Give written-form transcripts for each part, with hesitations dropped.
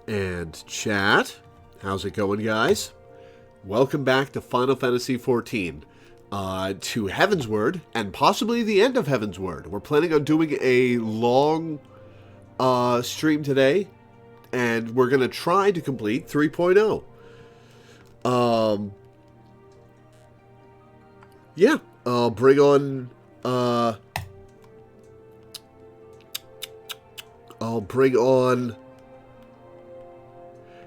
And chat, how's it going, guys? Welcome back to Final Fantasy XIV, to Heavensward, and possibly the end of Heavensward. We're planning on doing a long stream today, and we're going to try to complete 3.0. Yeah, I'll bring on,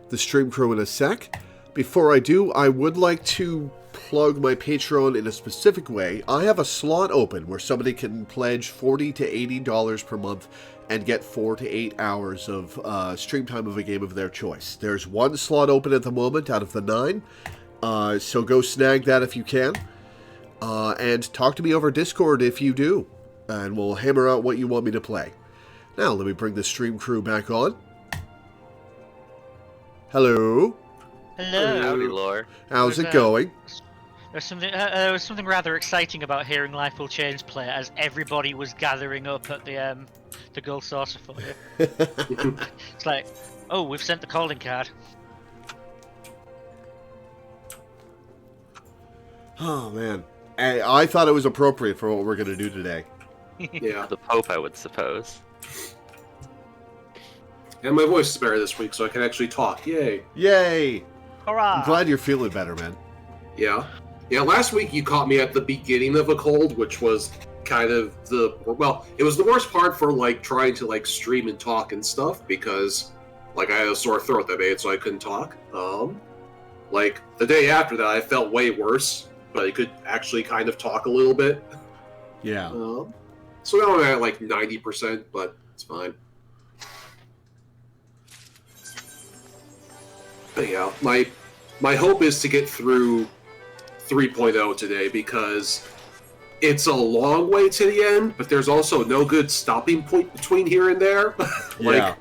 the stream crew in a sec. Before I do, I would like to plug my Patreon in a specific way. I have a slot open where somebody can pledge $40 to $80 per month and get 4 to 8 hours of stream time of a game of their choice. There's one slot open at the moment out of the 9, so go snag that if you can. And talk to me over Discord if you do, and we'll hammer out what you want me to play. Now, let me bring the stream crew back on. Hello. Hello. Howdy, Lore. How's it going? There was something rather exciting about hearing Life Will Change play as everybody was gathering up at the Gold Saucer for you. It's like, oh, we've sent the calling card. Oh, man. I thought it was appropriate for what we're going to do today. Yeah, the Pope, I would suppose. And my voice is better this week, so I can actually talk. Yay. Yay! Hurrah! I'm glad you're feeling better, man. Yeah. Yeah, last week you caught me at the beginning of a cold, which was kind of it was the worst part for, trying to, stream and talk and stuff, because, I had a sore throat that made it so I couldn't talk. The day after that, I felt way worse, but I could actually kind of talk a little bit. Yeah. So now I'm at, 90%, but it's fine. But yeah, my hope is to get through 3.0 today, because it's a long way to the end, but there's also no good stopping point between here and there. Yeah.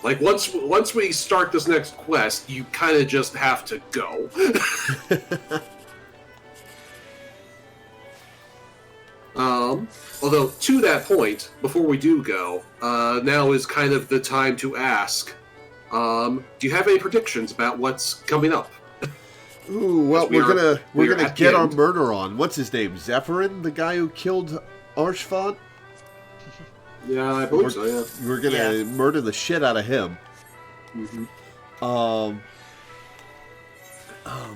Once we start this next quest, you kind of just have to go. Although, to that point, before we do go, now is kind of the time to ask, do you have any predictions about what's coming up? Ooh, well, we're gonna get our murder on. What's his name? Zephyrin, the guy who killed Arshfont? Yeah, I believe so, yeah. We're gonna murder the shit out of him. Mm-hmm. Oh,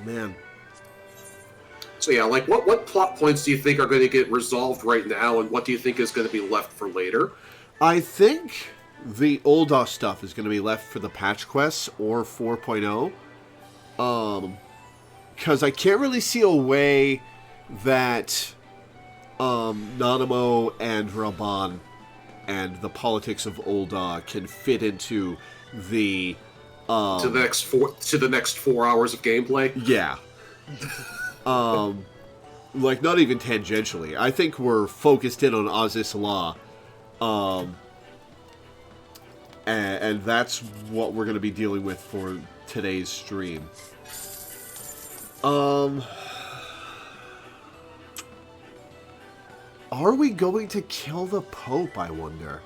man. So yeah, what plot points do you think are going to get resolved right now, and what do you think is going to be left for later? I think the Ul'dah stuff is going to be left for the patch quests or 4.0. Because I can't really see a way that Nanamo and Raban and the politics of Ul'dah can fit into the to the next 4 hours of gameplay. Yeah. Not even tangentially. I think we're focused in on Aziz Allah. And that's what we're going to be dealing with for today's stream. Are we going to kill the Pope, I wonder?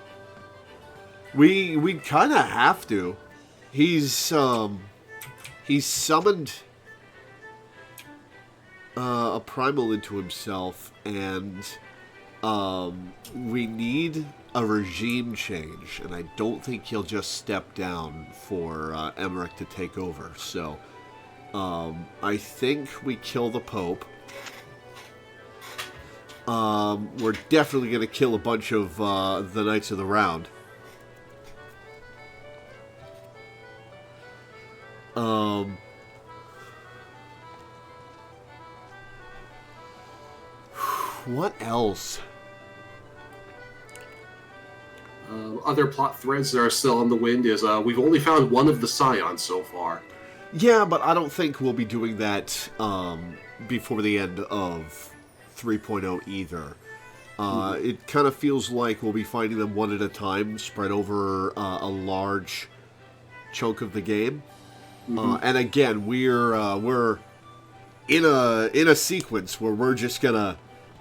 We kind of have to. He's summoned a primal into himself, and we need a regime change, and I don't think he'll just step down for Emmerich to take over. So I think we kill the Pope. We're definitely going to kill a bunch of the Knights of the Round. What else? Other plot threads that are still on the wind is we've only found one of the Scions so far. Yeah, but I don't think we'll be doing that before the end of 3.0 either. It kind of feels like we'll be finding them one at a time, spread over a large chunk of the game. And again, we're in a sequence where we're just gonna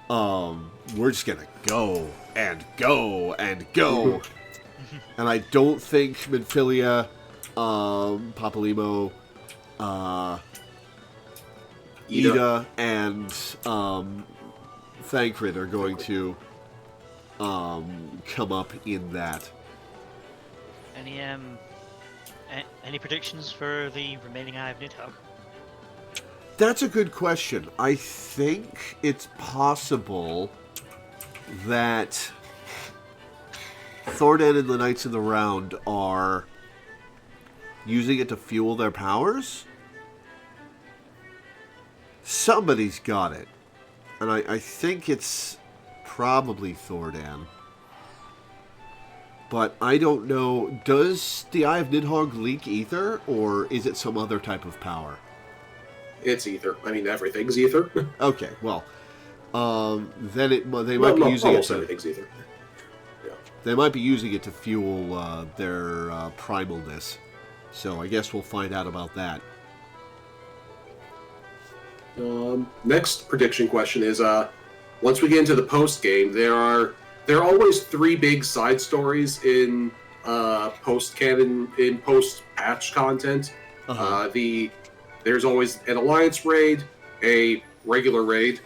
go and go and go. And I don't think Minfilia Papalymo, Ida, and Thancred are going to come up in that. Any predictions for the remaining Eye of Nidhogg? That's a good question. I think it's possible that Thordan and the Knights of the Round are using it to fuel their powers. Somebody's got it. And I think it's probably Thordan. But I don't know. Does the Eye of Nidhogg leak ether, or is it some other type of power? It's ether. I mean, everything's ether. Okay, well, then they might be using it to... everything's ether. Yeah. They might be using it to fuel their primalness. So I guess we'll find out about that. Next prediction question is, once we get into the post-game, there are always 3 big side stories in post-canon, in post-patch content. Uh-huh. There's always an Alliance raid, a regular raid,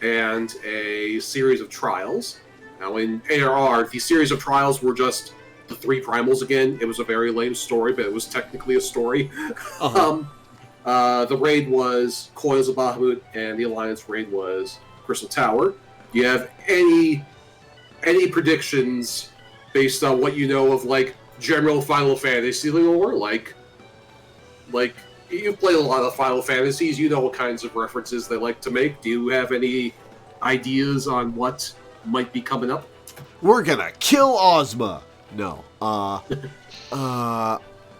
and a series of trials. Now, in ARR, the series of trials were just the 3 primals again. It was a very lame story, but it was technically a story. Uh-huh. The raid was Coils of Bahamut, and the Alliance raid was Crystal Tower. Do you have any predictions based on what you know of, like, general Final Fantasy lore? Like you've played a lot of Final Fantasies, you know what kinds of references they like to make. Do you have any ideas on what might be coming up? We're gonna kill Ozma! No.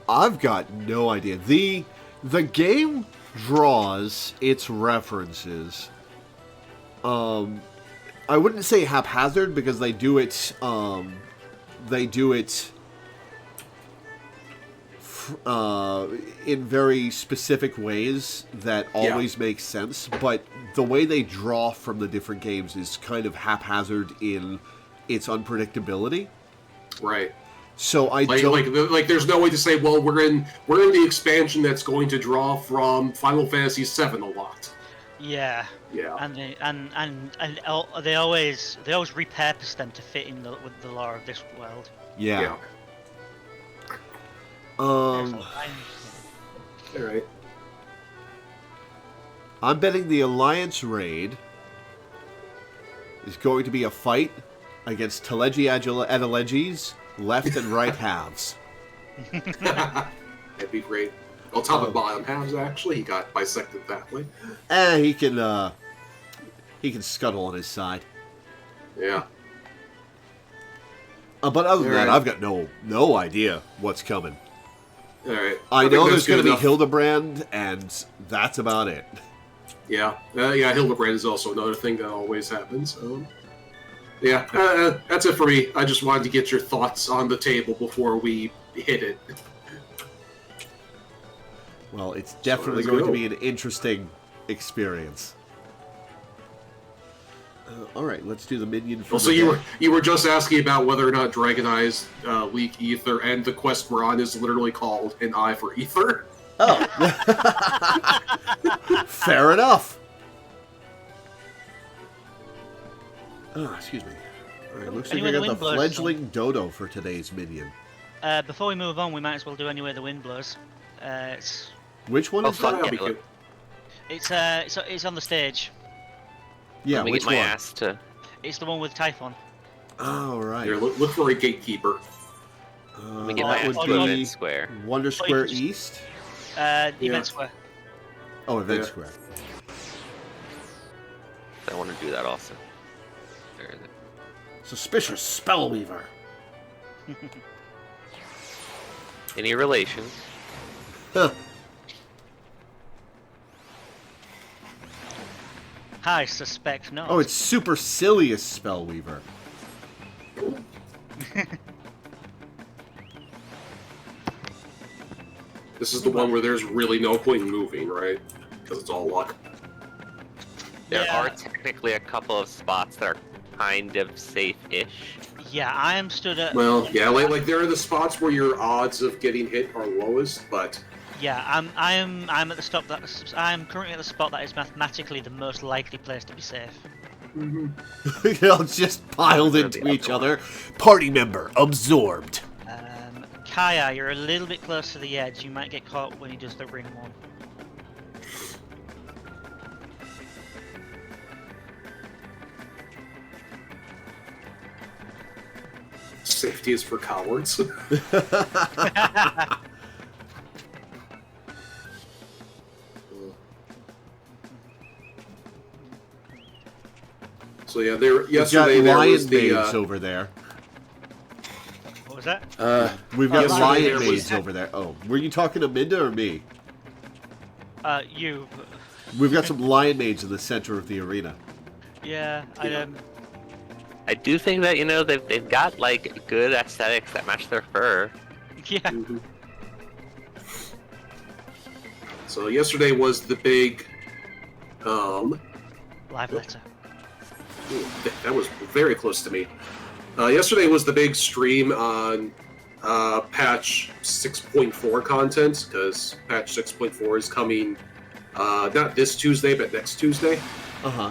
I've got no idea. The game draws its references. I wouldn't say haphazard, because they do it in very specific ways that always make sense, but the way they draw from the different games is kind of haphazard in its unpredictability. Right. So I like, don't... Like, there's no way to say, well, we're in the expansion that's going to draw from Final Fantasy VII a lot. Yeah. Yeah. And they always repurpose them to fit in with the lore of this world. Yeah. All right. I'm betting the Alliance raid is going to be a fight against Telegi Adelegi's left and right halves. That'd be great. Well, top and bottom halves, actually. He got bisected that way. He can scuttle on his side. Yeah. But other than that, I've got no idea what's coming. All right. I know there's going to be Hildebrand, and that's about it. Yeah. Hildebrand is also another thing that always happens. That's it for me. I just wanted to get your thoughts on the table before we hit it. Well, it's definitely going to be an interesting experience. All right, let's do the minion. So you were just asking about whether or not Dragon Eyes leak ether, and the quest we're on is literally called An Eye for Ether. Oh, fair enough. Excuse me. All right, looks like we got the fledgling dodo for today's minion. Before we move on, we might as well do Anywhere the Wind Blows. Which one is that? It's on the stage. Yeah, Let me which get my one? ass to... It's the one with Typhon. Oh, right. Here, look for a gatekeeper. Let me get my ass to Event Square. Wonder Square East? Event Square. Oh, Event Square. I want to do that also. Where is it? Suspicious Spellweaver. Any relation? Huh. I suspect not. Oh, it's Supercilious Spellweaver. This is the one where there's really no point in moving, right? Because it's all luck. There are technically a couple of spots that are kind of safe-ish. Yeah, I am stood at. Well, yeah, like there are the spots where your odds of getting hit are lowest, but Yeah, I'm at the stop that I'm currently at the spot that is mathematically the most likely place to be safe. They all just piled into each other. Party member absorbed. Kaya, you're a little bit close to the edge. You might get caught when he does the ring one. safety is for cowards. So yeah, yesterday there was the maids over there. What was that? We've got yesterday lion there was- maids over there. Oh, were you talking to Minda or me? You. We've got some lion maids in the center of the arena. Yeah, I do think that they've got like good aesthetics that match their fur. yeah. Mhm. So yesterday was the big Live letter. that was very close to me. Yesterday was the big stream on patch 6.4 content, because patch 6.4 is coming not this Tuesday, but next Tuesday. Uh-huh.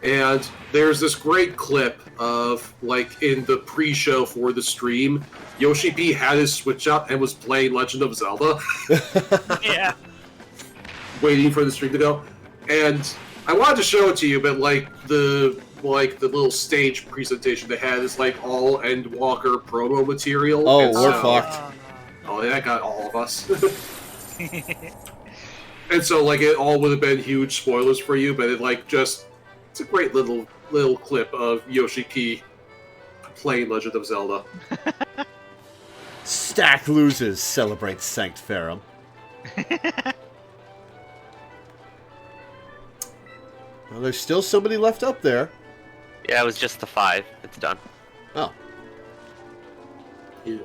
And there's this great clip of, like, in the pre-show for the stream, Yoshi P had his Switch up and was playing Legend of Zelda, Yeah. waiting for the stream to go. And I wanted to show it to you, but the little stage presentation they had is like all Endwalker promo material. Oh, and we're so- fucked. Oh, that got all of us. And so, like, it all would have been huge spoilers for you, but it's a great little clip of Yoshi P playing Legend of Zelda. Stack loses, celebrates Sanct Ferrum. Well, there's still somebody left up there. Yeah, it was just the 5. It's done. Oh. Yeah.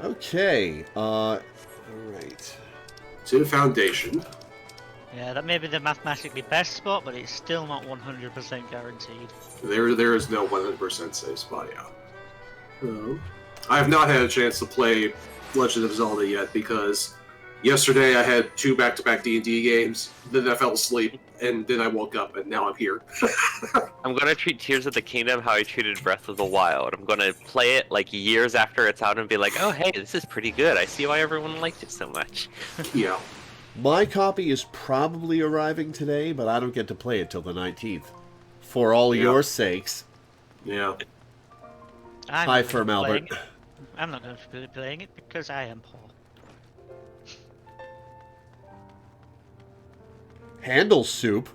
Okay. Alright. It's in Foundation. Yeah, that may be the mathematically best spot, but it's still not 100% guaranteed. There is no 100% safe spot, yeah. I have not had a chance to play Legend of Zelda yet, because yesterday I had 2 back-to-back D&D games, then I fell asleep, and then I woke up, and now I'm here. I'm gonna treat Tears of the Kingdom how I treated Breath of the Wild. I'm gonna play it like years after it's out and be like, oh hey, this is pretty good. I see why everyone liked it so much. Yeah. My copy is probably arriving today, but I don't get to play it till the 19th. For all Yeah. your sakes. Yeah. Hi, Firm Albert. I'm not going to be playing it because I am poor. Handle soup?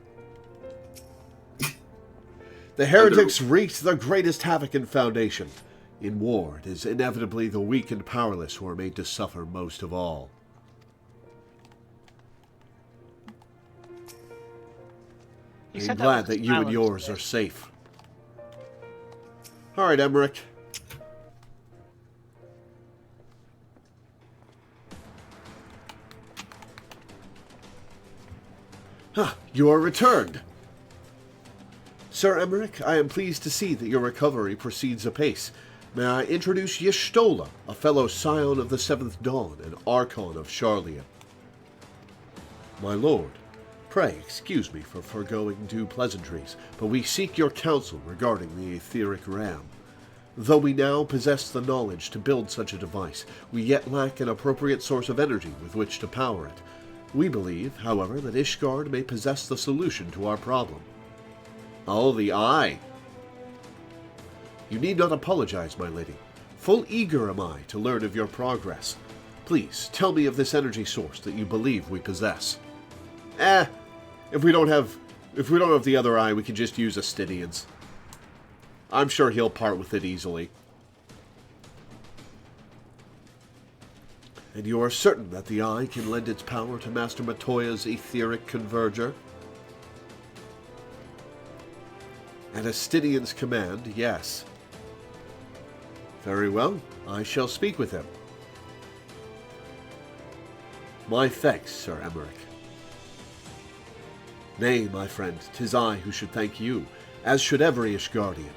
The heretics wreaked the greatest havoc in Foundation. In war, it is inevitably the weak and powerless who are made to suffer most of all. You I'm said that glad with that you and silence. yours are safe. Alright, Emmerich. Ah, you are returned. Sir Emmerich, I am pleased to see that your recovery proceeds apace. May I introduce Y'shtola, a fellow scion of the Seventh Dawn and Archon of Charlian. My lord, pray excuse me for foregoing due pleasantries, but we seek your counsel regarding the etheric ram. Though we now possess the knowledge to build such a device, we yet lack an appropriate source of energy with which to power it. We believe, however, that Ishgard may possess the solution to our problem. Oh, the eye! You need not apologize, my lady. Full eager am I to learn of your progress. Please, tell me of this energy source that you believe we possess. If we don't have the other eye, we can just use Astidian's. I'm sure he'll part with it easily. And you are certain that the eye can lend its power to Master Matoya's etheric converger? At Astidian's command, yes. Very well, I shall speak with him. My thanks, Sir Emmerich. Nay, my friend, 'tis I who should thank you, as should every Ishgardian.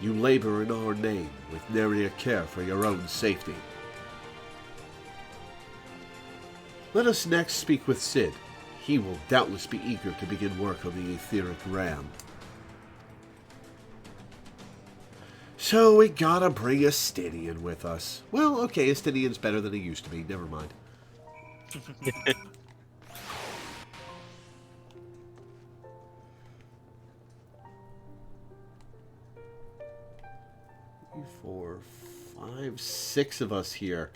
You labor in our name with nary a care for your own safety. Let us next speak with Cid. He will doubtless be eager to begin work on the etheric ram. So we gotta bring Estinian with us. Well, okay, Estinian's better than he used to be. Never mind. 4, 5, 6 of us here.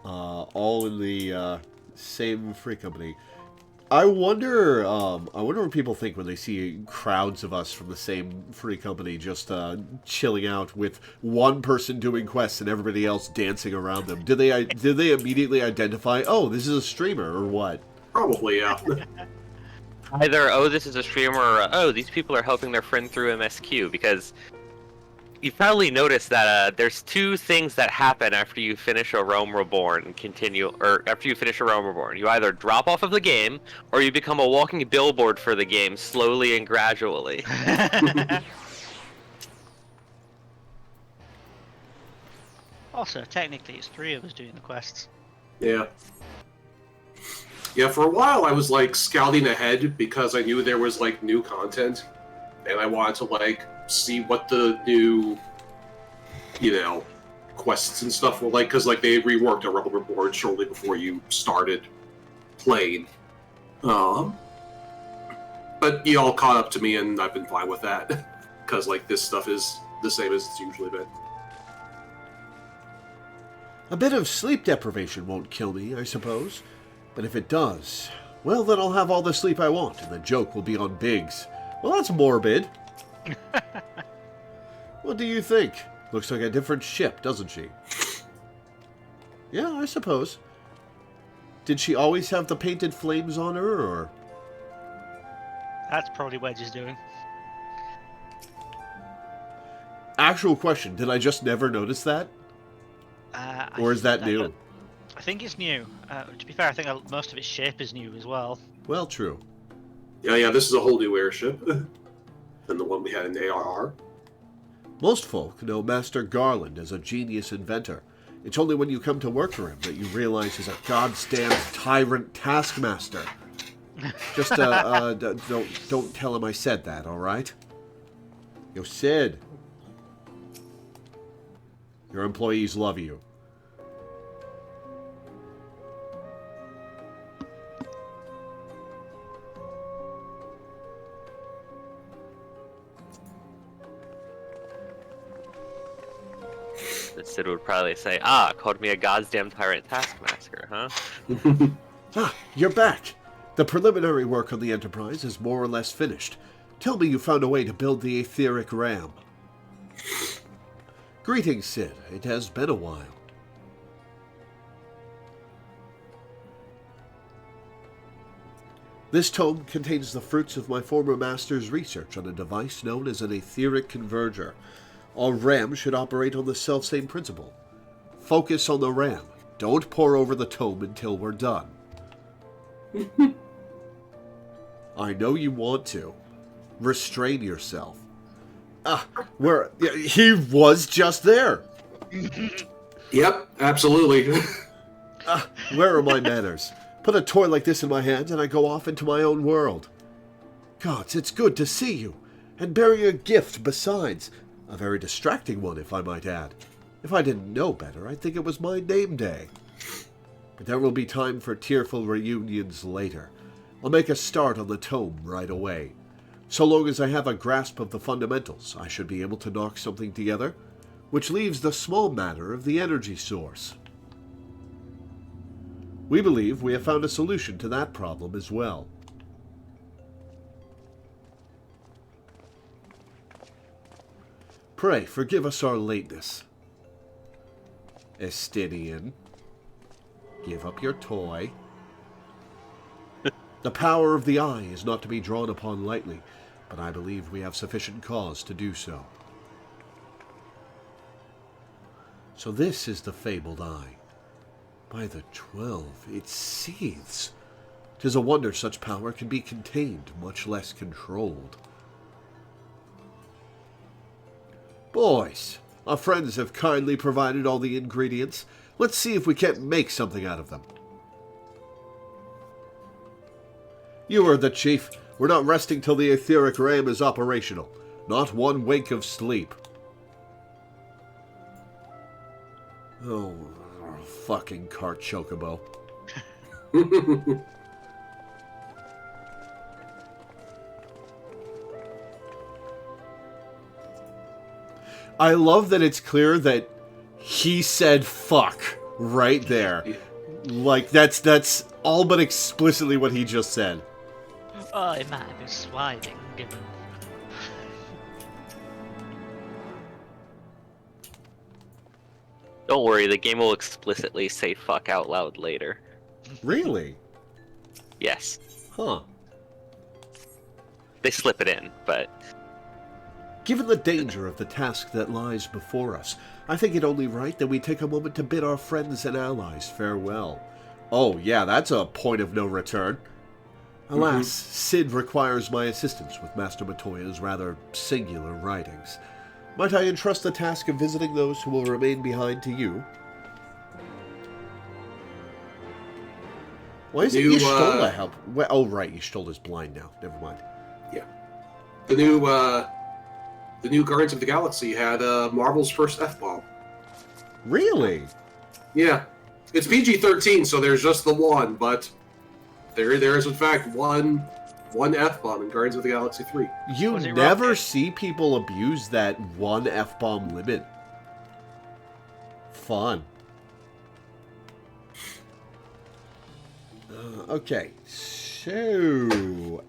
All in the same free company. I wonder what people think when they see crowds of us from the same free company just chilling out with one person doing quests and everybody else dancing around them. Do they immediately identify, oh, this is a streamer, or what? Probably, yeah. Either, oh, this is a streamer, or, oh, these people are helping their friend through MSQ, because you've probably noticed that there's two things that happen after you finish a Realm Reborn and continue, or after you finish a Realm Reborn. You either drop off of the game, or you become a walking billboard for the game, slowly and gradually. Also, technically, it's 3 of us doing the quests. Yeah. Yeah, for a while I was, like, scouting ahead because I knew there was, like, new content. And I wanted to, like, see what the new, quests and stuff were like, because, like, they reworked a Realm Reborn shortly before you started playing. But you all caught up to me, and I've been fine with that. Because, like, this stuff is the same as it's usually been. A bit of sleep deprivation won't kill me, I suppose. But if it does, well, then I'll have all the sleep I want, and the joke will be on Biggs. Well, that's morbid. What do you think? Looks like a different ship, doesn't she? Yeah, I suppose. Did she always have the painted flames on her, or...? That's probably what she's doing. Actual question, did I just never notice that? Or is that new? I think it's new. To be fair, I think most of its shape is new as well. Well, true. Yeah, this is a whole new airship than the one we had in ARR. Most folk know Master Garland as a genius inventor. It's only when you come to work for him that you realize he's a goddamn tyrant taskmaster. Just, don't tell him I said that, all right? Yo, Cid. Your employees love you. Sid would probably say, called me a goddamn tyrant taskmaster, huh? You're back. The preliminary work on the Enterprise is more or less finished. Tell me you found a way to build the etheric ram. Greetings, Cid. It has been a while. This tome contains the fruits of my former master's research on a device known as an etheric converger. All RAM should operate on the selfsame principle. Focus on the RAM. Don't pour over the tome until we're done. I know you want to. Restrain yourself. He was just there. Yep, absolutely. Where are my manners? Put a toy like this in my hand and I go off into my own world. Gods, it's good to see you. And bearing a gift besides. A very distracting one, if I might add. If I didn't know better, I'd think it was my name day. But there will be time for tearful reunions later. I'll make a start on the tome right away. So long as I have a grasp of the fundamentals, I should be able to knock something together, which leaves the small matter of the energy source. We believe we have found a solution to that problem as well. Pray, forgive us our lateness. Estinian, give up your toy. The power of the eye is not to be drawn upon lightly, but I believe we have sufficient cause to do so. So this is the fabled eye. By the 12, it seethes. 'Tis a wonder such power can be contained, much less controlled. Boys, our friends have kindly provided all the ingredients. Let's see if we can't make something out of them. You are the chief. We're not resting till the etheric ram is operational. Not one wink of sleep. Oh, fucking cart chocobo. I love that it's clear that he said fuck right there. Like, that's all but explicitly what he just said. Oh, it might have been swiping. Don't worry, the game will explicitly say fuck out loud later. Really? Yes. Huh. They slip it in, but... Given the danger of the task that lies before us, I think it only right that we take a moment to bid our friends and allies farewell. Oh, yeah, that's a point of no return. Alas, Sid requires my assistance with Master Matoya's rather singular writings. Might I entrust the task of visiting those who will remain behind to you? Why isn't Y'shtola help? Well, oh, right, Y'shtola's blind now. Never mind. Yeah. The new Guardians of the Galaxy had Marvel's first F-bomb. Really? Yeah. It's PG-13, so there's just the one, but there is, in fact, one F-bomb in Guardians of the Galaxy 3. You never see people abuse that one F-bomb limit. Fun. Okay, so...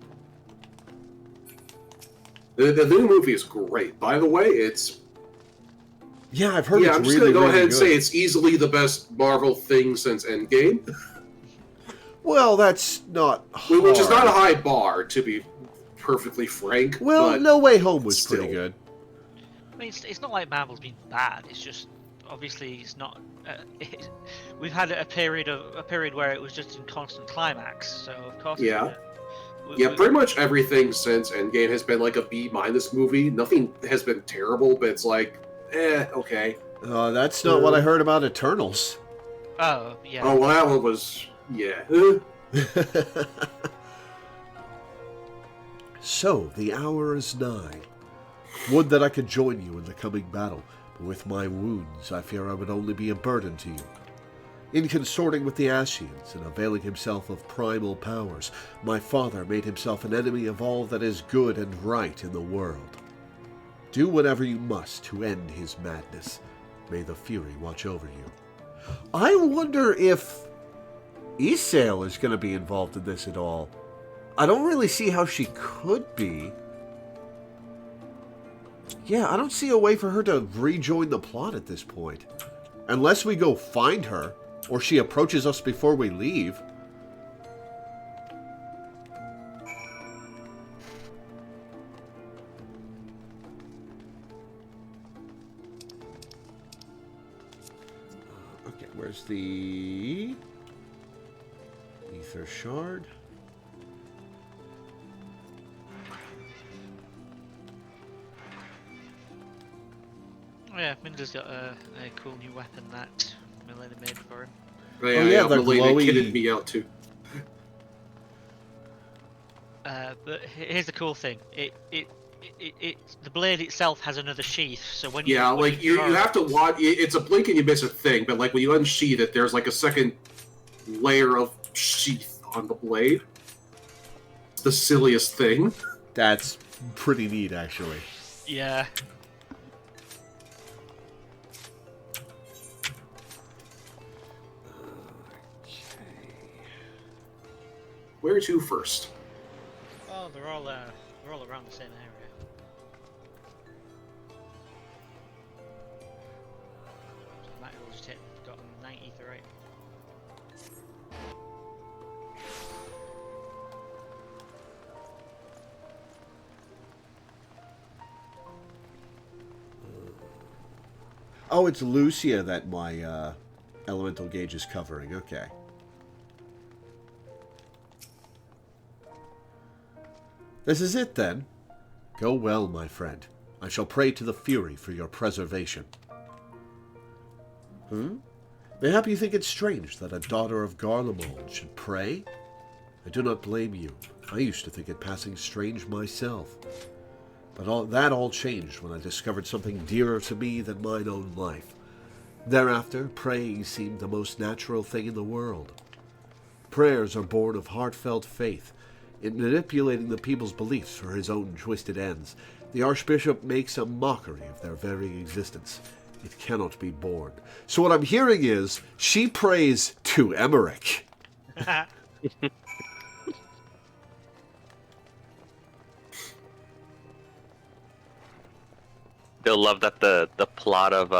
The new movie is great. By the way, it's... Yeah, I've heard it's I'm just really, going to go ahead and good. say it's easily the best Marvel thing since Endgame. Well, that's not hard. Which is not a high bar, to be perfectly frank. Well, but No Way Home was still. pretty good. I mean, it's not like Marvel's been bad. It's just obviously it's not. We've had a period where it was just in constant climax. So of course. Yeah. Pretty much everything since Endgame has been like a B- movie. Nothing has been terrible, but it's like, okay. That's not what I heard about Eternals. Oh yeah. Oh well, that one was So, the hour is nigh. Would that I could join you in the coming battle, but with my wounds I fear I would only be a burden to you. In consorting with the Ashians and availing himself of primal powers, my father made himself an enemy of all that is good and right in the world. Do whatever you must to end his madness. May the Fury watch over you. I wonder if Isael is going to be involved in this at all. I don't really see how she could be. Yeah, I don't see a way for her to rejoin the plot at this point. Unless we go find her, or she approaches us before we leave. Okay, where's the Ether Shard? Oh, yeah, Minda's got a cool new weapon that Milena made for him. The Milena glowy... kitted me out too. But here's the cool thing: it the blade itself has another sheath. So when you you have to watch. It's a blink and you miss a thing, but like when you unsheath it, there's like a second layer of sheath on the blade. It's the silliest thing. That's pretty neat, actually. Yeah. Where to first? Oh, they're all around the same area. So I might as well just got 90 to right. Oh, it's Lucia that my elemental gauge is covering. Okay. This is it, then. Go well, my friend. I shall pray to the Fury for your preservation. Mayhap you think it strange that a daughter of Garlemald should pray? I do not blame you. I used to think it passing strange myself. But that all changed when I discovered something dearer to me than mine own life. Thereafter, praying seemed the most natural thing in the world. Prayers are born of heartfelt faith. In manipulating the people's beliefs for his own twisted ends, the Archbishop makes a mockery of their very existence. It cannot be borne. So what I'm hearing is, she prays to Emmerich. They'll love that the plot of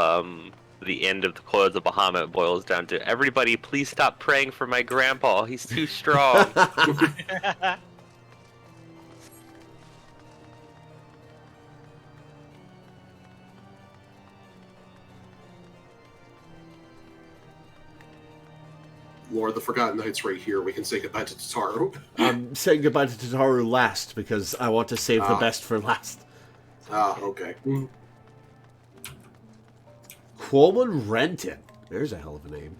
the end of the Coils of Bahamut boils down to everybody please stop praying for my grandpa. He's too strong. Lord, the Forgotten Knight's right here. We can say goodbye to Tataru. I'm saying goodbye to Tataru last because I want to save the best for last. Okay. Quoman Renton. There's a hell of a name.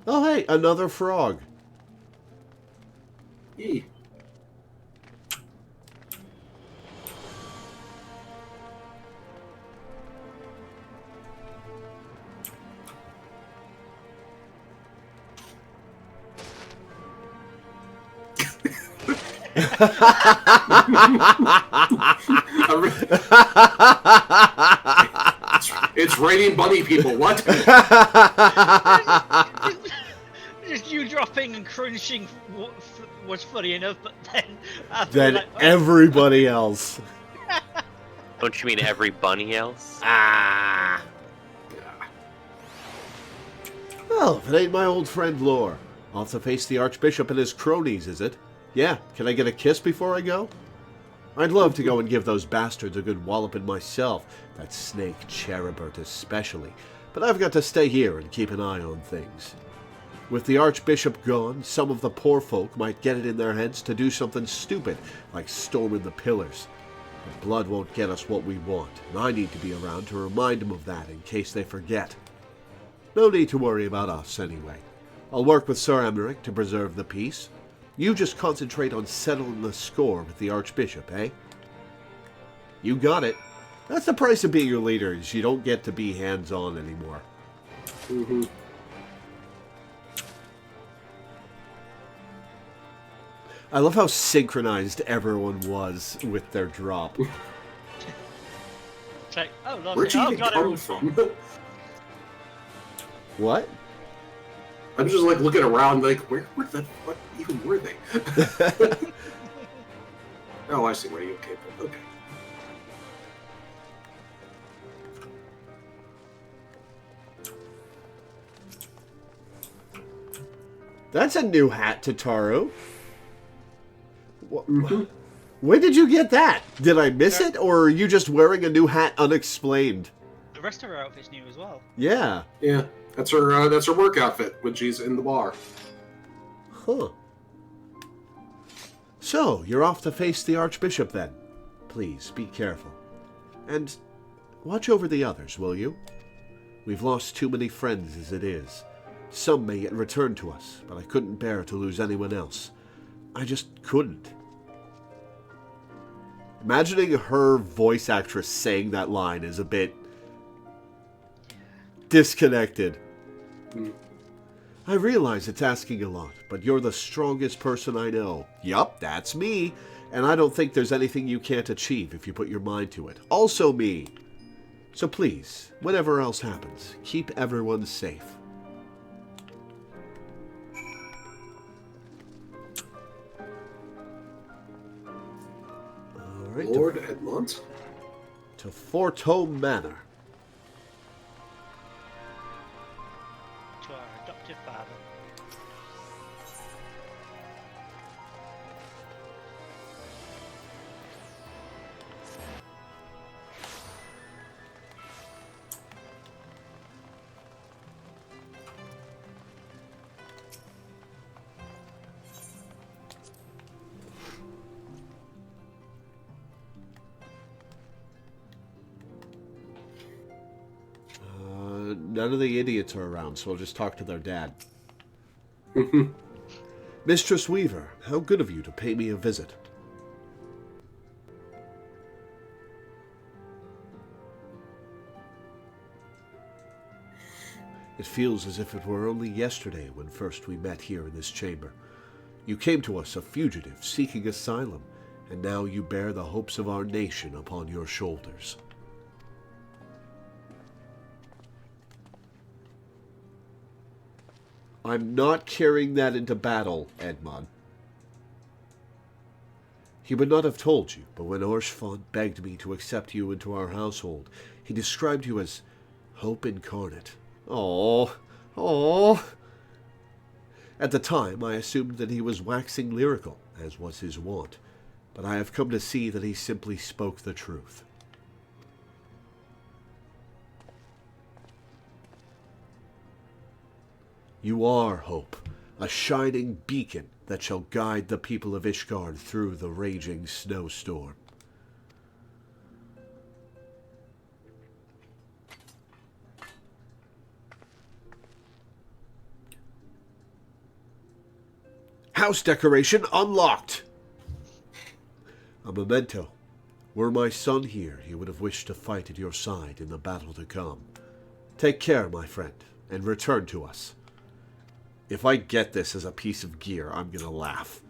Oh, hey, another frog. Yee. It's raining bunny people. What? Just you dropping and crunching was funny enough, but then Then like, everybody else. Don't you mean every bunny else? Ah. Well, if it ain't my old friend Lore, I'll have to face the Archbishop and his cronies, is it? Yeah, can I get a kiss before I go? I'd love to go and give those bastards a good walloping myself, that snake Cherubert especially, but I've got to stay here and keep an eye on things. With the Archbishop gone, some of the poor folk might get it in their heads to do something stupid, like storming the pillars. But blood won't get us what we want, and I need to be around to remind them of that in case they forget. No need to worry about us, anyway. I'll work with Sir Emmerich to preserve the peace. You just concentrate on settling the score with the Archbishop, eh? You got it. That's the price of being your leader, is you don't get to be hands-on anymore. Mm-hmm. I love how synchronized everyone was with their drop. It's like, oh, look, Where'd you oh, even God, come from? What? I'm just like looking around, like, what even were they? Oh, I see where you came from. Okay. That's a new hat, Tataru. Mm-hmm. When did you get that? Did I miss it, or are you just wearing a new hat unexplained? the rest of her outfit's new as well. Yeah. Yeah, that's her work outfit when she's in the bar. Huh. So, you're off to face the Archbishop then. Please, be careful. And watch over the others, will you? We've lost too many friends as it is. Some may yet return to us, but I couldn't bear to lose anyone else. I just couldn't. Imagining her voice actress saying that line is a bit disconnected. I realize it's asking a lot, but you're the strongest person I know. Yup, that's me. And I don't think there's anything you can't achieve if you put your mind to it. Also me. So please, whatever else happens, keep everyone safe. All right, Lord Edmont. to Fort Home Manor. To our adoptive father. none of the idiots are around, so I'll just talk to their dad. Mistress Weaver, how good of you to pay me a visit. It feels as if it were only yesterday when first we met here in this chamber. You came to us a fugitive seeking asylum, and now you bear the hopes of our nation upon your shoulders. I'm not carrying that into battle, Edmond. He would not have told you, but when Orshfont begged me to accept you into our household, he described you as hope incarnate. Oh. At the time, I assumed that he was waxing lyrical, as was his wont, but I have come to see that he simply spoke the truth. You are hope, a shining beacon that shall guide the people of Ishgard through the raging snowstorm. House decoration unlocked! A memento. Were my son here, he would have wished to fight at your side in the battle to come. Take care, my friend, and return to us. If I get this as a piece of gear, I'm gonna laugh.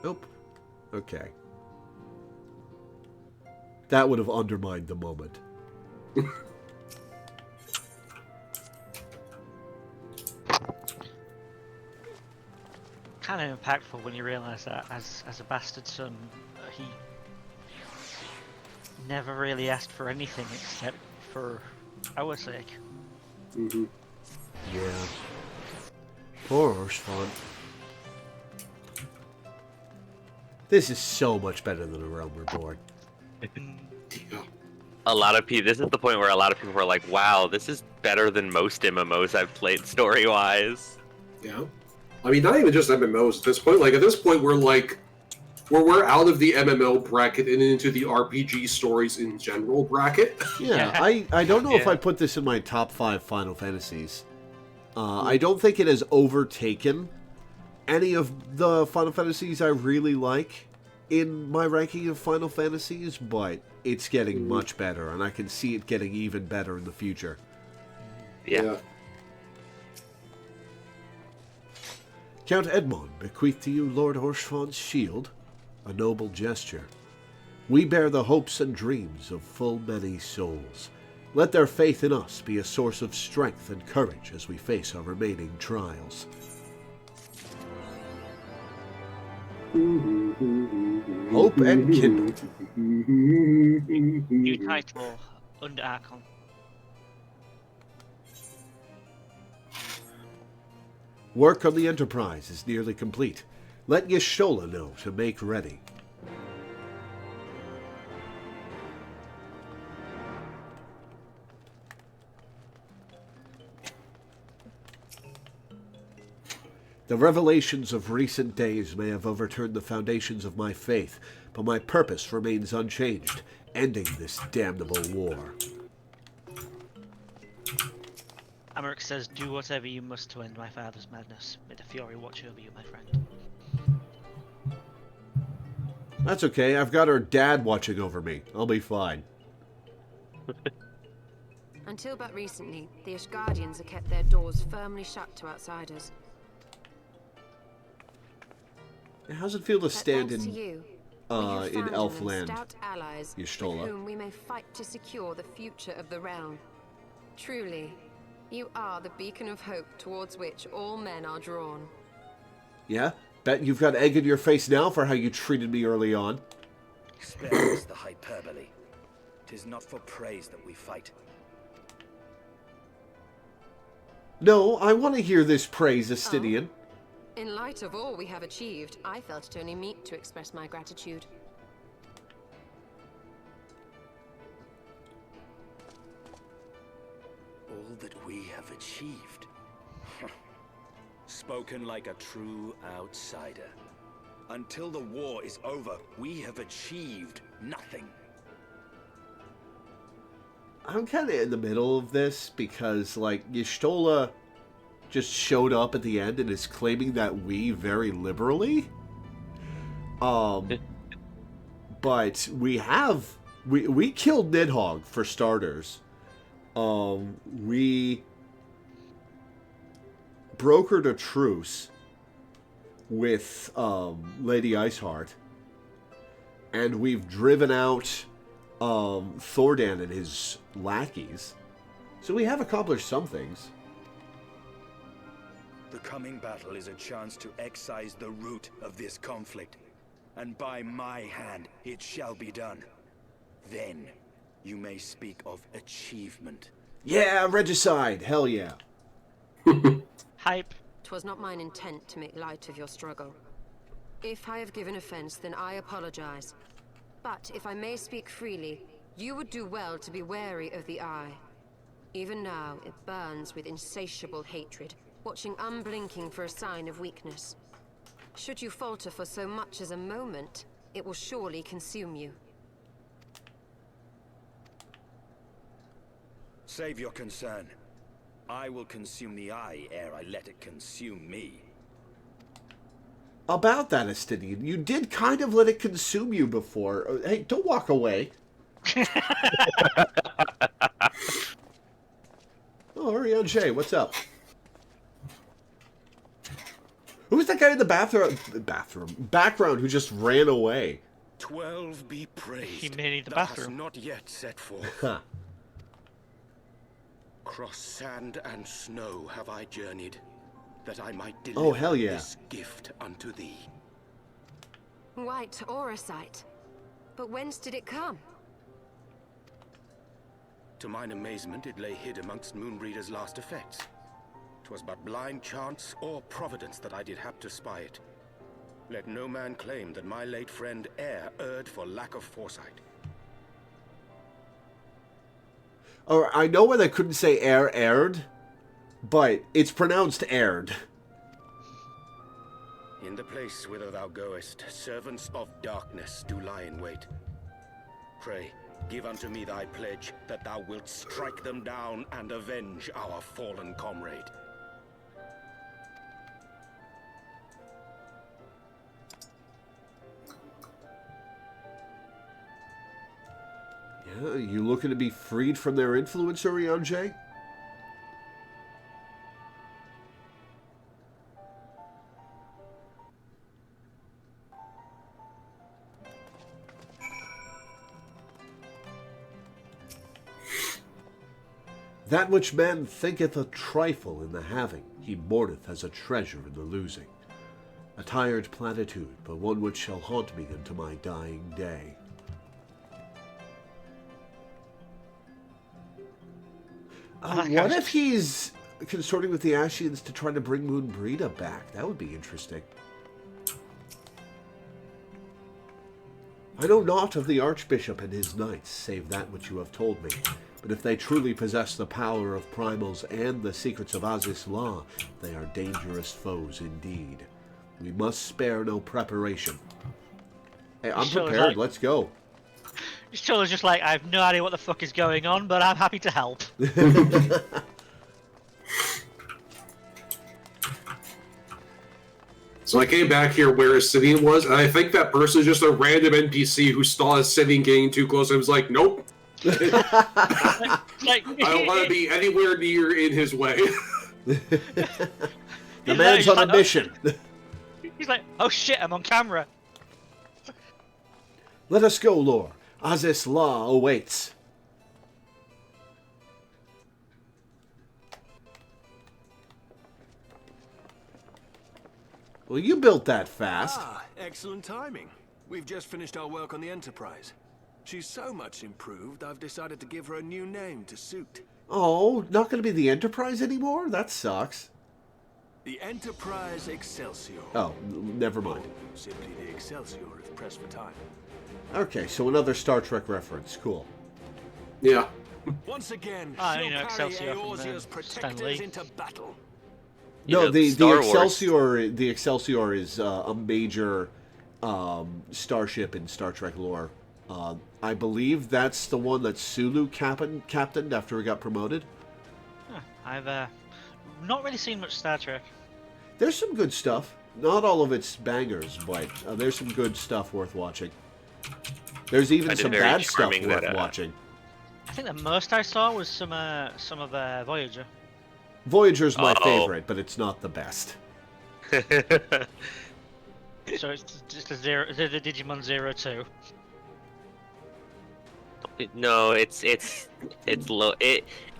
Nope. Okay. That would have undermined the moment. Kind of impactful when you realise that as a bastard son, he never really asked for anything except for our sake. Mm-hmm. Yeah. Poor Orshfont. This is so much better than A Realm Reborn. A lot of people. This is the point where a lot of people were like, "Wow, this is better than most MMOs I've played story-wise." Yeah. I mean, not even just MMOs at this point. Like, at this point, we're out of the MMO bracket and into the RPG stories in general bracket. Yeah, I don't know if I put this in my top 5 Final Fantasies. I don't think it has overtaken any of the Final Fantasies I really like in my ranking of Final Fantasies, but it's getting much better, and I can see it getting even better in the future. Yeah. Count Edmond bequeathed to you Lord Orshfont's shield, a noble gesture. We bear the hopes and dreams of full many souls. Let their faith in us be a source of strength and courage as we face our remaining trials. Hope and kindle. New title, Under Archon. Work on the Enterprise is nearly complete. Let Y'shtola know to make ready. The revelations of recent days may have overturned the foundations of my faith, but my purpose remains unchanged, ending this damnable war. Amaric says, do whatever you must to end my father's madness. May the Fury watch over you, my friend. That's okay, I've got her dad watching over me. I'll be fine. Until but recently, the Ishgardians have kept their doors firmly shut to outsiders. How's it feel to stand Thanks in to you, we have found in them Elfland, stout allies Y'shtola? with whom we may fight to secure the future of the realm. Truly, you are the beacon of hope towards which all men are drawn. Yeah? Bet you've got egg in your face now for how you treated me early on. Spare us the hyperbole. 'Tis not for praise that we fight. No, I want to hear this praise, Estinian. In light of all we have achieved, I felt it only meet to express my gratitude. All that we have achieved. Spoken like a true outsider. Until the war is over, we have achieved nothing. I'm kind of in the middle of this because, like, Y'shtola just showed up at the end and is claiming that we very liberally. But we killed Nidhogg for starters. We brokered a truce with Lady Iceheart, and we've driven out Thordan and his lackeys. So we have accomplished some things. The coming battle is a chance to excise the root of this conflict. And by my hand, it shall be done. Then, you may speak of achievement. Yeah, regicide! Hell yeah. Hype. 'Twas not mine intent to make light of your struggle. If I have given offense, then I apologize. But if I may speak freely, you would do well to be wary of the Eye. Even now, it burns with insatiable hatred, watching unblinking for a sign of weakness. Should you falter for so much as a moment, it will surely consume you. Save your concern. I will consume the Eye ere I let it consume me. About that, Estinian, you did kind of let it consume you before. Hey, don't walk away. Oh, Orion J, what's up? Who's that guy in the background who just ran away? 12 be praised. He made it the Thou hast bathroom. not yet set forth. Huh. Cross sand and snow have I journeyed, that I might deliver Oh, hell yeah. this gift unto thee. White Auracite. But whence did it come? To mine amazement, it lay hid amongst Moonbreeder's last effects. 'Twas but blind chance or providence that I did hap to spy it. Let no man claim that my late friend erred for lack of foresight. Or I know why they couldn't say aired, but it's pronounced aired. In the place whither thou goest, servants of darkness do lie in wait. Pray, give unto me thy pledge that thou wilt strike them down and avenge our fallen comrade. Yeah, you looking to be freed from their influence, Orion J? That which man thinketh a trifle in the having, he mourneth as a treasure in the losing. A tired platitude, but one which shall haunt me unto my dying day. What if he's consorting with the Ashians to try to bring Moonbreeda back? That would be interesting. I know naught of the Archbishop and his knights, save that which you have told me. But if they truly possess the power of primals and the secrets of Azys Law, they are dangerous foes indeed. We must spare no preparation. Hey, I'm prepared. Let's go. Y'shtola's just like, I have no idea what the fuck is going on, but I'm happy to help. So I came back here where Ascidian was, and I think that person is just a random NPC who saw Ascidian getting too close and was like, nope. I don't want to be anywhere near in his way. The man's on a mission. He's like, oh shit, I'm on camera. Let us go, Lore. Azys Law awaits. Well, you built that fast. Ah, excellent timing. We've just finished our work on the Enterprise. She's so much improved, I've decided to give her a new name to suit. Oh, not going to be the Enterprise anymore? That sucks. The Enterprise Excelsior. Oh, never mind. Or simply the Excelsior if pressed for time. Okay, so another Star Trek reference. Cool. Yeah. Once again, Ah, she'll you know, carry Excelsior from, Eorzea's Stan protectors Lee. into battle. No, the Star Wars. Excelsior. The Excelsior is a major starship in Star Trek lore. I believe that's the one that Sulu captained after he got promoted. Huh, I've not really seen much Star Trek. There's some good stuff. Not all of it's bangers, but there's some good stuff worth watching. There's even some bad stuff worth watching. I think the most I saw was some of Voyager. Voyager's my favorite, but it's not the best. So it's just the Digimon 02. No, it's low.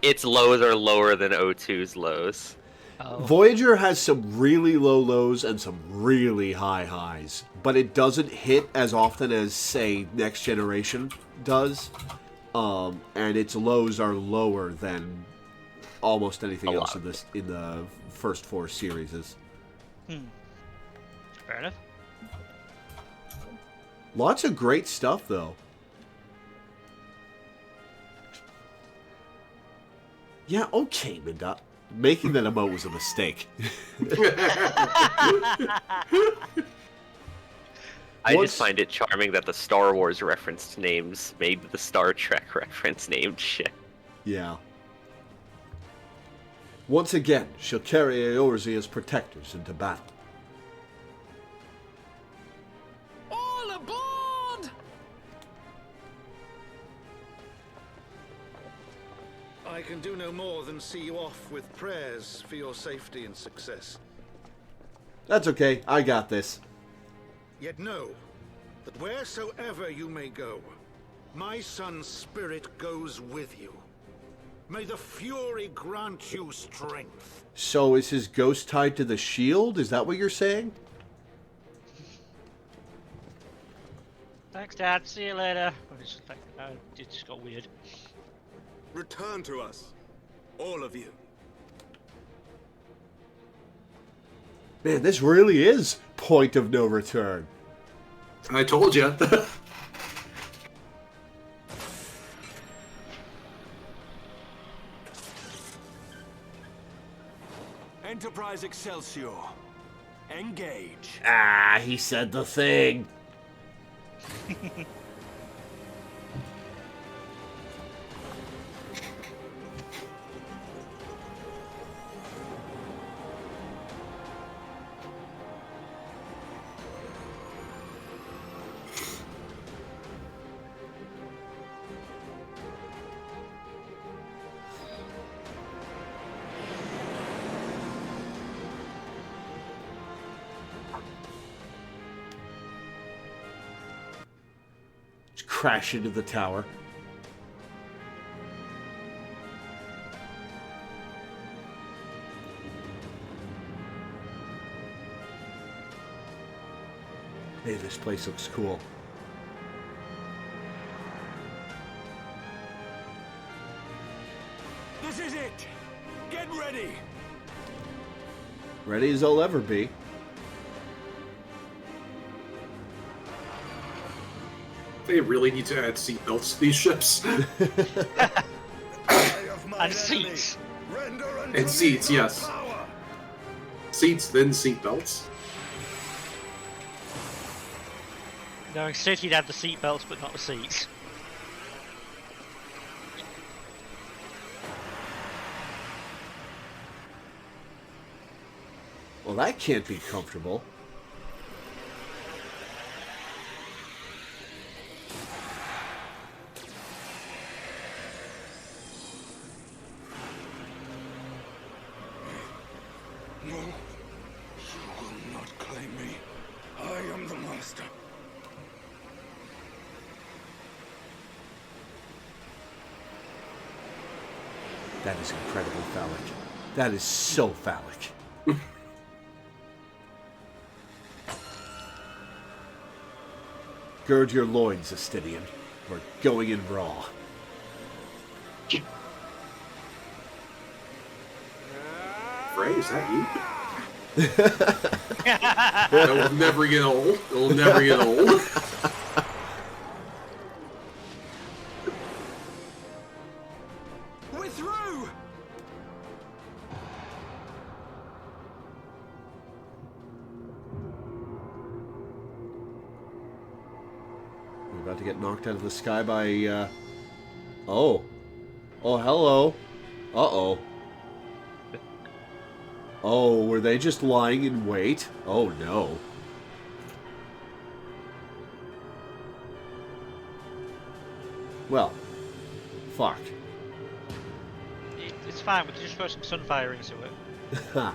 Its lows are lower than O2's lows. Oh. Voyager has some really low lows and some really high highs, but it doesn't hit as often as, say, Next Generation does. And its lows are lower than almost anything else in the first 4 series. Fair enough. Lots of great stuff, though. Yeah, okay, Minda. Making that emote was a mistake. I just find it charming that the Star Wars referenced names made the Star Trek reference named shit. Yeah. Once again, she'll carry Eorze as protectors into battle. All aboard! I can do no more than see you off with prayers for your safety and success. That's okay, I got this. Yet know that wheresoever you may go, my son's spirit goes with you. May the Fury grant you strength. So is his ghost tied to the shield? Is that what you're saying? Thanks, Dad. See you later. It just got weird. Return to us. All of you. Man, this really is point of no return. I told you. Enterprise Excelsior. Engage. Ah, he said the thing. Crash into the tower. Hey, this place looks cool. This is it. Get ready. Ready as I'll ever be. They really need to add seatbelts to these ships. And seats. And seats, yes. Seats, then seatbelts. No, instead he'd have the seatbelts, but not the seats. Well, that can't be comfortable. No, you will not claim me. I am the master. That is incredibly phallic. That is so phallic. Gird your loins, Astidian. We're going in raw. Frey, is that you? That will never get old. It will never get old. We're through. We're about to get knocked out of the sky by, Oh. Oh, hello. Uh-oh. Oh, were they just lying in wait? Oh, no. Well, fuck. It's fine, we can just throw some sunfire into it. Ha.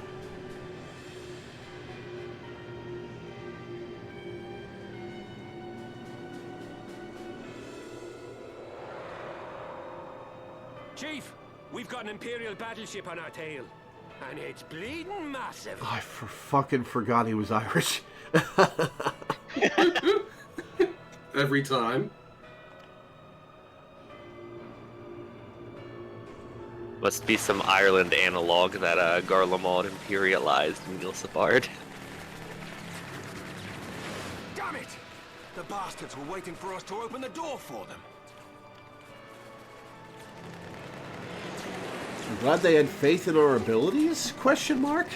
Chief, we've got an Imperial battleship on our tail. And it's bleeding massive. I fucking forgot he was Irish. Every time. Must be some Ireland analog that Garlemald imperialized Milsabard. Damn it! The bastards were waiting for us to open the door for them. I'm glad they had faith in our abilities? Question mark?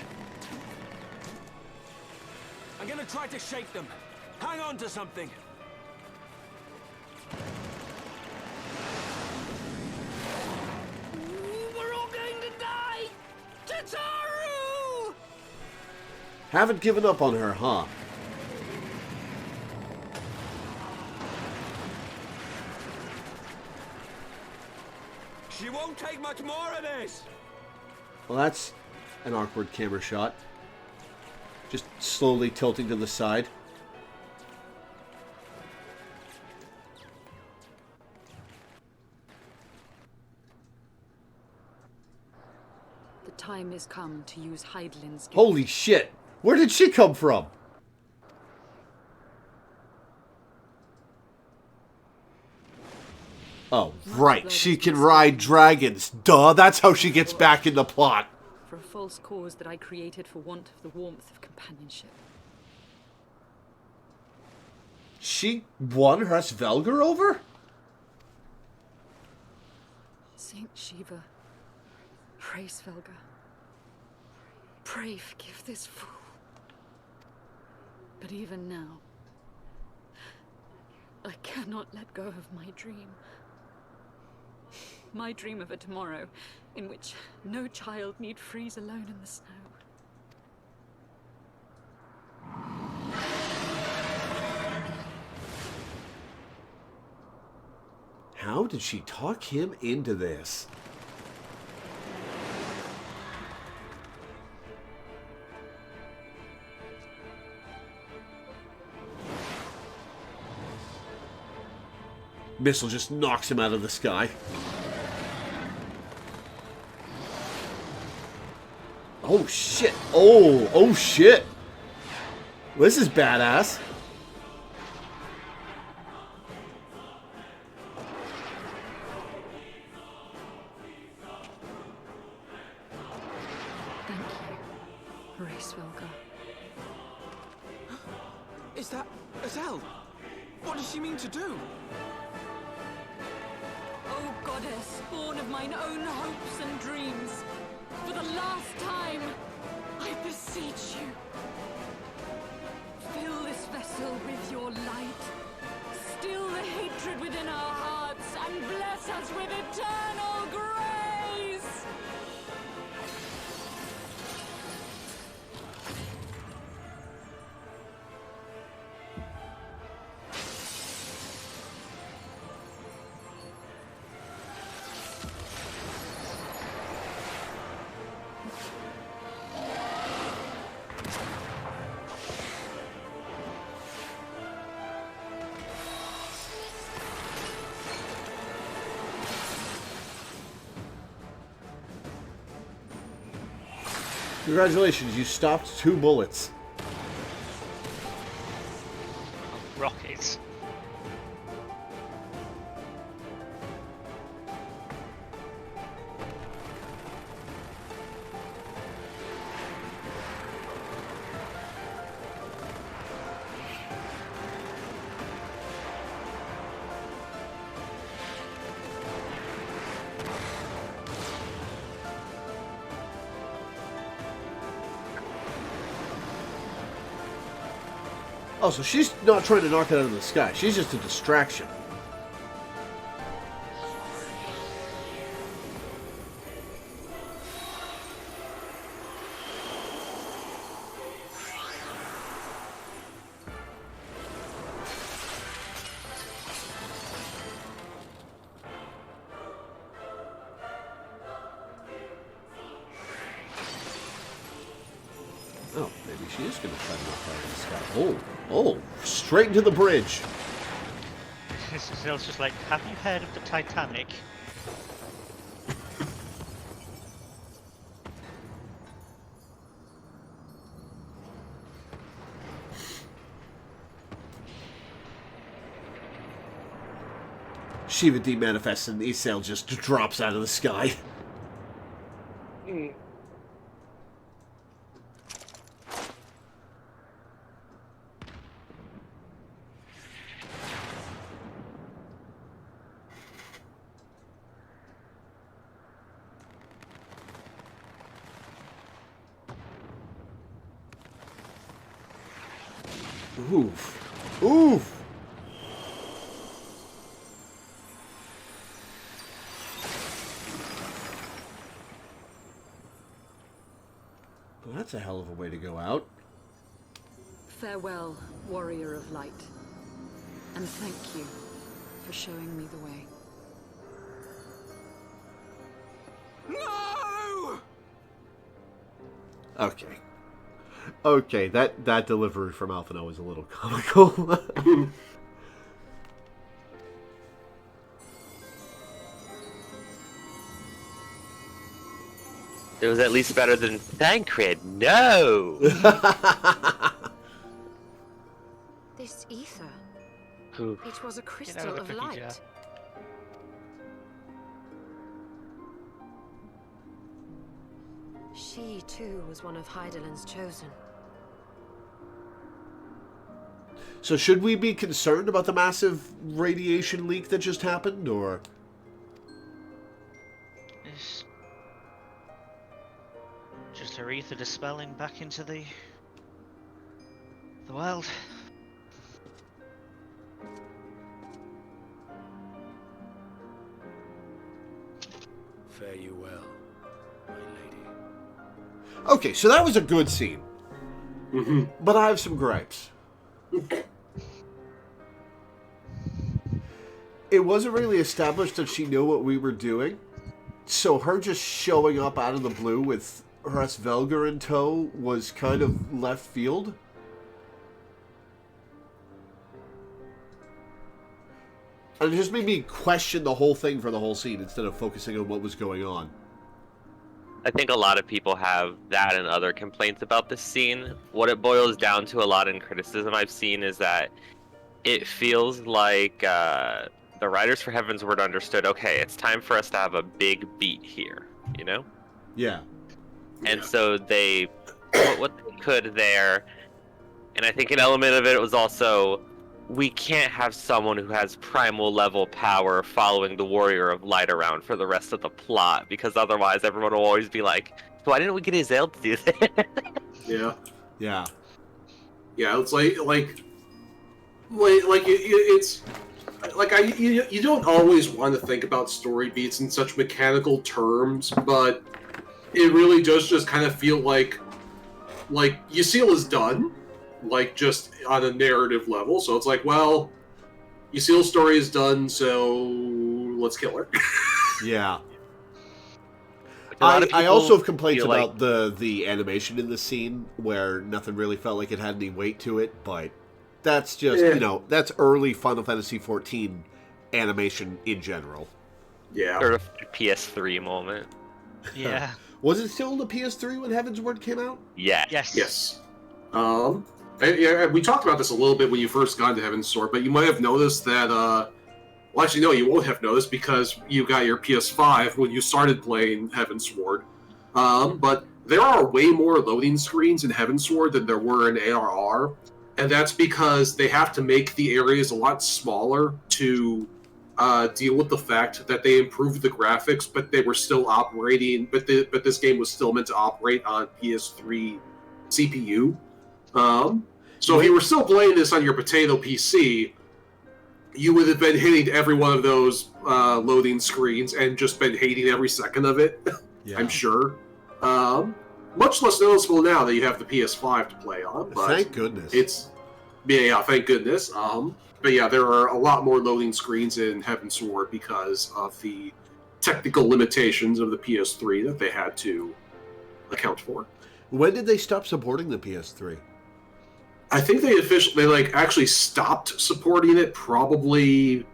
I'm gonna try to shake them. Hang on to something. We're all going to die! Tataru! Haven't given up on her, huh? She won't take much more of this! Well, that's an awkward camera shot. Just slowly tilting to the side. The time has come to use Hydaelyn's gift. Holy shit! Where did she come from? Oh, right. She can ride dragons. Duh, that's how she gets back in the plot. For a false cause that I created for want of the warmth of companionship. She won Hresvelgar over? Saint Shiva, pray Svelga. Pray forgive this fool. But even now, I cannot let go of my dream. My dream of a tomorrow in which no child need freeze alone in the snow. How did she talk him into this? Missile just knocks him out of the sky. Oh shit. Oh shit. This is badass. Thank you, Svelga. Is that Azelle? What does she mean to do? Oh goddess, born of mine own hopes and dreams, for the last time, I beseech you, fill this vessel with your light, still the hatred within our hearts, and bless us with eternal grace! Congratulations, you stopped 2 bullets. Rockets. Oh, so she's not trying to knock it out of the sky. She's just a distraction. Oh, maybe she is going to try to go fire in the sky. Oh, straight into the bridge. Zill's just like, have you heard of the Titanic? Shiva demanifests and the sail just drops out of the sky. Oof. Oof. Well, that's a hell of a way to go out. Farewell, warrior of light. And thank you for showing me the way. No! Okay. Okay, that delivery from Alphino was a little comical. It was at least better than Thancred. No! This ether. Ooh. It was a Get out crystal of the of cookie light. jar. She, too, was one of Heidelin's chosen. So should we be concerned about the massive radiation leak that just happened, or...? It's just her ether dispelling back into the world. Fare you well, my lady. Okay, so that was a good scene. Mm-hmm. But I have some gripes. It wasn't really established that she knew what we were doing. So her just showing up out of the blue with Velger in tow was kind of left field. And it just made me question the whole thing for the whole scene instead of focusing on what was going on. I think a lot of people have that and other complaints about this scene. What it boils down to a lot in criticism I've seen is that it feels like the writers for Heavensward understood, okay, it's time for us to have a big beat here, you know? Yeah. And so they put what they could there. And I think an element of it was also, we can't have someone who has primal level power following the Warrior of Light around for the rest of the plot, because otherwise everyone will always be like, why didn't we get Azael to do that? Yeah. Yeah. Yeah, it's like it's like you don't always want to think about story beats in such mechanical terms, but it really does just kind of feel like Ysil is done, like just on a narrative level. So it's like, well, Ysil's story is done, so let's kill her. Yeah. A lot of I people also have complaints feel about the animation in the scene where nothing really felt like it had any weight to it, but that's just, you know, that's early Final Fantasy XIV animation in general. Yeah. Sort of PS3 moment. Yeah. Was it still the PS3 when Heavensward came out? Yeah. Yes. Yes. Yeah, we talked about this a little bit when you first got into Heavensward, but you might have noticed that, well, actually, no, you won't have noticed because you got your PS5 when you started playing Heavensward. But there are way more loading screens in Heavensward than there were in ARR, and that's because they have to make the areas a lot smaller to deal with the fact that they improved the graphics, but they were still operating, but this game was still meant to operate on PS3 CPU. So if you were still playing this on your potato PC, you would have been hitting every one of those loading screens and just been hating every second of it, Yeah. I'm sure. Much less noticeable now that you have the PS5 to play on. But Thank goodness. yeah, thank goodness. But yeah, there are a lot more loading screens in Heavensward because of the technical limitations of the PS3 that they had to account for. When did they stop supporting the PS3? I think they like actually stopped supporting it probably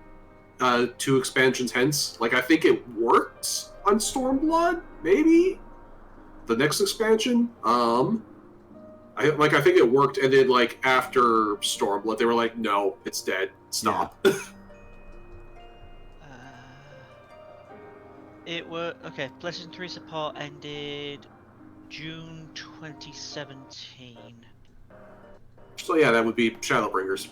2 expansions hence. Like I think it worked on Stormblood, maybe the next expansion. I think it worked, and then like after Stormblood, they were like, no, it's dead. Stop. Yeah. It were okay. PlayStation 3 support ended June 2017. So yeah, that would be Shadowbringers.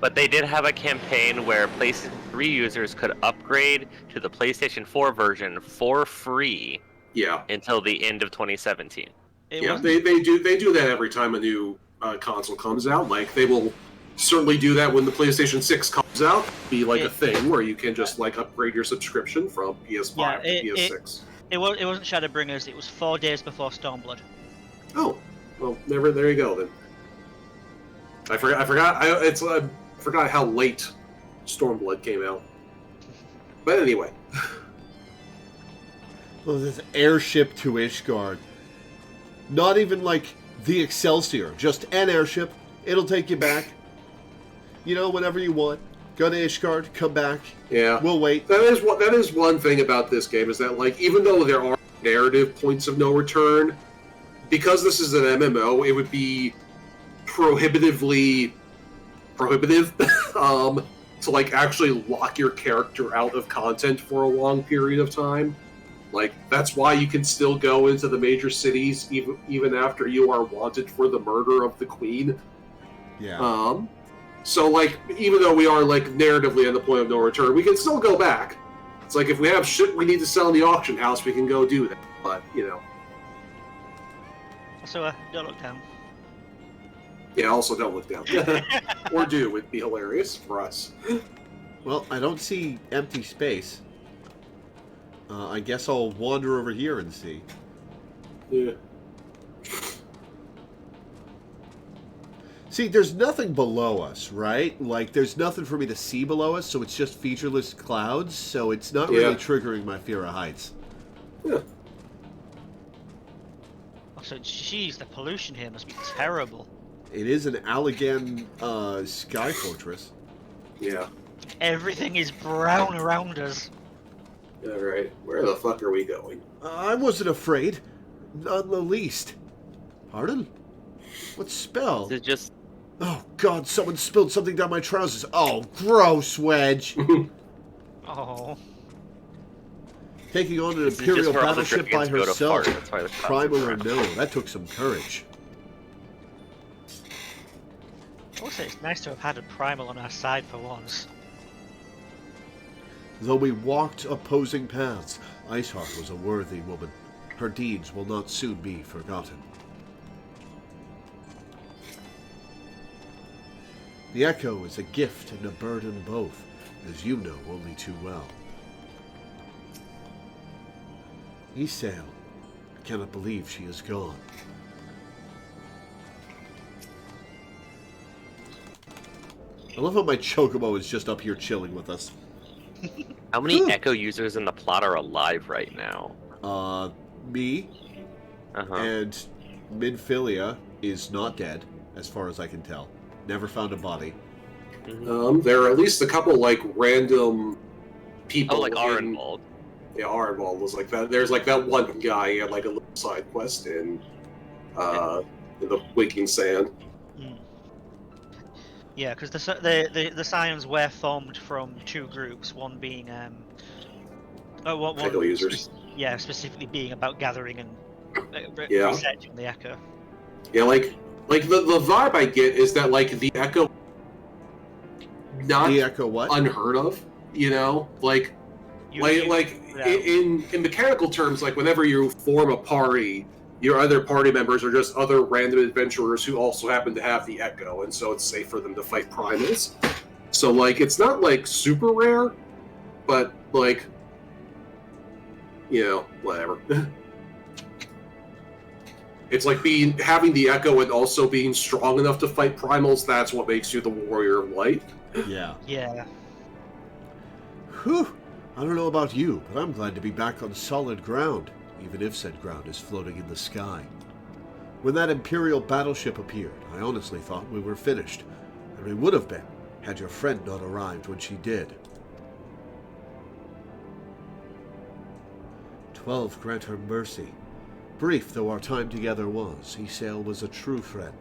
But they did have a campaign where PlayStation 3 users could upgrade to the PlayStation 4 version for free. Yeah. Until the end of 2017. They do that every time a new console comes out. Like they will certainly do that when the PlayStation 6 comes out. Be like a thing where you can just like upgrade your subscription from PS5 to PS6. It wasn't Shadowbringers. It was 4 days before Stormblood. Oh, well, there you go then. I forgot how late Stormblood came out. But anyway. Well, this airship to Ishgard. Not even like the Excelsior, just an airship. It'll take you back. You know, whenever you want. Go to Ishgard, come back. Yeah. We'll wait. That is one thing about this game, is that like even though there are narrative points of no return, because this is an MMO, it would be prohibitive to like actually lock your character out of content for a long period of time. Like that's why you can still go into the major cities even after you are wanted for the murder of the queen. Yeah. So like even though we are like narratively at the point of no return, we can still go back. It's like if we have shit we need to sell in the auction house, we can go do that. But you know. So don't look down. Yeah, also don't look down. Or do, it'd be hilarious for us. Well, I don't see empty space. I guess I'll wander over here and see. Yeah. See, there's nothing below us, right? Like, there's nothing for me to see below us, so it's just featureless clouds, so it's not really triggering my fear of heights. Yeah. So, jeez, the pollution here must be terrible. It is an Allegan sky fortress. Yeah. Everything is brown around us. Yeah, right. Where the fuck are we going? I wasn't afraid. Not in the least. Pardon? What spell? Is it just... Oh, God, someone spilled something down my trousers. Oh, gross, Wedge. Oh. Taking on an Imperial battleship by herself. Fart, Primal or no, that took some courage. Also, it's nice to have had a primal on our side for once. Though we walked opposing paths, Iceheart was a worthy woman. Her deeds will not soon be forgotten. The Echo is a gift and a burden both, as you know only too well. Isael, I cannot believe she is gone. I love how my Chocobo is just up here chilling with us. How many Echo users in the plot are alive right now? Me. And Midfilia is not dead, as far as I can tell. Never found a body. There are at least a couple like random people. Oh, like Arenvald. Yeah, Arenvald was like that. There's like that one guy. He had like a little side quest in the Waking Sand. Yeah, because the Scions were formed from 2 groups. One being Echo users. Yeah, specifically being about gathering and researching the Echo. Yeah, like the vibe I get is that like the Echo, not the Echo what? Unheard of, you know, in mechanical terms, like whenever you form a party, your other party members are just other random adventurers who also happen to have the Echo, and so it's safe for them to fight primals. So like it's not like super rare, but like, you know, whatever. It's like having the Echo and also being strong enough to fight primals. That's what makes you the warrior of light. Yeah. Yeah. Whew. I don't know about you, but I'm glad to be back on solid ground, even if said ground is floating in the sky. When that Imperial battleship appeared, I honestly thought we were finished, and we would have been, had your friend not arrived when she did. 12 grant her mercy. Brief though our time together was, Isael was a true friend,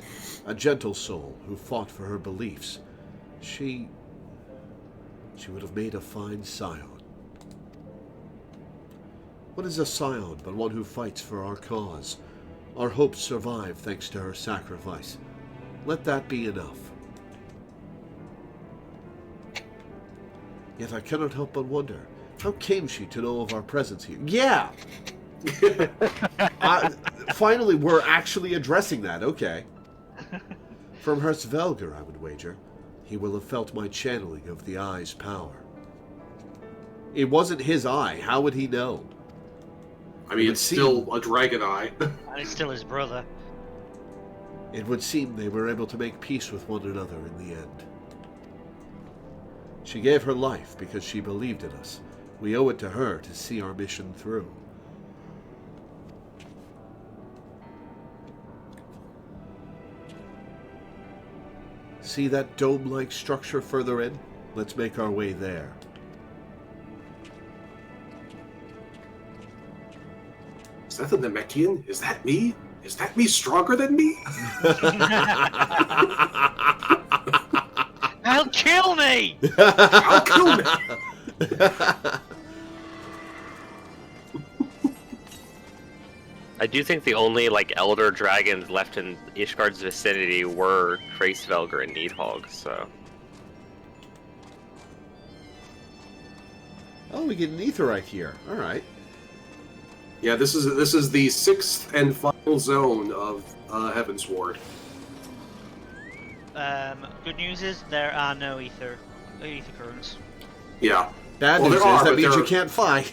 a gentle soul who fought for her beliefs. She would have made a fine scion. What is a scion but one who fights for our cause? Our hopes survive thanks to her sacrifice. Let that be enough. Yet I cannot help but wonder, how came she to know of our presence here? Yeah! Finally, we're actually addressing that, okay. From Hersvelger, I would wager. He will have felt my channeling of the eye's power. It wasn't his eye. How would he know? I mean, it's still a dragon eye. And it's still his brother. It would seem they were able to make peace with one another in the end. She gave her life because she believed in us. We owe it to her to see our mission through. See that dome-like structure further in? Let's make our way there. Is that the Namekian? Is that me? Is that me stronger than me? I'll kill me! I'll kill me! I do think the only elder dragons left in Ishgard's vicinity were Tracevelger and Needhog, so. Oh, we get an Aetheryte here. All right. Yeah, this is the 6th and final zone of Heavensward. Good news is there are no ether currents. Yeah. Bad news is that means you can't fly.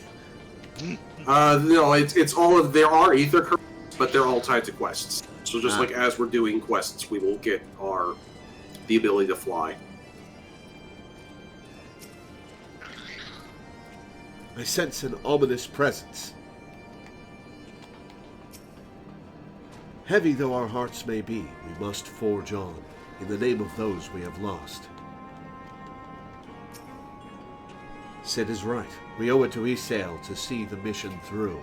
No, it's all of there are ether currents, but they're all tied to quests. So just like as we're doing quests, we will get the ability to fly. I sense an ominous presence. Heavy though our hearts may be, we must forge on, in the name of those we have lost. Sid is right. We owe it to Isael to see the mission through.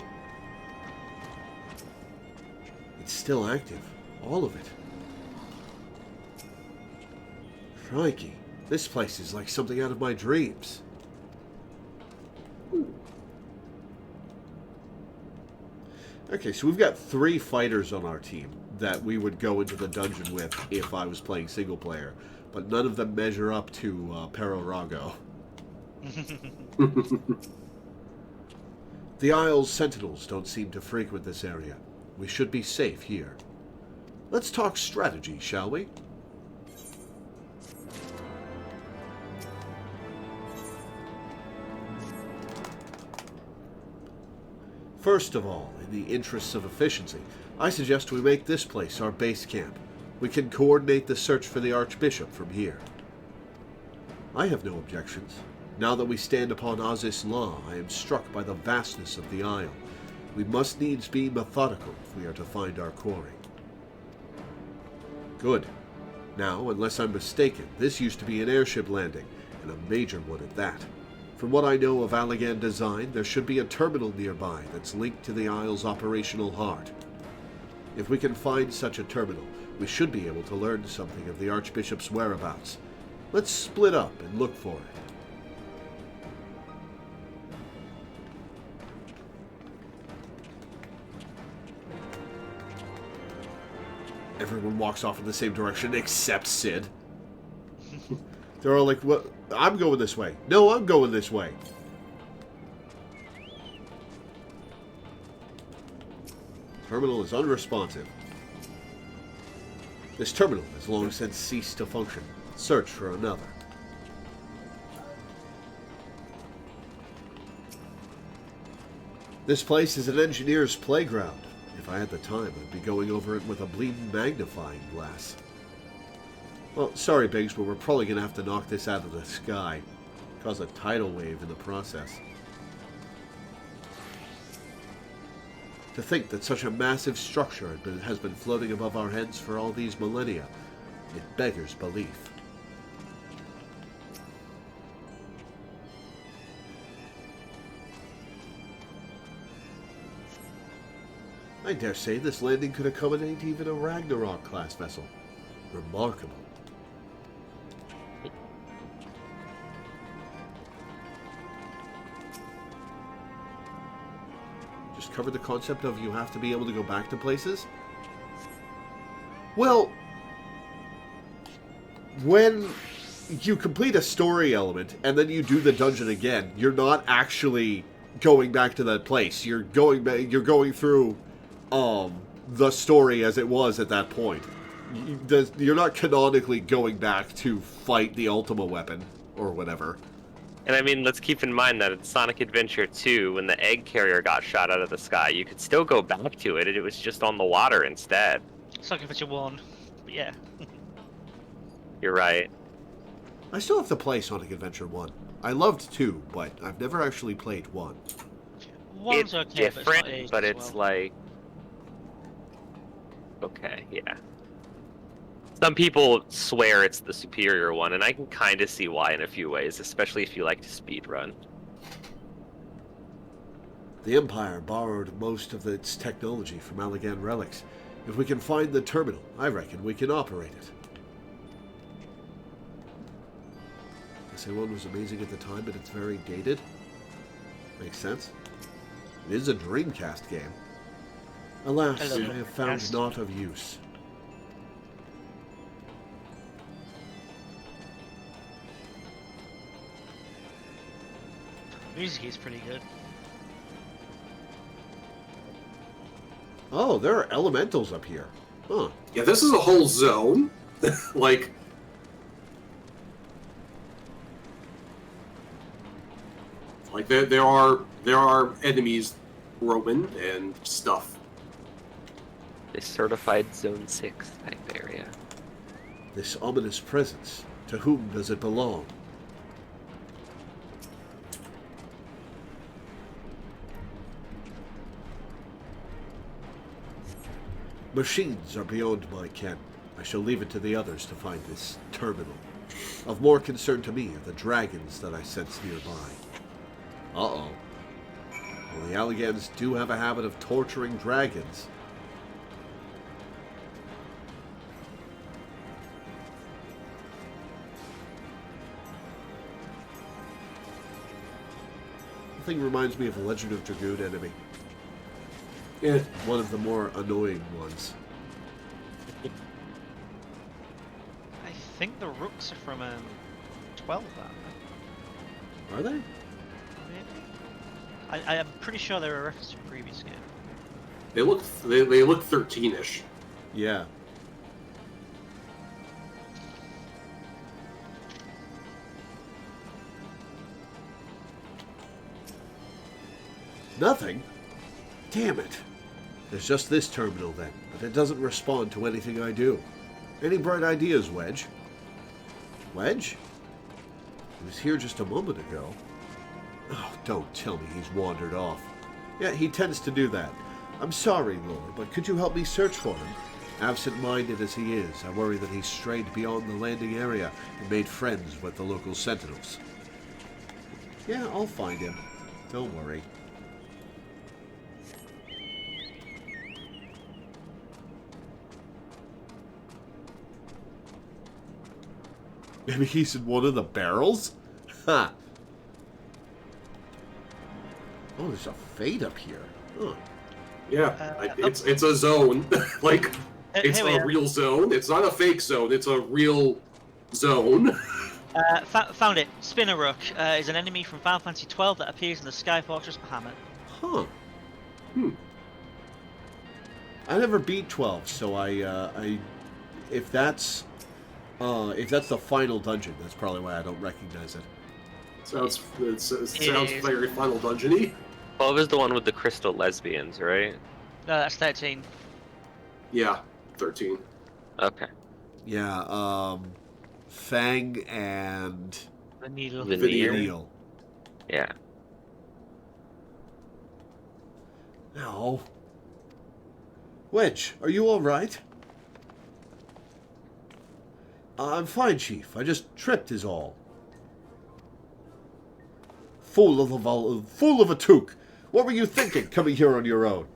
It's still active. All of it. Crikey. This place is like something out of my dreams. Okay, so we've got 3 fighters on our team that we would go into the dungeon with if I was playing single player, but none of them measure up to Perorago. The Isle's sentinels don't seem to frequent this area. We should be safe here. Let's talk strategy, shall we? First of all, in the interests of efficiency, I suggest we make this place our base camp. We can coordinate the search for the Archbishop from here. I have no objections. Now that we stand upon Azys law, I am struck by the vastness of the Isle. We must needs be methodical if we are to find our quarry. Good. Now, unless I'm mistaken, this used to be an airship landing, and a major one at that. From what I know of Allagan design, there should be a terminal nearby that's linked to the Isle's operational heart. If we can find such a terminal, we should be able to learn something of the Archbishop's whereabouts. Let's split up and look for it. Everyone walks off in the same direction except Sid. They're all like, "What? I'm going this way." "No, I'm going this way." Terminal is unresponsive. This terminal has long since ceased to function. Search for another. This place is an engineer's playground. If I had the time, I'd be going over it with a bleeding magnifying glass. Well, sorry, Biggs, but we're probably going to have to knock this out of the sky. Cause a tidal wave in the process. To think that such a massive structure has been floating above our heads for all these millennia, it beggars belief. I dare say this landing could accommodate even a Ragnarok-class vessel. Remarkable. Just covered the concept of you have to be able to go back to places? Well, when you complete a story element and then you do the dungeon again, you're not actually going back to that place. You're going back, you're going through the story as it was at that point. You're not canonically going back to fight the Ultima weapon or whatever. And I mean, let's keep in mind that in Sonic Adventure 2, when the egg carrier got shot out of the sky, you could still go back to it, and it was just on the water instead. Sonic Adventure 1, but yeah. You're right. I still have to play Sonic Adventure 1. I loved 2, but I've never actually played 1. One's It's okay, different, but but it's, it's like... Okay, yeah. Some people swear it's the superior one, and I can kind of see why in a few ways, especially if you like to speedrun. The Empire borrowed most of its technology from Allegan relics. If we can find the terminal, I reckon we can operate it. SA1 was amazing at the time, but it's very dated. Makes sense. It is a Dreamcast game. Alas, I have found naught of use. Music is pretty good. Oh, there are elementals up here. Huh. Yeah, this is a whole zone. Like... Like, there are enemies roaming and stuff. A certified Zone 6 type area. This ominous presence, to whom does it belong? Machines are beyond my ken. I shall leave it to the others to find this terminal. Of more concern to me are the dragons that I sense nearby. Uh-oh. Well, the Alligans do have a habit of torturing dragons. The thing reminds me of a Legend of Dragoon enemy. Yeah. One of the more annoying ones. I think the rooks are from 12, Are they? maybe? I am pretty sure they were a reference to a previous game. They look 13-ish. Yeah. Nothing? Damn it. There's just this terminal then, but it doesn't respond to anything I do. Any bright ideas, Wedge? Wedge? He was here just a moment ago. Oh, don't tell me he's wandered off. Yeah, he tends to do that. I'm sorry, Lord, but could you help me search for him? Absent-minded as he is, I worry that he's strayed beyond the landing area and made friends with the local sentinels. Yeah, I'll find him. Don't worry. Maybe he's in one of the barrels? Ha! Oh, there's a fade up here. Huh. Yeah, it's a zone. Like, it's a real zone. It's not a fake zone. It's a real zone. Found it. Spinner Rook is an enemy from Final Fantasy XII that appears in the Sky Fortress Bahamut. Huh. I never beat 12, so I if that's the final dungeon, that's probably why I don't recognize it. Sounds very Final Dungeon-y. 12 is the one with the crystal lesbians, right? No, that's 13. Yeah, 13. Okay. Yeah, Fang and Vanille. Vanille. Yeah. No. Wedge, are you all right? I'm fine, Chief. I just tripped is all. Fool of a toque. What were you thinking, coming here on your own?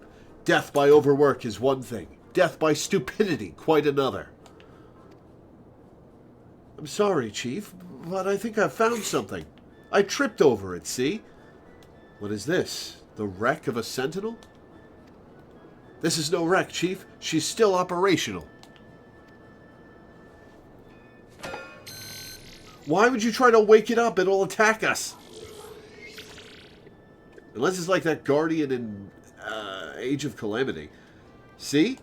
Death by overwork is one thing. Death by stupidity, quite another. I'm sorry, Chief, but I think I've found something. I tripped over it, see? What is this? The wreck of a sentinel? This is no wreck, Chief. She's still operational. Why would you try to wake it up? It'll attack us. Unless it's like that Guardian in Age of Calamity. See?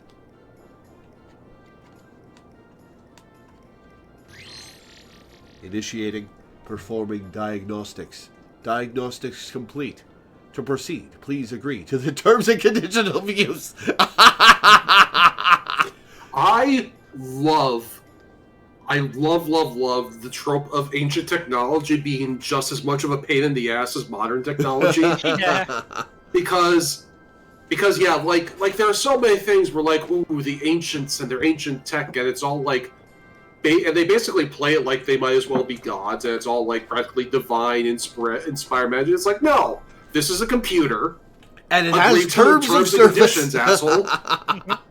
Initiating, performing diagnostics. Diagnostics complete. To proceed, please agree to the terms and conditions of use. I love the trope of ancient technology being just as much of a pain in the ass as modern technology. Yeah. Because yeah, like there are so many things where like, ooh, the ancients and their ancient tech, and it's all like, and they basically play it like they might as well be gods, and it's all like practically divine, inspired magic. It's like, no, this is a computer. And it has terms of and conditions, asshole.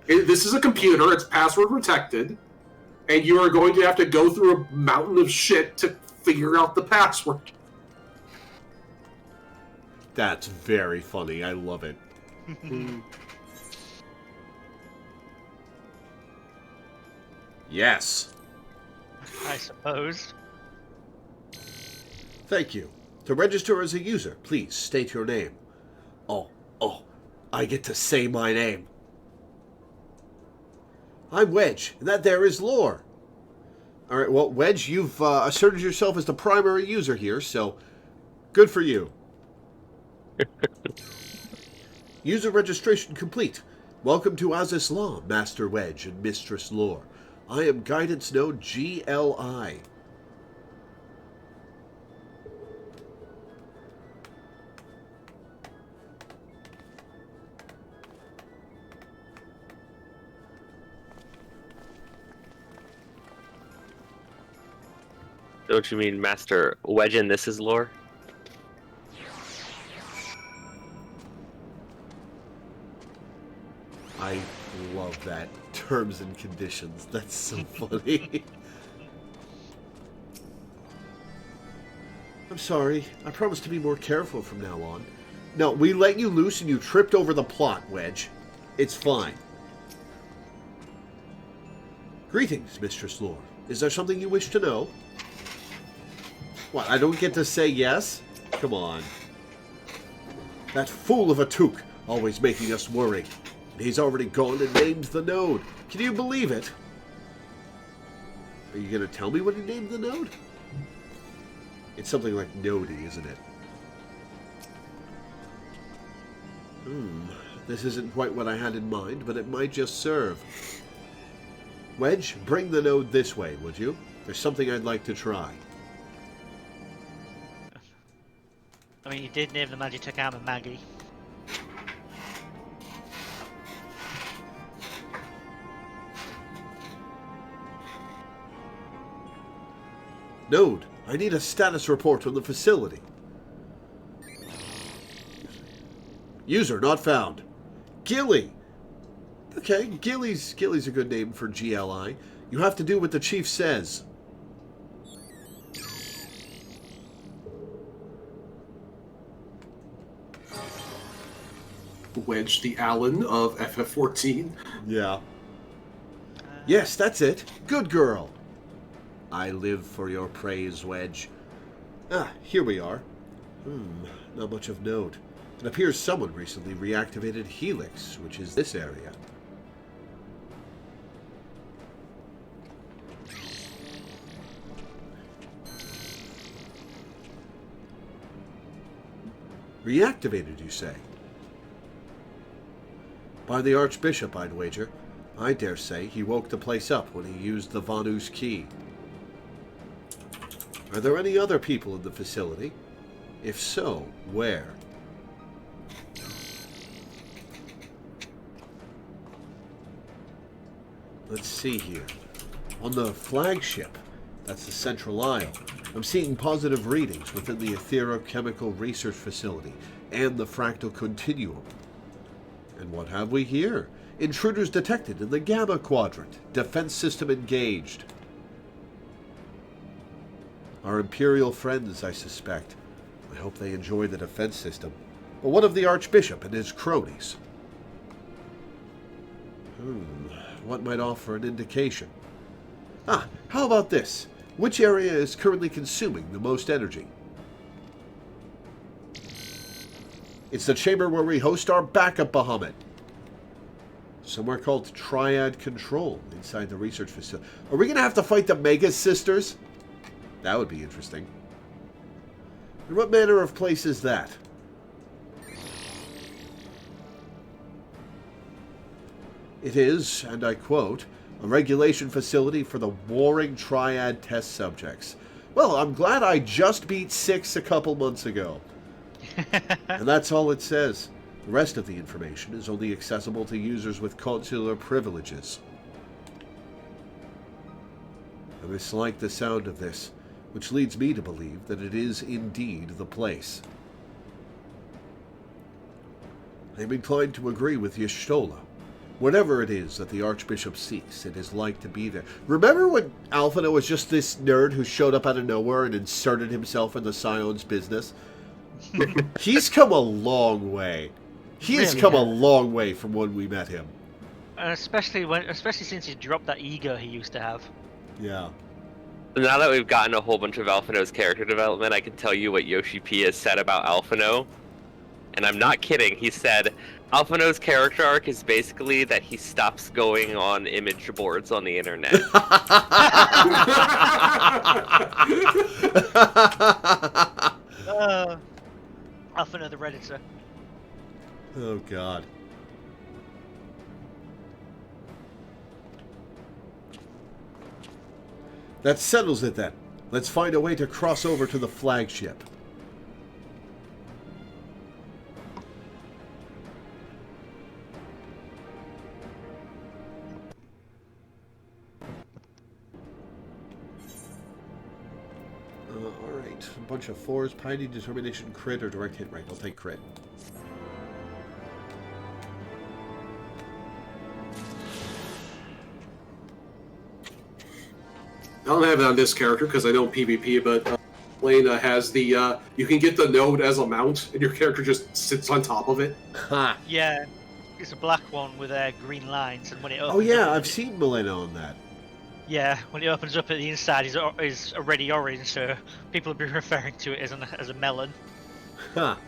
This is a computer. It's password protected, and you are going to have to go through a mountain of shit to figure out the password. That's very funny. I love it. Yes. I suppose. Thank you. To register as a user, please state your name. Oh, I get to say my name. I'm Wedge, and that there is Lore. Alright, well, Wedge, you've asserted yourself as the primary user here, so good for you. User registration complete. Welcome to Azus Law, Master Wedge and Mistress Lore. I am Guidance Node GLI. Don't you mean Master Wedge and this is Lore? I love that. Terms and conditions. That's so funny. I'm sorry. I promise to be more careful from now on. No, we let you loose and you tripped over the plot, Wedge. It's fine. Greetings, Mistress Lore. Is there something you wish to know? What, I don't get to say yes? Come on. That fool of a toque, always making us worry. He's already gone and named the node. Can you believe it? Are you going to tell me what he named the node? It's something like Nodey, isn't it? This isn't quite what I had in mind, but it might just serve. Wedge, bring the node this way, would you? There's something I'd like to try. I mean, you did name the Magitech armor Maggie. Node, I need a status report on the facility. User not found. Gilly. Okay, Gilly's a good name for GLI. You have to do what the chief says. Wedge the Allen of FF14. Yeah. Yes, that's it. Good girl. I live for your praise, Wedge. Ah, here we are. Not much of note. It appears someone recently reactivated Helix, which is this area. Reactivated, you say? By the Archbishop, I'd wager. I dare say he woke the place up when he used the Vanus key. Are there any other people in the facility? If so, where? Let's see here. On the flagship, that's the Central Isle, I'm seeing positive readings within the Etherochemical Research Facility and the Fractal Continuum. And what have we here? Intruders detected in the Gamma Quadrant. Defense system engaged. Our Imperial friends, I suspect. I hope they enjoy the defense system. But what of the Archbishop and his cronies? What might offer an indication? How about this? Which area is currently consuming the most energy? It's the chamber where we host our backup Bahamut. Somewhere called Triad Control inside the research facility. Are we going to have to fight the Mega Sisters? That would be interesting. And what manner of place is that? It is, and I quote, a regulation facility for the warring Triad test subjects. Well, I'm glad I just beat 6 a couple months ago. And that's all it says. The rest of the information is only accessible to users with consular privileges. I dislike the sound of this, which leads me to believe that it is indeed the place. I'm inclined to agree with Y'shtola. Whatever it is that the Archbishop seeks, it is like to be there. Remember when Alphina was just this nerd who showed up out of nowhere and inserted himself in the Scion's business? He's come a long way. He has come a long way from when we met him. Especially since he dropped that ego he used to have. Yeah. Now that we've gotten a whole bunch of Alphino's character development, I can tell you what Yoshi P has said about Alphino. And I'm not kidding. He said, Alphino's character arc is basically that he stops going on image boards on the internet. Alphino the Redditor. Oh, God. That settles it then. Let's find a way to cross over to the flagship. Alright, a bunch of 4s, Piety, Determination, Crit, or Direct Hit Rate. I'll take Crit. I don't have it on this character because I don't PvP, but Lena has the, you can get the node as a mount, and your character just sits on top of it. Ha! Yeah, it's a black one with green lines, and when it opens Oh yeah, up, I've seen Milena on that. Yeah, when it opens up at the inside, is already orange, so people have been referring to it as a melon. Ha!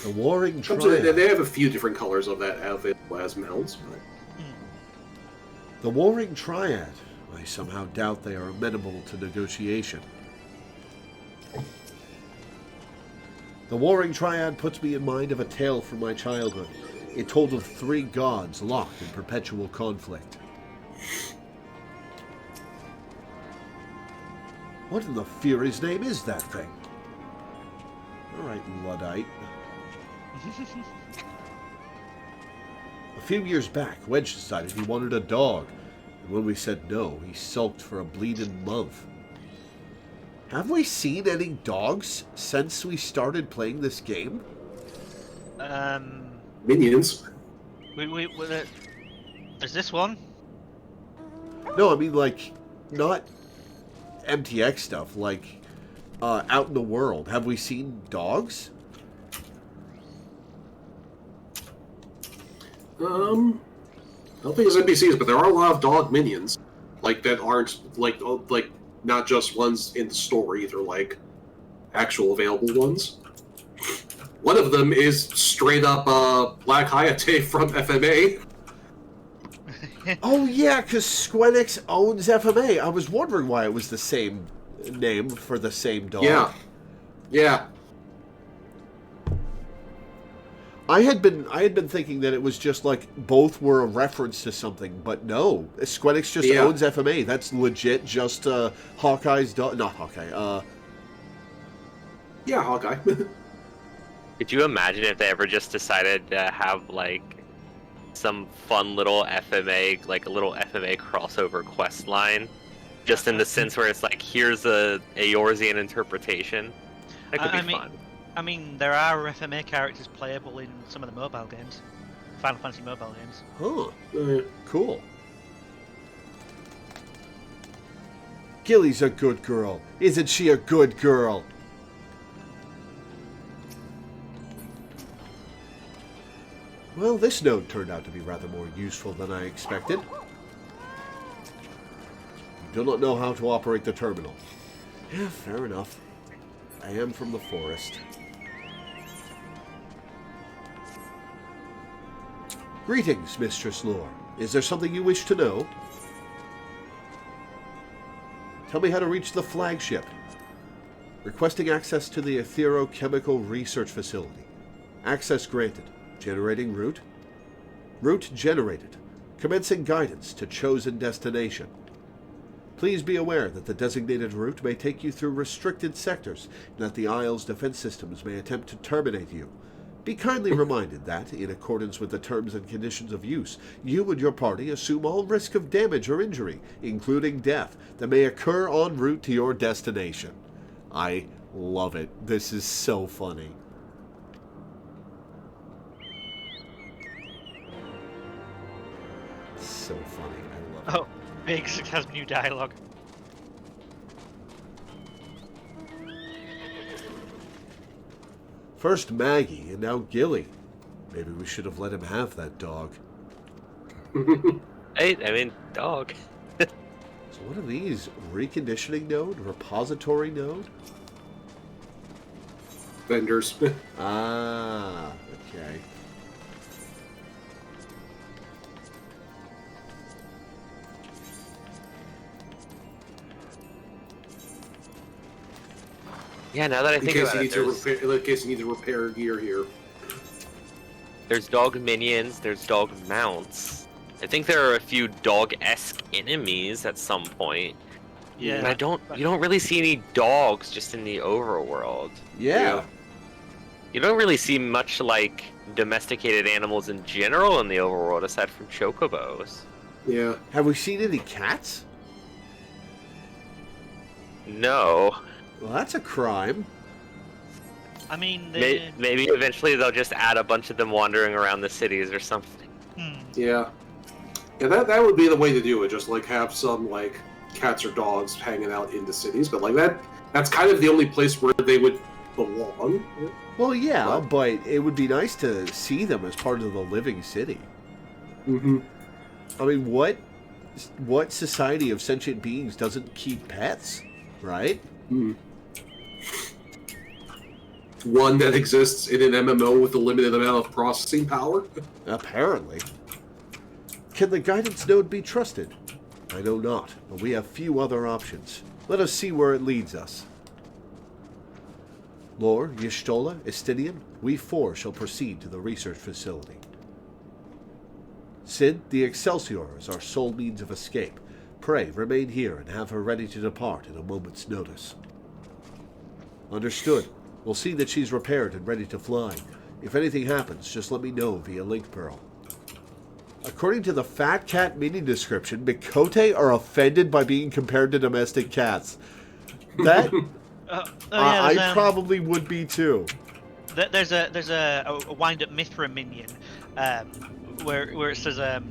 The Warring Triad. They have a few different colors of that outfit as mounts, but... The Warring Triad. I somehow doubt they are amenable to negotiation. The Warring Triad puts me in mind of a tale from my childhood. It told of 3 gods locked in perpetual conflict. What in the Fury's name is that thing? Alright, Luddite. A few years back, Wedge decided he wanted a dog, and when we said no, he sulked for a bleeding month. Have we seen any dogs since we started playing this game? Minions. Is this one? No, I mean, like, not MTX stuff, like, out in the world. Have we seen dogs? I don't think it's NPCs, but there are a lot of dog minions, like that aren't like not just ones in the story. They're like actual available ones. One of them is straight up Black Hayate from FMA. Oh yeah, because Squenix owns FMA. I was wondering why it was the same name for the same dog. Yeah, yeah. I had been thinking that it was just like both were a reference to something, but no. Squenix just owns FMA. That's legit just Hawkeye's dog. Not Hawkeye. Yeah, Hawkeye. Could you imagine if they ever just decided to have, like, some fun little FMA, like a little FMA crossover quest line, just in the sense where it's like, here's a Eorzean interpretation. That could be fun. I mean, there are FMA characters playable in some of the mobile games, Final Fantasy mobile games. Oh, cool. Gilly's a good girl. Isn't she a good girl? Well, this node turned out to be rather more useful than I expected. You do not know how to operate the terminal. Yeah, fair enough. I am from the forest. Greetings, Mistress Lore. Is there something you wish to know? Tell me how to reach the flagship. Requesting access to the Etherochemical Research Facility. Access granted. Generating route. Route generated. Commencing guidance to chosen destination. Please be aware that the designated route may take you through restricted sectors and that the Isle's defense systems may attempt to terminate you. Be kindly reminded that, in accordance with the terms and conditions of use, you and your party assume all risk of damage or injury, including death, that may occur en route to your destination. I love it. This is so funny. So funny. I love it. Oh, Biggs has new dialogue. First Maggie, and now Gilly. Maybe we should have let him have that dog. Hey, I mean, dog. So what are these? Reconditioning node? Repository node? Vendors. Ah, okay. Yeah, now that I think about it, in case you need to repair gear here. there's dog minions, there's dog mounts. I think there are a few dog-esque enemies at some point. Yeah. And you don't really see any dogs just in the overworld. Yeah. You don't really see much like domesticated animals in general in the overworld aside from chocobos. Yeah. Have we seen any cats? No. Well, that's a crime. I mean, Maybe eventually they'll just add a bunch of them wandering around the cities or something. Yeah. Yeah, that would be the way to do it. Just like have some like cats or dogs hanging out in the cities, but like that's kind of the only place where they would belong. Well, yeah, but it would be nice to see them as part of the living city. Mm-hmm. I mean, what society of sentient beings doesn't keep pets, right? Mm. One that exists in an MMO with a limited amount of processing power? Apparently. Can the guidance node be trusted? I know not, but we have few other options. Let us see where it leads us. Lore, Y'shtola, Estinian, we four shall proceed to the research facility. Sid, the Excelsior is our sole means of escape. Pray, remain here and have her ready to depart at a moment's notice. Understood. We'll see that she's repaired and ready to fly. If anything happens, just let me know via Link Pearl. According to the Fat Cat mini description, Mikote are offended by being compared to domestic cats. That... I probably would be too. There's a wind-up Mithra minion where it says that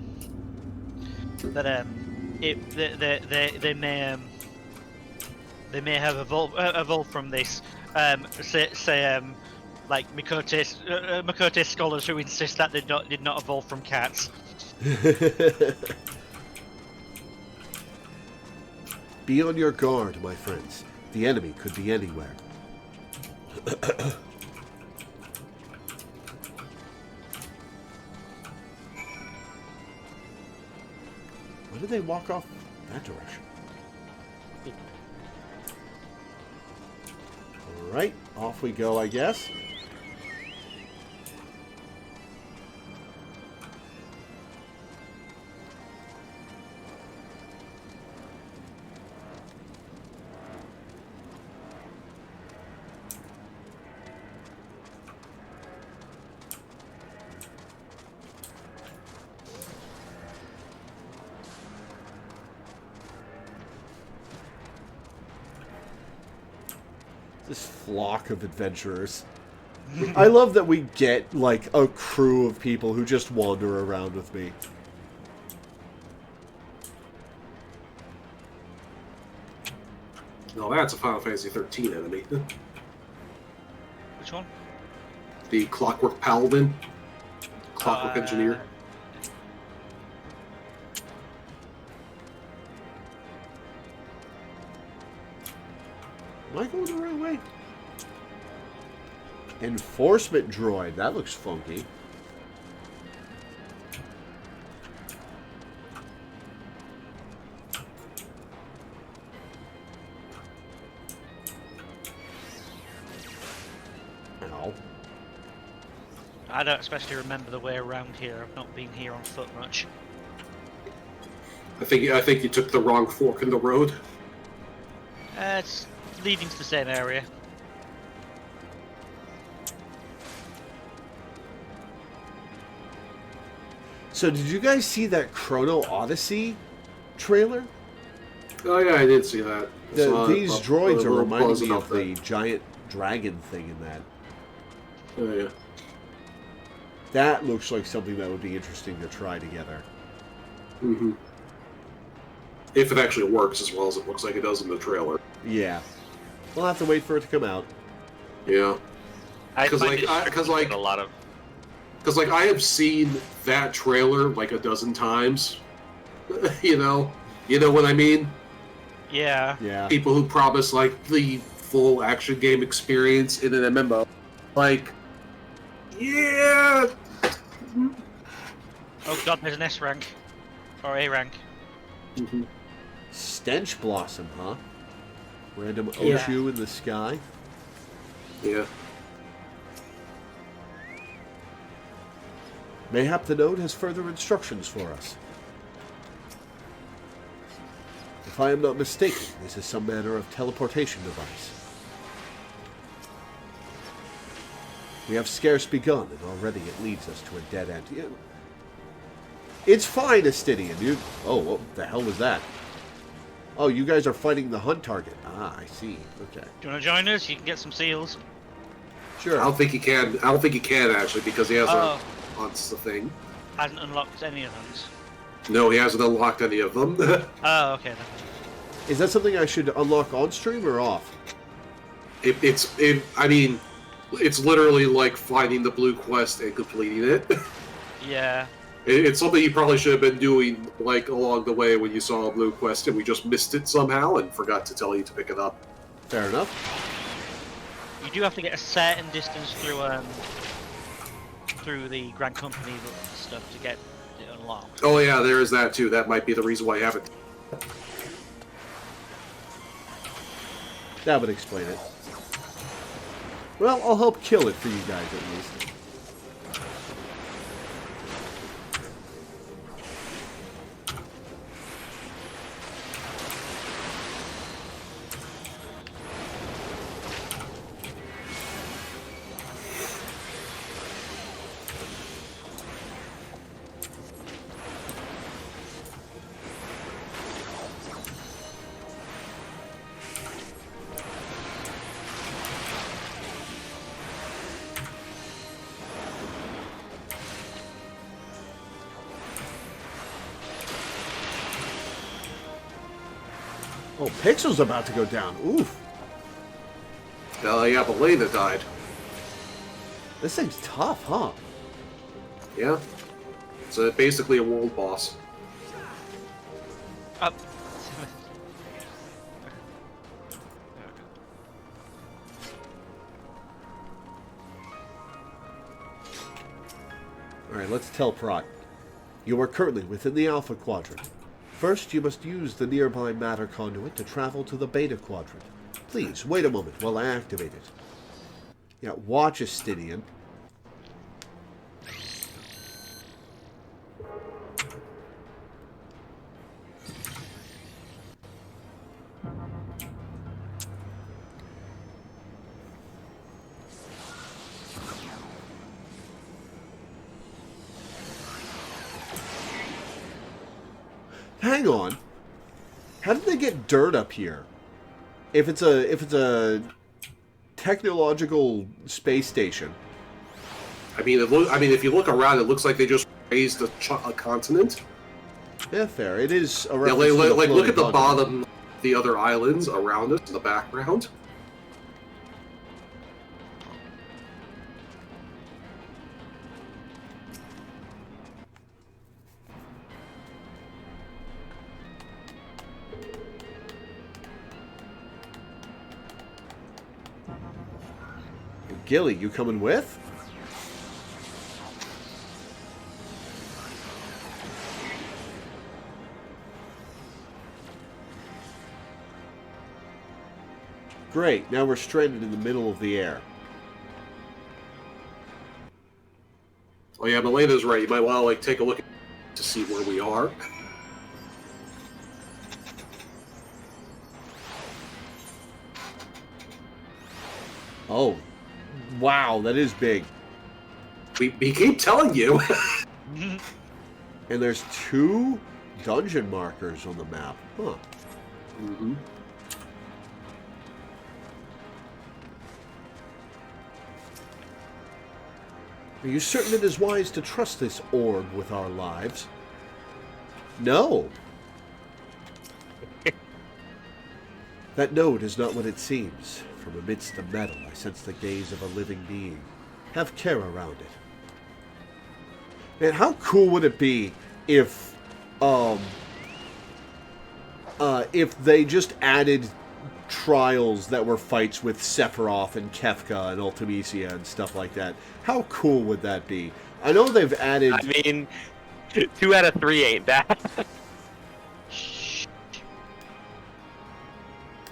they may have evolved from this. Like Mikote scholars who insist that they did not evolve from cats. Be on your guard, my friends. The enemy could be anywhere. Why did they walk off that direction? Alright, off we go, I guess. This flock of adventurers. I love that we get, like, a crew of people who just wander around with me. No, that's a Final Fantasy XIII enemy. Which one? The Clockwork Paladin. Clockwork Engineer. Am I going the right way? Enforcement droid. That looks funky. Ow. I don't especially remember the way around here. I've not been here on foot much. I think you took the wrong fork in the road. It's leading to the same area. So did you guys see that Chrono Odyssey trailer? Oh yeah, I did see that. These droids are reminding me about of the giant dragon thing in that. Oh yeah. That looks like something that would be interesting to try together. Mm-hmm. If it actually works as well as it looks like it does in the trailer. Yeah. We'll have to wait for it to come out. Yeah. Because like a lot of. Because like I have seen that trailer like a dozen times. You know what I mean? Yeah. Yeah. People who promise like the full action game experience in an MMO, like, yeah. Oh god, there's an S rank. Or A rank. Mm-hmm. Stench Blossom, huh? Random Yeah. Oshu in the sky. Yeah. Mayhap the node has further instructions for us. If I am not mistaken, this is some manner of teleportation device. We have scarce begun, and already it leads us to a dead end. Yeah. It's fine, Astidian. You. Oh, what the hell was that? Oh, you guys are fighting the hunt target. Ah, I see. Okay. Do you want to join us? You can get some seals. Sure. I don't think he can. I don't think he can actually because he has Oh. That's the thing. Hasn't unlocked any of those. No, he hasn't unlocked any of them. Oh, okay then. Is that something I should unlock on stream or off? I mean, it's literally like finding the blue quest and completing it. Yeah. It's something you probably should have been doing like along the way when you saw a blue quest and we just missed it somehow and forgot to tell you to pick it up. Fair enough. You do have to get a certain distance through the Grand Company stuff to get it unlocked. Oh yeah, there is that too. That might be the reason why you haven't. That would explain it. Well, I'll help kill it for you guys at least. Oh, Pixel's about to go down. Oof. Yeah, but Lena died. This thing's tough, huh? Yeah. It's basically a world boss. Up. Alright, let's tell Prot. You are currently within the Alpha Quadrant. First, you must use the nearby matter conduit to travel to the Beta Quadrant. Please, wait a moment while I activate it. Yeah, watch Astidian. Hang on. How did they get dirt up here? If it's a technological space station. I mean, if you look around, it looks like they just raised a continent. Yeah, fair. It is a Yeah, reference to the look floating at the continent. bottom, the other islands around us in the background. Gilly, you coming with? Great, now we're stranded in the middle of the air. Oh yeah, Melena's right. You might want to like take a look to see where we are. Oh, wow, that is big. We keep telling you. And there's 2 dungeon markers on the map. Huh. Mm-hmm. Are you certain it is wise to trust this orb with our lives? No. That node is not what it seems. From amidst the metal, I sense the gaze of a living being. Have care around it. Man, how cool would it be if they just added trials that were fights with Sephiroth and Kefka and Ultimecia and stuff like that? How cool would that be? I know they've added... I mean, 2 out of 3 ain't bad.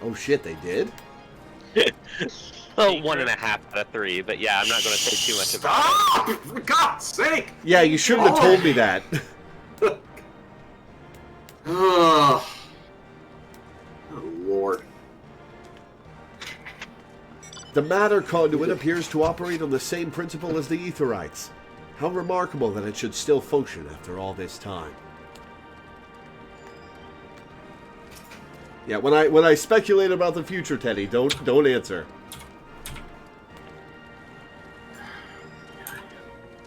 Oh shit, they did? Well, 1.5 out of 3, but yeah, I'm not going to say too much about Stop! For God's sake! Yeah, you shouldn't have told me that. Oh, Lord. The matter conduit appears to operate on the same principle as the Aetherites. How remarkable that it should still function after all this time. Yeah, when I speculate about the future, Teddy, don't answer.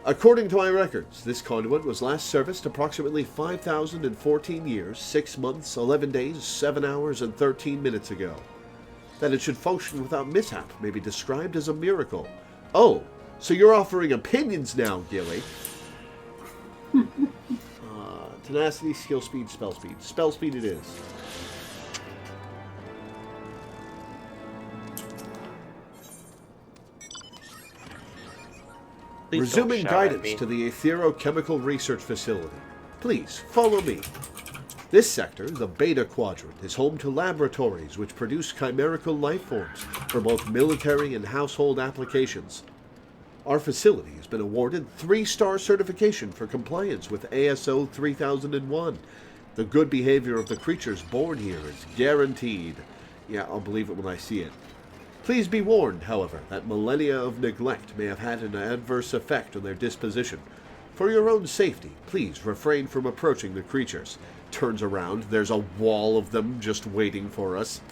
According to my records, this conduit was last serviced approximately 5,014 years, 6 months, 11 days, 7 hours, and 13 minutes ago. That it should function without mishap may be described as a miracle. Oh, so you're offering opinions now, Gilly. Tenacity, skill speed, spell speed. Spell speed it is. Please Resuming don't shout at guidance me. to the Aetherochemical Research Facility. Please, follow me. This sector, the Beta Quadrant, is home to laboratories which produce chimerical life forms for both military and household applications. Our facility has been awarded 3-star certification for compliance with ASO 3001. The good behavior of the creatures born here is guaranteed. Yeah, I'll believe it when I see it. Please be warned, however, that millennia of neglect may have had an adverse effect on their disposition. For your own safety, please refrain from approaching the creatures. Turns around, there's a wall of them just waiting for us.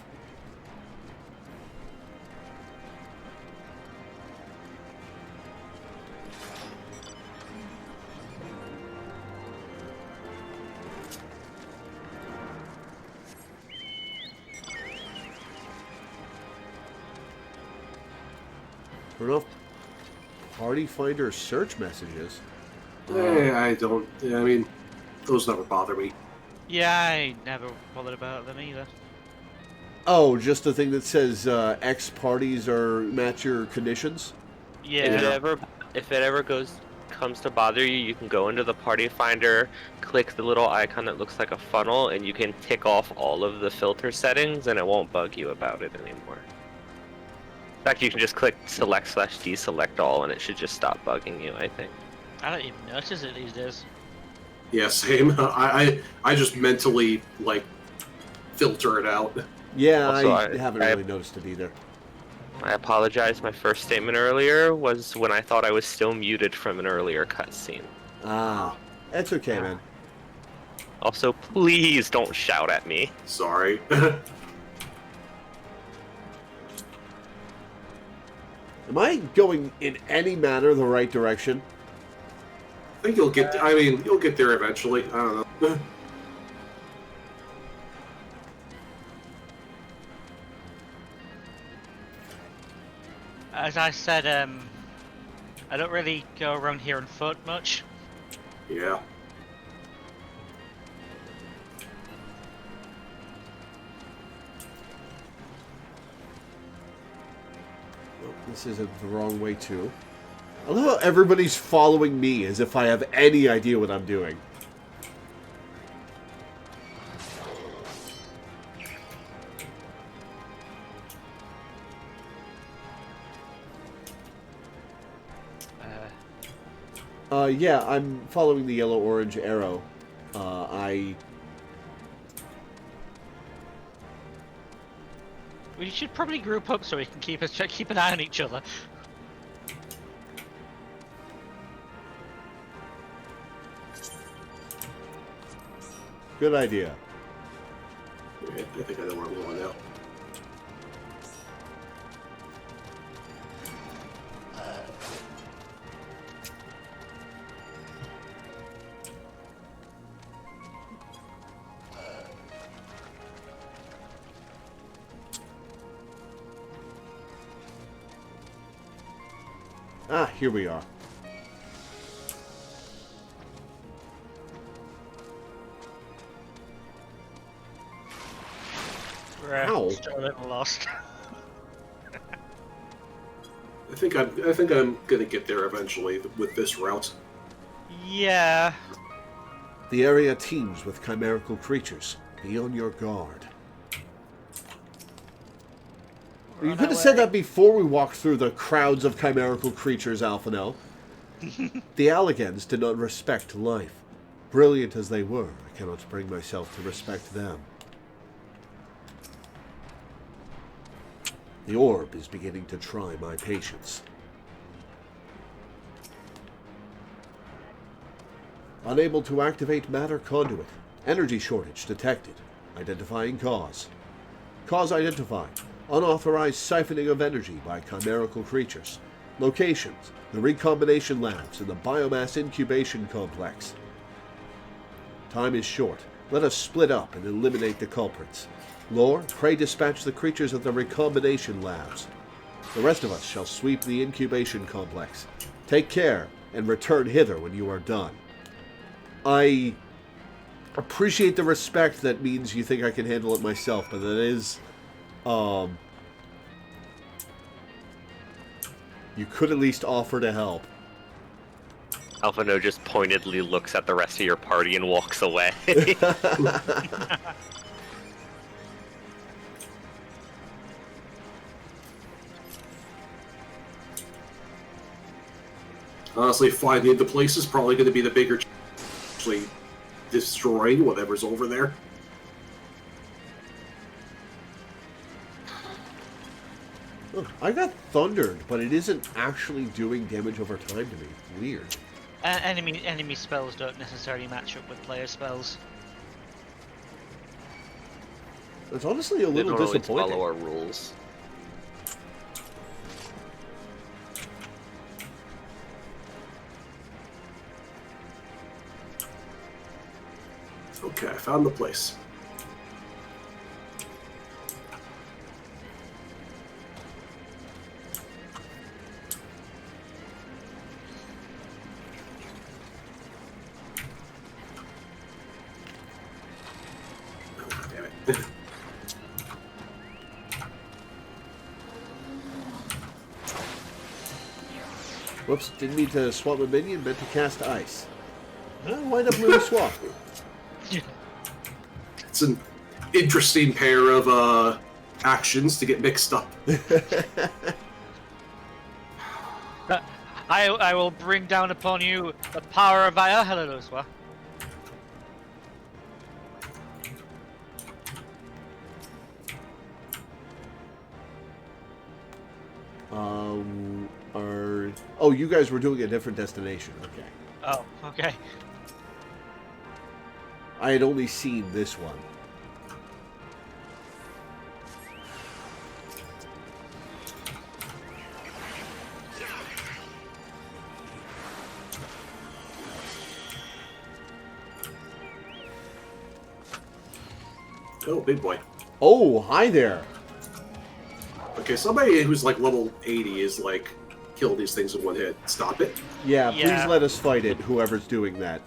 Turn off Party Finder search messages. I don't. I mean, those never bother me. Yeah, I never bothered about them either. Oh, just the thing that says X parties are match your conditions? Yeah. If it ever comes to bother you, you can go into the party finder, click the little icon that looks like a funnel, and you can tick off all of the filter settings, and it won't bug you about it anymore. In fact, you can just click select/deselect all, and it should just stop bugging you, I think. I don't even notice it these days. Yeah, same. I just mentally like filter it out. Yeah, Also, I haven't really noticed it either. I apologize. My first statement earlier was when I thought I was still muted from an earlier cutscene. Ah, that's okay, man. Also, please don't shout at me. Sorry. Am I going in any manner the right direction? I think you'll get. I mean, you'll get there eventually. I don't know. As I said, I don't really go around here on foot much. Yeah. Oh, this isn't the wrong way too. I love how everybody's following me as if I have any idea what I'm doing. Yeah, I'm following the yellow-orange arrow. We should probably group up so we can keep an eye on each other. Good idea. I think I know where I'm going now. Ah, here we are. Ow. Still a little lost. I think I'm gonna get there eventually with this route. Yeah. The area teems with chimerical creatures. Be on your guard. You could have said that before we walked through the crowds of chimerical creatures, Alphino. The Alligans did not respect life. Brilliant as they were, I cannot bring myself to respect them. The orb is beginning to try my patience. Unable to activate matter conduit. Energy shortage detected. Identifying cause. Cause identified. Unauthorized siphoning of energy by chimerical creatures. Locations: the recombination labs and the biomass incubation complex. Time is short. Let us split up and eliminate the culprits. Lore, pray dispatch the creatures at the recombination labs. The rest of us shall sweep the incubation complex. Take care, and return hither when you are done. I appreciate the respect that means you think I can handle it myself, but that is... you could at least offer to help. Alphino just pointedly looks at the rest of your party and walks away. Honestly, finding the place is probably going to be the bigger challenge. Actually destroying whatever's over there. Oh, I got thundered, but it isn't actually doing damage over time to me. Weird. Enemy spells don't necessarily match up with player spells. It's honestly a We little don't always disappointing. follow our rules. Okay, I found the place. Oh, damn it. Whoops, didn't mean to swap a minion, meant to cast ice. Wind up really swap. It's an interesting pair of actions to get mixed up. I will bring down upon you the power of Heavensward. Oh, you guys were doing a different destination. Okay. Oh, okay. I had only seen this one. Oh, big boy. Oh, hi there. Okay, somebody who's like level 80 is like kill these things in one hit. Stop it. Yeah, Yeah. please let us fight it, whoever's doing that.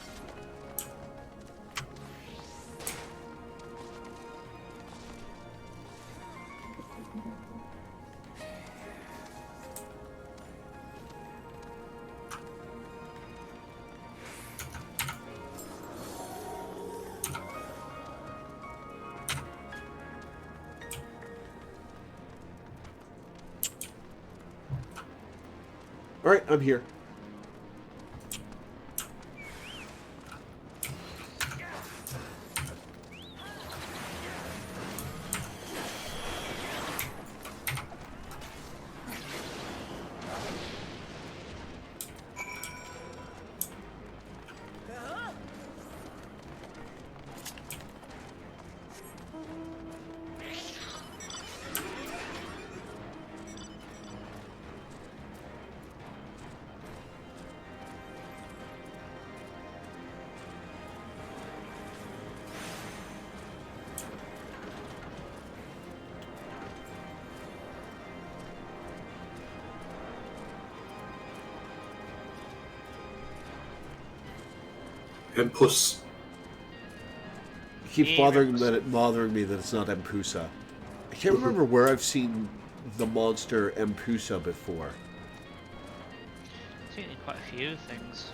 Alright, I'm here. And puss. It keeps bothering me that it's not Empusa. I can't remember where I've seen the monster Empusa before. I've seen it in quite a few things.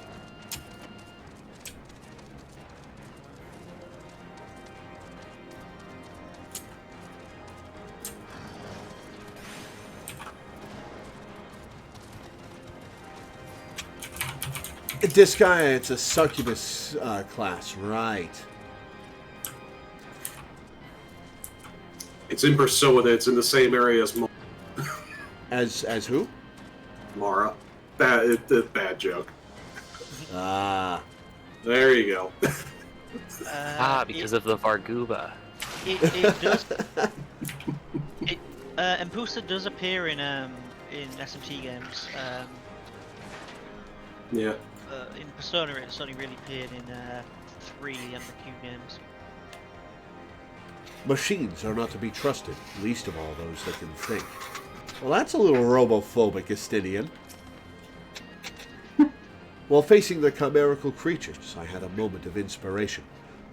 This guy, it's a succubus class, right? It's in Persona. It's in the same area as As who? Mara. Bad joke. Ah. There you go. Because of the Varguba. It does. Empusa does appear in SMT games. Yeah. In Persona, it's only really appeared in 3 MQ games. Machines are not to be trusted, least of all those that can think. Well, that's a little robophobic, Estinian. While facing the chimerical creatures, I had a moment of inspiration.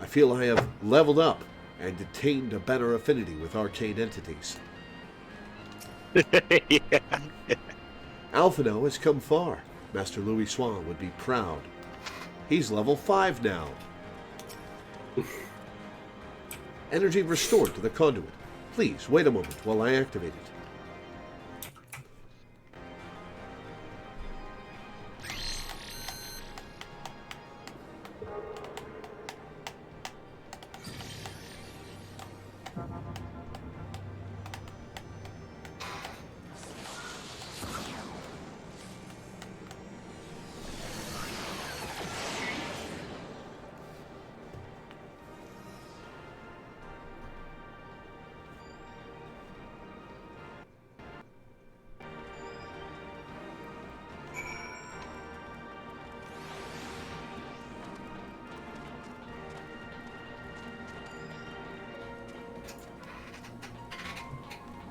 I feel I have leveled up and attained a better affinity with arcane entities. Yeah. Alphino has come far. Master Louis Swan would be proud. He's level 5 now. Energy restored to the conduit. Please, wait a moment while I activate it.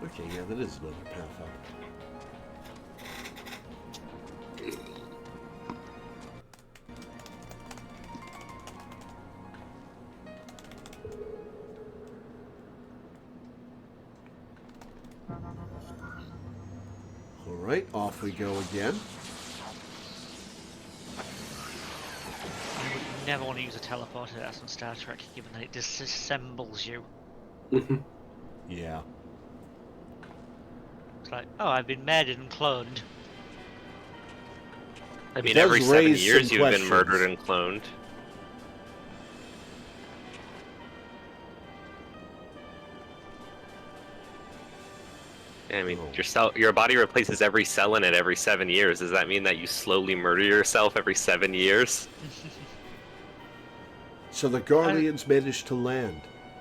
Okay, yeah, that is another path up. Alright, off we go again. I would never want to use a teleporter as on Star Trek, given that it disassembles you. Yeah. It's like, oh, I've been murdered and cloned. I mean, does every 7 raise years some you've been questions. murdered and cloned. I mean, your body replaces every cell in it every 7 years. Does that mean that you slowly murder yourself every 7 years? So the Garleans managed to land.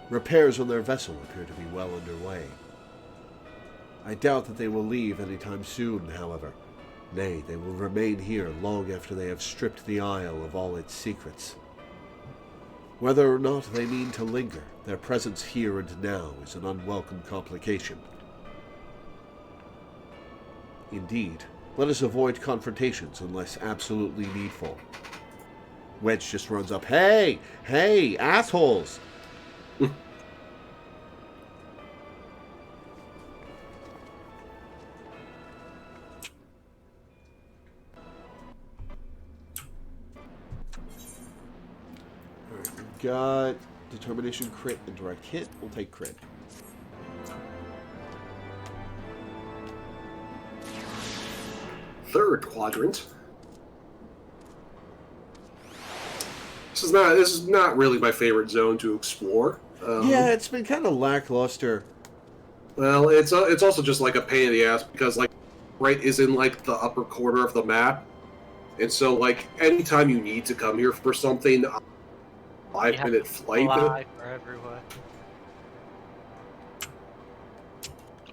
Repairs on their vessel appear to be well underway. I doubt that they will leave anytime soon, however. Nay, they will remain here long after they have stripped the Isle of all its secrets. Whether or not they mean to linger, their presence here and now is an unwelcome complication. Indeed, let us avoid confrontations unless absolutely needful. Wedge just runs up. Hey! Hey, assholes! Alright, we've got determination, crit, and direct hit. We'll take crit. Third quadrant. This is not really my favorite zone to explore. Yeah, it's been kind of lackluster. Well, it's also just like a pain in the ass because like right is in like the upper corner of the map, and so like anytime you need to come here for something, 5-minute flight. Fly for everywhere.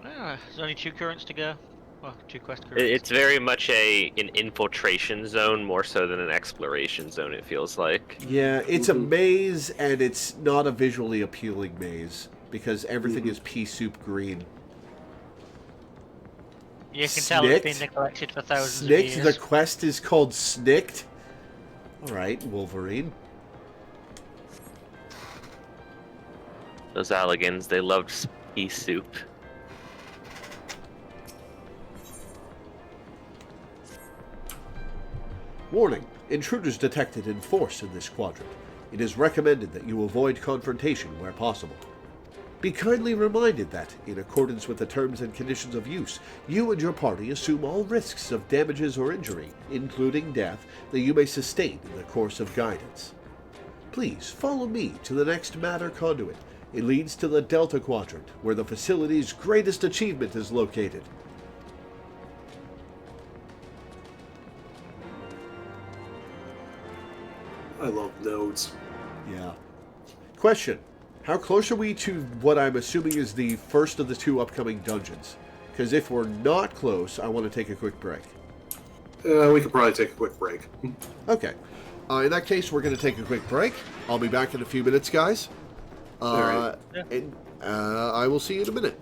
There's only 2 currents to go. Well, 2 quest currents. It's very much an infiltration zone more so than an exploration zone, it feels like. Yeah, it's a maze, and it's not a visually appealing maze, because everything is pea soup green. You can tell it's been neglected for thousands of years. The quest is called Snicked? Alright, Wolverine. Those Alligans, they loved pea soup. Warning. Intruders detected in force in this quadrant. It is recommended that you avoid confrontation where possible. Be kindly reminded that, in accordance with the terms and conditions of use, you and your party assume all risks of damages or injury, including death, that you may sustain in the course of guidance. Please follow me to the next matter conduit. It leads to the Delta Quadrant, where the facility's greatest achievement is located. I love nodes. Yeah. Question. How close are we to what I'm assuming is the first of the 2 upcoming dungeons? Because if we're not close, I want to take a quick break. We could probably take a quick break. Okay. In that case, we're going to take a quick break. I'll be back in a few minutes, guys. Alright. And I will see you in a minute.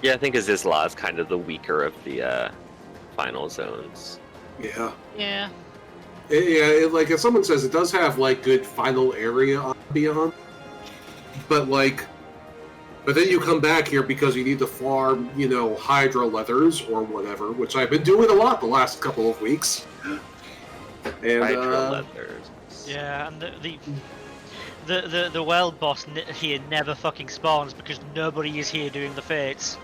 Yeah, I think Azizla is kind of the weaker of the final zones. Yeah. Yeah. Like if someone says it does have like good final area ambiance, but then you come back here because you need to farm, Hydra leathers or whatever, which I've been doing a lot the last couple of weeks. And Hydra leathers. Yeah, and the world boss here never fucking spawns because nobody is here doing the fates.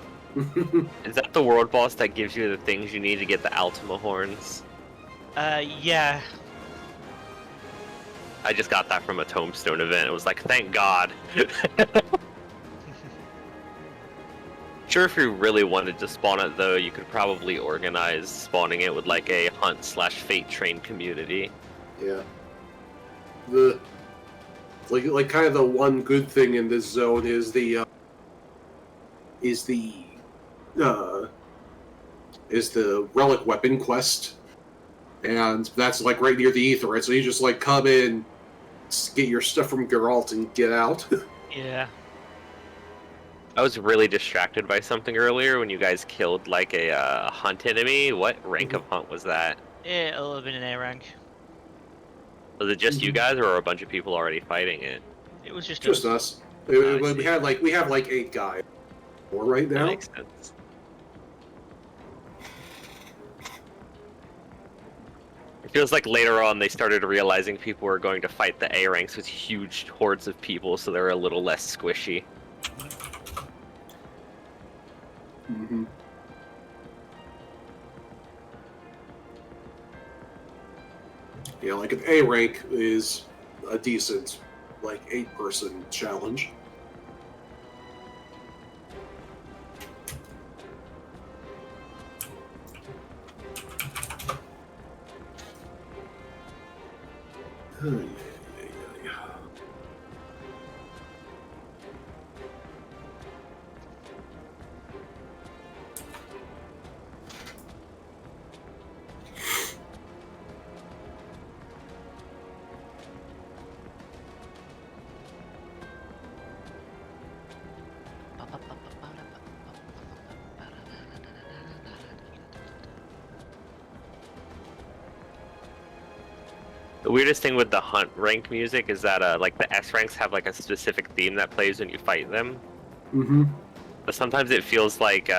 Is that the world boss that gives you the things you need to get the Ultima horns? Yeah. I just got that from a tombstone event. It was like, thank God. Sure, if you really wanted to spawn it though, you could probably organize spawning it with like a hunt/fate train community. Yeah. Like kind of the one good thing in this zone is the relic weapon quest, and that's like right near the ether, right? So you just like come in, get your stuff from Geralt, and get out. Yeah. I was really distracted by something earlier when you guys killed like a hunt enemy. What rank of hunt was that? It'll have been an A rank. Was it just you guys, or were a bunch of people already fighting it? It was just us. We have like 8 guys. More right now. That makes sense. feels like later on they started realizing people were going to fight the A ranks with huge hordes of people, so they're a little less squishy. Mm-hmm. Yeah, like an A rank is a decent, like, 8-person challenge. The weirdest thing with the hunt rank music is that like the S ranks have like a specific theme that plays when you fight them. Mm-hmm. But sometimes it feels like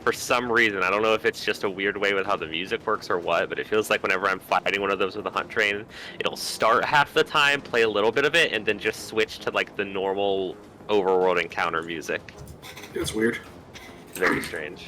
for some reason, I don't know if it's just a weird way with how the music works or what, but it feels like whenever I'm fighting one of those with a hunt train, it'll start half the time, play a little bit of it, and then just switch to like the normal overworld encounter music. It's weird. Very strange.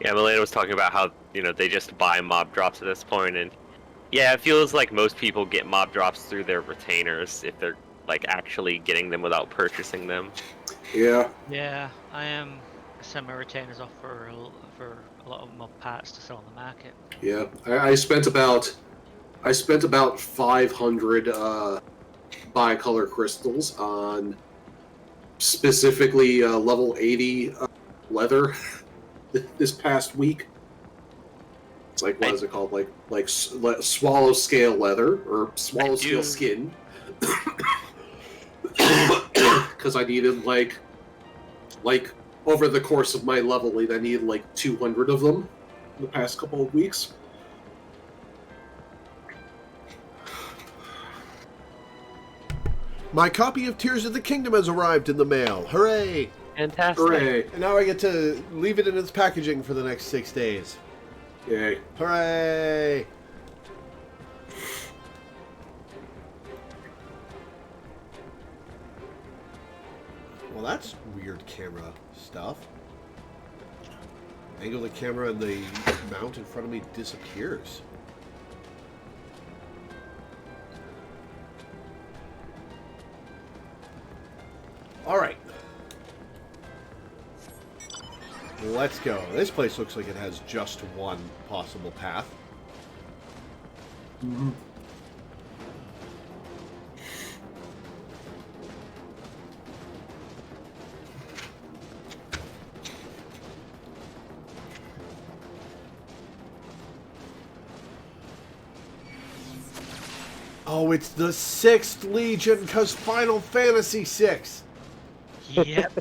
Yeah, Milena was talking about how, you know, they just buy mob drops at this point, and yeah, it feels like most people get mob drops through their retainers if they're like actually getting them without purchasing them. Yeah. Yeah, I am. Send my retainers off for a lot of mob parts to sell on the market. Yeah. I spent about 500 bicolor crystals on specifically level 80 leather this past week. It's like, what is it called? Like swallow scale leather or swallow scale skin. Because I needed like over the course of my leveling, I needed like 200 of them in the past couple of weeks. My copy of Tears of the Kingdom has arrived in the mail. Hooray! Fantastic. Hooray! And now I get to leave it in its packaging for the next 6 days. Yay. Hooray! Well, that's weird camera stuff. Angle the camera and the mount in front of me disappears. Alright. Let's go. This place looks like it has just one possible path. Mm-hmm. Oh, it's the 6th Legion because Final Fantasy VI. Yep.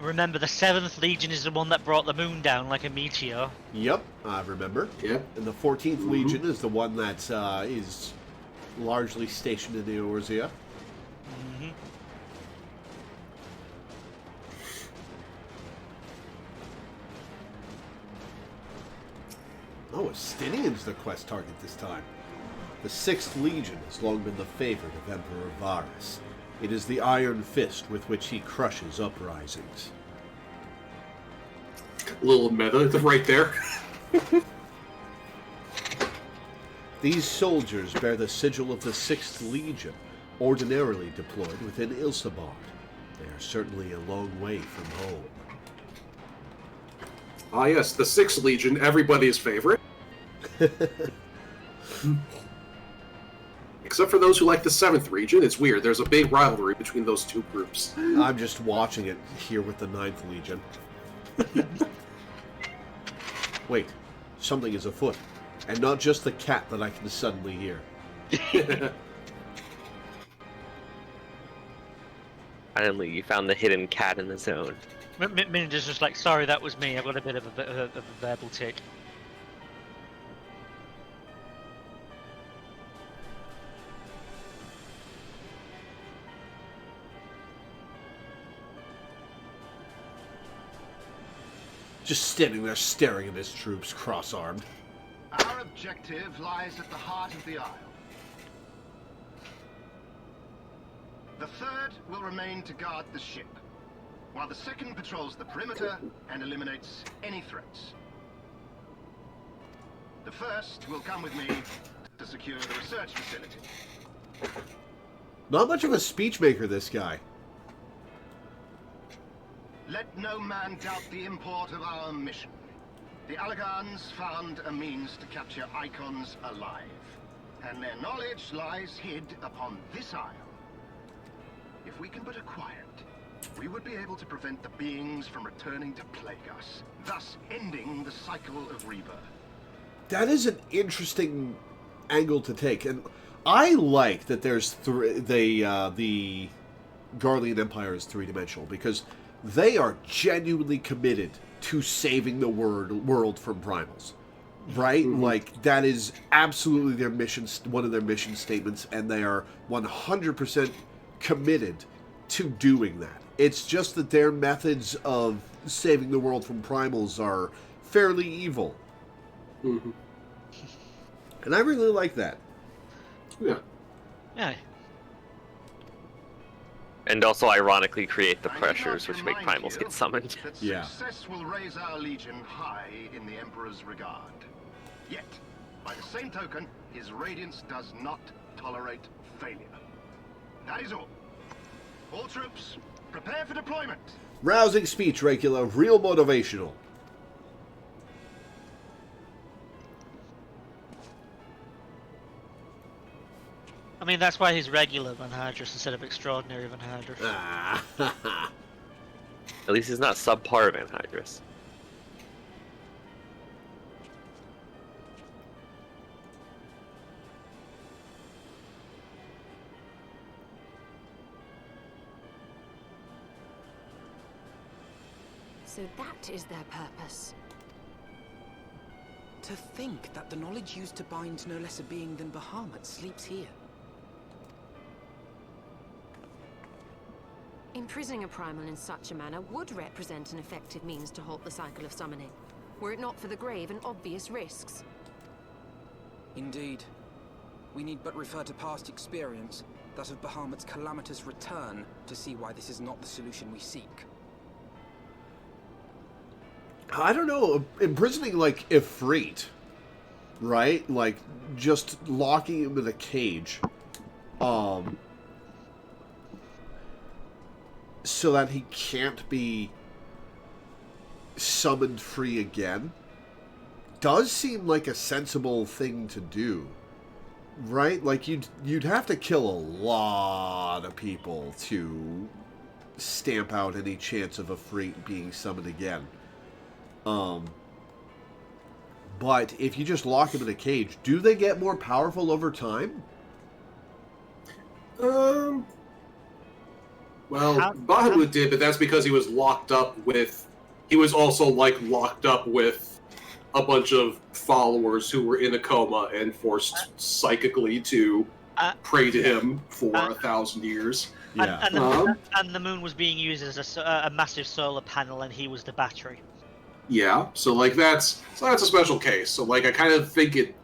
Remember, the 7th Legion is the one that brought the moon down like a meteor. Yep, I remember. Yeah. And the 14th Legion is the one that is largely stationed in the Eorzea. Mm-hmm. Oh, Estinian's the quest target this time. The 6th Legion has long been the favorite of Emperor Varus. It is the iron fist with which he crushes uprisings. Little meta right there. These soldiers bear the sigil of the 6th Legion, ordinarily deployed within Ilsabard. They are certainly a long way from home. Ah, yes, the 6th Legion, everybody's favorite. Except for those who like the 7th Legion. It's weird. There's a big rivalry between those two groups. I'm just watching it here with the 9th Legion. Wait, something is afoot. And not just the cat that I can suddenly hear. Finally, you found the hidden cat in the zone. Minja's just like, sorry, that was me. I've got a bit of a verbal tick. Just standing there staring at his troops, cross-armed. Our objective lies at the heart of the Isle. The 3rd will remain to guard the ship, while the 2nd patrols the perimeter and eliminates any threats. The 1st will come with me to secure the research facility. Not much of a speechmaker, this guy. Let no man doubt the import of our mission. The Allagans found a means to capture icons alive, and their knowledge lies hid upon this isle. If we can but acquire it, we would be able to prevent the beings from returning to plague us, thus ending the cycle of rebirth. That is an interesting angle to take, and I like that there's the Garlean Empire is three-dimensional, because they are genuinely committed to saving the world from primals, right? Mm-hmm. Like, that is absolutely their mission, one of their mission statements, and they are 100% committed to doing that. It's just that their methods of saving the world from primals are fairly evil. Mm-hmm. And I really like that. Yeah. Yeah. And also ironically create the pressures which make primals get summoned. That Yeah. success will raise our legion high in the Emperor's regard. Yet, by the same token, his radiance does not tolerate failure. That is all. All troops, prepare for deployment. Rousing speech, Regula. Real motivational. I mean, that's why he's regular Van Hydrus instead of extraordinary Van Hydrus. Ah. At least he's not subpar Van Hydrus. So that is their purpose. To think that the knowledge used to bind no less a being than Bahamut sleeps here. Imprisoning a primal in such a manner would represent an effective means to halt the cycle of summoning, were it not for the grave and obvious risks. Indeed. We need but refer to past experience, that of Bahamut's calamitous return, to see why this is not the solution we seek. I don't know, imprisoning, like, Ifrit, right? Like, just locking him in a cage, so that he can't be summoned free again, does seem like a sensible thing to do, right? Like, you'd have to kill a lot of people to stamp out any chance of Ifrit being summoned again. But if you just lock them in a cage, do they get more powerful over time? Well, Bahamut did, but that's because he was locked up with... He was also, like, locked up with a bunch of followers who were in a coma and forced psychically to pray to him for 1,000 years. Yeah. And the moon was being used as a massive solar panel, and he was the battery. Yeah, so like that's a special case. So like I kind of think it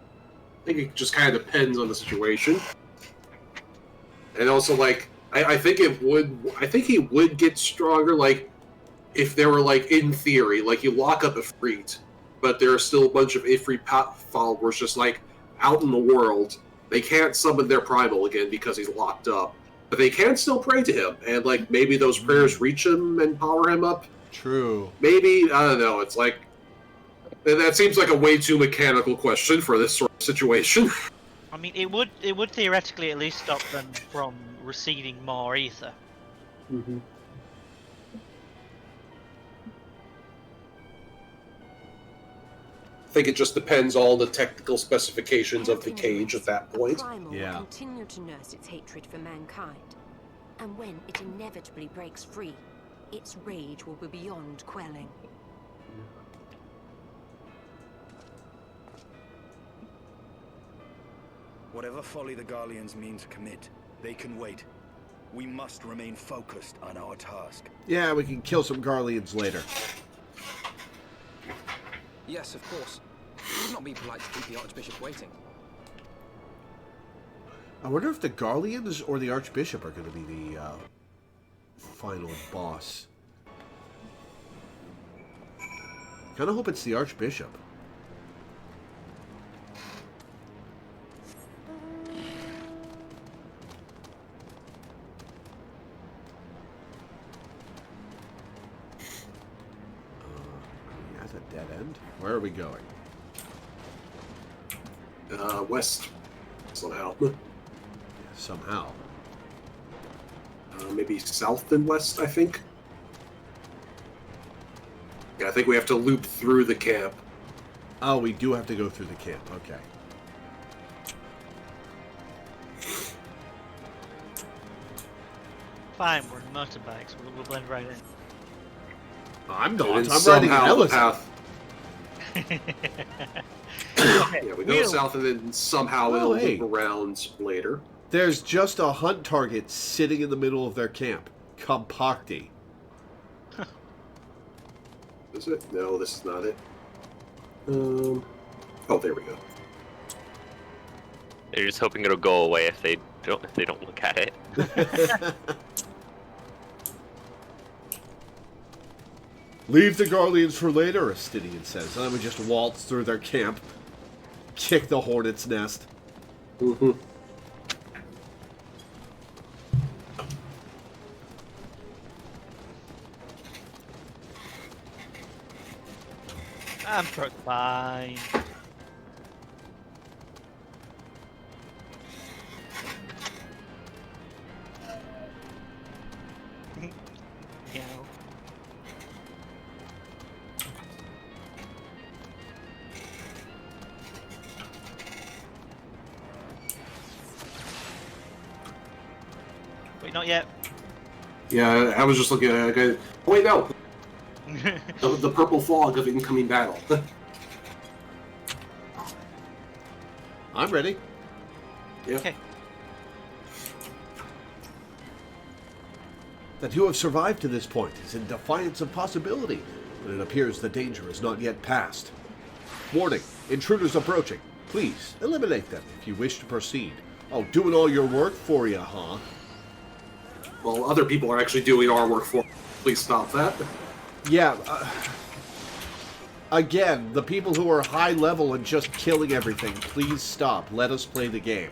just kind of depends on the situation. And also like I think he would get stronger like if there were like in theory like you lock up Ifrit, but there are still a bunch of Ifrit followers just like out in the world. They can't summon their primal again because he's locked up. But they can still pray to him, and like maybe those prayers reach him and power him up. True. Maybe, I don't know, it's like... That seems like a way too mechanical question for this sort of situation. I mean, it would theoretically at least stop them from receiving more ether. Mm-hmm. I think it just depends on the technical specifications of the cage at that point. Primal will continue to nurse its hatred for mankind. And when it inevitably breaks free, its rage will be beyond quelling. Whatever folly the Garleans mean to commit, they can wait. We must remain focused on our task. Yeah, we can kill some Garleans later. Yes, of course. It would not be polite to keep the Archbishop waiting. I wonder if the Garleans or the Archbishop are going to be the final boss. Kind of hope it's the Archbishop. That's a dead end. Where are we going? West. Somehow. Somehow. Maybe south and west, I think. Yeah, I think we have to loop through the camp. Oh, we do have to go through the camp. Okay. Fine, we're in motorbikes. We'll blend right in. I'm not. And I'm riding an somehow the elephant. Yeah, we go south and then somehow it'll loop around later. There's just a hunt target sitting in the middle of their camp. Compacti. Is it? No, this is not it. Oh, there we go. They're just hoping it'll go away if they don't look at it. Leave the Garleans for later, Astidian says. And then we just waltz through their camp. Kick the hornet's nest. Mm-hmm. I'm fine. Yeah. Wait, not yet. Yeah, I was just looking at it. Oh, wait, no. the purple fog of incoming battle. I'm ready. Yeah. Okay. That you have survived to this point is in defiance of possibility, but it appears the danger is not yet past. Warning, intruders approaching. Please, eliminate them if you wish to proceed. Oh, doing all your work for you, huh? Well, other people are actually doing our work for us. Please stop that. Yeah, again, the people who are high level and just killing everything, please stop. Let us play the game.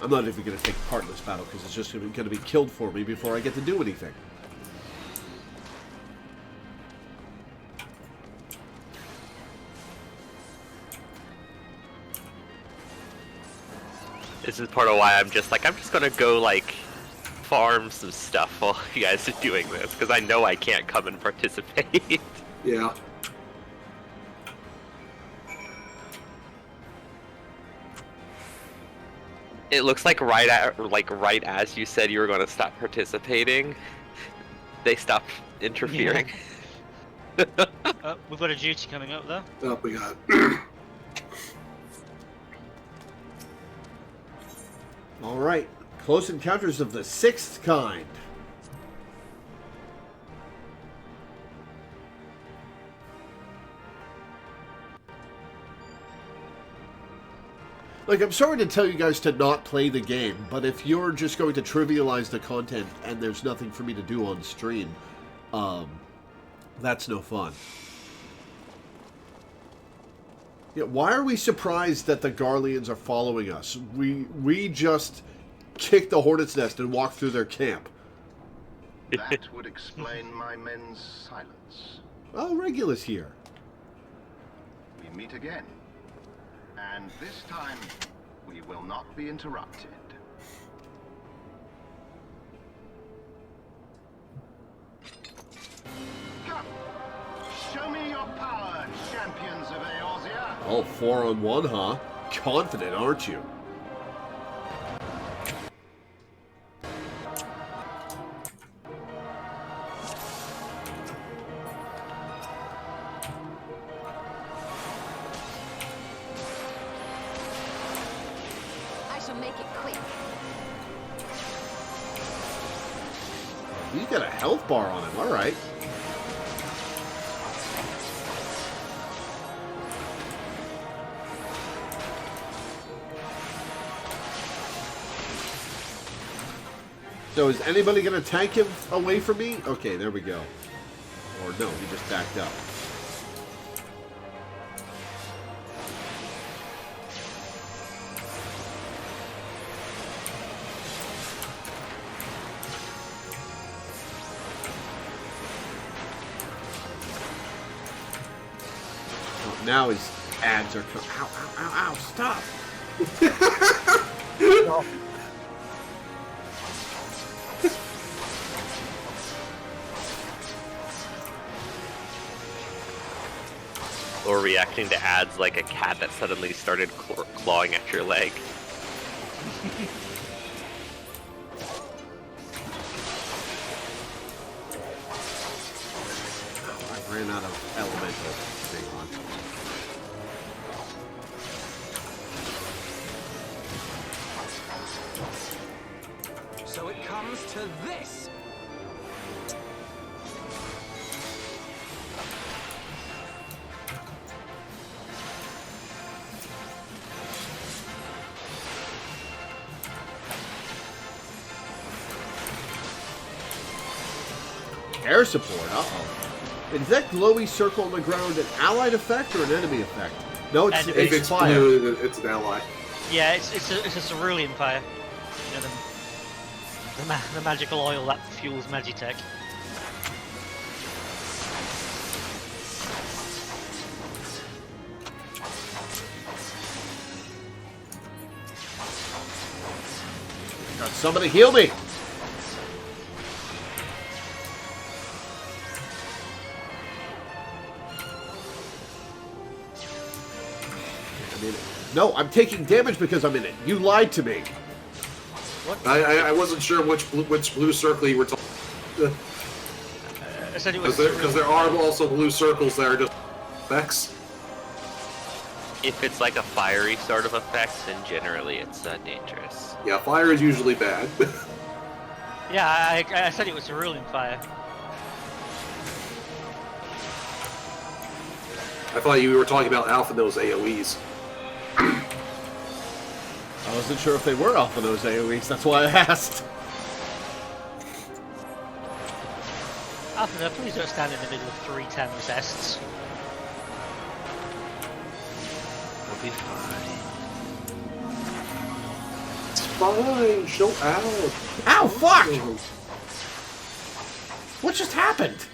I'm not even going to take part in this battle because it's just going to be killed for me before I get to do anything. This is part of why I'm just gonna go like farm some stuff while you guys are doing this, because I know I can't come and participate. Yeah. It looks like right as you said you were going to stop participating, they stopped interfering. We've got a duty coming up though. Oh, we got. All right, Close Encounters of the Sixth Kind. Like, I'm sorry to tell you guys to not play the game, but if you're just going to trivialize the content and there's nothing for me to do on stream, that's no fun. Yeah, why are we surprised that the Garleans are following us? We just kicked the Hornet's Nest and walked through their camp. That would explain my men's silence. Oh, Regula's here. We meet again. And this time, we will not be interrupted. Come! Show me your power, champions of Eorzea! Oh, 4-on-1, huh? Confident, aren't you? You got a health bar on him, alright. So is anybody going to tank him away from me? Okay, there we go. Or no, he just backed up. Now his ads are coming. Ow, ow, ow, ow, stop! Or reacting to ads like a cat that suddenly started clawing at your leg. I ran out of elemental. Hang on. So it comes to this! Air support, uh-oh. Is that glowy circle on the ground an allied effect or an enemy effect? No, it's if it's fire. blue, it's an ally. Yeah, it's a cerulean fire. You know, the magical oil that fuels Magitech. God, somebody heal me! No, I'm taking damage because I'm in it. You lied to me. What? I wasn't sure which blue circle you were talking. I said it was because there are also blue circles that are just effects. If it's like a fiery sort of effect, then generally it's dangerous. Yeah, fire is usually bad. Yeah, I said it was cerulean fire. I thought you were talking about Alpha Nose AoEs. I wasn't sure if they were off of those AoEs, that's why I asked. Alpha, please don't stand in the middle of 3 Tempests. We'll be fine. It's fine, chill out. Ow, fuck! What just happened?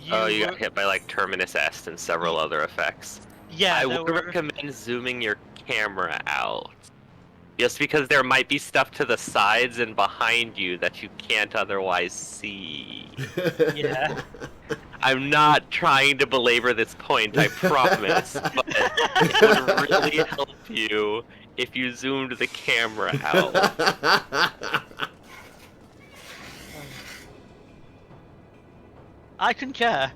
You got hit by like Terminus Est and several other effects. Yeah, I would recommend zooming your camera out. Just because there might be stuff to the sides and behind you that you can't otherwise see. Yeah. I'm not trying to belabor this point, I promise. But it would really help you if you zoomed the camera out. I concur.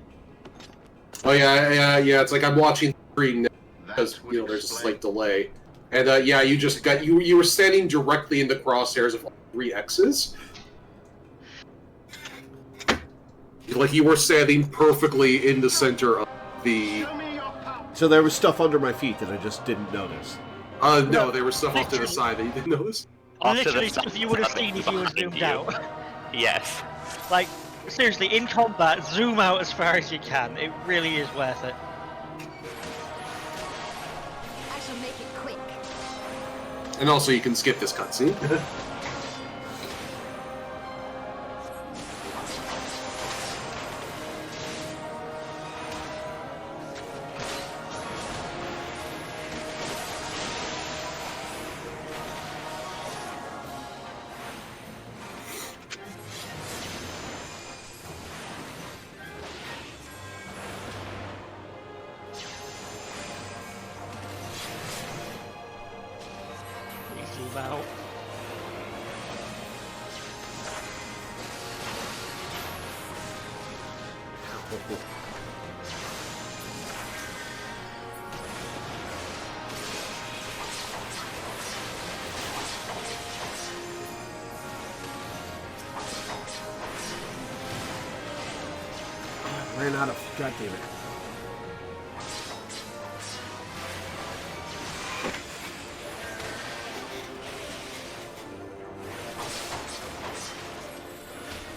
Oh yeah. It's like I'm watching the screen now because there's a slight delay, and you just got you were standing directly in the crosshairs of all 3 X's. Like you were standing perfectly in the center of the. So there was stuff under my feet that I just didn't notice. No, there was stuff off to the side that you didn't notice. Literally stuff you would have seen if you were zoomed out. Yes. Like, seriously, in combat, zoom out as far as you can. It really is worth it. I shall make it quick. And also, you can skip this cutscene. Zoom out. Ran out of. God damn it.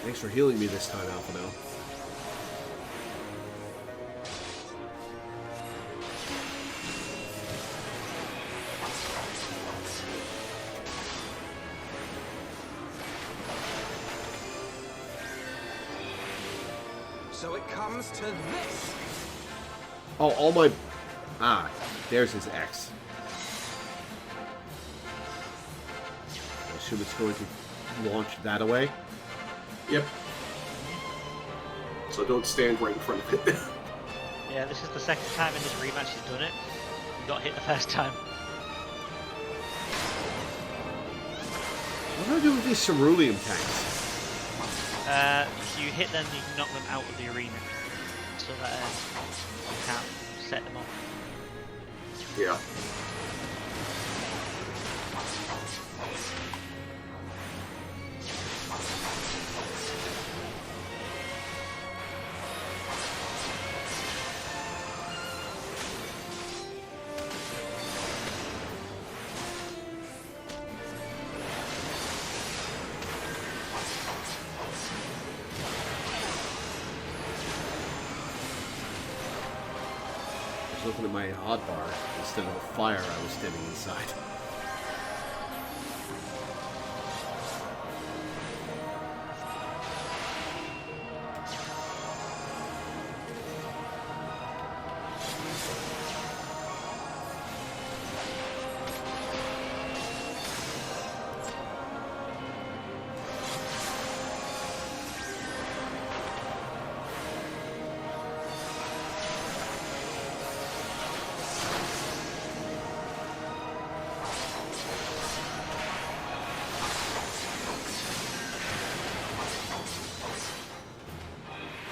Thanks for healing me this time, Alphino. So it comes to this. Oh, all my... Ah, there's his X. I assume it's going to launch that away. Yep. So don't stand right in front of it. Yeah, this is the second time in this rematch he's done it. He got hit the first time. What do I do with these cerulean tanks? If you hit them, you can knock them out of the arena, so that you can't set them off. Yeah. Looking at my hotbar instead of a fire I was standing inside.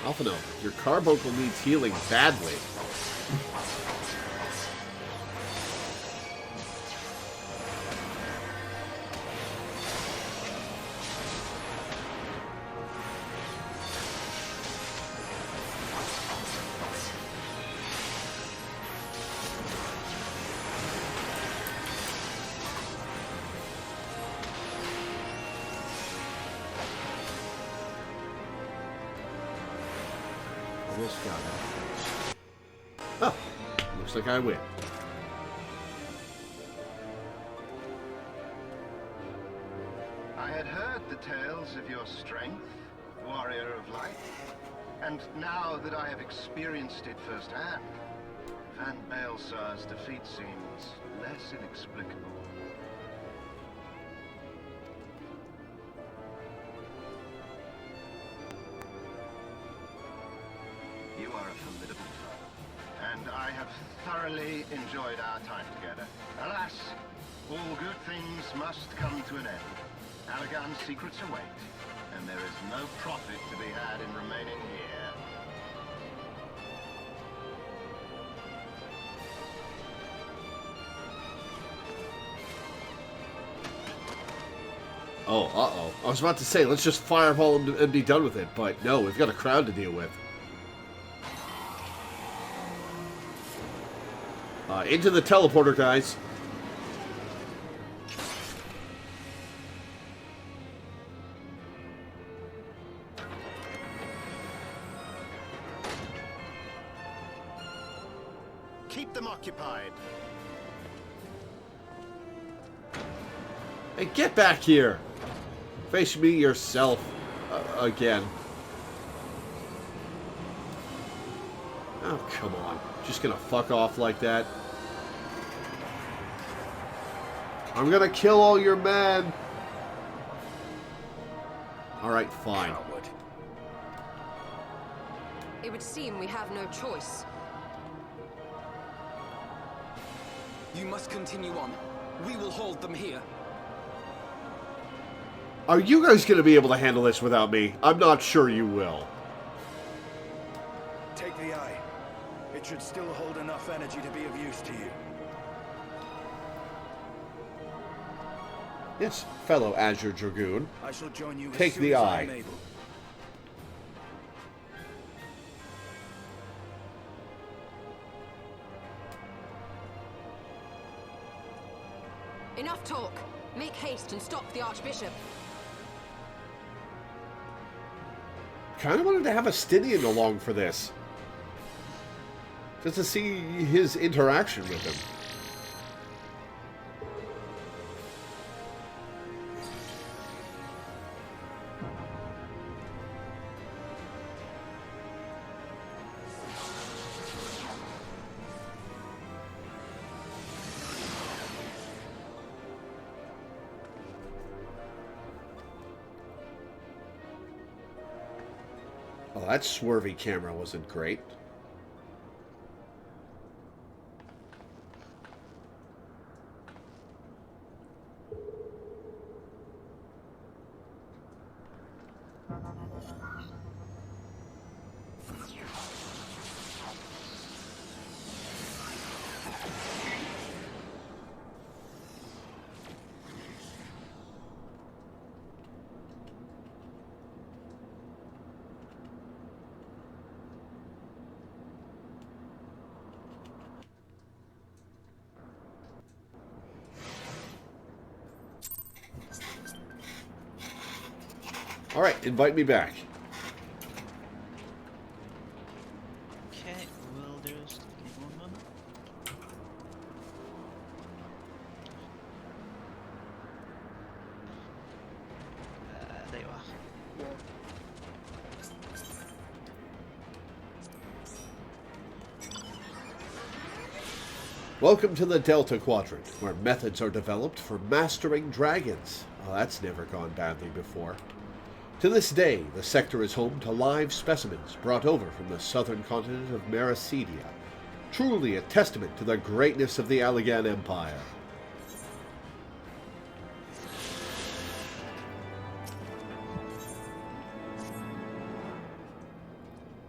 Alphino, your carbuncle needs healing badly. Almost got it. Oh, looks like I win. I had heard the tales of your strength, warrior of light, and now that I have experienced it firsthand, Van Baelsar's defeat seems less inexplicable. I have thoroughly enjoyed our time together. Alas, all good things must come to an end. Allagan's secrets await, and there is no profit to be had in remaining here. Oh, uh-oh. I was about to say, let's just fireball him and be done with it, but no, we've got a crowd to deal with. Into the teleporter, guys. Keep them occupied. Hey, get back here! Face me yourself again. Oh, come on. Just gonna fuck off like that? I'm gonna kill all your men! Alright, fine. It would seem we have no choice. You must continue on. We will hold them here. Are you guys gonna be able to handle this without me? I'm not sure you will. Take the eye. It should still hold enough energy to be of use to you. Yes, fellow Azure Dragoon. I shall join you Take as soon the as eye. I am able. Enough talk. Make haste and stop the Archbishop. Kind of wanted to have a Stydian along for this. Just to see his interaction with him. Oh, that swervy camera wasn't great. Alright, invite me back. Okay, we'll do this. Give me one moment. There you are. Welcome to the Delta Quadrant, where methods are developed for mastering dragons. Oh, that's never gone badly before. To this day, the sector is home to live specimens brought over from the southern continent of Meracedia. Truly a testament to the greatness of the Allagan Empire.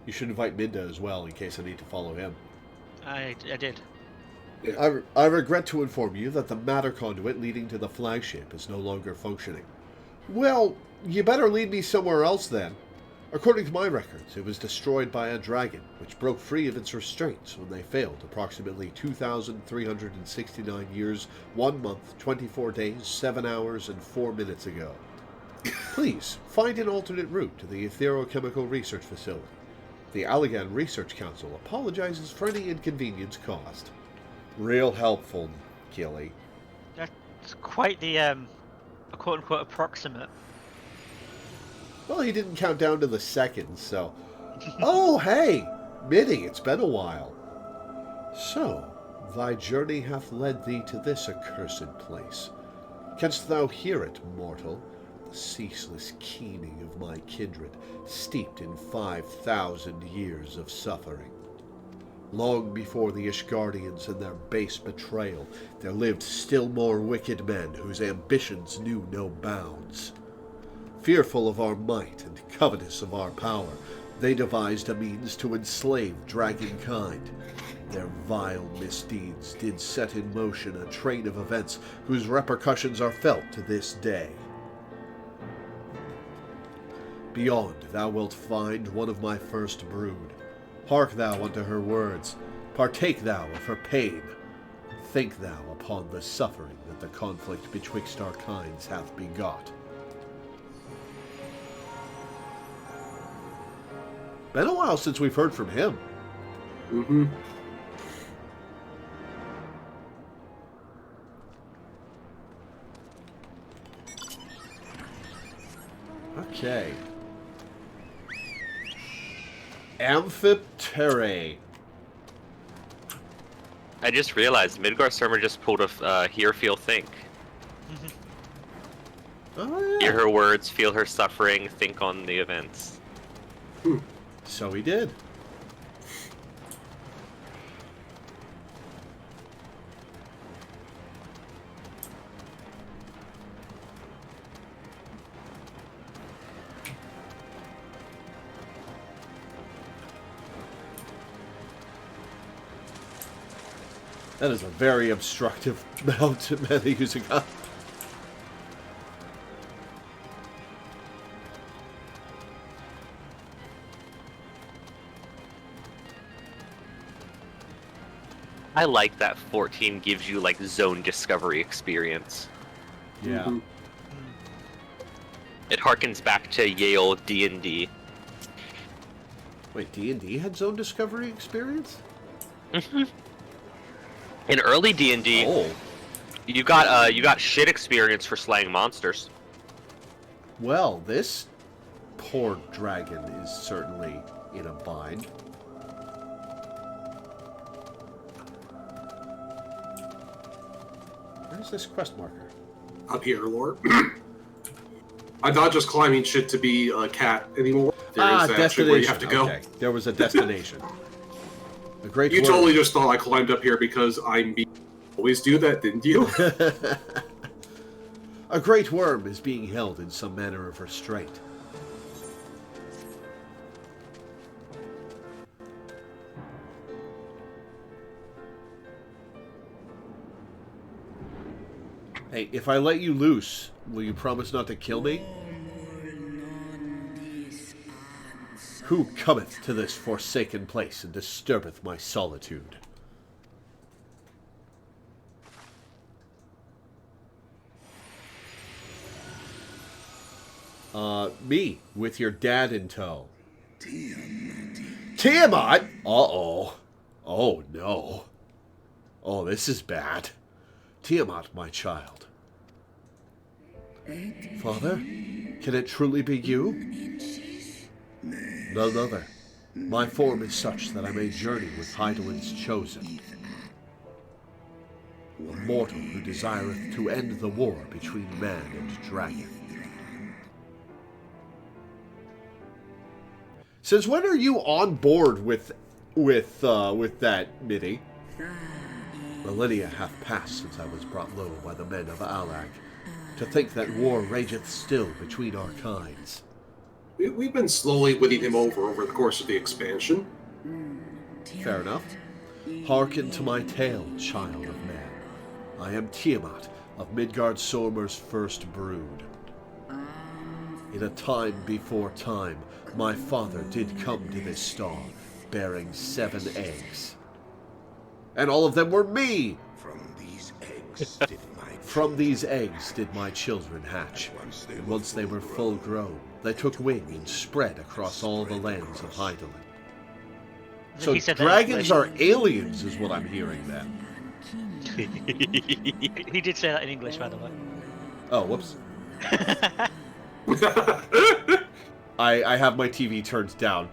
You should invite Minda as well, in case I need to follow him. I did. I regret to inform you that the matter conduit leading to the flagship is no longer functioning. Well, you better lead me somewhere else then. According to my records, it was destroyed by a dragon, which broke free of its restraints when they failed approximately 2,369 years, 1 month, 24 days, 7 hours, and 4 minutes ago. Please, find an alternate route to the Etherochemical Research Facility. The Allagan Research Council apologizes for any inconvenience caused. Real helpful, Gilly. That's quite the, a quote-unquote approximate. Well, he didn't count down to the seconds, so... Oh, hey! Minnie, it's been a while. So, thy journey hath led thee to this accursed place. Canst thou hear it, mortal? The ceaseless keening of my kindred, steeped in 5,000 years of suffering. Long before the Ishgardians and their base betrayal, there lived still more wicked men whose ambitions knew no bounds. Fearful of our might and covetous of our power, they devised a means to enslave dragonkind. Their vile misdeeds did set in motion a train of events whose repercussions are felt to this day. Beyond thou wilt find one of my first brood. Hark thou unto her words, partake thou of her pain. Think thou upon the suffering that the conflict betwixt our kinds hath begot. Been a while since we've heard from him. Mm-hmm. Okay. Amphitere. I just realized Midgar Summer just pulled a Hear, Feel, Think. Oh, yeah. Hear her words, feel her suffering, think on the events. So he did. That is a very obstructive mount using up. I like that 14 gives you like zone discovery experience. Yeah. Mm-hmm. It harkens back to Yale D&D. Wait, D&D had zone discovery experience? Mm-hmm. In early D&D, Oh. you got shit experience for slaying monsters. Well, this poor dragon is certainly in a bind. Where's this quest marker? Up here, Lord. I'm not just climbing shit to be a cat anymore. There is actually where you have to go. Okay. There was a destination. A great You worm. totally just thought I climbed up here because I'm always do that, didn't you? A great worm is being held in some manner of restraint. Hey, if I let you loose, will you promise not to kill me? Who cometh to this forsaken place and disturbeth my solitude? Me, with your dad in tow. Tiamat? Uh-oh. Oh, no. Oh, this is bad. Tiamat, my child. Father, can it truly be you? None other. My form is such that I may journey with Hydaelyn's chosen. A mortal who desireth to end the war between man and dragon. Since when are you on board with that, Mitty? Millennia hath passed since I was brought low by the men of Alag. To think that war rageth still between our kinds. We've been slowly winning him over the course of the expansion. Fair enough. Hearken to my tale, child of man. I am Tiamat of Midgard Sormer's first brood. In a time before time, my father did come to this star, bearing 7 eggs. And all of them were me! From these eggs did my children hatch, and once they were full grown, they took wing and spread across all the lands of Hydaelyn. So dragons are aliens, is what I'm hearing then. He did say that in English, by the way. Oh, whoops. I have my TV turned down,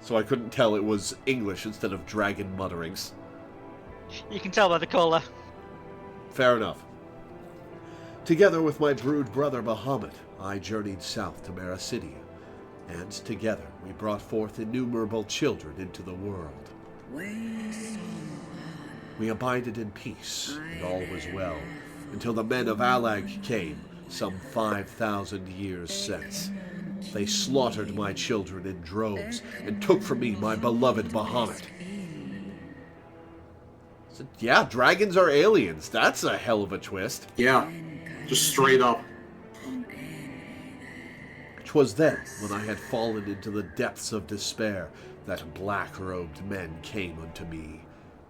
so I couldn't tell it was English instead of dragon mutterings. You can tell by the caller. Fair enough. Together with my brood brother Bahamut, I journeyed south to Meracidia, and together we brought forth innumerable children into the world. We abided in peace, and all was well, until the men of Alag came, some 5,000 years since. They slaughtered my children in droves, and took from me my beloved Bahamut. So, yeah, dragons are aliens. That's a hell of a twist. Yeah, just straight up. 'Twas then, when I had fallen into the depths of despair, that black-robed men came unto me,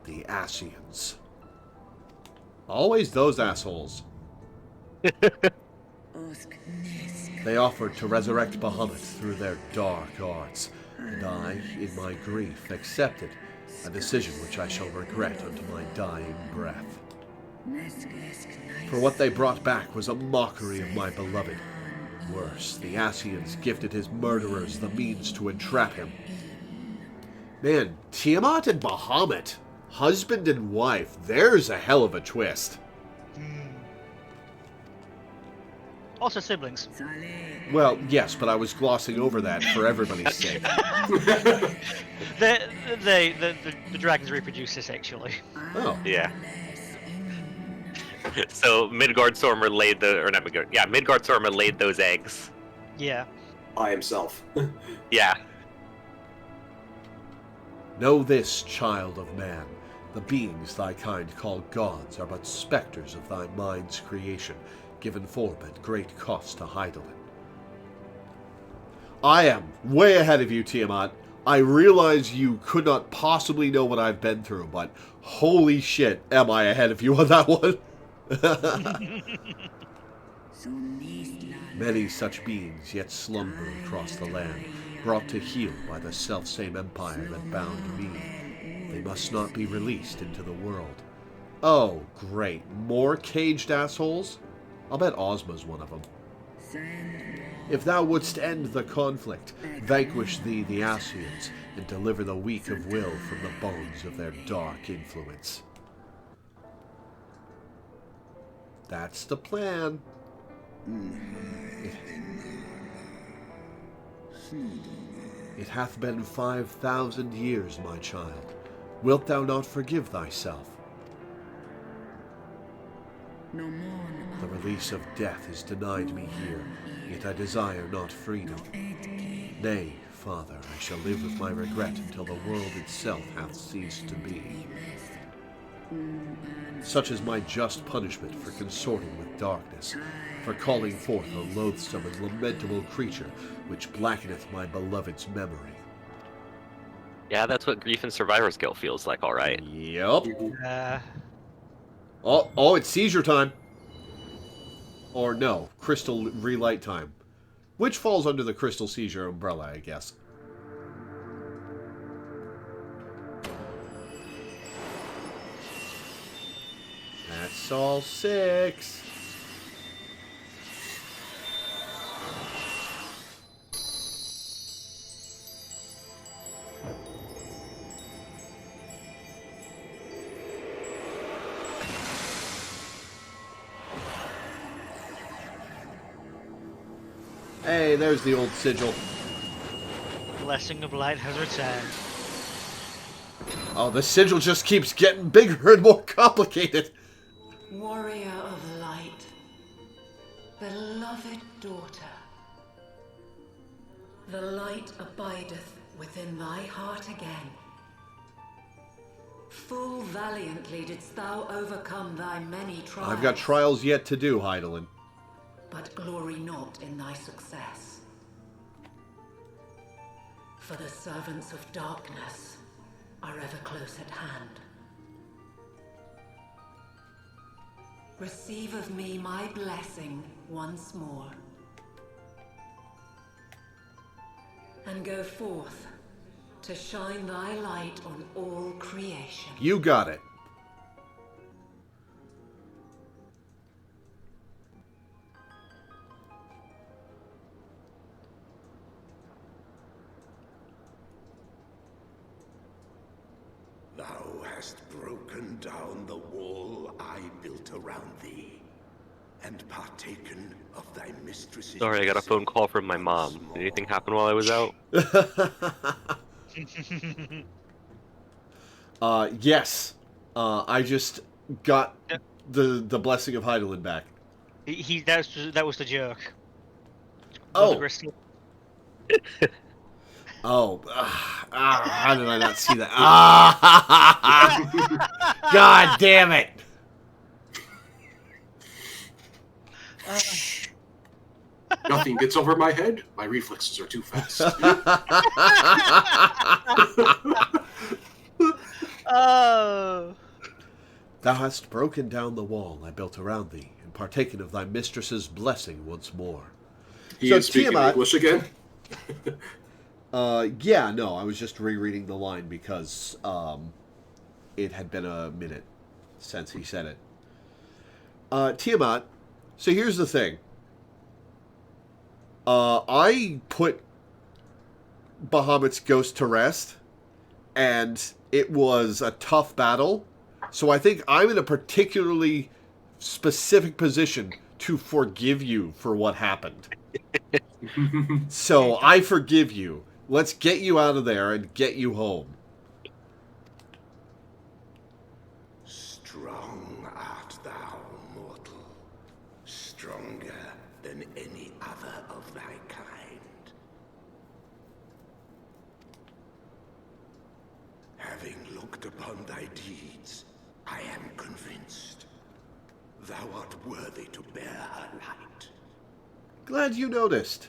the Ascians. Always those assholes. They offered to resurrect Bahamut through their dark arts, and I, in my grief, accepted, a decision which I shall regret unto my dying breath. For what they brought back was a mockery of my beloved. Worse, the Ascians gifted his murderers the means to entrap him. Man, Tiamat and Bahamut, husband and wife, there's a hell of a twist. Also siblings. Well, yes, but I was glossing over that for everybody's sake. The dragons reproduce asexually. Oh. Yeah. So Midgard-Sormr laid Midgard-Sormr laid those eggs. Yeah. By himself. Yeah. Know this, child of man. The beings thy kind call gods are but spectres of thy mind's creation, given form at great cost to Hydaelyn. I am way ahead of you, Tiamat. I realize you could not possibly know what I've been through, but holy shit, am I ahead of you on that one? Many such beings yet slumber across the land, brought to heel by the selfsame empire that bound me. They must not be released into the world. Oh, great. More caged assholes? I'll bet Ozma's one of them. If thou wouldst end the conflict, vanquish thee the Ascians, and deliver the weak of will from the bones of their dark influence. That's the plan. It hath been 5,000 years, my child. Wilt thou not forgive thyself? The release of death is denied me here, yet I desire not freedom. Nay, Father, I shall live with my regret until the world itself hath ceased to be. Such is my just punishment for consorting with darkness, for calling forth a loathsome and lamentable creature which blackeneth my beloved's memory. Yeah, that's what grief and survivor's guilt feels like, alright. Yup. Oh, it's seizure time. Or no, crystal relight time. Which falls under the crystal seizure umbrella, I guess. That's all 6. Hey, there's the old sigil. Blessing of Light has returned. Oh, the sigil just keeps getting bigger and more complicated. Warrior of light, beloved daughter, the light abideth within thy heart again. Full valiantly didst thou overcome thy many trials. I've got trials yet to do, Hydaelyn. But glory not in thy success. For the servants of darkness are ever close at hand. Receive of me my blessing once more. And go forth to shine thy light on all creation. You got it. Thou hast broken down the wall I built around thee, and partaken of thy mistress's... Sorry, I got a phone call from my mom. Did anything happen while I was out? Yes. I just got the blessing of Heidelin back. That was the joke. Oh. Oh. How did I not see that? God damn it. Nothing gets over my head. My reflexes are too fast. Oh. Thou hast broken down the wall I built around thee, and partaken of thy mistress's blessing once more. He is speaking Tiamat, English again? Yeah, no, I was just rereading the line because it had been a minute since he said it. Tiamat, so here's the thing. I put Bahamut's ghost to rest, and it was a tough battle. So I think I'm in a particularly specific position to forgive you for what happened. So I forgive you. Let's get you out of there and get you home. Strong art thou, mortal. Stronger than any other of thy kind. Having looked upon thy deeds, I am convinced thou art worthy to bear her light. Glad you noticed.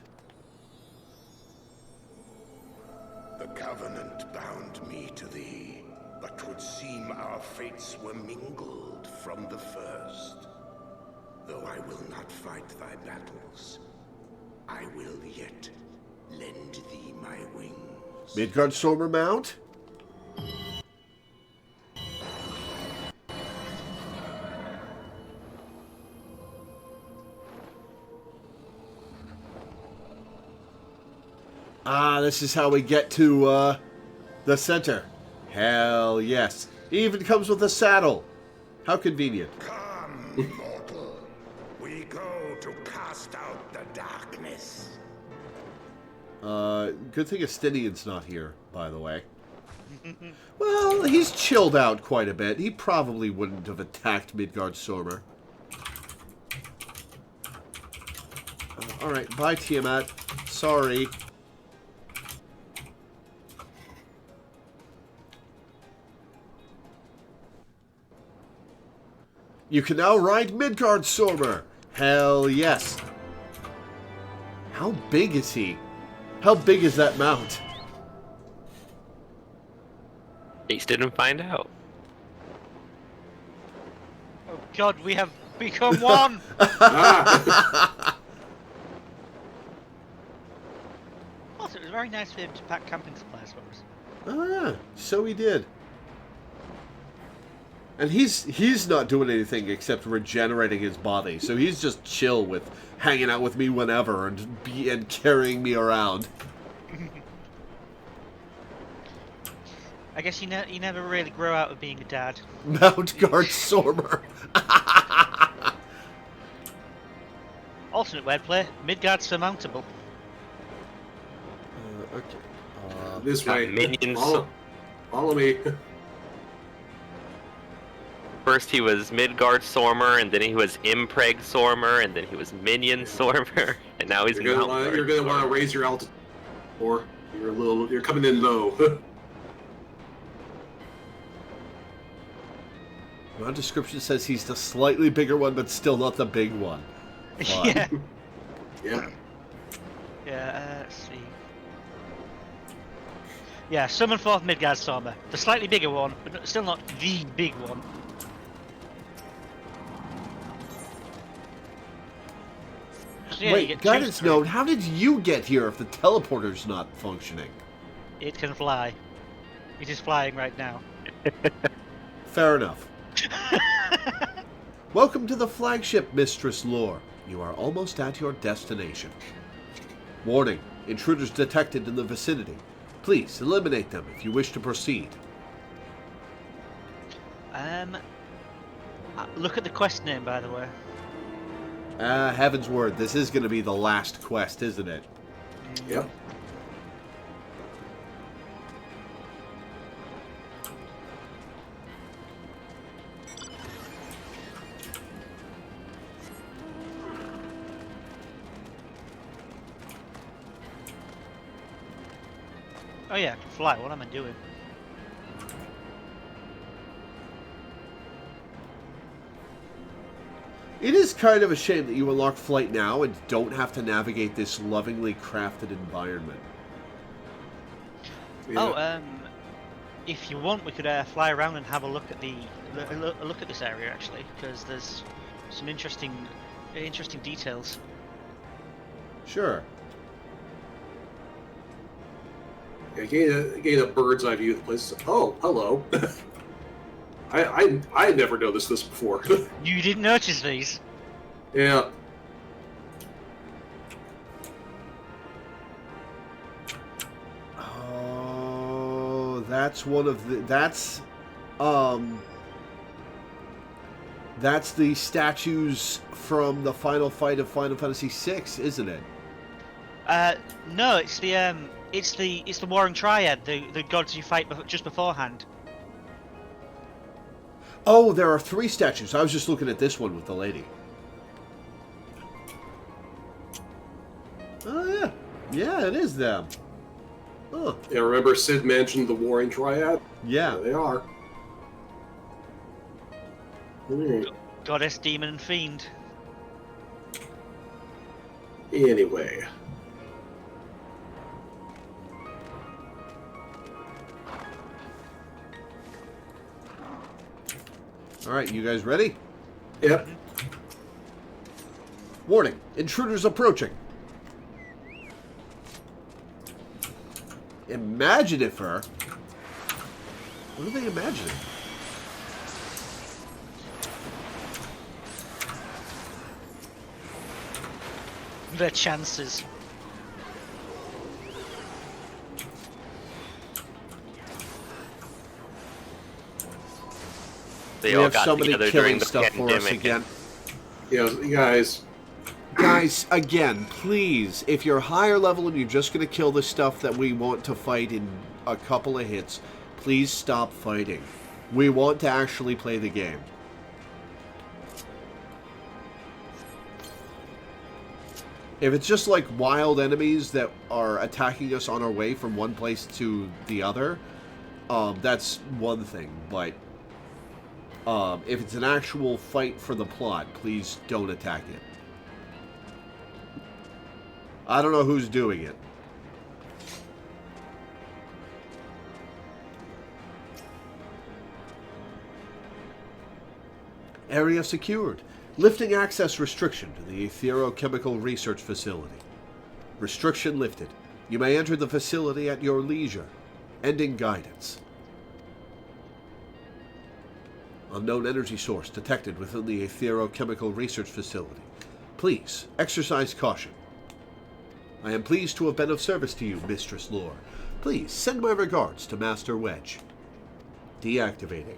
The Covenant bound me to thee, but 'twould seem our fates were mingled from the first. Though I will not fight thy battles, I will yet lend thee my wings. Midgard Stormer mount? This is how we get to, the center. Hell yes. He even comes with a saddle. How convenient. Come, mortal. We go to cast out the darkness. Good thing Estinian's not here, by the way. Well, he's chilled out quite a bit. He probably wouldn't have attacked Midgard Stormer. Alright, bye Tiamat. Sorry. You can now ride Midgard Stormer. Hell yes. How big is he? How big is that mount? Ace didn't find out. Oh God, we have become one. Also, it was very nice for him to pack camping supplies for us. Ah, so he did. And he's not doing anything except regenerating his body, so he's just chill with hanging out with me whenever and carrying me around. I guess you never really grow out of being a dad. Mount Guard Stormer. Alternate wordplay, Midgard surmountable. Okay. This way. Minions. Follow me. First he was Midgard Stormer, and then he was Impreg Stormer, and then he was Minion Stormer, and now he's You're gonna want to raise your altitude, or you're coming in low. My description says he's the slightly bigger one, but still not the big one. Yeah. Yeah. Yeah. Let's see. Yeah, summon forth Midgard Stormer, the slightly bigger one, but still not the big one. So yeah, Wait, guidance note, how did you get here if the teleporter's not functioning? It can fly. It is flying right now. Fair enough. Welcome to the flagship, Mistress Lore. You are almost at your destination. Warning, intruders detected in the vicinity. Please eliminate them if you wish to proceed. Look at the quest name, by the way. Heavensward, this is going to be the last quest, isn't it? Oh yeah, I can fly. What am I doing? It is kind of a shame that you unlock flight now and don't have to navigate this lovingly crafted environment. Yeah. Oh, if you want, we could fly around and have a look at look at this area actually, because there's some interesting details. Sure. Yeah, gain a bird's eye view of the place. Oh, hello. I never noticed this before. You didn't notice these? Yeah. Oh, that's one of the... That's the statues from the final fight of Final Fantasy VI, isn't it? No, it's the Warring Triad, the gods you fight just beforehand. Oh, there are 3 statues. I was just looking at this one with the lady. Oh, yeah. Yeah, it is them. Oh. Yeah, remember Sid mentioned the Warring Triad? Yeah. There they are. Goddess, demon, and fiend. Anyway. Alright, you guys ready? Yep. Warning, intruders approaching. Imaginifer? What are they imagining? Their chances. They we all have got somebody together killing during the stuff for us pandemic. again. Yeah, guys. Guys, again, please, if you're higher level and you're just going to kill the stuff that we want to fight in a couple of hits, please stop fighting. We want to actually play the game. If it's just like wild enemies that are attacking us on our way from one place to the other, that's one thing. But if it's an actual fight for the plot, please don't attack it. I don't know who's doing it. Area secured. Lifting access restriction to the Aetherochemical Research Facility. Restriction lifted. You may enter the facility at your leisure. Ending guidance. Unknown energy source detected within the Aetherochemical Research Facility. Please, exercise caution. I am pleased to have been of service to you, Mistress Lore. Please, send my regards to Master Wedge. Deactivating.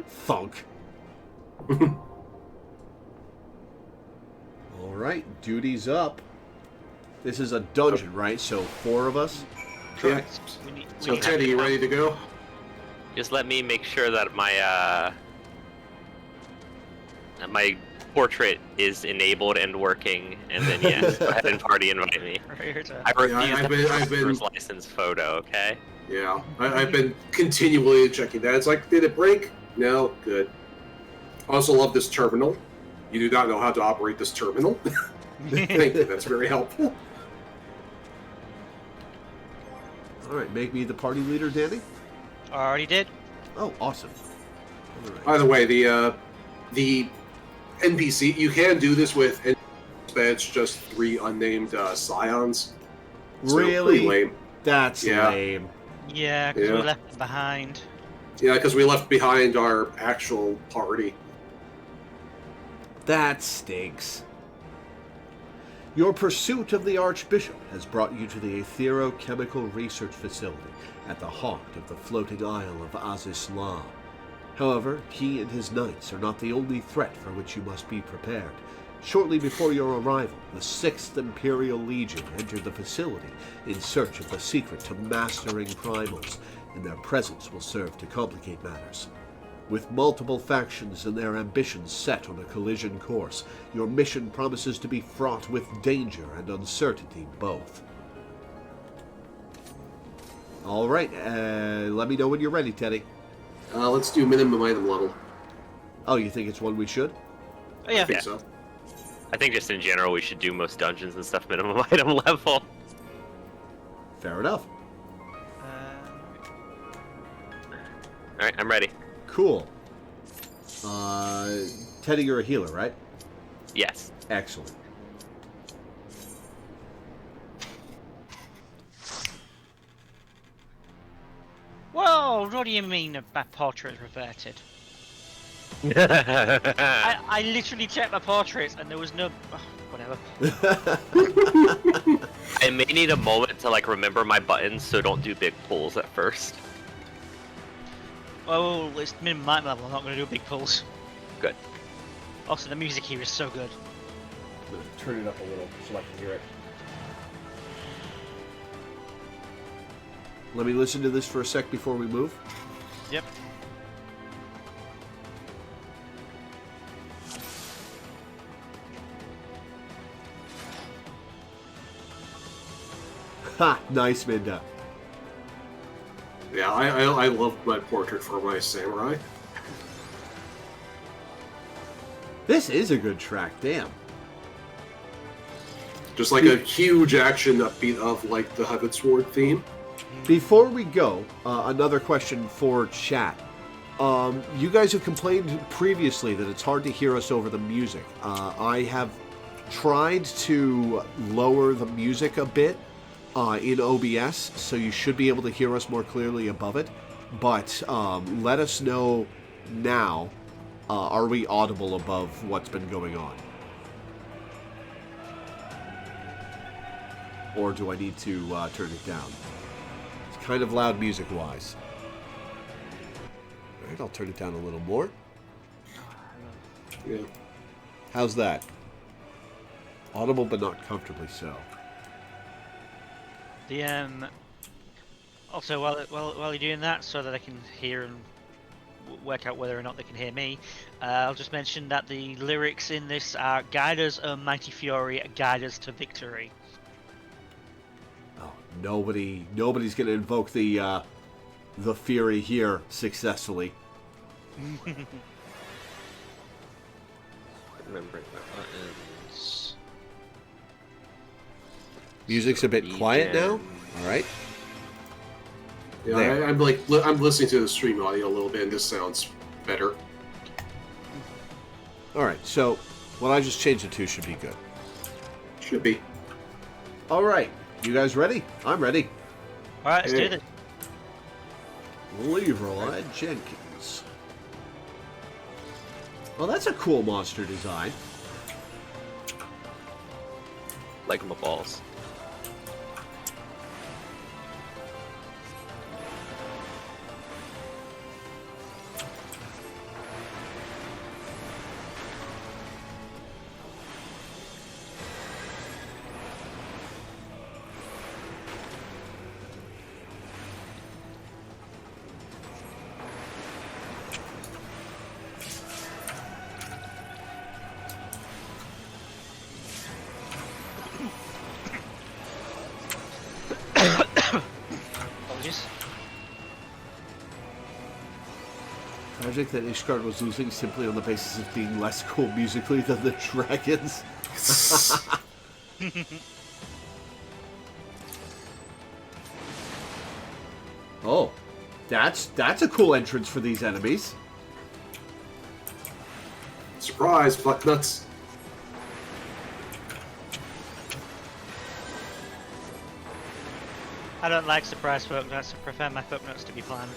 Thunk. Alright, duty's up. This is a dungeon, right? So 4 of us? Correct. Yeah. So Teddy, you ready to go? Just let me make sure that my portrait is enabled and working, and then yes, go ahead and party invite me. I refuse I've been license photo, okay? Yeah, I've been continually checking that. It's like, did it break? No, good. I also love this terminal. You do not know how to operate this terminal. Thank you, that's very helpful. Alright, make me the party leader, Danny? Already did. Oh, awesome. Right. By the way, the NPC, you can do this with NPCs, but it's just 3 unnamed scions. So Really? pretty lame. That's lame. Yeah, because we left them behind. Yeah, because we left behind our actual party. That stinks. Your pursuit of the Archbishop has brought you to the Aetherochemical Research Facility at the heart of the floating isle of Azizla. However, he and his knights are not the only threat for which you must be prepared. Shortly before your arrival, the 6th Imperial Legion entered the facility in search of the secret to mastering primals, and their presence will serve to complicate matters. With multiple factions and their ambitions set on a collision course, your mission promises to be fraught with danger and uncertainty both. All right. Let me know when you're ready, Teddy. Let's do minimum item level. Oh, you think it's one we should? Oh, yeah. I think so. I think just in general we should do most dungeons and stuff minimum item level. Fair enough. Alright, I'm ready. Cool. Teddy, you're a healer, right? Yes. Excellent. Whoa, what do you mean my portrait reverted? I literally checked my portraits and there was no... Oh, whatever. I may need a moment to like remember my buttons, so don't do big pulls at first. Oh, it's minimum item level, I'm not going to do big pulls. Good. Also, the music here is so good. Turn it up a little so I can hear it. Let me listen to this for a sec before we move. Yep. Ha! Nice, Minda. Yeah, I love my portrait for my samurai. This is a good track, damn. Just like a huge action upbeat of like the Heavensward theme. Before we go, another question for chat. You guys have complained previously that it's hard to hear us over the music. I have tried to lower the music a bit in OBS, so you should be able to hear us more clearly above it. But let us know now, are we audible above what's been going on? Or do I need to turn it down? It's kind of loud music-wise. Alright, I'll turn it down a little more. Yeah. How's that? Audible, but not comfortably so. The also while you're doing that, so that I can hear and work out whether or not they can hear me, I'll just mention that the lyrics in this are "Guide us, O mighty fury, guide us to victory." Oh, nobody's gonna invoke the fury here successfully. Remembering my buttons. Music's a bit quiet now. All right. Yeah, There. I'm listening to the stream audio a little bit, and this sounds better. All right. So what I just changed it to should be good. Should be. All right. You guys ready? I'm ready. All right, let's do this. Leroy Jenkins. Well, that's a cool monster design. Like my balls. Apologies. Project that Ishgard was losing simply on the basis of being less cool musically than the dragons. Oh, that's a cool entrance for these enemies. Surprise, fuck nuts. I don't like surprise folk nuts. I prefer my folk nuts to be planned.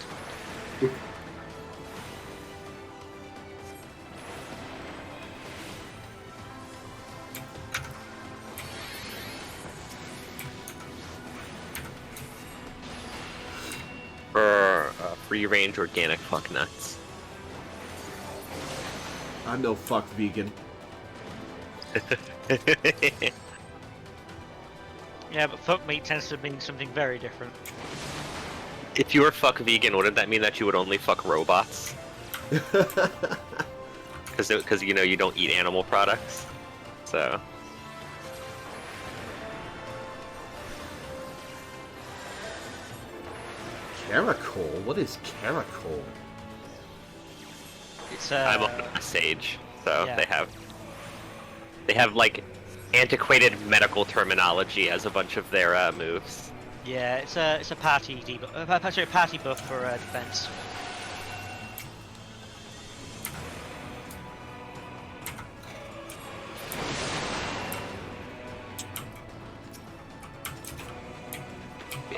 Or free range organic fuck nuts. I'm no fuck vegan. Yeah, but folk meat tends to mean something very different. If you were fuck vegan, wouldn't that mean that you would only fuck robots? Because you know you don't eat animal products, so. Caracol? What is Caracol? It's I'm a sage, so yeah. they have like antiquated medical terminology as a bunch of their moves. Yeah, it's a party debuff. Sorry, party buff for defense.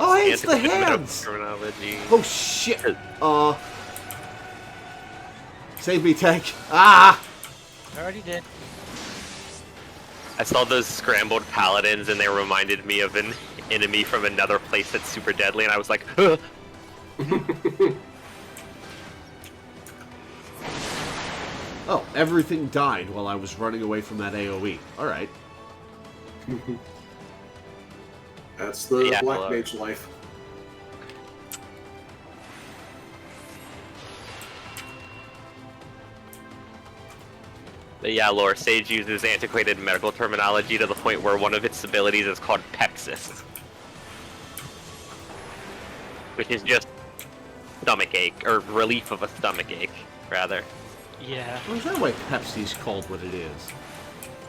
Oh, hey, it's the hands! Terminology. Oh, shit! Save me, tank. Ah! I already did. I saw those scrambled paladins, and they reminded me of an enemy from another place that's super deadly, and I was like, ugh. Oh, everything died while I was running away from that AoE. Alright. That's the Black Mage life. But yeah, Lore, Sage uses antiquated medical terminology to the point where one of its abilities is called Pepsis. Which is just stomach ache, or relief of a stomach ache, rather. Yeah. Well, is that why Pepsi's called what it is?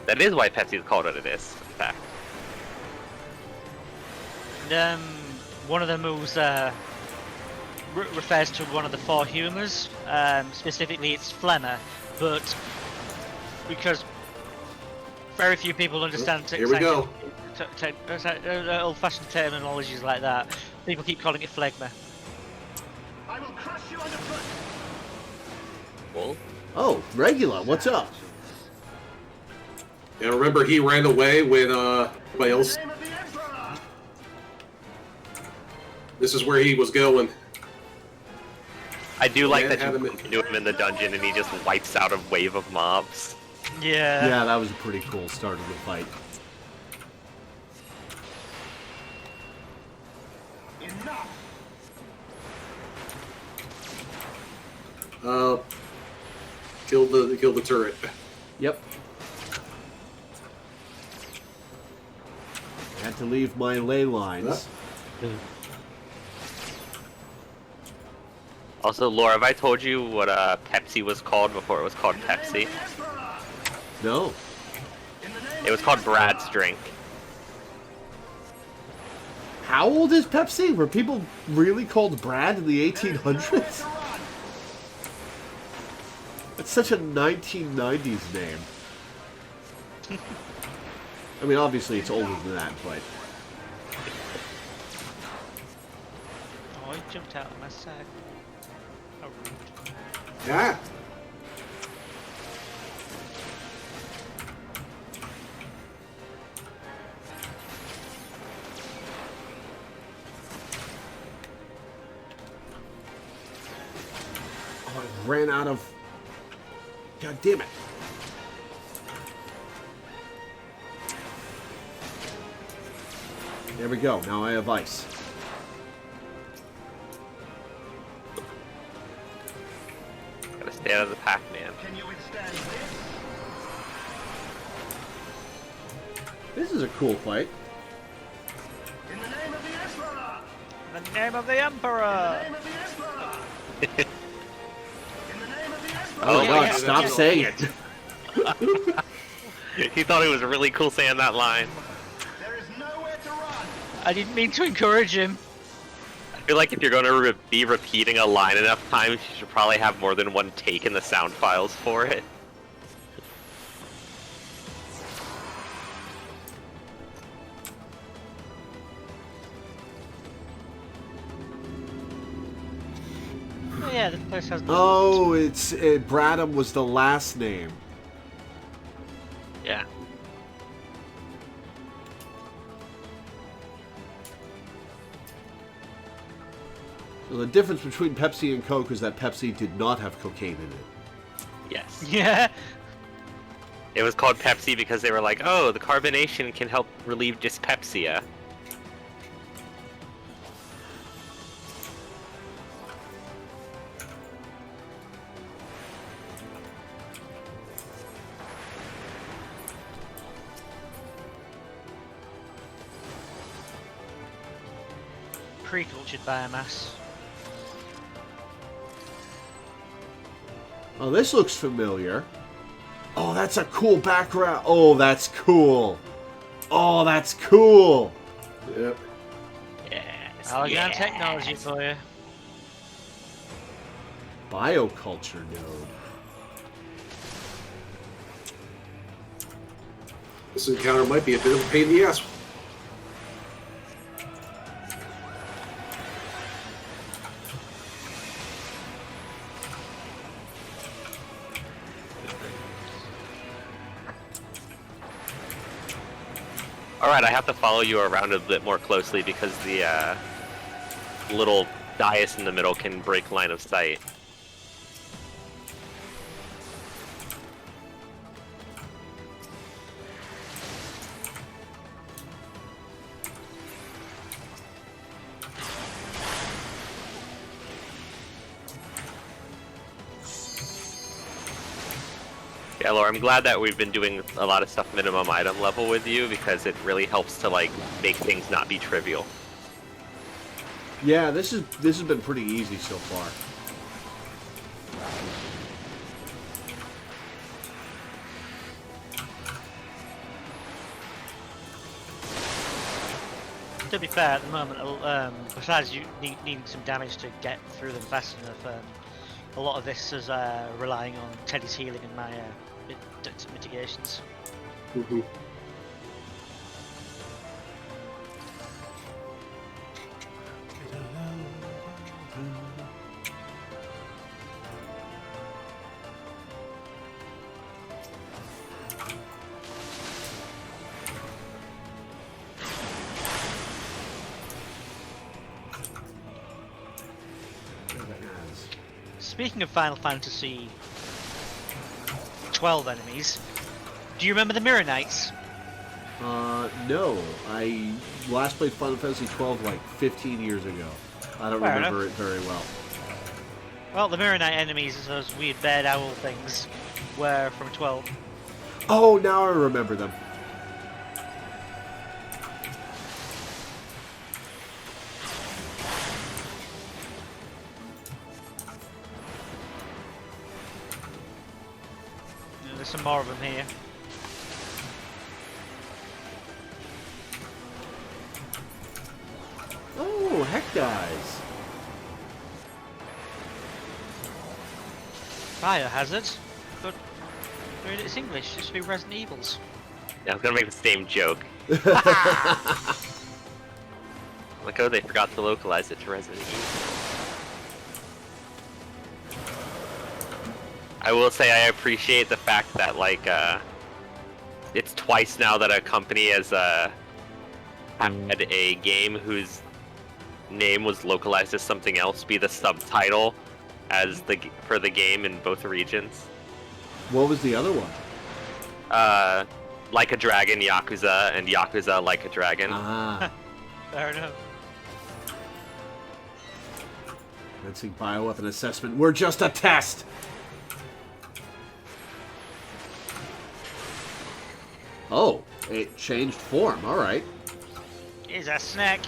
That is why Pepsi is called what it is, in fact. And, one of the moves refers to one of the four humours. Specifically, it's Phlegma, but because very few people understand Here we go. old-fashioned terminologies like that, people keep calling it Phlegma. I will crush you underfoot. Well, oh, Regula, what's up? And remember, he ran away with Wales. This is where he was going. I do like that had you do him in the dungeon and he just wipes out a wave of mobs. Yeah. Yeah, that was a pretty cool start of the fight. Kill the turret. Yep. Had to leave my ley lines. Also, Laura, have I told you what Pepsi was called before it was called Pepsi? No. It was called Brad's drink. How old is Pepsi? Were people really called Brad in the 1800s? It's such a 1990s name. I mean, obviously it's older than that, but... Oh, he jumped out of my sack. Oh. Yeah. Oh, I ran out of... God damn it. There we go. Now I have ice. Gotta stay out of the pack, man. Can you withstand this? This is a cool fight. In the name of the Emperor! In the name of the Emperor! In the name of the Emperor! In the name of the Emperor! Oh, yeah, God, yeah, stop yeah. saying it. He thought it was really cool saying that line. There is nowhere to run! I didn't mean to encourage him. I feel like if you're going to be repeating a line enough times, you should probably have more than one take in the sound files for it. Oh yeah, this place has. Oh, it's... Bradham was the last name. Yeah. So the difference between Pepsi and Coke is that Pepsi did not have cocaine in it. Yes. Yeah. It was called Pepsi because they were like, oh, the carbonation can help relieve dyspepsia. Pre-cultured biomass. Oh, this looks familiar. Oh, that's a cool background. Oh, that's cool. Oh, that's cool. Yep. Yes. Hologram technology for you. Bioculture node. This encounter might be a bit of a pain in the ass. Alright, I have to follow you around a bit more closely because the little dais in the middle can break line of sight. Yeah, Laura, I'm glad that we've been doing a lot of stuff minimum item level with you because it really helps to like make things not be trivial. Yeah, this has been pretty easy so far. To be fair, at the moment, besides you needing some damage to get through them fast enough, a lot of this is relying on Teddy's healing and my mitigations. Mm-hmm. Speaking of Final Fantasy XII enemies, do you remember the Mirror Knights? No. I last played Final Fantasy XII like 15 years ago. I don't Fair remember enough. it very well. Well, the Mirror Knight enemies, those weird bird owl things, were from 12. Oh, now I remember them. There's some more of them here. Oh, heck guys. Biohazard? But it's English, it should be Resident Evils. Yeah, I was gonna make the same joke. Like, oh, they forgot to localize it to Resident Evil. I will say I appreciate the fact that, like, it's twice now that a company has had a game whose name was localized as something else be the subtitle as for the game in both regions. What was the other one? Like a Dragon Yakuza and Yakuza Like a Dragon. Ah. Fair enough. Let's see, bioweapon assessment. We're just a test! Oh, it changed form. Alright. Here's a snack.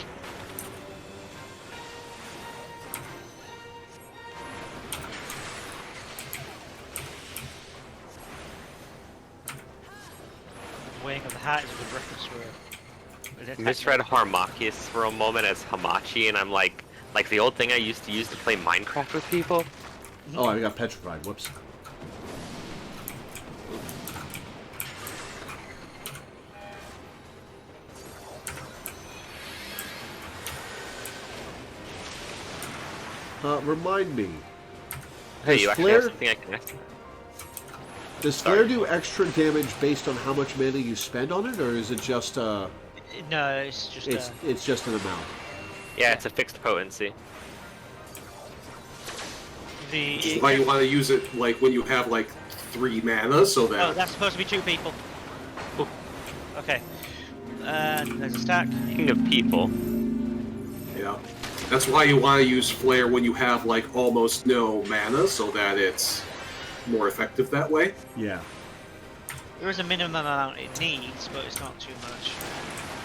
Weighing of the hat is a good reference for it. I misread Harmakis for a moment as Hamachi, and I'm like the old thing I used to use to play Minecraft with people. Oh, I got petrified. Whoops. Remind me. Hey, Does you actually Flare- have something I can ask? Does Flare do extra damage based on how much mana you spend on it, or is it just No, it's just it's just an amount? Yeah, it's a fixed potency. Which is why you want to use it like when you have like 3 mana, so that. Oh, that's supposed to be 2 people. Ooh. Okay. There's a stack. Speaking of people. Yeah. That's why you want to use Flare when you have like almost no mana, so that it's more effective that way. Yeah. There is a minimum amount it needs, but it's not too much.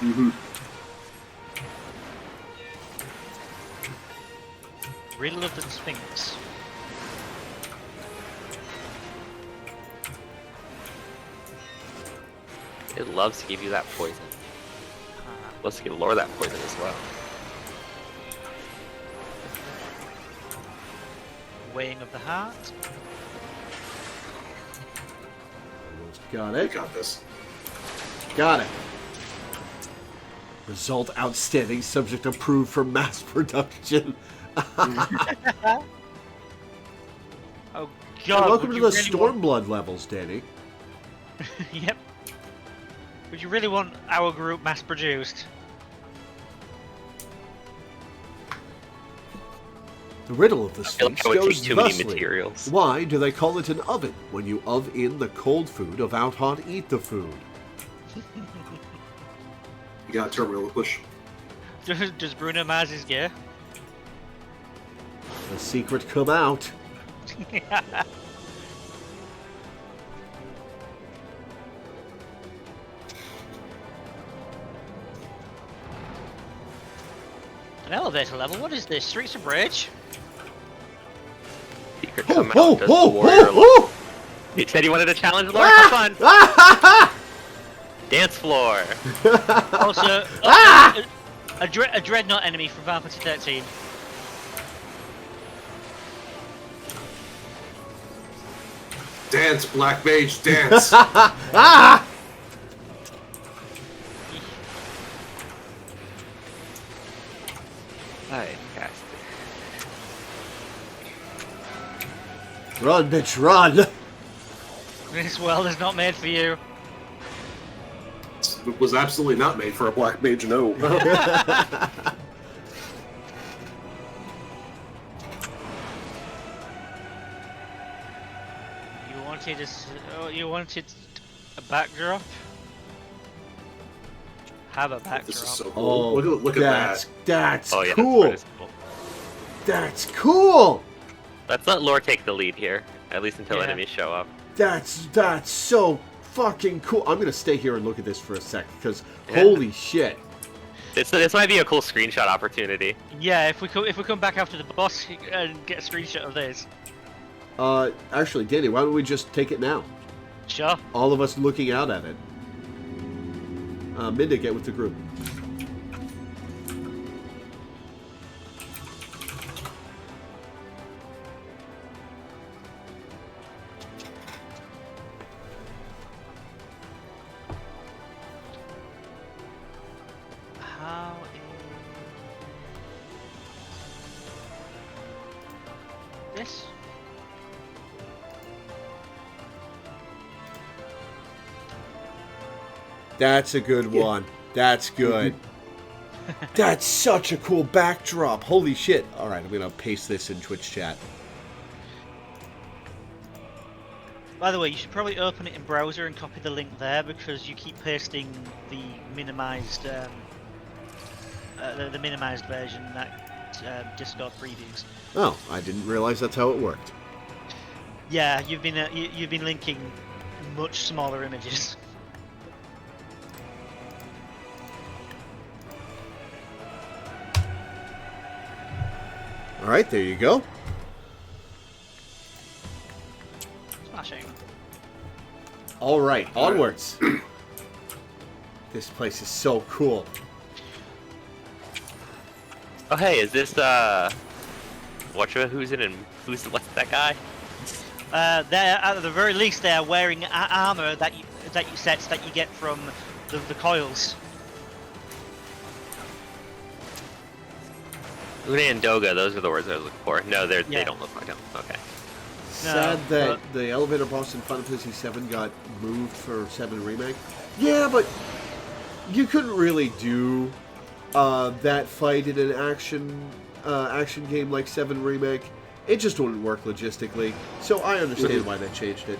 Mm-hmm. Riddle of the Sphinx. It loves to give you that poison. Loves to give Lore that poison as well. Weighing of the heart. Got it. We got this. Got it. Result outstanding. Subject approved for mass production. Oh And god. welcome to would the you really Stormblood levels, Danny. Yep. Would you really want our group mass produced? The riddle of the feel like Sphinx I would goes take too many thusly. materials. Why do they call it an oven when you of in the cold food of out hot eat the food? You got terminal push. Does Bruno Mars is gay? The secret come out. An elevator level? What is this? Streets of Rage? Secret Oh, come oh, out, does oh, Lore oh, He said he wanted to challenge Lore for fun. Dance floor. Also, a Dreadnought enemy from Final Fantasy XIII. Dance, Black Mage, dance! Fantastic. Run, bitch, run! This world is not made for you. It was absolutely not made for a Black Mage, no. You wanted a backdrop? Have a backdrop. This is so Oh, cool. Look at that. That's Oh yeah, cool. That's cool. That's cool. Let's let Lore take the lead here, at least until Yeah. enemies show up. That's so fucking cool. I'm gonna stay here and look at this for a sec because Yeah. holy shit. This might be a cool screenshot opportunity. Yeah, if we come back after the boss and get a screenshot of this. Actually, Danny, why don't we just take it now? Sure. All of us looking out at it. Minda, get with the group. How is this? That's a good one. That's good. That's such a cool backdrop. Holy shit. All right, I'm going to paste this in Twitch chat. By the way, you should probably open it in browser and copy the link there because you keep pasting the minimized the minimized version that Discord previews. Oh, I didn't realize that's how it worked. Yeah, you've been linking much smaller images. All right, there you go. Smashing. All right, onwards. This place is so cool. Oh hey, is this what's what's that guy? They're at the very least they're wearing armor that you get from the coils. Una and Doga, those are the words I was looking for. No, they Yeah. don't look like them. Okay. Sad that the elevator boss in Final Fantasy VII got moved for 7 Remake. Yeah, but you couldn't really do that fight in an action game like 7 Remake. It just wouldn't work logistically. So I understand why they changed it.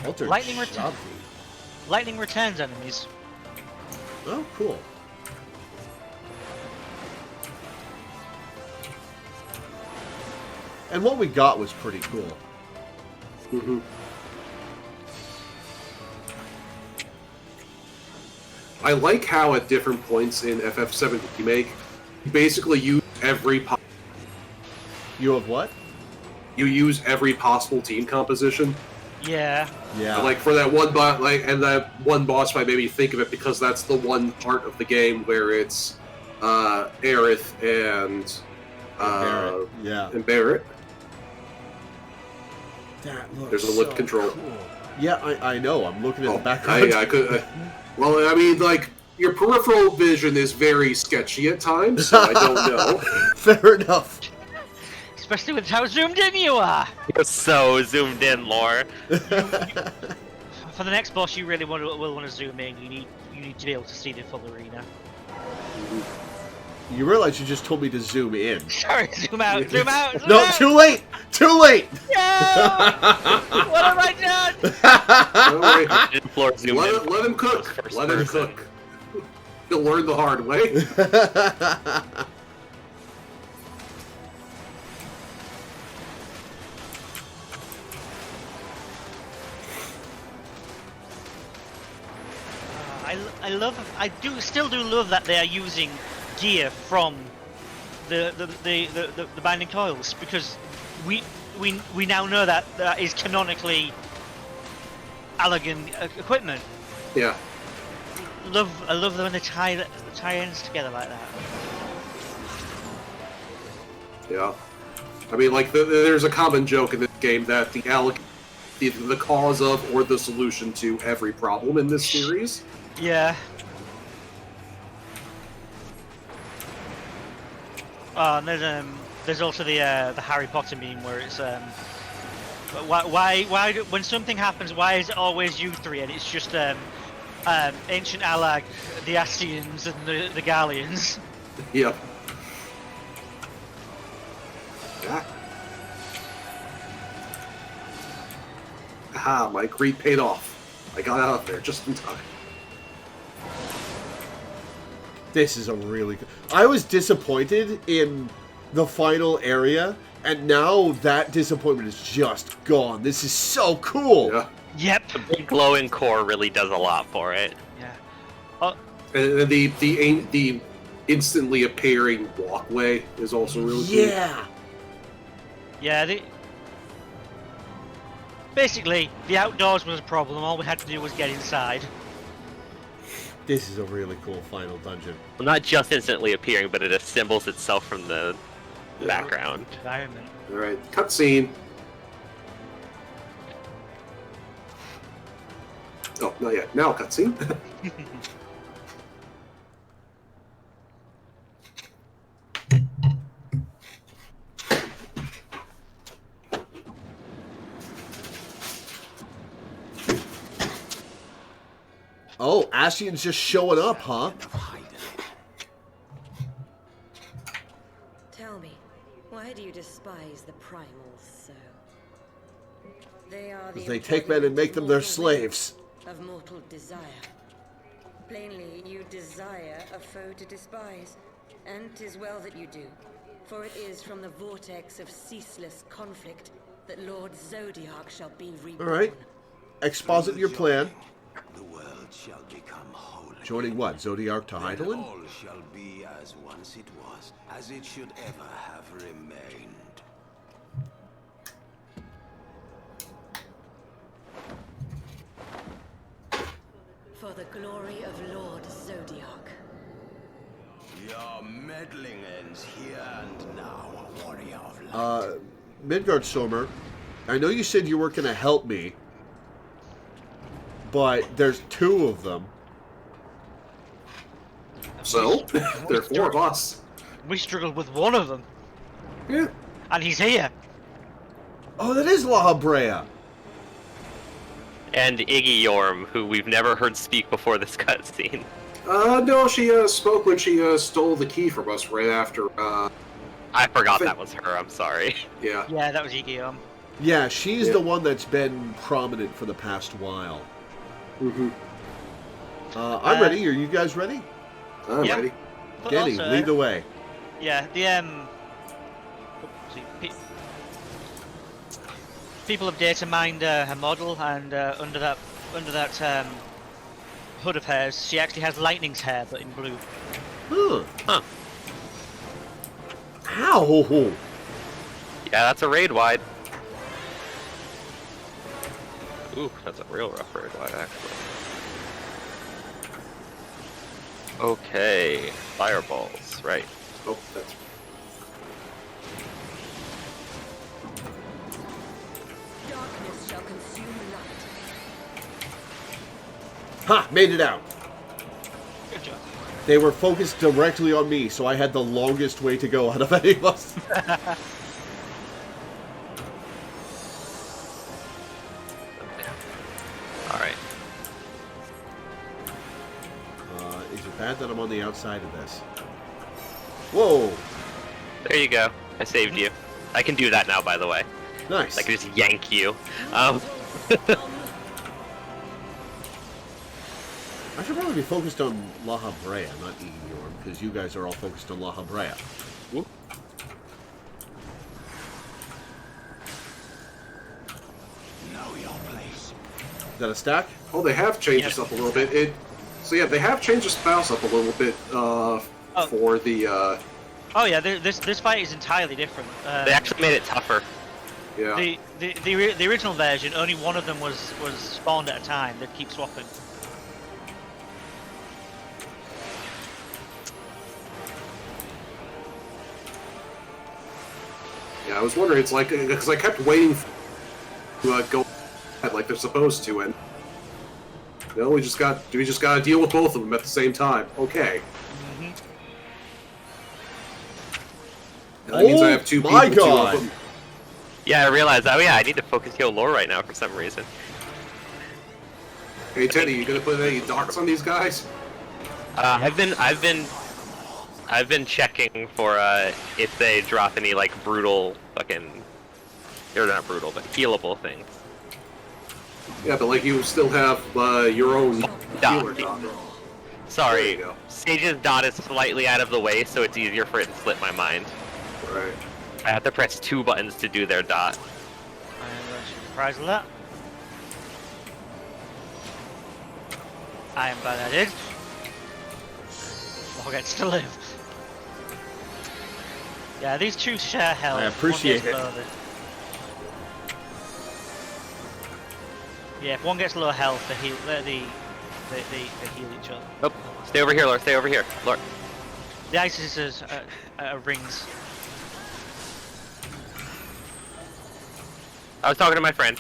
Altered Lightning returns enemies. Oh, cool. And what we got was pretty cool. Mm-hmm. I like how at different points in FF7 Remake, you basically use every... You have what? You use every possible team composition. Yeah. Yeah. And, like for that one boss, and that one boss fight made me think of it because that's the one part of the game where it's Aerith and Barrett. Yeah. And Barrett. That looks There's a lip so control. Cool. Yeah, I know. I'm looking at the background. I could. Well, I mean, like your peripheral vision is very sketchy at times, so I don't know. Fair enough. Especially with how zoomed in you are. You're so zoomed in, Lore. For the next boss, you really will want to zoom in. You need to be able to see the full arena. You realize you just told me to zoom in. Sorry, zoom out, zoom out, zoom No, out. too late! Too late! No! What have I done? Let him cook. Let him cook. He'll learn the hard way. still do love that they are using gear from the binding coils, because we now know that that is canonically Allergan equipment. Yeah. I love when they tie ends together like that. Yeah. I mean, like, there's a common joke in this game that the Allergan is the cause of or the solution to every problem in this series. Yeah. Oh, and there's also the Harry Potter meme where it's why when something happens, why is it always you three? And it's just ancient Allag, the Ascians, and the Gallians. Yep. Yeah. Aha, my greed paid off. I got out of there just in time. This is a really good... I was disappointed in the final area, and now that disappointment is just gone. This is so cool! Yeah. Yep. The big glowing core really does a lot for it. Yeah. Oh. And the instantly appearing walkway is also really cool. Yeah! Yeah, basically, the outdoors was a problem. All we had to do was get inside. This is a really cool final dungeon. Well, not just instantly appearing, but it assembles itself from the background. Environment. Alright, cutscene. Oh, not yet. Now cutscene. Oh, Ascian's just showing up, huh? Tell me, why do you despise the primals so? They are the They take men and make them their slaves. Of mortal desire. Plainly, you desire a foe to despise, and 'tis well that you do, for it is from the vortex of ceaseless conflict that Lord Zodiac shall be reborn. Alright. Exposit your plan. The world shall become whole. Joining what? Zodiac to Eidolon? All shall be as once it was, as it should ever have remained. For the glory of Lord Zodiac. Your meddling ends here and now, warrior of light. Midgard Stormer, I know you said you weren't going to help me, but there's two of them. So, there are four of us. We struggled with one of them. Yeah. And he's here. Oh, that is La Habrea. And Iggy Yorm, who we've never heard speak before this cutscene. No, she spoke when she stole the key from us right after. I forgot that was her. I'm sorry. Yeah. Yeah, that was Iggy. Yeah, she's the one that's been prominent for the past while. Mm-hmm. I'm ready. Are you guys ready? I'm ready. Denny, lead the way. Yeah, people have data mined her model, and under that hood of hers, she actually has Lightning's hair, but in blue. Huh. Ow! Yeah, that's a raid wide. Ooh, that's a real rough road, actually. Okay, fireballs, right. Oh, that's... Darkness shall consume light. Ha! Made it out. Good job. They were focused directly on me, so I had the longest way to go out of any of us. Alright. Is it bad that I'm on the outside of this? Whoa! There you go. I saved you. I can do that now, by the way. Nice. I can just yank you. I should probably be focused on La Habrea, not Eorn, because you guys are all focused on La Habrea. Whoop. Know your place. Is that a stack? Oh, they have changed this up a little bit. So yeah, they have changed the spouse up a little bit for the... Oh yeah, this fight is entirely different. They actually made it tougher. Yeah. The original version, only one of them was spawned at a time. They'd keep swapping. Yeah, I was wondering, it's like, because I kept waiting to go like they're supposed to, and no, we just got to deal with both of them at the same time. Okay. Mm-hmm. That means I have two people. My two God. of them. Yeah, I realized. Oh yeah, I need to focus heal lore right now for some reason. Hey Teddy, you gonna put any dots on these guys? I've been checking for if they drop any like brutal fucking, or not brutal, but healable things. Yeah, but like you still have your own healer dot. Sorry, There you go. Sage's dot is slightly out of the way, so it's easier for it to slip my mind. Right. I have to press 2 buttons to do their dot. I am surprised with that. I am glad I did. More gets to live. Yeah, these two share health. I appreciate it. Yeah, if one gets low health, they heal each other. Nope. Stay over here, Lord. Stay over here, Lord. The ice is rings. I was talking to my friend.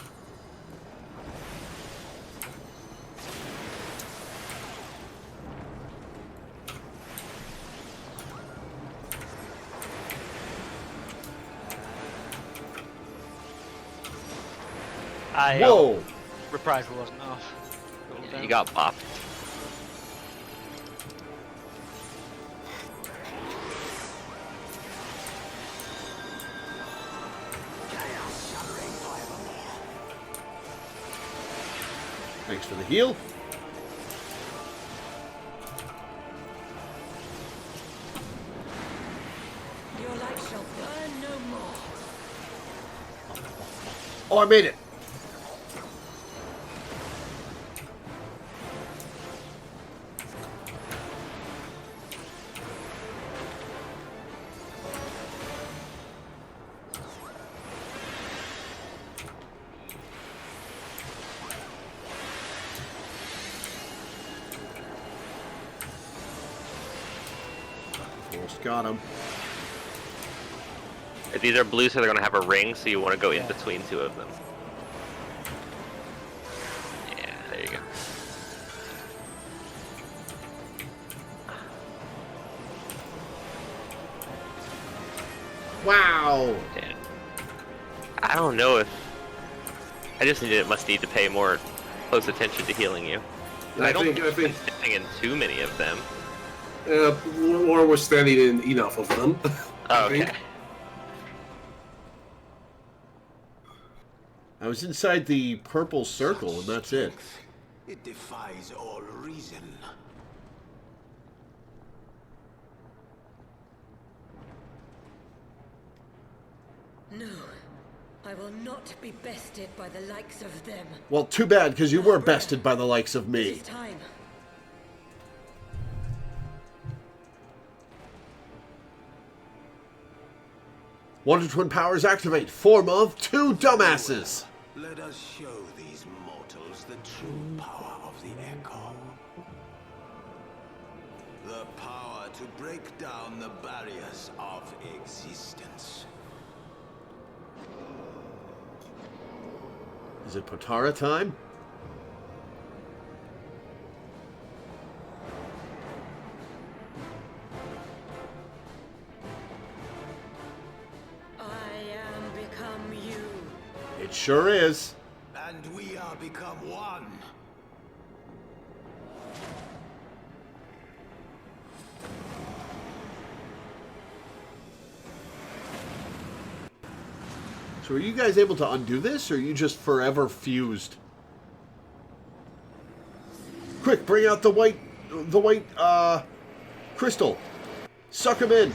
Whoa! Reprisal wasn't off. You got bopped. Thanks for the heal. Your light shall burn no more. Oh, I made it! Almost got him. If these are blue, so they're gonna have a ring, so you want to go in between 2 of them. Yeah, there you go. Wow! Yeah. I don't know if must need to pay more close attention to healing you. I don't think I've been standing in too many of them. Or we're standing in enough of them. Oh, okay. I was inside the purple circle, and that's it. It defies all reason. No, I will not be bested by the likes of them. Well, too bad, because you were bested by the likes of It me. is time. Wonder Twin powers activate. Form of 2 dumbasses. Let us show these mortals was the true power of the Echo. The power to break down the barriers of existence. Is it Potara time? It sure is. And we are become one. So are you guys able to undo this, or are you just forever fused? Quick, bring out the white crystal. Suck him in.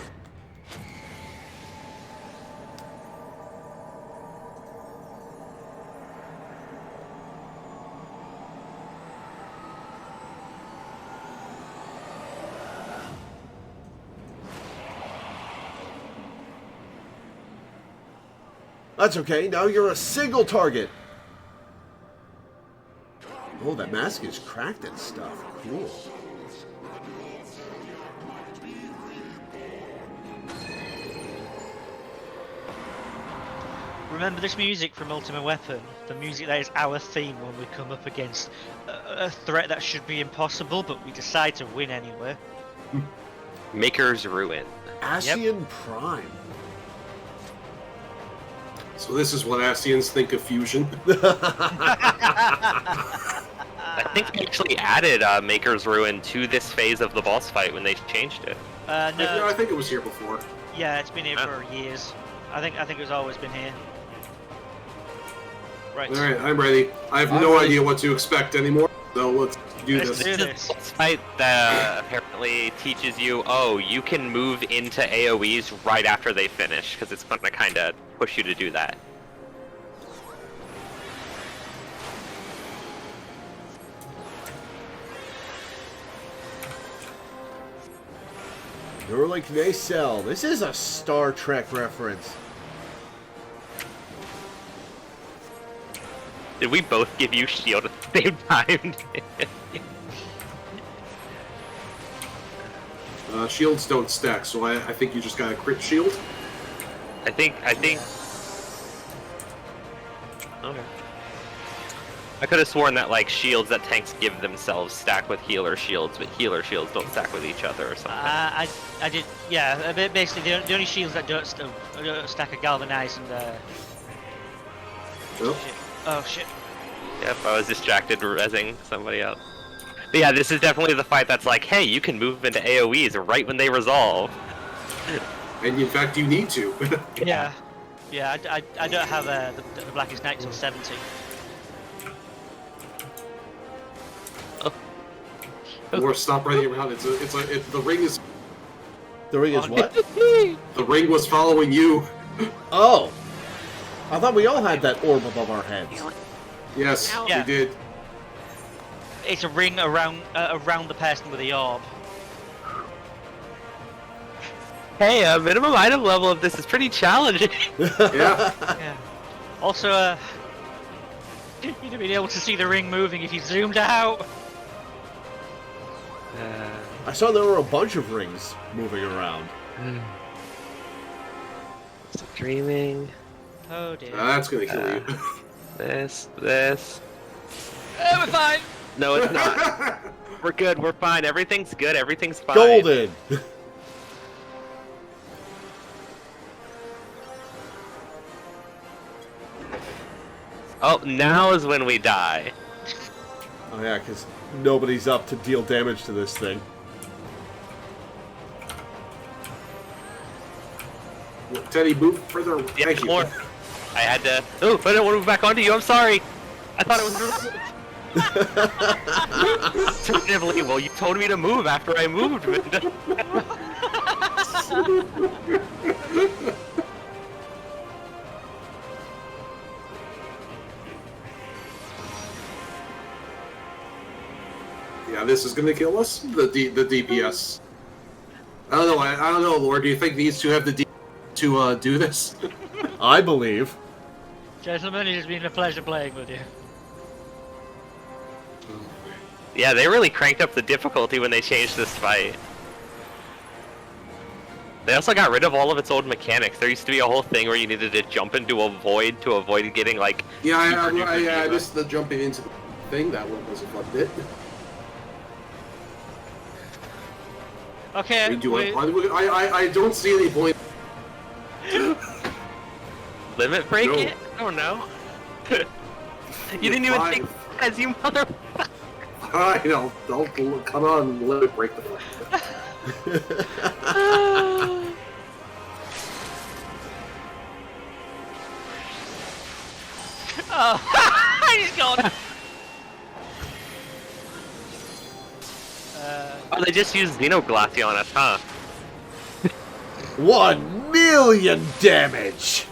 That's okay, now you're a single target. Oh, that mask is cracked and stuff. Cool. Remember this music from Ultimate Weapon? The music that is our theme when we come up against a threat that should be impossible, but we decide to win anyway. Maker's Ruin. Ascian Prime. So this is what Ascians think of fusion. I think they actually added Maker's Ruin to this phase of the boss fight when they changed it. No, I think it was here before. Yeah, it's been here for years. I think it's always been here. Right. All right, I'm ready. I have no idea what to expect anymore. So let's do this. This is the boss fight that apparently teaches you, oh, you can move into AoEs right after they finish, because it's going to kind of push you to do that. You're like Nacelle. This is a Star Trek reference. Did we both give you shield at the same time? Shields don't stack, so I think you just got a crit shield. I think. Okay. I could have sworn that like shields that tanks give themselves stack with healer shields, but healer shields don't stack with each other or something. I did, yeah. Basically, the only shields that don't stack are galvanized and. Oh shit. Yep, I was distracted rezzing somebody else. But yeah, this is definitely the fight that's like, hey, you can move into AoEs right when they resolve. And in fact, you need to. Yeah. Yeah, I don't have the Blackest Night till 70. Or stop running around. The ring is. The ring is what? The ring was following you. Oh. I thought we all had that orb above our heads. Yes, Yeah. we did. It's a ring around the person with the orb. Hey, minimum item level of this is pretty challenging. Yeah. Yeah. Also, you'd have been able to see the ring moving if you zoomed out. I saw there were a bunch of rings moving around. Dreaming. Oh dear. That's gonna kill you. This. We're fine. No, it's not. We're good. We're fine. Everything's good. Everything's fine. Golden! Oh, now is when we die. Oh yeah, because nobody's up to deal damage to this thing. Teddy, move further. Yeah, Thank you. more. I had to. Oh, I don't want to move back onto you. I'm sorry. I thought it was. Alternatively, well, you told me to move after I moved. Yeah, this is gonna kill us. The DPS. I don't know. I don't know, Lord. Do you think these two have the DPS to do this? I believe. Gentlemen, it has been a pleasure playing with you. Yeah, they really cranked up the difficulty when they changed this fight. They also got rid of all of its old mechanics. There used to be a whole thing where you needed to jump into a void to avoid getting, like... Yeah, I missed the jumping into the thing. That one was a fun bit. Okay, I don't see any point. Limit break No. it? Oh no. You didn't even think as you mother. Alright, I'll come on and let it break the fight. Oh, he's gone. Oh, they just used Xenoglassy on us, huh? 1,000,000 damage!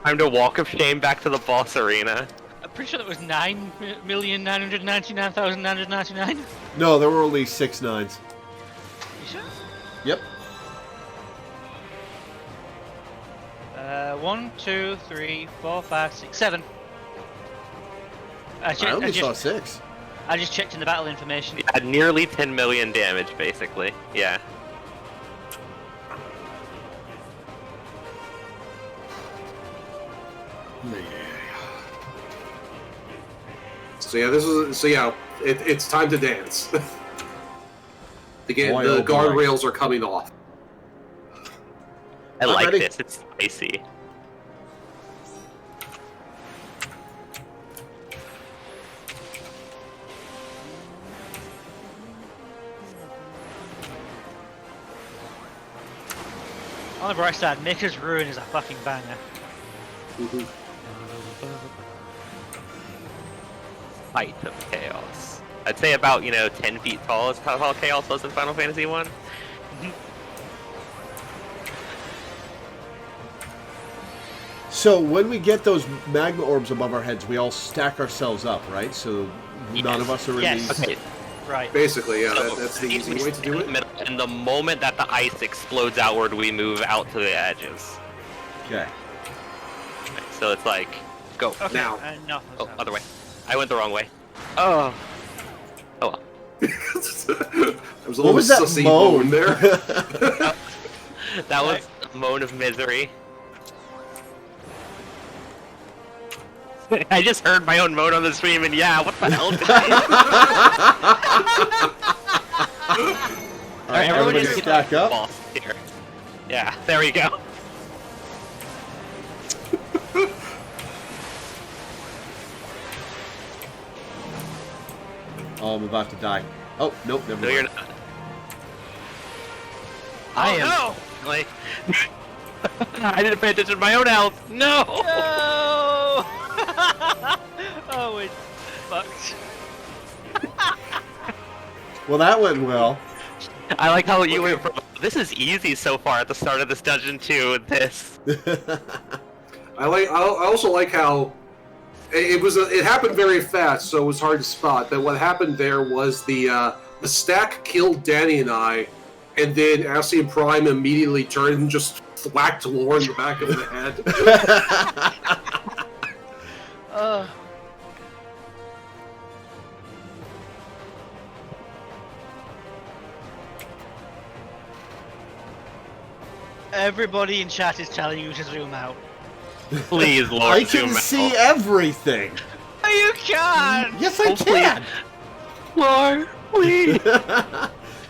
Time to walk of shame back to the boss arena. I'm pretty sure that was 9,999,999. No, there were only 6 9s. You sure? Yep. 1, 2, 3, 4, 5, 6, 7. I only saw 6. I just checked in the battle information. Yeah, nearly 10 million damage, basically. Yeah. It's time to dance. Again, Boy, the oh boy. guardrails are coming off. I like ready. this. It's spicy. On the bright side, Maker's Ruin is a fucking banger. Height of Chaos. I'd say about, 10 feet tall is how tall Chaos was in Final Fantasy 1. So when we get those magma orbs above our heads, we all stack ourselves up, right? So none of us are in Yes. these. Okay. Right. Basically, yeah, So, that's the easy way to do it. And the moment that the ice explodes outward, we move out to the edges. Okay. So it's like, go. Okay. Now. No. Oh, other way. I went the wrong way. Oh. Oh well. There was a What little was that sussy moan? moan there. That was a moan of misery. I just heard my own moan on the stream, and yeah, what the hell? Alright, everybody just stack up. boss here. Yeah, there we go. Oh, I'm about to die. Oh, nope, never No, mind. you're not. I am. No! Like, I didn't pay attention to my own health. No! No! Oh, it's fucked. Well, that went well. I like how you went from, this is easy so far at the start of this dungeon to this. I also like how it happened very fast, so it was hard to spot. But what happened there was the stack killed Danny and I, and then Ascian Prime immediately turned and just whacked Lore in the back of the head. Everybody in chat is telling you to zoom out. Please, Lord, I can zoom see out. everything. You can! Yes, I can. Lord, please.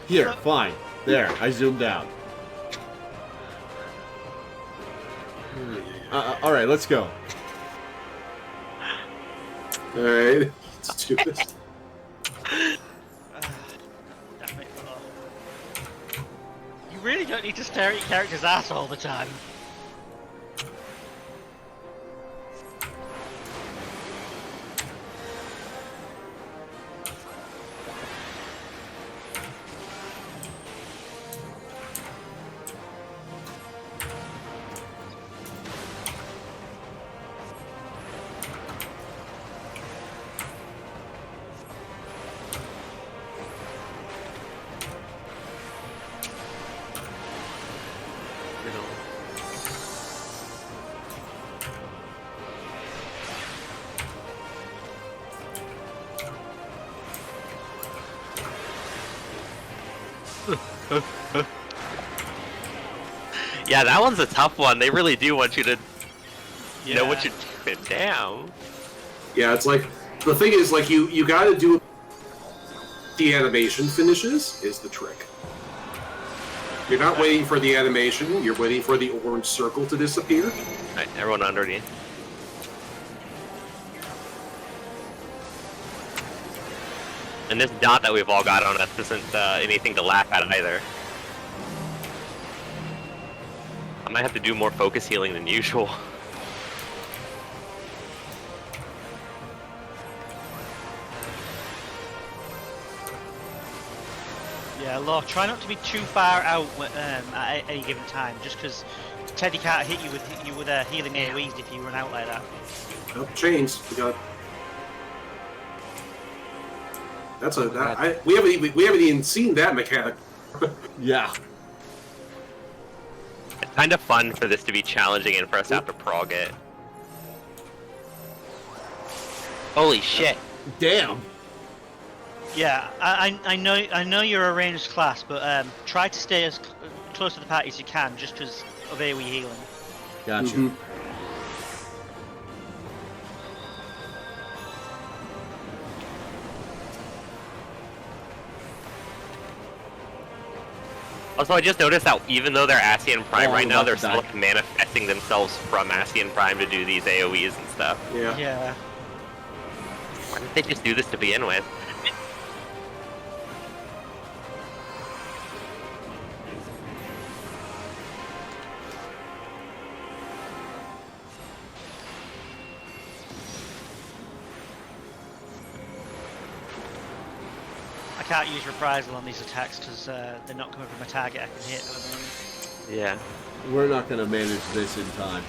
Here, fine. There, I zoomed out. Alright, let's go. Alright, let's do this. Damn it. You really don't need to stare at your character's ass all the time. Yeah, that one's a tough one. They really do want you to know what Yeah. you're doing. Damn. Yeah, it's like the thing is like you got to do the animation finishes is the trick. You're not waiting for the animation. You're waiting for the orange circle to disappear. Alright, everyone underneath. And this dot that we've all got on us isn't anything to laugh at either. I might have to do more focus healing than usual. Yeah, Law, try not to be too far out at any given time, just because Teddy can't hit you with healing AoEs if you run out like that. Oh, chains. We got. That's we haven't even seen that mechanic. Yeah. It's kind of fun for this to be challenging and for us to have to prog it. Holy shit. Damn. Yeah, I know you're a ranged class, but try to stay as close to the party as you can, just because of AoE healing. Gotcha. Mm-hmm. Also, I just noticed that even though they're Ascian Prime right now, I'm they're about to still die. like, manifesting themselves from Ascian Prime to do these AoEs and stuff. Yeah. Yeah. Why didn't they just do this to begin with? I can't use reprisal on these attacks because they're not coming from a target I can hit at the moment. Yeah. We're not going to manage this in time.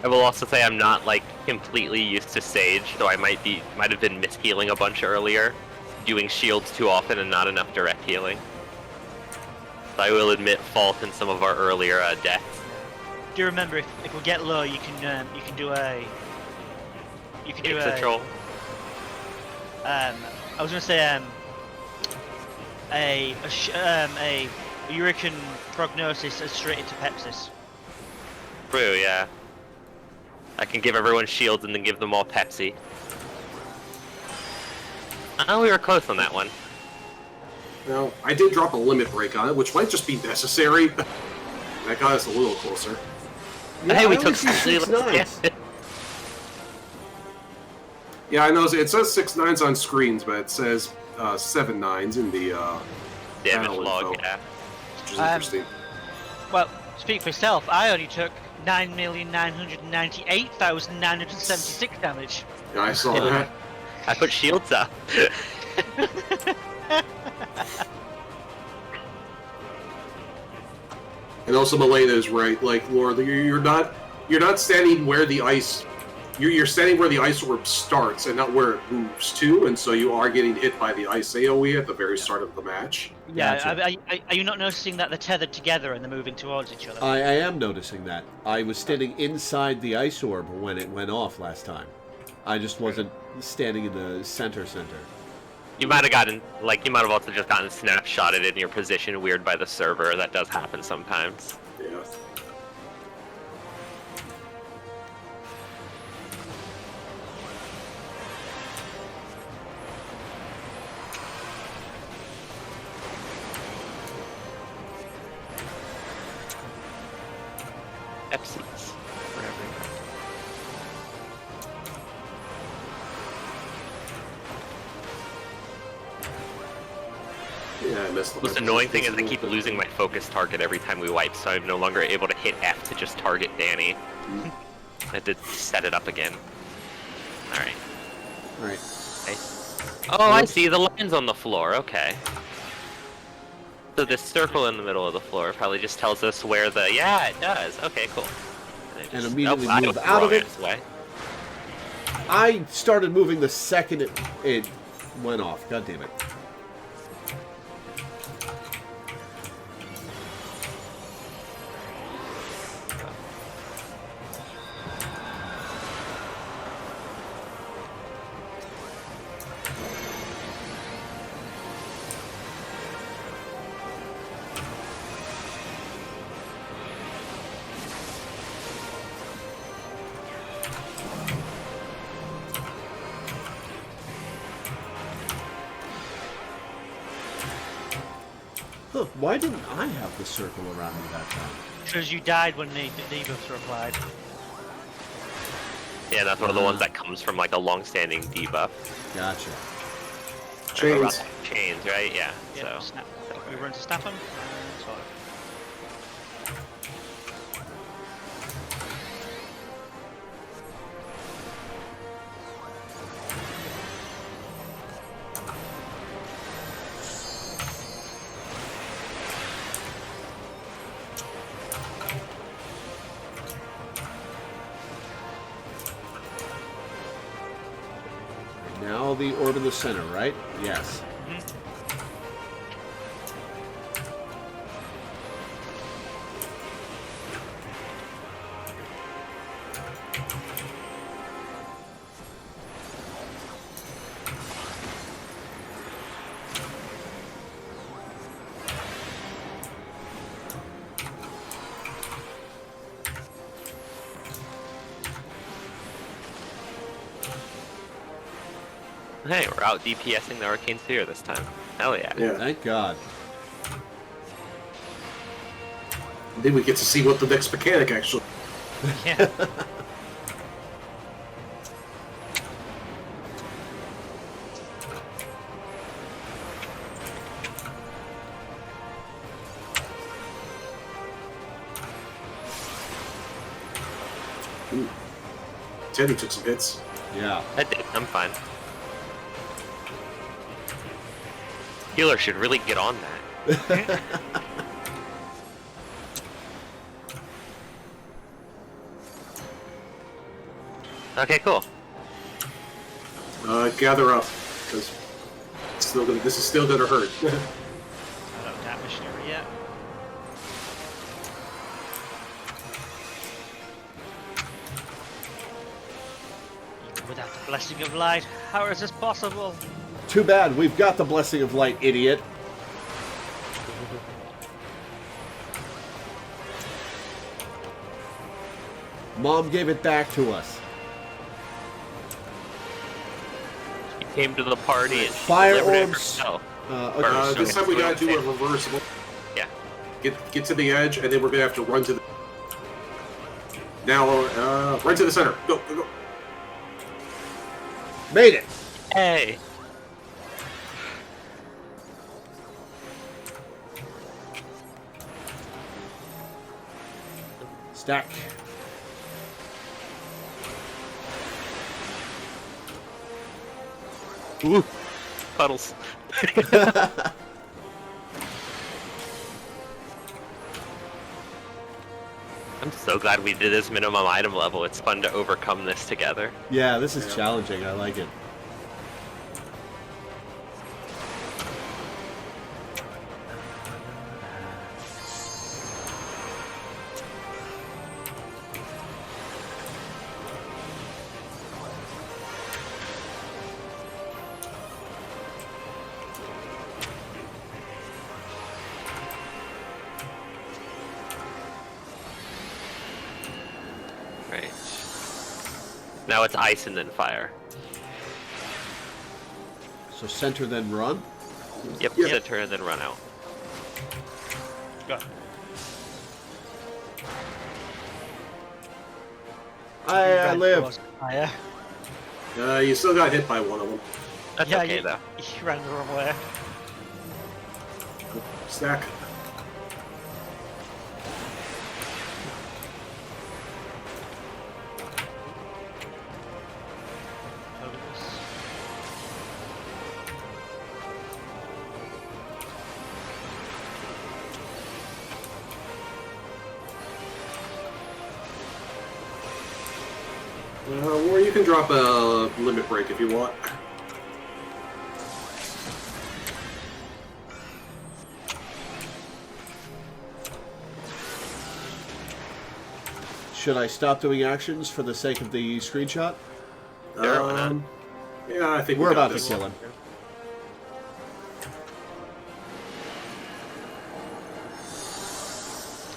I will also say I'm not like completely used to Sage, so I might have been mishealing a bunch earlier, doing shields too often and not enough direct healing. So I will admit fault in some of our earlier deaths. Do remember if we get low, you can do a Control. I was gonna say a Hurricane Prognosis straight into Pepsis. True, yeah. I can give everyone shields and then give them all Pepsi. Oh, we were close on that one. Well, I did drop a limit break on it, which might just be necessary. That got us a little closer. Yeah, Hey, we I took only see 6 nines. Yeah, I know it says 6 nines on screens, but it says 7 nines in the Damage battle log, info, yeah. which is interesting. Well, speak for yourself. I only took 9,998,976 damage. Yeah, I saw that. I put shields up. And also, Milena is right. Like, Laura, you're not standing where the ice. You're standing where the ice orb starts and not where it moves to, and so you are getting hit by the ice AoE at the very start of the match. Yeah, Gotcha. are you not noticing that they're tethered together and they're moving towards each other? I am noticing that. I was standing inside the ice orb when it went off last time. I just wasn't standing in the center. You might have gotten, like, you might have also just gotten snapshotted in your position weird by the server. That does happen sometimes. Yeah. Pepsis. Yeah, I missed the The most annoying thing is I keep losing my focus target every time we wipe, so I'm no longer able to hit F to just target Danny. I had to set it up again. Alright. Alright. Nice. Oh, I see the lines on the floor, okay. So this circle in the middle of the floor probably just tells us where the... Yeah, it does. Okay, cool. And immediately I move was out of wrong it. this way. I started moving the second it went off. God damn it. Huh, why didn't I have the circle around me that time? Because you died when the debuffs were applied. Yeah, that's one of the ones that comes from like a long-standing debuff. Gotcha. Chains. Chains, right? Yeah. Yeah, So. snap. We run to snap them. Sort of. Now the orb in the center, right? Yes. Hey, we're out DPSing the Arcane Sphere this time. Hell yeah. Thank God. Then we get to see what the next mechanic actually. Yeah. Ooh. Teddy took some hits. Yeah. I did. I'm fine. Healer should really get on that. Okay, cool. Gather up, because this is still gonna hurt. I don't damage missionary yet. Even without the blessing of light, how is this possible? Too bad. We've got the blessing of light, idiot. Mom gave it back to us. She came to the party and Fire delivered it orbs. herself. Okay. This time we gotta do a reversible. Yeah. Get to the edge, and then we're gonna have to run to the. Now, run to the center. Go, go, go. Made it. Hey. Stack. Ooh. Puddles. I'm so glad we did this minimum item level. It's fun to overcome this together. Yeah, this is challenging. I like it. Right. Now it's ice and then fire. So center then run? Yep, center and then run out. Go. I live. Fire. You still got hit by one of them. That's Yeah, okay you, though. you ran the wrong way. Stack. Or you can drop a limit break if you want. Should I stop doing actions for the sake of the screenshot? Yeah, I think we're we got about this. to kill him.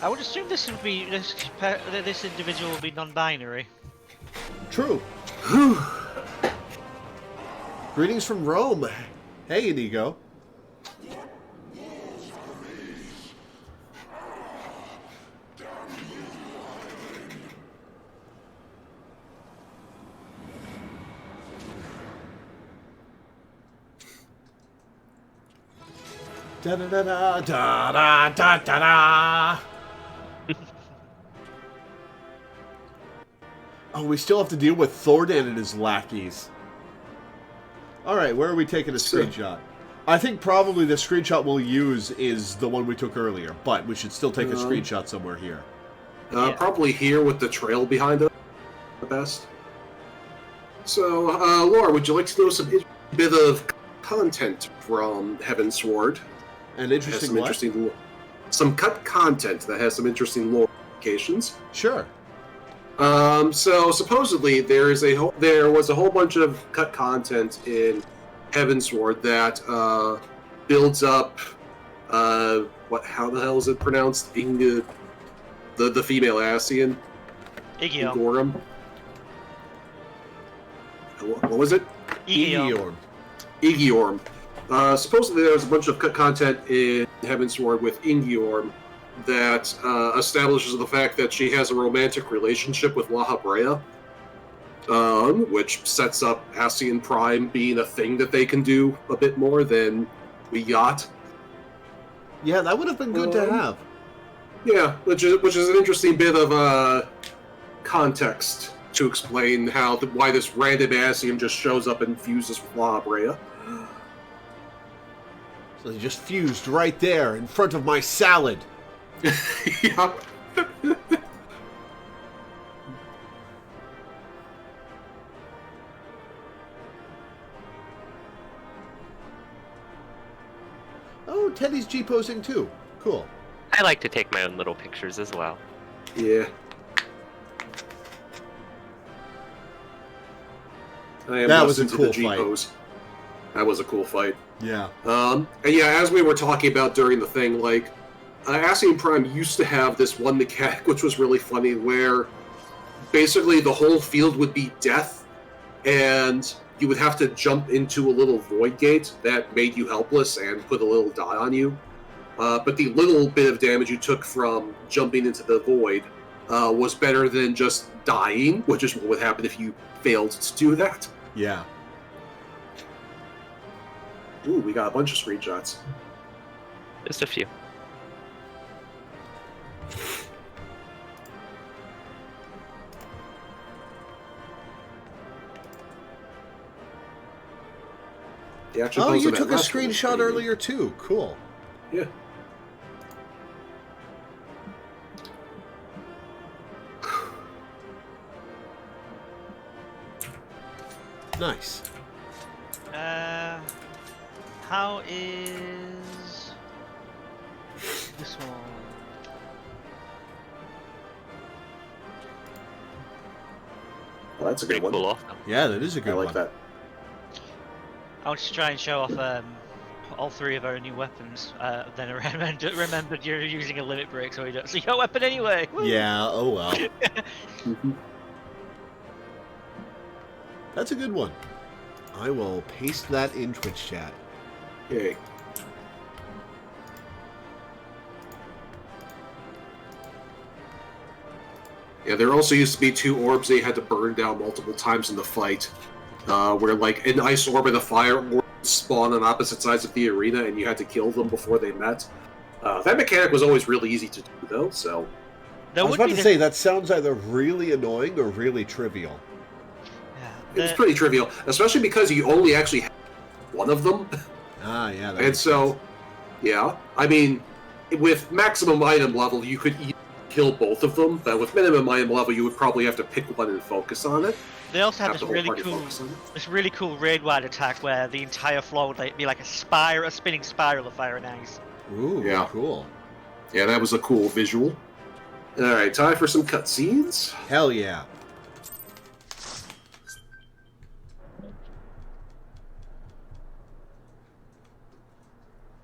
I would assume this would be this individual will be non-binary. True. Greetings from Rome. Hey, Inigo. Da da da da da da da da da. Oh, we still have to deal with Thordan and his lackeys. Alright, where are we taking a screenshot? I think probably the screenshot we'll use is the one we took earlier, but we should still take a screenshot somewhere here. Probably here with the trail behind us, the best. So, Laura, would you like to know some bit of content from Heavensward? An interesting some cut content that has some interesting lore implications. Sure. So supposedly there was a whole bunch of cut content in Heavensward that builds up how the hell is it pronounced? The female Ascian? Igiorm. What was it? Igiorm. Igiorm. Supposedly there was a bunch of cut content in Heavensward with Ingiorm that establishes the fact that she has a romantic relationship with Loreweaver, which sets up Ascian Prime being a thing that they can do a bit more than we got. Yeah, that would have been good to have. Yeah, which is an interesting bit of context to explain why this random Ascian just shows up and fuses with Loreweaver. So they just fused right there in front of my salad. Yeah. Oh, Teddy's G-posing too. Cool. I like to take my own little pictures as well. Yeah. That was a cool fight. That was a cool fight. Yeah. And yeah, as we were talking about during the thing, like, Ascian Prime used to have this one mechanic which was really funny, where basically the whole field would be death, and you would have to jump into a little void gate that made you helpless and put a little die on you. But the little bit of damage you took from jumping into the void was better than just dying, which is what would happen if you failed to do that. Yeah. Ooh, we got a bunch of screenshots. Just a few. Oh, you took a screenshot earlier too. Cool. Yeah. Nice. How is this one? Well, that's a good one. Cool. Yeah, that is a good one. I like that. I want to try and show off all three of our new weapons. Then I remembered you're using a limit break, so you don't see your weapon anyway. Woo! Yeah, oh well. That's a good one. I will paste that in Twitch chat. Yay. Yeah, there also used to be two orbs they had to burn down multiple times in the fight, where like an ice orb and a fire orb spawn on opposite sides of the arena, and you had to kill them before they met. That mechanic was always really easy to do, though. So I was about to say that sounds either really annoying or really trivial. It was pretty trivial, especially because you only actually had one of them. Ah, yeah. And so, yeah, I mean, with maximum item level, you could kill both of them, but with minimum item level, you would probably have to pick one and focus on it. They also had this really cool raid-wide attack where the entire floor would be like a spinning spiral of fire and ice. Ooh, yeah, cool. Yeah, that was a cool visual. All right, time for some cutscenes. Hell yeah.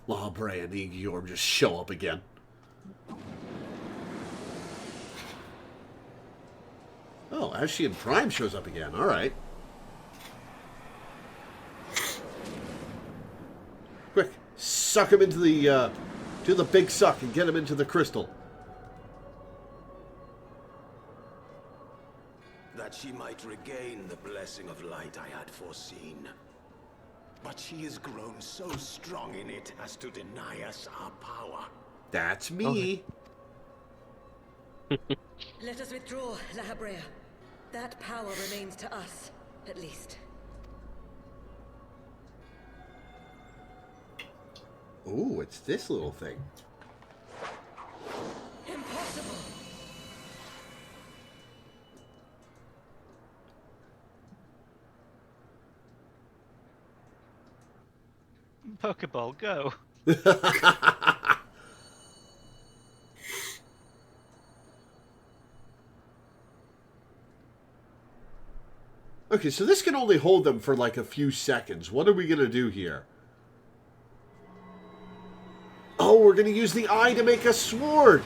Loreweaver and Igiorm just show up again. Oh, Ascian Prime shows up again. All right. Quick, suck him into the, do the big suck and get him into the crystal. That she might regain the blessing of light I had foreseen. But she has grown so strong in it as to deny us our power. That's me. Let us withdraw, La Habrea. That power remains to us, at least. Ooh, it's this little thing. Impossible! Pokeball, go. Okay, so this can only hold them for like a few seconds. What are we going to do here? Oh, we're going to use the eye to make a sword.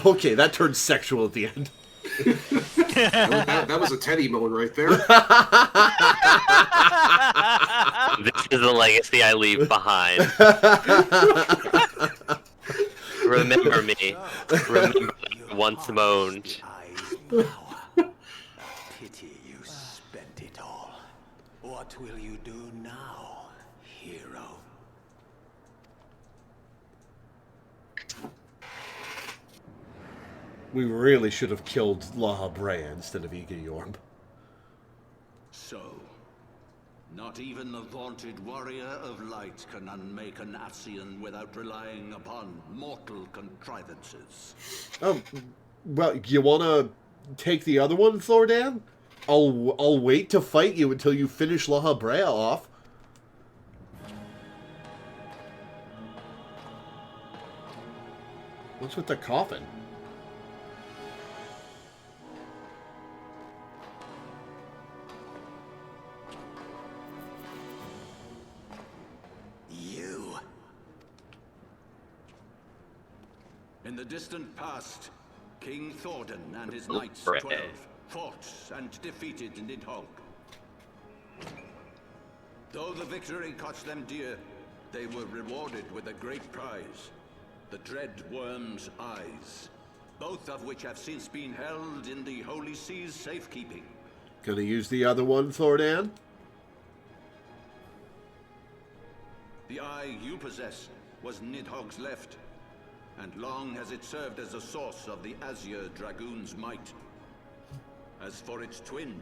Okay, that turned sexual at the end. that was a Teddy moment right there. This is the legacy I leave behind. Remember me. Remember that I once moaned. Pity you spent it all. What will you do now, hero? We really should have killed La Habrea instead of Igayorm. So, not even the vaunted warrior of light can unmake an Ascian without relying upon mortal contrivances. Well, you want to take the other one, Thordan? I'll wait to fight you until you finish La Habrea off. What's with the coffin? In the distant past, King Thordan and his knights 12 fought and defeated Nidhogg. Though the victory cost them dear, they were rewarded with a great prize, the Dread Worm's Eyes, both of which have since been held in the Holy Sea's safekeeping. Gonna use the other one, Thordan? The eye you possess was Nidhogg's left, and long has it served as a source of the Azure Dragoon's might. As for its twin,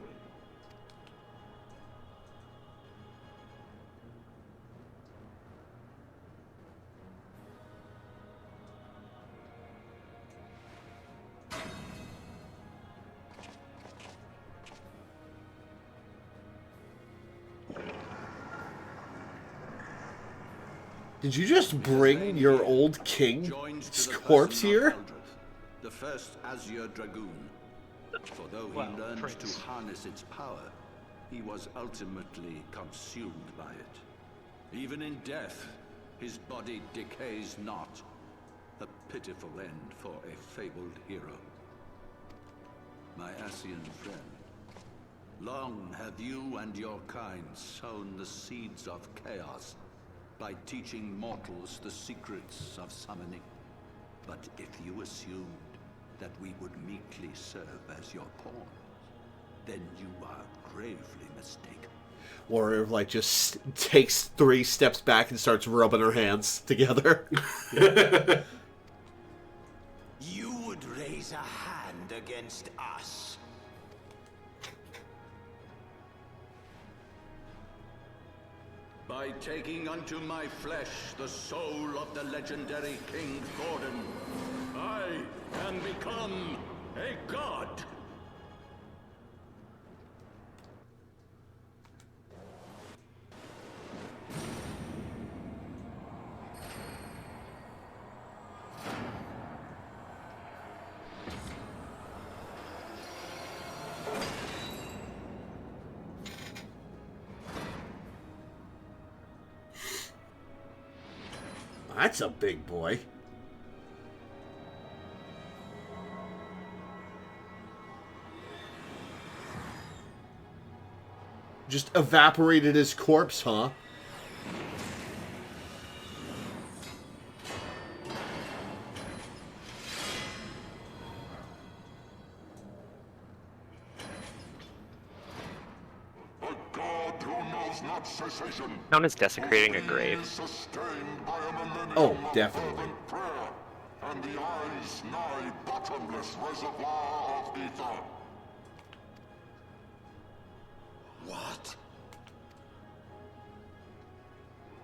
Did you just bring your old king's corpse here? the first Azure Dragoon. For though he learned to harness its power, he was ultimately consumed by it. Even in death, his body decays not. A pitiful end for a fabled hero. My Ascian friend, long have you and your kind sown the seeds of chaos by teaching mortals the secrets of summoning. But if you assumed that we would meekly serve as your pawns, then you are gravely mistaken. Warrior of Light just takes 3 steps back and starts rubbing her hands together. You would raise a hand against us. By taking unto my flesh the soul of the legendary King Thordan, I can become a god. That's a big boy. Just evaporated his corpse, huh? Known as desecrating a grave. Oh, definitely. And the eye's nigh bottomless reservoir of ether. What?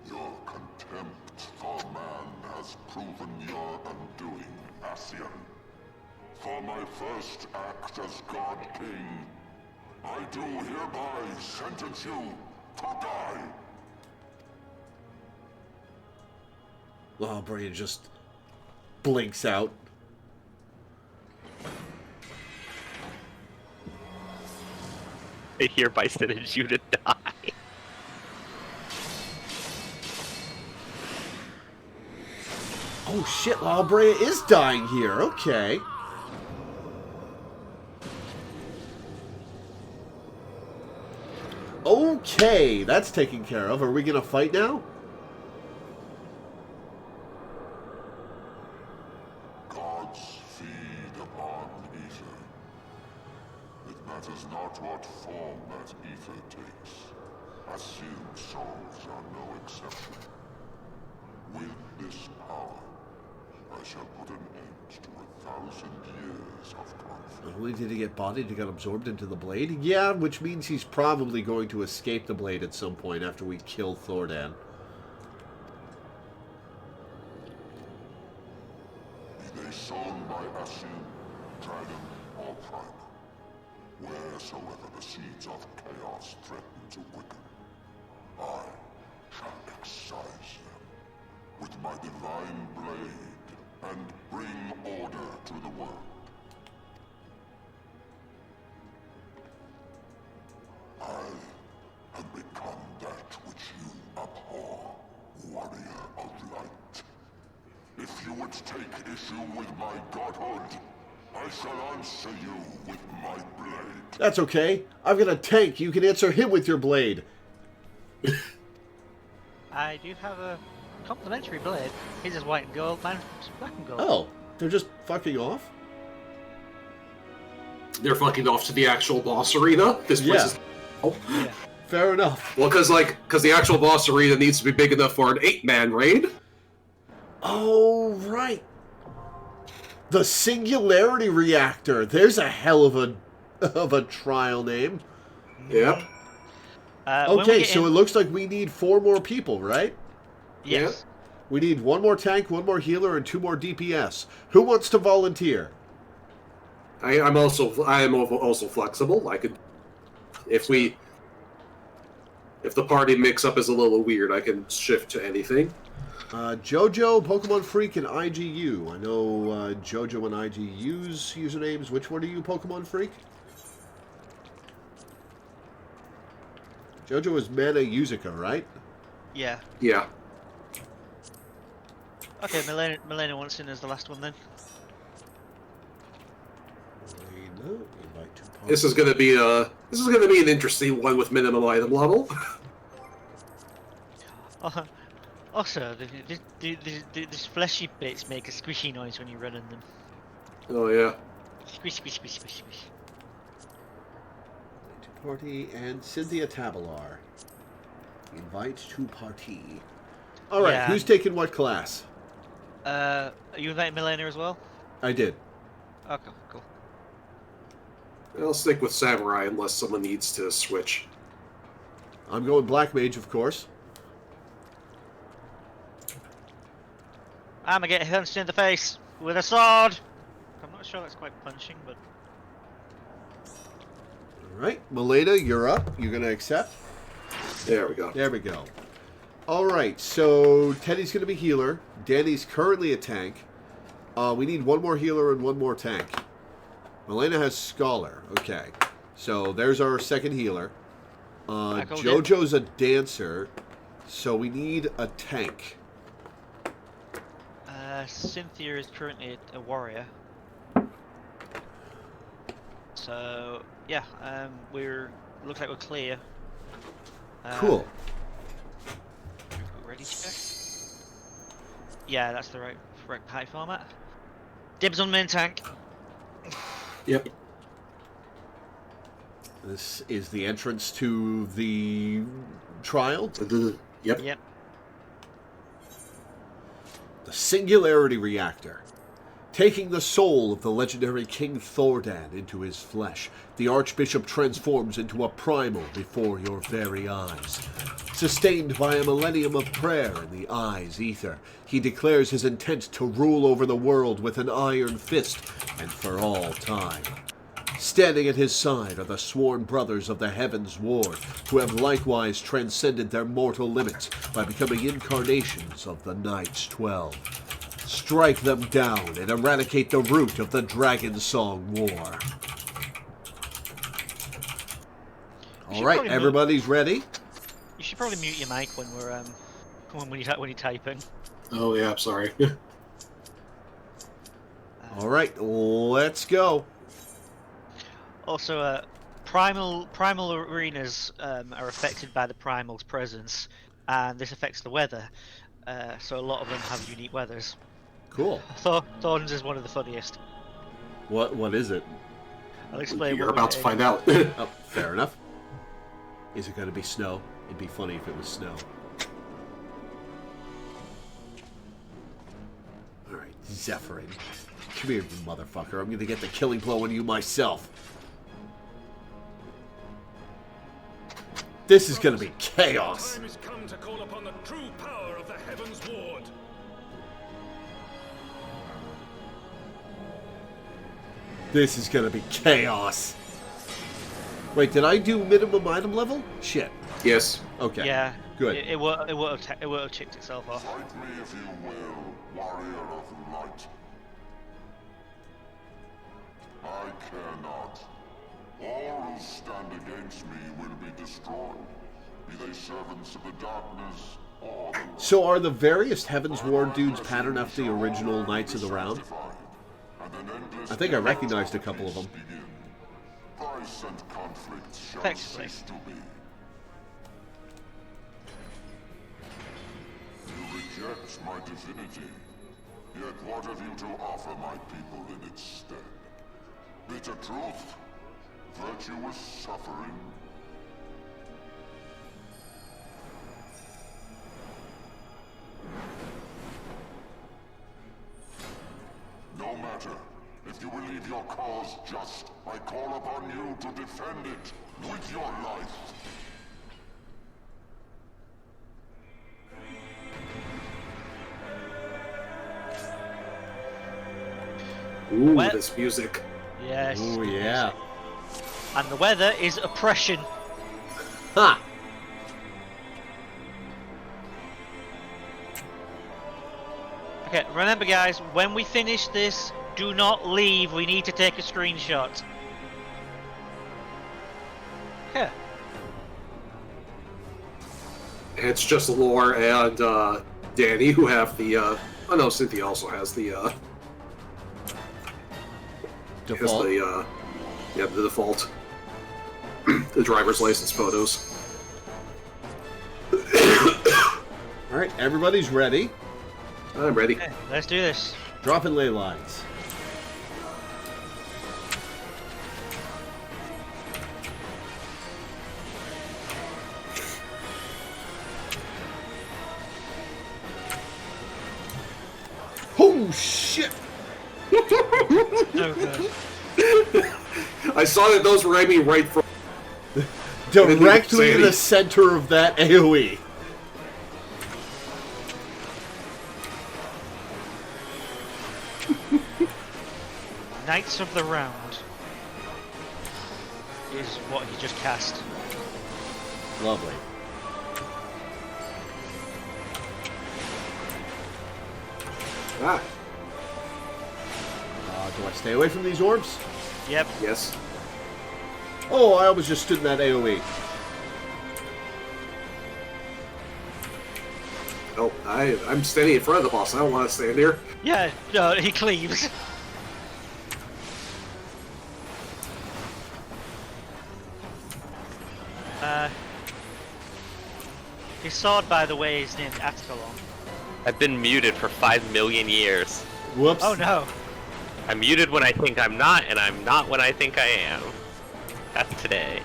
Your contempt for man has proven your undoing, Ascian. For my first act as God King, I do hereby sentence you to die. Loreweaver just blinks out. I hereby sentence you to die. Oh shit, Loreweaver is dying here. Okay. Okay, that's taken care of. Are we gonna fight now? Gods feed upon ether. It matters not what form that ether takes. Assumed souls are no exception. With this power, I shall put an end to 1,000 years of conflict. Not only did he get bodied, he got absorbed into the blade. Yeah, which means he's probably going to escape the blade at some point after we kill Thordan. Be they sown by Ascian, Dragon, or Primal, wheresoever the seeds of chaos threaten to quicken, I shall excise them with my divine blade and bring order to the world. I have become that which you abhor, warrior of light. If you would take issue with my godhood, I shall answer you with my blade. That's okay. I've got a tank. You can answer him with your blade. I do have a complimentary blade. His is white and gold, mine's black and gold. Oh, they're just fucking off? They're fucking off to the actual boss arena. This place is... Oh. Yeah. Fair enough. Well, because the actual boss arena needs to be big enough for an 8-man raid. Oh, right. The Singularity Reactor. There's a hell of a trial name. Yep. Okay, so it looks like we need 4 more people, right? Yes. We need 1 more tank, 1 more healer, and 2 more DPS. Who wants to volunteer? I am also flexible. I could, if the party mix-up is a little weird, I can shift to anything. Jojo, Pokemon Freak, and IGU. I know Jojo and IGU's usernames. Which one are you, Pokemon Freak? Jojo is Mana Yuzuka, right? Yeah. Yeah. Okay, Milena wants in as the last one then. This is gonna be an interesting one with minimum item level. Also, these fleshy bits make a squishy noise when you run in them. Oh yeah. Squish, squish, squish, squish, squish. Party and Cynthia Tabalar. Invite to party. All right, Yeah. who's taking what class? Are you inviting Milena as well? I did. Okay, cool. I'll stick with Samurai unless someone needs to switch. I'm going Black Mage, of course. I'm gonna get punched in the face with a sword. I'm not sure that's quite punching, but All right, Milena, you're up. You're going to accept? There we go. There we go. All right, so Teddy's going to be healer. Danny's currently a tank. We need 1 more healer and 1 more tank. Milena has Scholar. Okay, so there's our second healer. Jojo's a dancer, so we need a tank. Cynthia is currently a warrior. So yeah, looks like we're clear. Cool. Ready check? Yeah, that's the right party format. Dibs on main tank. Yep. This is the entrance to the trial. Yep. Yep. The Singularity Reactor. Taking the soul of the legendary King Thordan into his flesh, the Archbishop transforms into a primal before your very eyes. Sustained by a millennium of prayer in the Eye's ether, he declares his intent to rule over the world with an iron fist and for all time. Standing at his side are the sworn brothers of the Heavensward, who have likewise transcended their mortal limits by becoming incarnations of the Night's 12. Strike them down and eradicate the root of the Dragon Song War. Alright, everybody's ready? You should probably mute your mic when we're when you're typing. Oh yeah, I'm sorry. Alright, let's go. Also, primal arenas are affected by the primal's presence, and this affects the weather. So a lot of them have unique weathers. Cool. Thorns is one of the funniest. What is it? I'll explain. You're about to find out. Oh, fair enough. Is it going to be snow? It'd be funny if it was snow. Alright, Zephyrin. Come here, you motherfucker. I'm going to get the killing blow on you myself. This is going to be chaos. Time has come to call upon the true power of the Heavensward. This is going to be chaos. Wait, did I do minimum item level? Shit. Yes. Okay. Yeah. Good. It would have chipped itself off. Fight me if you will, warrior of light. I care not. All who stand against me will be destroyed, be they servants of the darkness or the light. So are the various Heavensward dudes patterned after the original Knights of the Round? I think I recognized a couple of them. Vice and conflict shall Effectively. cease to be. You reject my divinity, yet what have you to offer my people in its stead? Bitter truth? Virtuous suffering? No matter. If you believe your cause just, I call upon you to defend it with your life. Ooh, Well- this music. Yes. Oh yeah. And the weather is oppression. Ha! Okay, remember guys, when we finish this, do not leave. We need to take a screenshot. Yeah. It's just Lore and Danny who have the. Oh no, Cynthia also has the. Default. Has the the default. The driver's license photos. Alright, everybody's ready. I'm ready. Okay, let's do this. Drop in ley lines. Oh shit! Oh, good. I saw that those were aiming right for Directly in the center of that AoE. Knights of the Round is what he just cast. Lovely. Ah. Do I stay away from these orbs? Yep. Yes. Oh, I almost just stood in that AoE. Oh, I'm standing in front of the boss. I don't want to stand here. Yeah, no, he cleaves. His sword, by the way, is named Ascalon. I've been muted for 5 million years. Whoops. Oh no. I'm muted when I think I'm not, and I'm not when I think I am. That's today.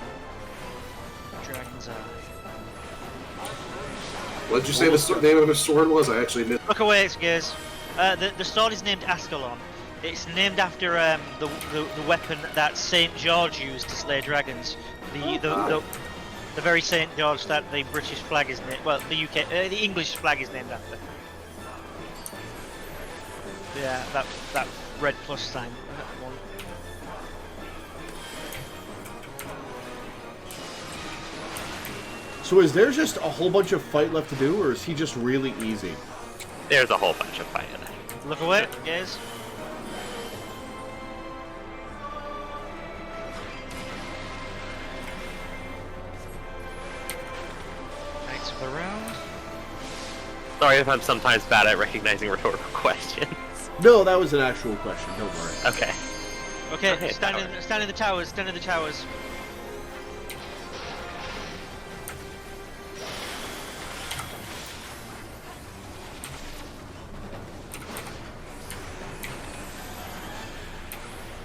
Dragon's Eye. What did you say the name of his sword was? I actually missed. Look away, guys. The sword is named Ascalon. It's named after the weapon that Saint George used to slay dragons. The very Saint George that the British flag is named. Well, the UK, the English flag is named after. Yeah, that red plus sign. One. So is there just a whole bunch of fight left to do, or is he just really easy? There's a whole bunch of fighting. Look away, guys. Knights of the round. Sorry if I'm sometimes bad at recognizing rhetorical questions. No, that was an actual question. Don't worry. Okay. Okay, stand in the towers. Stand in the towers.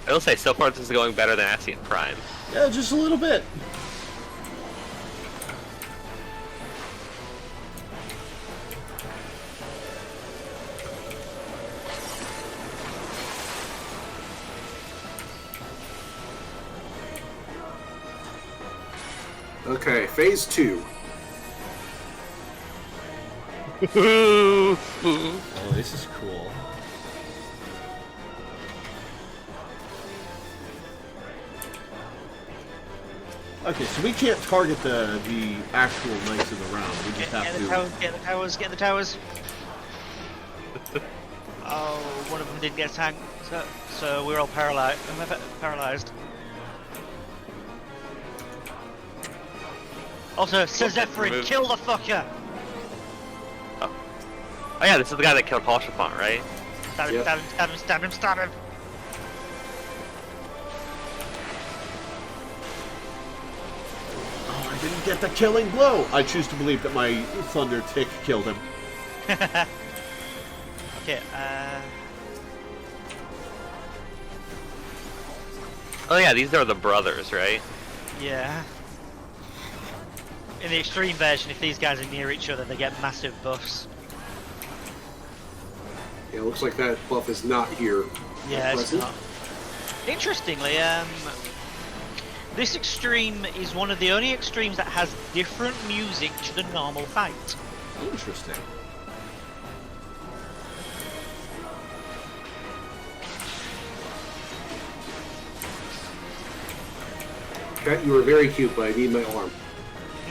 I will say, so far this is going better than Ascian Prime. Yeah, just a little bit. Okay, phase 2. Oh, this is cool. Okay, so we can't target the actual knights of the round. We just have to. Get the towers. Get the towers. Oh, one of them didn't get tanked, so we're all paralyzed. Also, Sezephyrin, kill the fucker! Oh yeah, this is the guy that killed Halshafont, right? Stab him, stab him, stab him, stab him, stab him! Oh, I didn't get the killing blow! I choose to believe that my Thunder Tick killed him. Okay, Oh yeah, these are the brothers, right? yeah. In the extreme version, if these guys are near each other, they get massive buffs. Yeah, it looks like that buff is not here. Yeah, it's not. Interestingly, this extreme is one of the only extremes that has different music to the normal fight. Interesting. Cat, you were very cute, but I need my arm.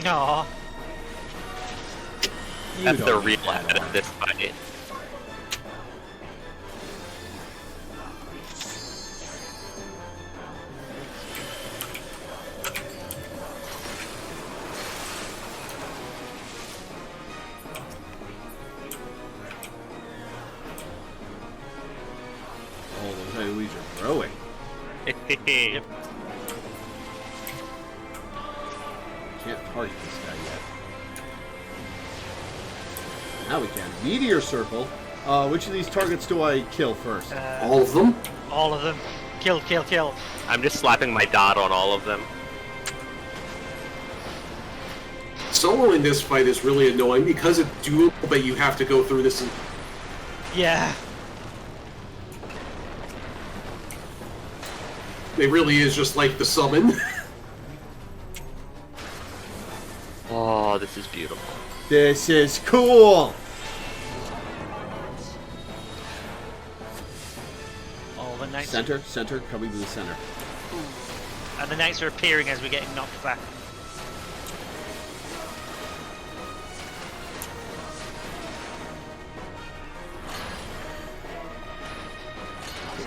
No. That's the real end of this fight. Oh, those AoEs are growing. Yep. Can't target this guy yet. Now we can. Meteor Circle. Which of these targets do I kill first? All of them? All of them. Kill, kill, kill. I'm just slapping my dot on all of them. Soloing this fight is really annoying because it's doable, but you have to go through this. Yeah. It really is just like the summon. Oh, this is beautiful. This is cool! All the knights. Center, coming to the center. And the knights are appearing as we're getting knocked back.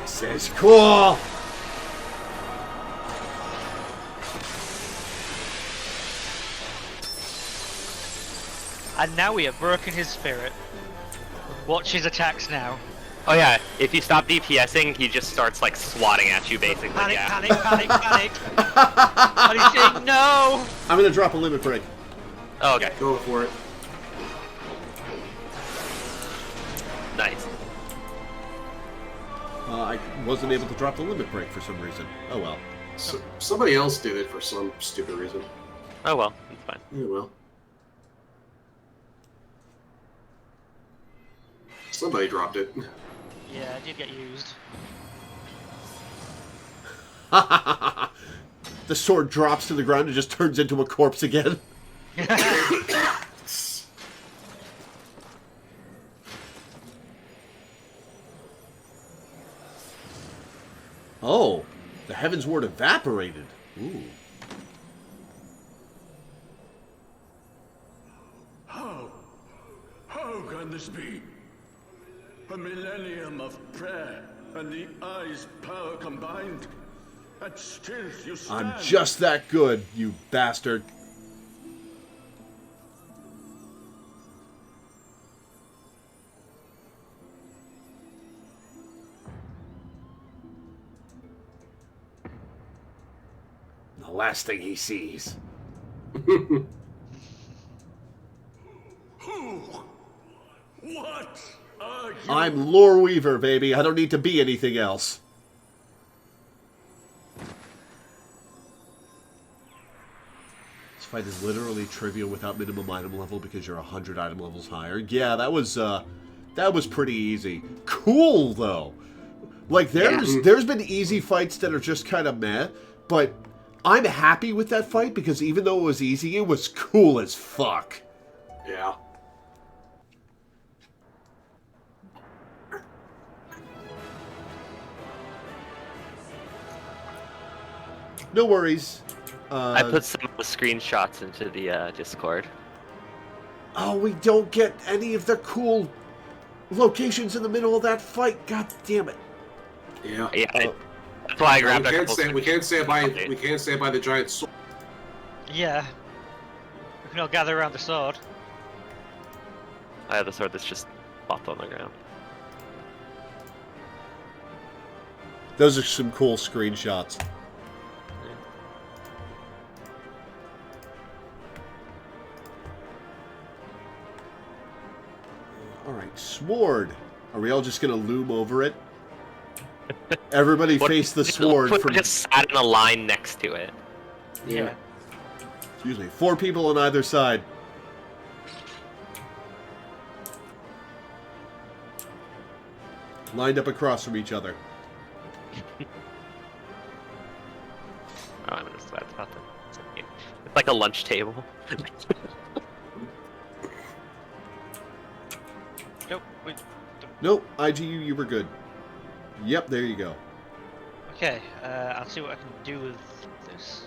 This is cool! And now we have broken his spirit. Watch his attacks now. Oh yeah, if you stop DPSing, he just starts like swatting at you basically. Panic, yeah. panic, panic, panic! What are you saying? No! I'm gonna drop a limit break. Oh, okay. Go for it. I wasn't able to drop the limit break for some reason. Oh well. So, somebody else did it for some stupid reason. Oh well, it's fine. Yeah, well. Somebody dropped it. Yeah, it did get used. The sword drops to the ground and just turns into a corpse again. Oh, the Heavensward evaporated. Ooh. How can this be? A millennium of prayer and the Eye's power combined, and still you stand. I'm just that good, you bastard. The last thing he sees. Who? What are you? I'm Loreweaver, baby. I don't need to be anything else. This fight is literally trivial without minimum item level because you're 100 item levels higher. Yeah, that was pretty easy. Cool though. Like there's been easy fights that are just kind of meh, but I'm happy with that fight because even though it was easy, it was cool as fuck. Yeah. No worries. I put some of the screenshots into the Discord. Oh, we don't get any of the cool locations in the middle of that fight. God damn it. Yeah. Yeah. That's why I grabbed a couple. We can't stand by the giant sword. Yeah. We can all gather around the sword. I have the sword that's just popped on the ground. Those are some cool screenshots. Alright, sword. Are we all just going to loom over it? Everybody face the sword. From just sat in a line next to it. Yeah. Excuse me. 4 people on either side. Lined up across from each other. Oh, I'm just glad about that. It's like a lunch table. Nope. Wait. Nope. IGU, you were good. Yep, there you go. Okay, I'll see what I can do with this.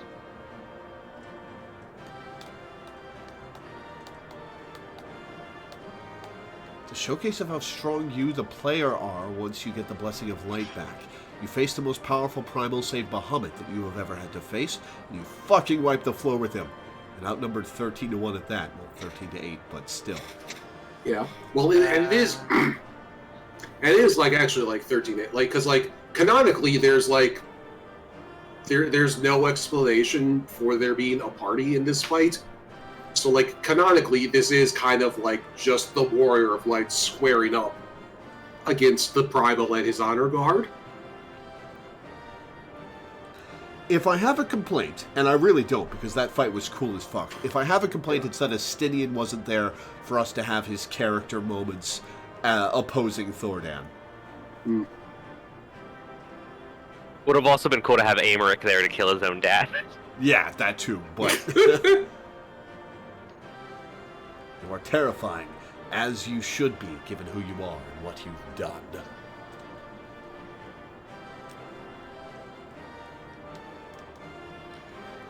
It's a showcase of how strong you, the player, are once you get the Blessing of Light back. You face the most powerful primal save Bahamut that you have ever had to face, and you fucking wipe the floor with him. And outnumbered 13-1 at that. Well, 13-8, but still. Yeah. Well, and it is... And it is like actually like 13-8, like because like canonically there's like there's no explanation for there being a party in this fight. So like canonically this is kind of like just the Warrior of Light squaring up against the Primal and his honor guard. If I have a complaint, and I really don't because that fight was cool as fuck. If I have a complaint, it's that Estinian wasn't there for us to have his character moments opposing Thordan. Mm. Would have also been cool to have Amaric there to kill his own dad. Yeah, that too, but... You are terrifying, as you should be, given who you are and what you've done.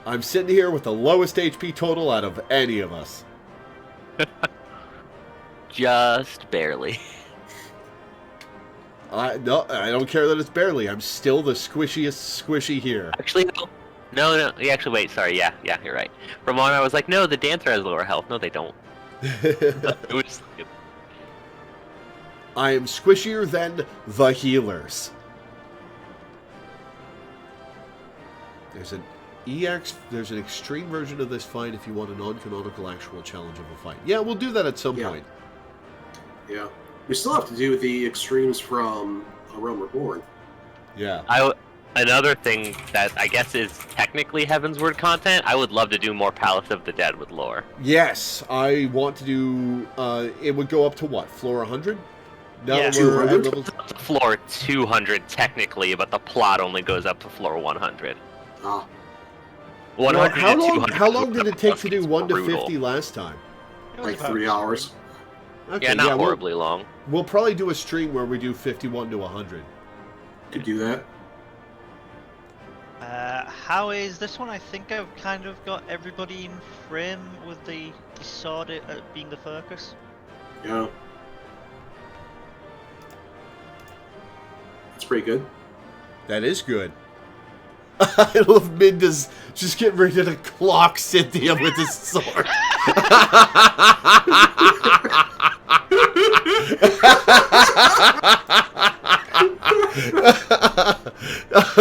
I'm sitting here with the lowest HP total out of any of us. Just barely. No, I don't care that it's barely. I'm still the squishiest squishy here. Actually, no. Yeah, actually, wait. Sorry. Yeah, you're right. From on, I was like, no, the dancer has lower health. No, they don't. It was... I am squishier than the healers. There's an extreme version of this fight if you want a non-canonical actual challenge of a fight. Yeah, we'll do that at some point. Yeah. We still have to do the extremes from A Realm Reborn. Yeah. Another thing that I guess is technically Heavensward content, I would love to do more Palace of the Dead with lore. Yes, I want to do... it would go up to what? Floor 100? Now Yeah, that we're at 200? level... Floor 200 technically, but the plot only goes up to floor 100. Ah. 100 how long did it take to do 1 to brutal. 50 last time? Like 3 hours. Okay, Yeah, not horribly long. We'll probably do a stream where we do 51 to 100. Could do that. How is this one? I think I've kind of got everybody in frame with the sword being the focus. Yeah. That's pretty good. That is good. I love Minda's just getting ready to clock Cynthia with his sword.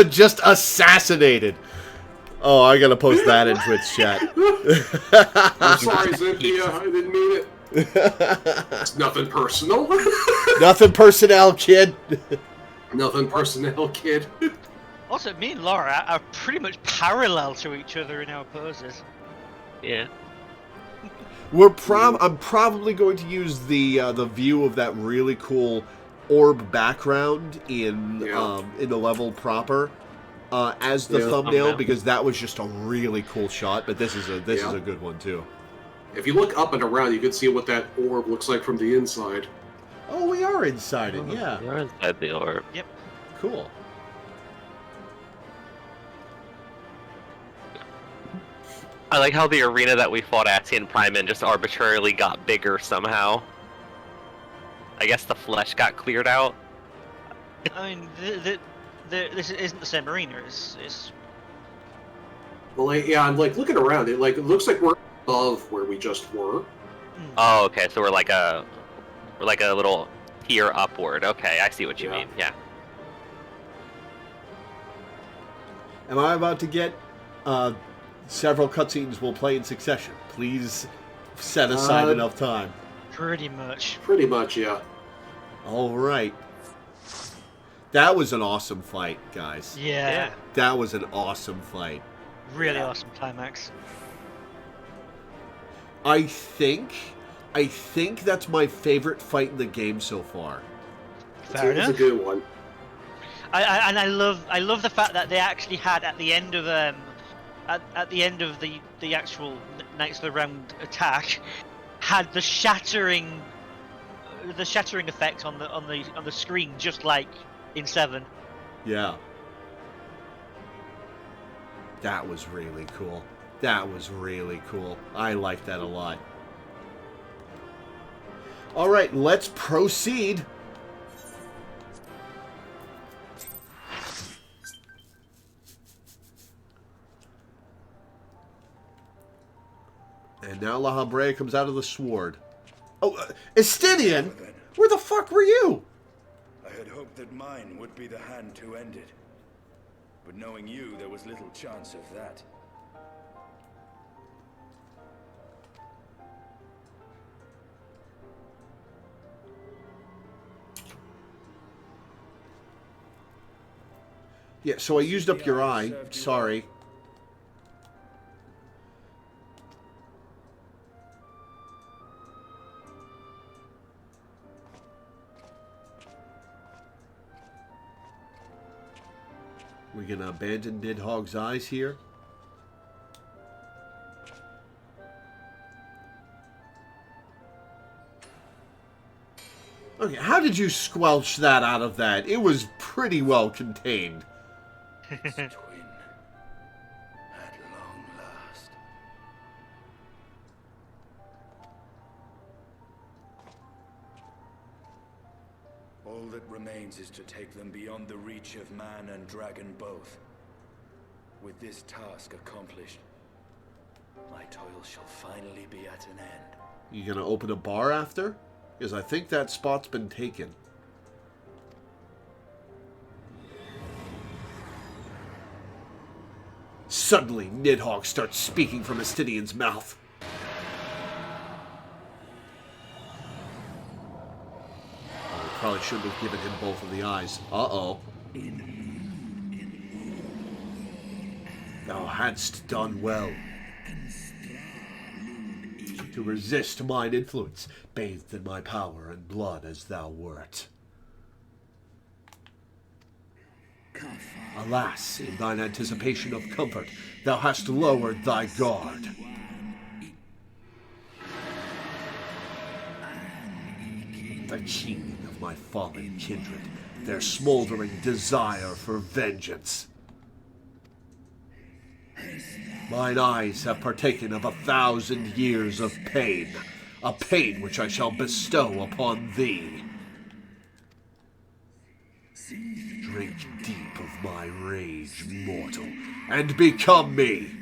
Just assassinated. Oh, I gotta post that in Twitch chat. I'm sorry, Cynthia. I didn't mean it. It's nothing personal. Nothing personnel, kid. Nothing personnel, kid. Also, me and Laura are pretty much parallel to each other in our poses. Yeah. I'm probably going to use the view of that really cool orb background in the level proper as the thumbnail, because that was just a really cool shot. But this is a good one too. If you look up and around, you can see what that orb looks like from the inside. Oh, we are inside it. Yeah, we are inside the orb. Yep. Cool. I like how the arena that we fought Atian Prime in just arbitrarily got bigger somehow. I guess the flesh got cleared out. I mean, this isn't the same arena. It's... Well, yeah, I'm like looking around. It looks like we're above where we just were. Oh, okay. So we're like a little tier upward. Okay, I see what you mean. Yeah. Am I about to get several cutscenes we'll play in succession? Please set aside enough time. Pretty much. Pretty much, yeah. All right. That was an awesome fight, guys. Yeah. That was an awesome fight. Really awesome climax. I think that's my favorite fight in the game so far. Fair enough. It's a good one. I love the fact that they actually had at the end of at the end of the actual Knights of the Round attack, had the shattering effect on the screen, just like in 7. Yeah. That was really cool. That was really cool. I like that a lot. All right, let's proceed. And now La Habrea comes out of the sword. Oh, Estinian? Where the fuck were you? I had hoped that mine would be the hand to end it. But knowing you, there was little chance of that. Yeah, so I used up your eye. Sorry. We're gonna abandon Nidhogg's eyes here. Okay, how did you squelch that out of that? It was pretty well contained. Twin, at long last. All that remains is to take them beyond the reach of man and dragon both. With this task accomplished, my toil shall finally be at an end. You gonna open a bar after? Because I think that spot's been taken. Suddenly, Nidhogg starts speaking from Estinian's mouth. Oh, we probably shouldn't have given him both of the eyes. Uh-oh. Enemy Thou hadst done well to resist mine influence, bathed in my power and blood as thou wert. Alas, in thine anticipation of comfort, thou hast lowered thy guard. The cheating of my fallen kindred, their smoldering desire for vengeance. Mine eyes have partaken of 1,000 years of pain, a pain which I shall bestow upon thee. Drink deep of my rage, mortal, and become me.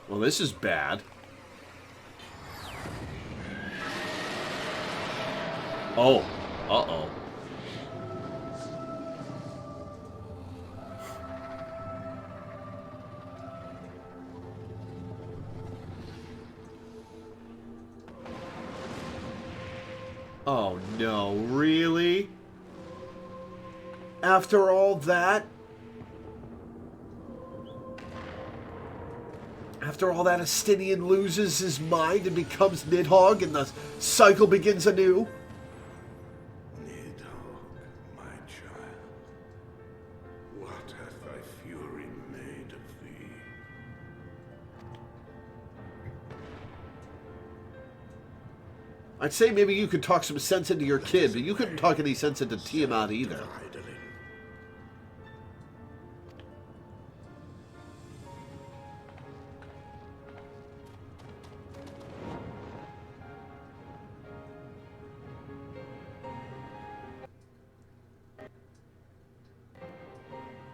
Well, this is bad. Oh, uh-oh. Oh no, really? After all that? After all that, Estinian loses his mind and becomes Nidhogg, and the cycle begins anew? Nidhogg, my child, what hath thy fury made of thee? I'd say maybe you could talk some sense into your kid, but you couldn't talk any sense into Tiamat either.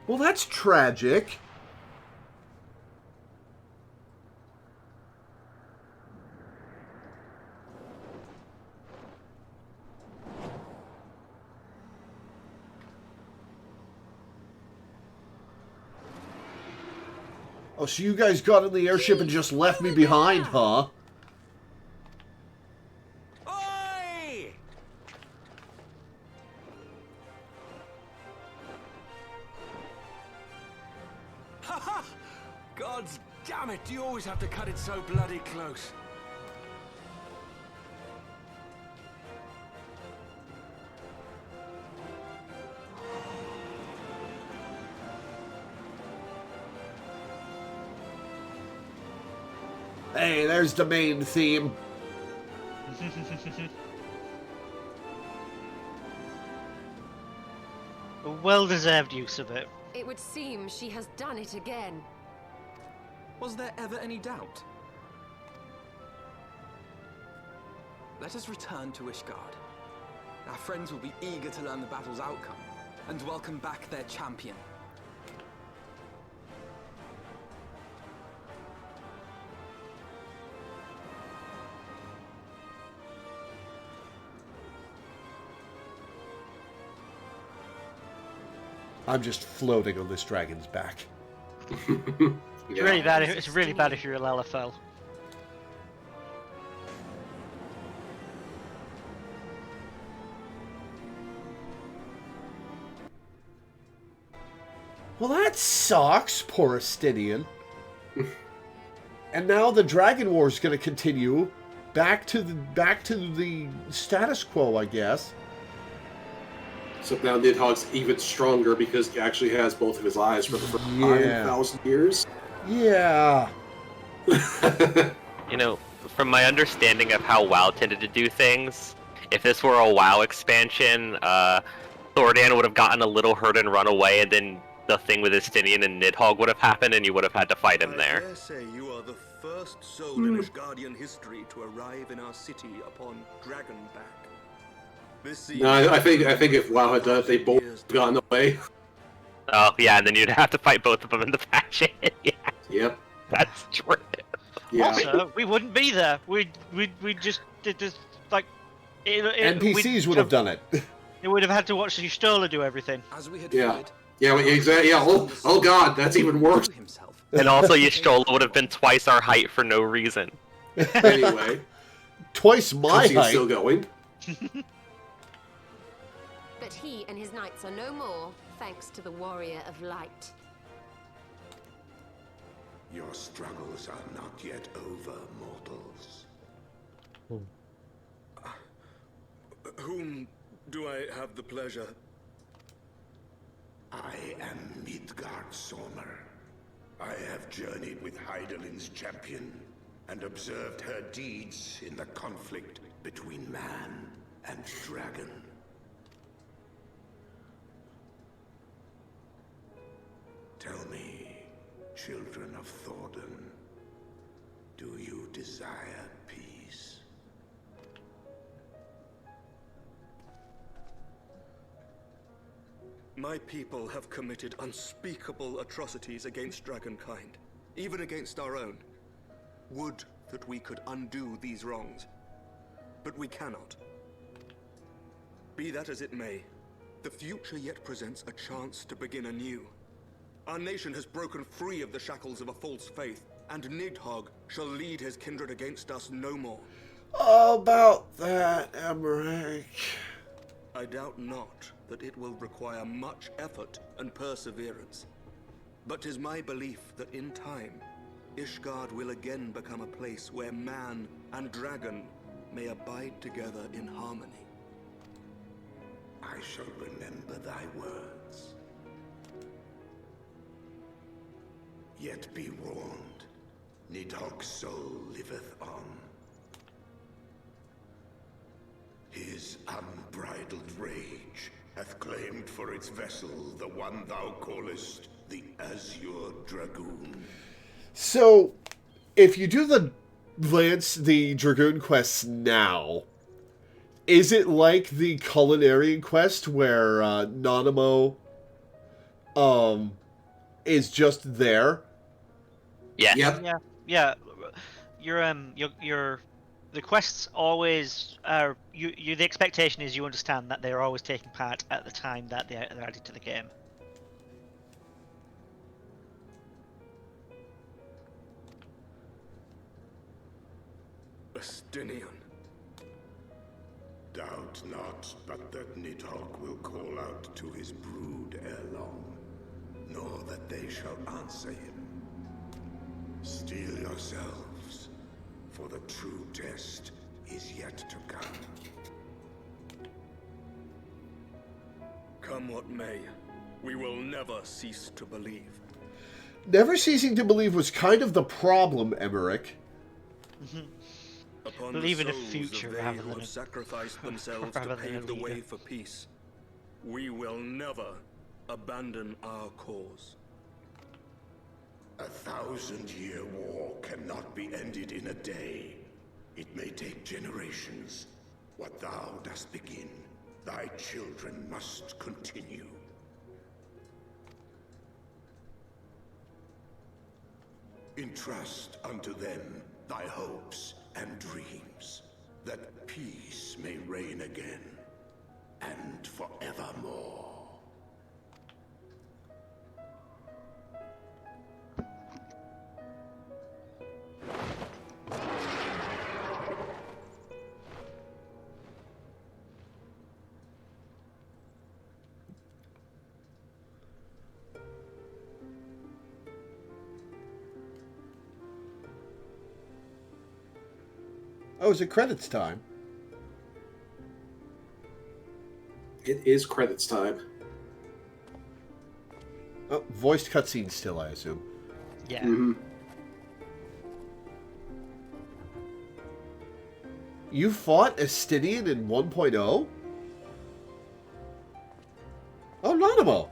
Well, that's tragic. Oh, so you guys got in the airship and just left me behind, huh? God damn it, do you always have to cut it so bloody close? Hey, there's the main theme. A well-deserved use of it. It would seem she has done it again. Was there ever any doubt? Let us return to Ishgard. Our friends will be eager to learn the battle's outcome, and welcome back their champion. I'm just floating on this dragon's back. It's really bad. It's really bad if you're a Lalafell. Well, that sucks, poor Estinian. And now the Dragon War is going to continue back to the status quo, I guess. So now Nidhogg's even stronger because he actually has both of his eyes for the first 5,000 years. Yeah. You know, from my understanding of how WoW tended to do things, if this were a WoW expansion, Thordan would have gotten a little hurt and run away, and then the thing with Estinian and Nidhogg would have happened, and you would have had to fight him there. I dare say you are the first soul in Ishgardian history to arrive in our city upon Dragonback. No, I think if WoW had done it, they both gotten away. Oh yeah, and then you'd have to fight both of them in the faction. Yeah. Yep. That's true. Yeah. Also, we wouldn't be there. We just did this like. NPCs would have done it. They would have had to watch Y'shtola do everything. As we had Yeah. Yeah, exactly. Yeah. Oh God, that's even worse. And also, Y'shtola would have been twice our height for no reason. Anyway. Twice my Cutscene's height. still going. But he and his knights are no more, thanks to the Warrior of Light. Your struggles are not yet over, mortals. Whom do I have the pleasure? I am Midgard Sormer. I have journeyed with Heidelin's champion and observed her deeds in the conflict between man and dragon. Tell me, children of Thordan, do you desire peace? My people have committed unspeakable atrocities against dragonkind, even against our own. Would that we could undo these wrongs, but we cannot. Be that as it may, the future yet presents a chance to begin anew. Our nation has broken free of the shackles of a false faith, and Nidhogg shall lead his kindred against us no more. How about that, Emmerich? I doubt not that it will require much effort and perseverance. But 'tis my belief that in time, Ishgard will again become a place where man and dragon may abide together in harmony. I shall remember thy words. Yet be warned, Nidhogg's soul liveth on. His unbridled rage hath claimed for its vessel the one thou callest the Azure Dragoon. So, if you do the Dragoon quests now, is it like the Culinary quest where Nanamo is just there? Yeah. Yep. Yeah. The quests always are. The expectation is you understand that they're always taking part at the time that they're added to the game. Estinian. Doubt not, but that Nidhogg will call out to his brood ere long, nor that they shall answer him. Steel yourselves, for the true test is yet to come. Come what may, we will never cease to believe. Never ceasing to believe was kind of the problem, Emmerich. Upon Believe the in a souls future of they rather who than have a- sacrificed themselves to rather than a pave the way leader. for peace, we will never abandon our cause. 1,000-year war cannot be ended in a day. It may take generations. What thou dost begin, thy children must continue. Entrust unto them thy hopes and dreams, that peace may reign again, and forevermore. Oh, is it credits time? It is credits time. Oh, voiced cutscene still, I assume. Yeah. You fought Estinian in 1.0? Oh, Nanamo!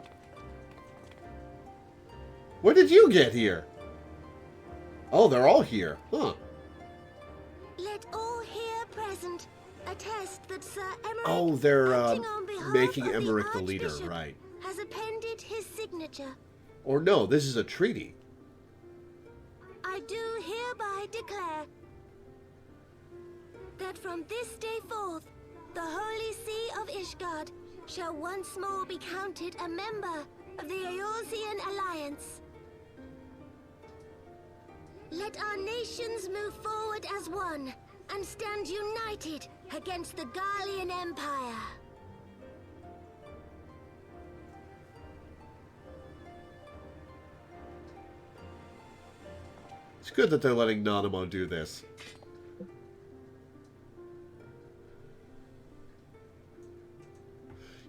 Where did you get here? Oh, they're all here. Huh. Let all here present attest that Sir Emmerich, Oh, they're acting on behalf making of Emmerich the the leader, Archbishop, right. has appended his signature. Or no, this is a treaty. I do hereby declare that from this day forth, the Holy See of Ishgard shall once more be counted a member of the Eorzean Alliance. Let our nations move forward as one and stand united against the Garlean Empire. It's good that they're letting Nanamo do this.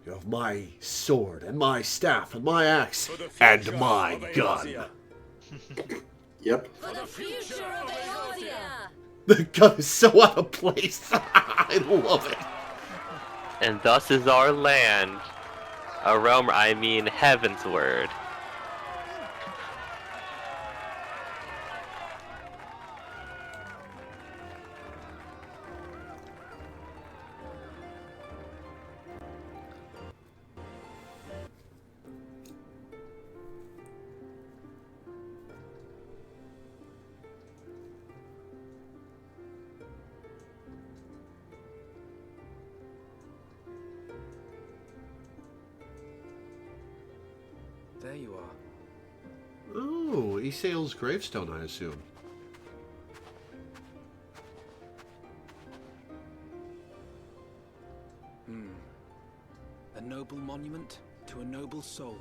You have my sword, and my staff, and my axe, and my gun. Yep. For the future of Eorzea! The gun is so out of place. I love it. And thus is our land. A realm, I mean Heavensward. There you are. Oh, Isael's gravestone, I assume. A noble monument to a noble soul.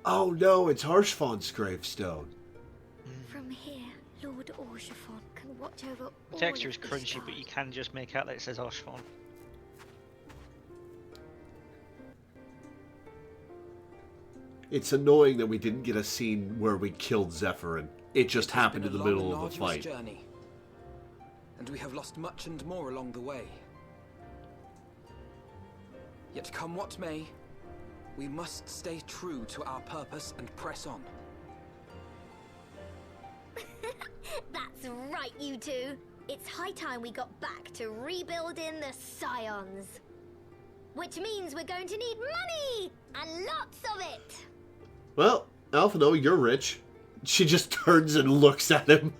Oh no, it's Harshfon's gravestone. From here, Lord Orshafon can watch over The all texture is of crunchy, Ishgard. but you can just make out that it says Oshfon. It's annoying that we didn't get a scene where we killed Zephyrin. It just happened in the It's been a middle long of and a arduous fight. journey, and we have lost much and more along the way. Yet come what may, we must stay true to our purpose and press on. That's right, you two. It's high time we got back to rebuilding the Scions. Which means we're going to need money! And lots of it! Well, Alphino, you're rich. She just turns and looks at him.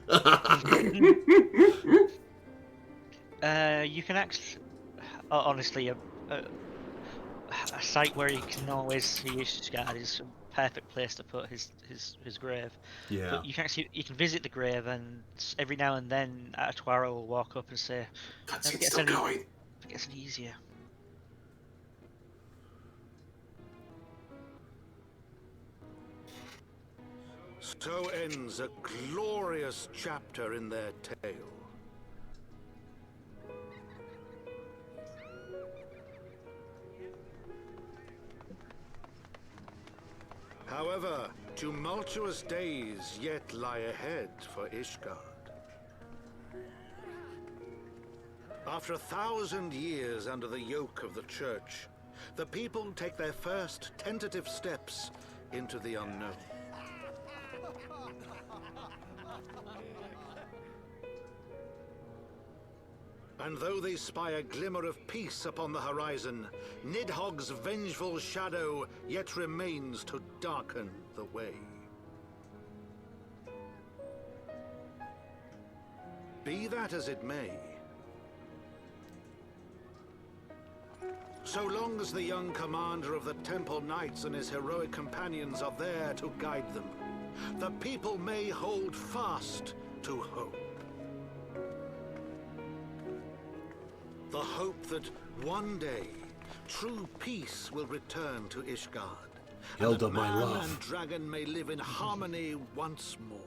You can actually, honestly, a site where you can always see Ishgard is a perfect place to put his grave. Yeah. But you can actually visit the grave, and every now and then Atwara will walk up and say, Cutscene's still going. It gets any easier. So ends a glorious chapter in their tale. However, tumultuous days yet lie ahead for Ishgard. After 1,000 years under the yoke of the Church, the people take their first tentative steps into the unknown. And though they spy a glimmer of peace upon the horizon, Nidhogg's vengeful shadow yet remains to darken the way. Be that as it may, so long as the young commander of the Temple Knights and his heroic companions are there to guide them, the people may hold fast to hope. The hope that one day true peace will return to Ishgard. Hilda, and that my man love. and dragon may live in harmony once more.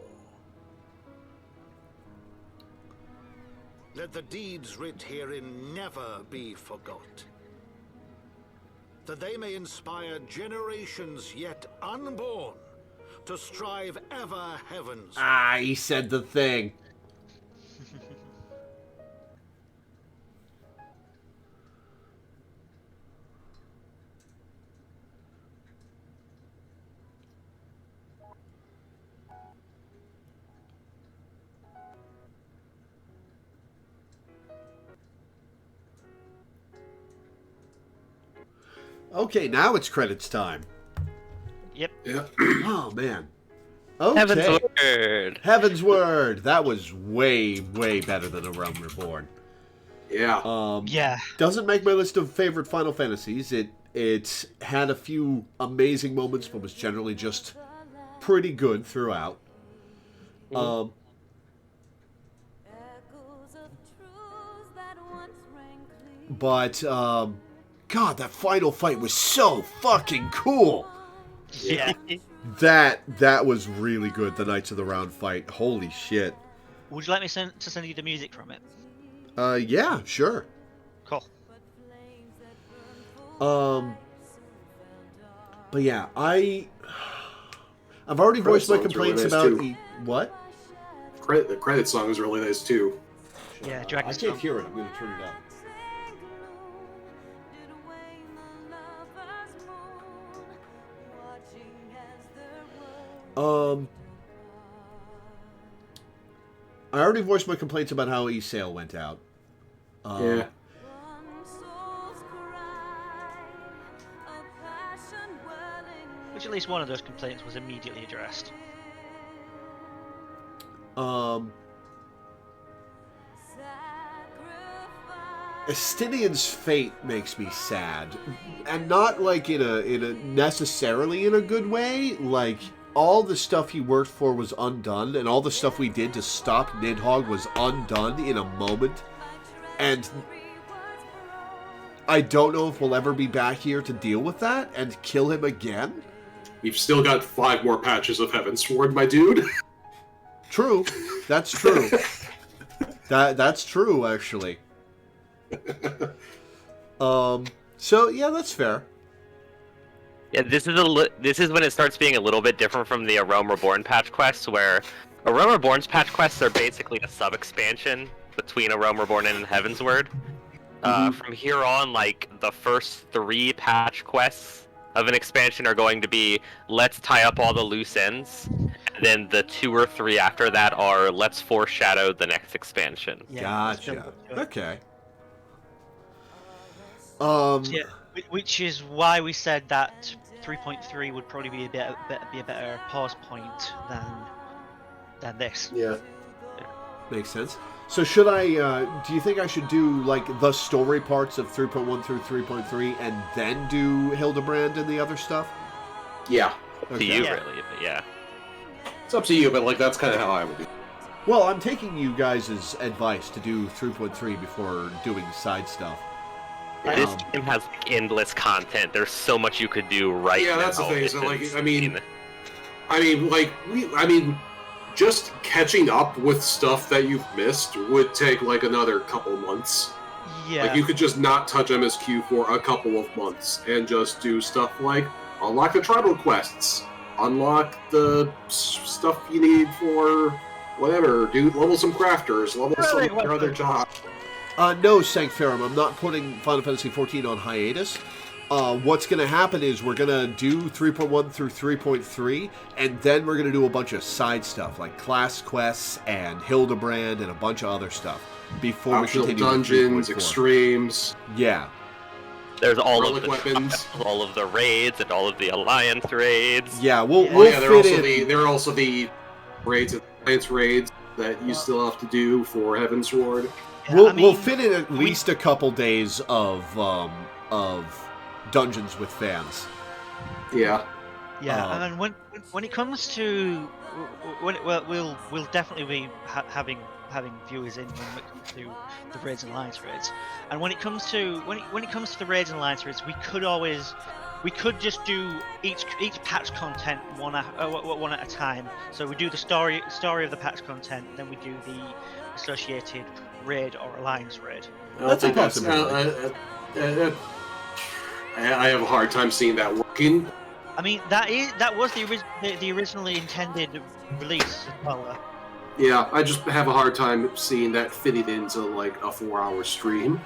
Let the deeds writ herein never be forgot. That they may inspire generations yet unborn to strive ever heavens. Ah, he said the thing. Okay, now it's credits time. Yep. Yeah. Oh, man. Okay. Heavensward. Heavensward. That was way, way better than A Realm Reborn. Yeah. Yeah. Doesn't make my list of favorite Final Fantasies. It had a few amazing moments, but was generally just pretty good throughout. But God, that final fight was so fucking cool. Yeah. That was really good. The Knights of the Round fight. Holy shit. Would you like me to send you the music from it? Yeah, sure. Cool. But yeah, I've already voiced my complaints about what? The credit song is really nice too. Yeah, I Dragon's can't Tongue. hear it. I'm going to turn it up. I already voiced my complaints about how E-Sale went out. Yeah. Which at least one of those complaints was immediately addressed. Estinian's fate makes me sad, and not like in a necessarily in a good way. Like, all the stuff he worked for was undone, and all the stuff we did to stop Nidhogg was undone in a moment. And I don't know if we'll ever be back here to deal with that and kill him again. You've still got 5 more patches of Heavensward, my dude. True, that's true. That's true, actually. So yeah, that's fair. Yeah, this is when it starts being a little bit different from the A Realm Reborn patch quests, where A Realm Reborn's patch quests are basically a sub-expansion between A Realm Reborn and Heavensward. From here on, like, the first 3 patch quests of an expansion are going to be, let's tie up all the loose ends, and then the 2 or 3 after that are, let's foreshadow the next expansion. Yeah, Gotcha. Okay. Yeah, which is why we said that 3.3 would probably be a better pause point than this. Yeah. Makes sense. So should I, do you think I should do, like, the story parts of 3.1 through 3.3 and then do Hildebrand and the other stuff? Yeah. To you, really, but yeah. It's up to you, but, like, that's kind of how I would do it. Well, I'm taking you guys' advice to do 3.3 before doing side stuff. This game has like, endless content. There's so much you could do right now. Yeah, that's the thing. So, like, I mean, just catching up with stuff that you've missed would take like another couple months. Yeah. Like, you could just not touch MSQ for a couple of months and just do stuff like unlock the tribal quests, unlock the stuff you need for whatever, level some crafters, level some of your other jobs. No, Sanctferum, I'm not putting Final Fantasy XIV on hiatus. What's going to happen is we're going to do 3.1 through 3.3, and then we're going to do a bunch of side stuff, like class quests and Hildebrand and a bunch of other stuff, before optional we continue dungeons, with 3.4. extremes. Yeah. There's all of the weapons, all of the raids, and all of the Alliance raids. Yeah, we'll fit in. There are also the raids, Alliance raids that you still have to do for Heavensward. Yeah, we'll fit in at least a couple days of dungeons with fans. Yeah. Yeah, and when it comes to we'll definitely be having viewers in when it comes to the raids and alliance raids. And when it comes to the raids and alliance raids, we could just do each patch content one at a time. So we do the story of the patch content, then we do the associated raid or alliance raid. That's a possibility. I have a hard time seeing that working. I mean, that was the originally intended release as well. Yeah, I just have a hard time seeing that fitting into like a 4-hour stream.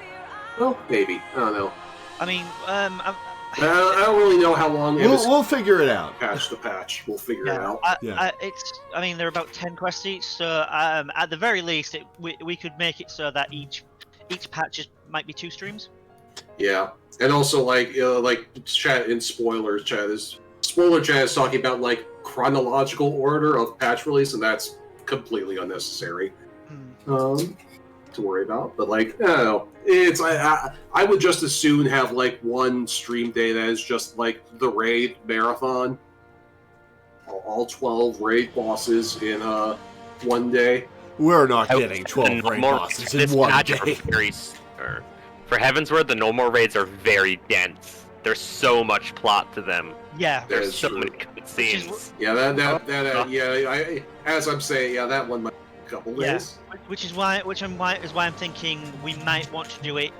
Well, maybe, I don't know. I mean, I don't really know how long. We'll figure it out. Patch to patch, we'll figure it out. I mean, there are about 10 quests each, so at the very least, we could make it so that each patch might be 2 streams. Yeah, and also like chat in spoilers. Chat is Spoiler chat is talking about like chronological order of patch release, and that's completely unnecessary to worry about. But like, I don't know, it's I would just as soon have like one stream day that is just like the raid marathon, all 12 raid bosses in one day. We're not getting 12 raid bosses in one day. For Heavensward, the normal raids are very dense. There's so much plot to them. Yeah, there's so many cutscenes. Yeah, as I'm saying, yeah, that one might be a couple days. Which is why I'm thinking we might want to do it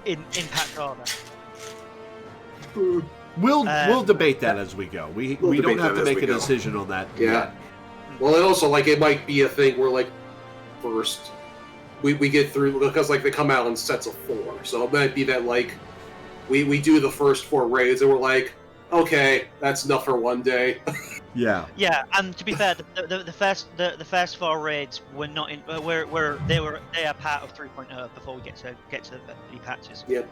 in patch order. We'll debate that as we go. We don't have to make a decision on that. Yeah. Yet. Well, and also like it might be a thing where like first we get through because like they come out in sets of 4, so it might be that like we do the first 4 raids and we're like, okay, that's enough for one day. Yeah. Yeah, and to be fair, the first 4 raids were not in. They are part of 3.0 before we get to the patches. Yep.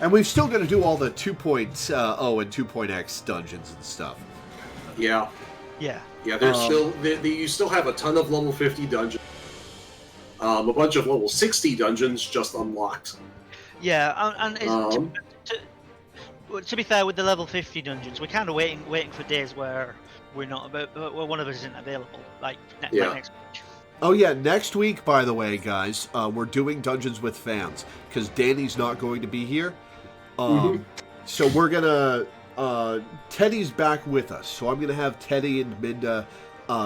And we've still got to do all the 2.0 and 2.x dungeons and stuff. Yeah. Yeah. Yeah. There's you still have a ton of level 50 dungeons. A bunch of level 60 dungeons just unlocked. Yeah, and to be fair, with the level 50 dungeons, we're kind of waiting for days where we're not, where one of us isn't available, like next week. Oh yeah, next week, by the way, guys, we're doing Dungeons with Fans because Danny's not going to be here. So we're gonna Teddy's back with us, so I'm gonna have Teddy and Minda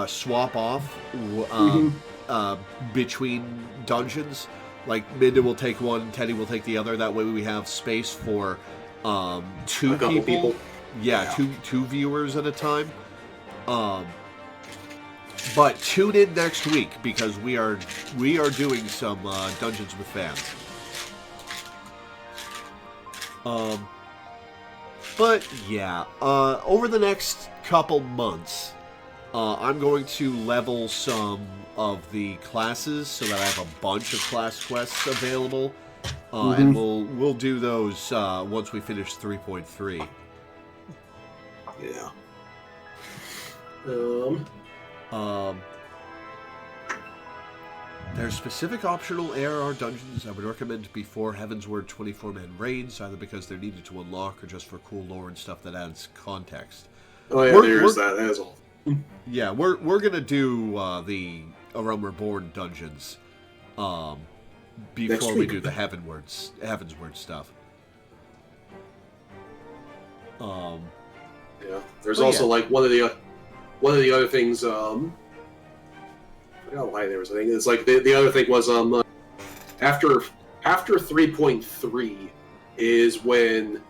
swap off between dungeons. Like Minda will take one, Teddy will take the other. That way we have space for 2 people. Yeah, two viewers at a time. But tune in next week because we are doing some Dungeons with Fans. But yeah, over the next couple months, I'm going to level some of the classes so that I have a bunch of class quests available, and we'll do those once we finish 3.3. Yeah. There's specific optional ARR dungeons I would recommend before Heavensward 24-man raids, either because they're needed to unlock or just for cool lore and stuff that adds context. Oh yeah, there's that. That is all. Yeah, we're gonna do the A Realm Reborn dungeons before we do the Heavensward stuff. Yeah, there's also like one of the other things. I forgot why there was a thing. It's like the other thing was after 3.3 is when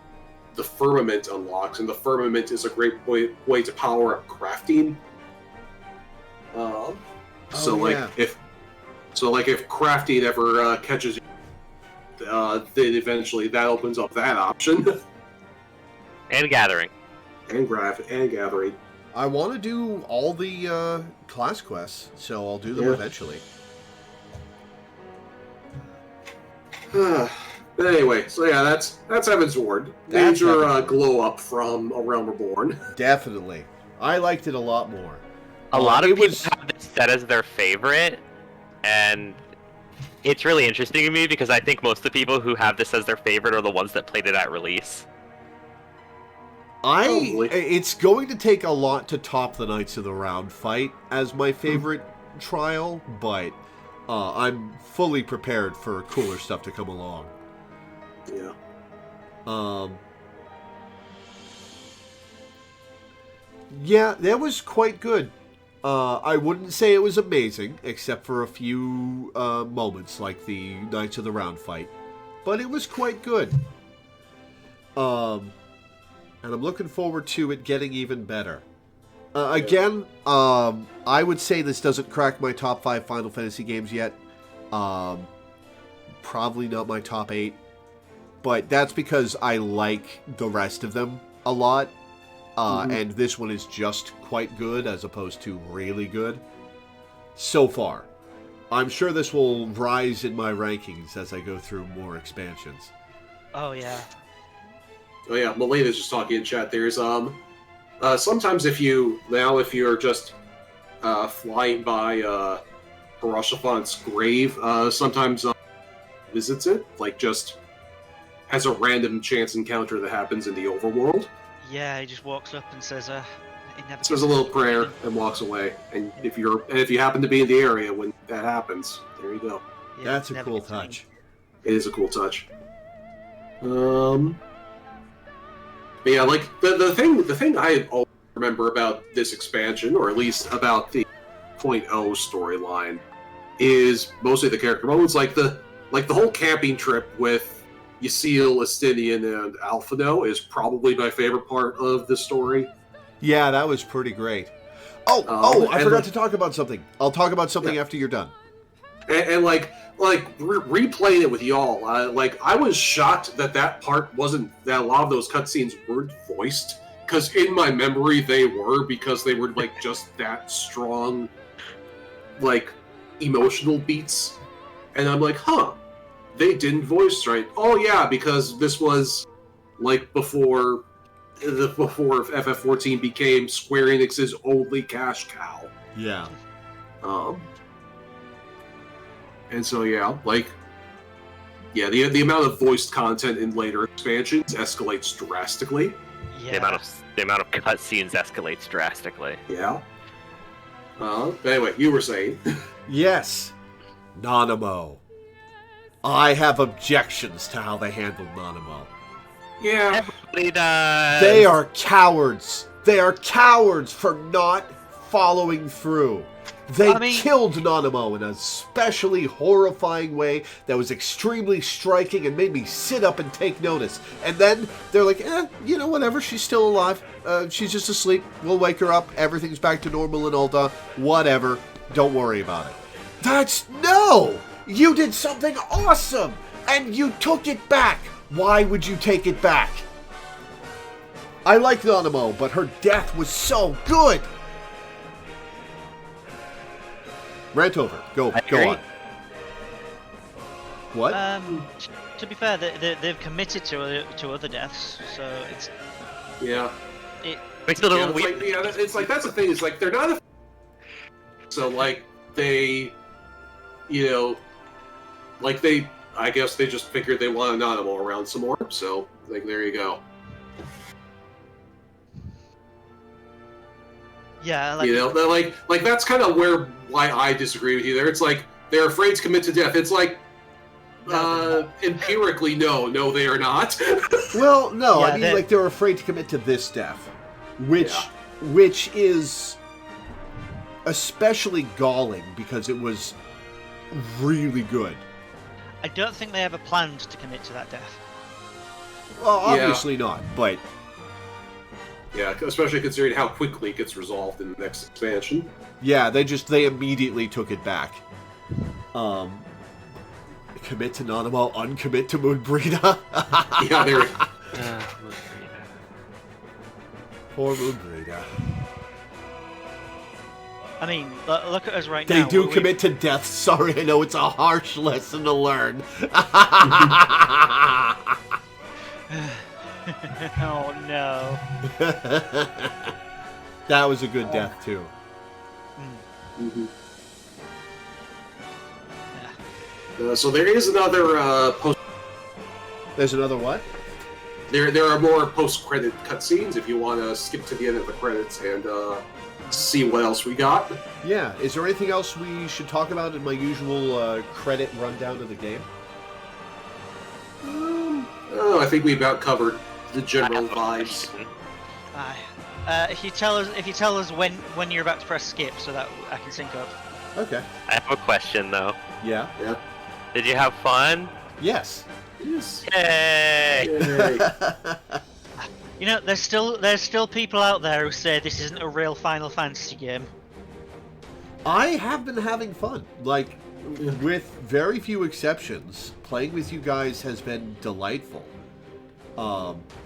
the Firmament unlocks, and the Firmament is a great way to power up crafting. If crafting ever catches you, then eventually that opens up that option. And gathering. And gathering. I want to do all the class quests, so I'll do them eventually. But anyway, so yeah, that's Heavensward. Major glow up from A Realm Reborn. Definitely. I liked it a lot more. A lot of people have this set as their favorite, and it's really interesting to me because I think most of the people who have this as their favorite are the ones that played it at release. It's going to take a lot to top the Knights of the Round fight as my favorite trial, but I'm fully prepared for cooler stuff to come along. Yeah. Yeah, that was quite good. I wouldn't say it was amazing, except for a few moments like the Knights of the Round fight, but it was quite good. And I'm looking forward to it getting even better. Again, I would say this doesn't crack my top 5 Final Fantasy games yet. Probably not my top 8. But that's because I like the rest of them a lot. And this one is just quite good as opposed to really good. So far. I'm sure this will rise in my rankings as I go through more expansions. Oh, yeah. Oh yeah, Melena's just talking in chat. There's sometimes if you're just flying by Harashaphan's grave, sometimes visits it, like just has a random chance encounter that happens in the overworld. Yeah, he just walks up and says, Says a little prayer and walks away. And if you happen to be in the area when that happens, there you go. Yeah, that's a cool touch. It is a cool touch. But yeah, like the thing I always remember about this expansion, or at least about the 0.0 storyline, is mostly the character moments, like the whole camping trip with Ysil, Estinian, and Alphino is probably my favorite part of the story. Yeah, that was pretty great. I forgot to talk about something. I'll talk about something after you're done. And replaying it with y'all, I was shocked that part wasn't, that a lot of those cutscenes weren't voiced, because in my memory they were, because they were like just that strong, like emotional beats, and I'm like, they didn't voice right. Oh yeah, because this was like before FF14 became Square Enix's only cash cow. Yeah. And so the amount of voiced content in later expansions escalates drastically. Yeah. The amount of cutscenes escalates drastically. Yeah. But anyway, you were saying. Yes. Nanamo. I have objections to how they handled Nanamo. Yeah. Everybody does. They are cowards. They are cowards for not following through. They killed Nanamo in a especially horrifying way that was extremely striking and made me sit up and take notice. And then they're like, whatever, she's still alive. She's just asleep. We'll wake her up. Everything's back to normal in Ulta. Whatever. Don't worry about it. No! You did something awesome! And you took it back! Why would you take it back? I like Nanamo, but her death was so good! Rant over. Go on. What? To be fair, they've committed to other deaths, so it's... Yeah. It makes it a little weird. It's like, that's the thing, it's like, they're not so, like, they... I guess they just figured they want Nanamo around some more, so, like, there you go. Yeah, like that's kind of why I disagree with you there. It's like, they're afraid to commit to death. It's like, empirically, no, they are not. Well, no, I mean, they're afraid to commit to this death, which is especially galling because it was really good. I don't think they ever planned to commit to that death. Well, obviously not, but... Yeah, especially considering how quickly it gets resolved in the next expansion. Yeah, they immediately took it back. Commit to Nanamo, uncommit to Moonbreeda. Yeah, there. Poor Moonbreeda. I mean, look at us right now. They do commit to death. Sorry, I know it's a harsh lesson to learn. Oh, no. That was a good death, too. Mm-hmm. So there is another post... There's another what? There are more post-credit cutscenes if you want to skip to the end of the credits and see what else we got. Yeah. Is there anything else we should talk about in my usual credit rundown of the game? I think we about covered the general vibes. If you tell us when you're about to press skip, so that I can sync up. Okay. I have a question though. Yeah. Yeah. Did you have fun? Yes. Yes. Yay! You know, there's still people out there who say this isn't a real Final Fantasy game. I have been having fun. Like, with very few exceptions, playing with you guys has been delightful.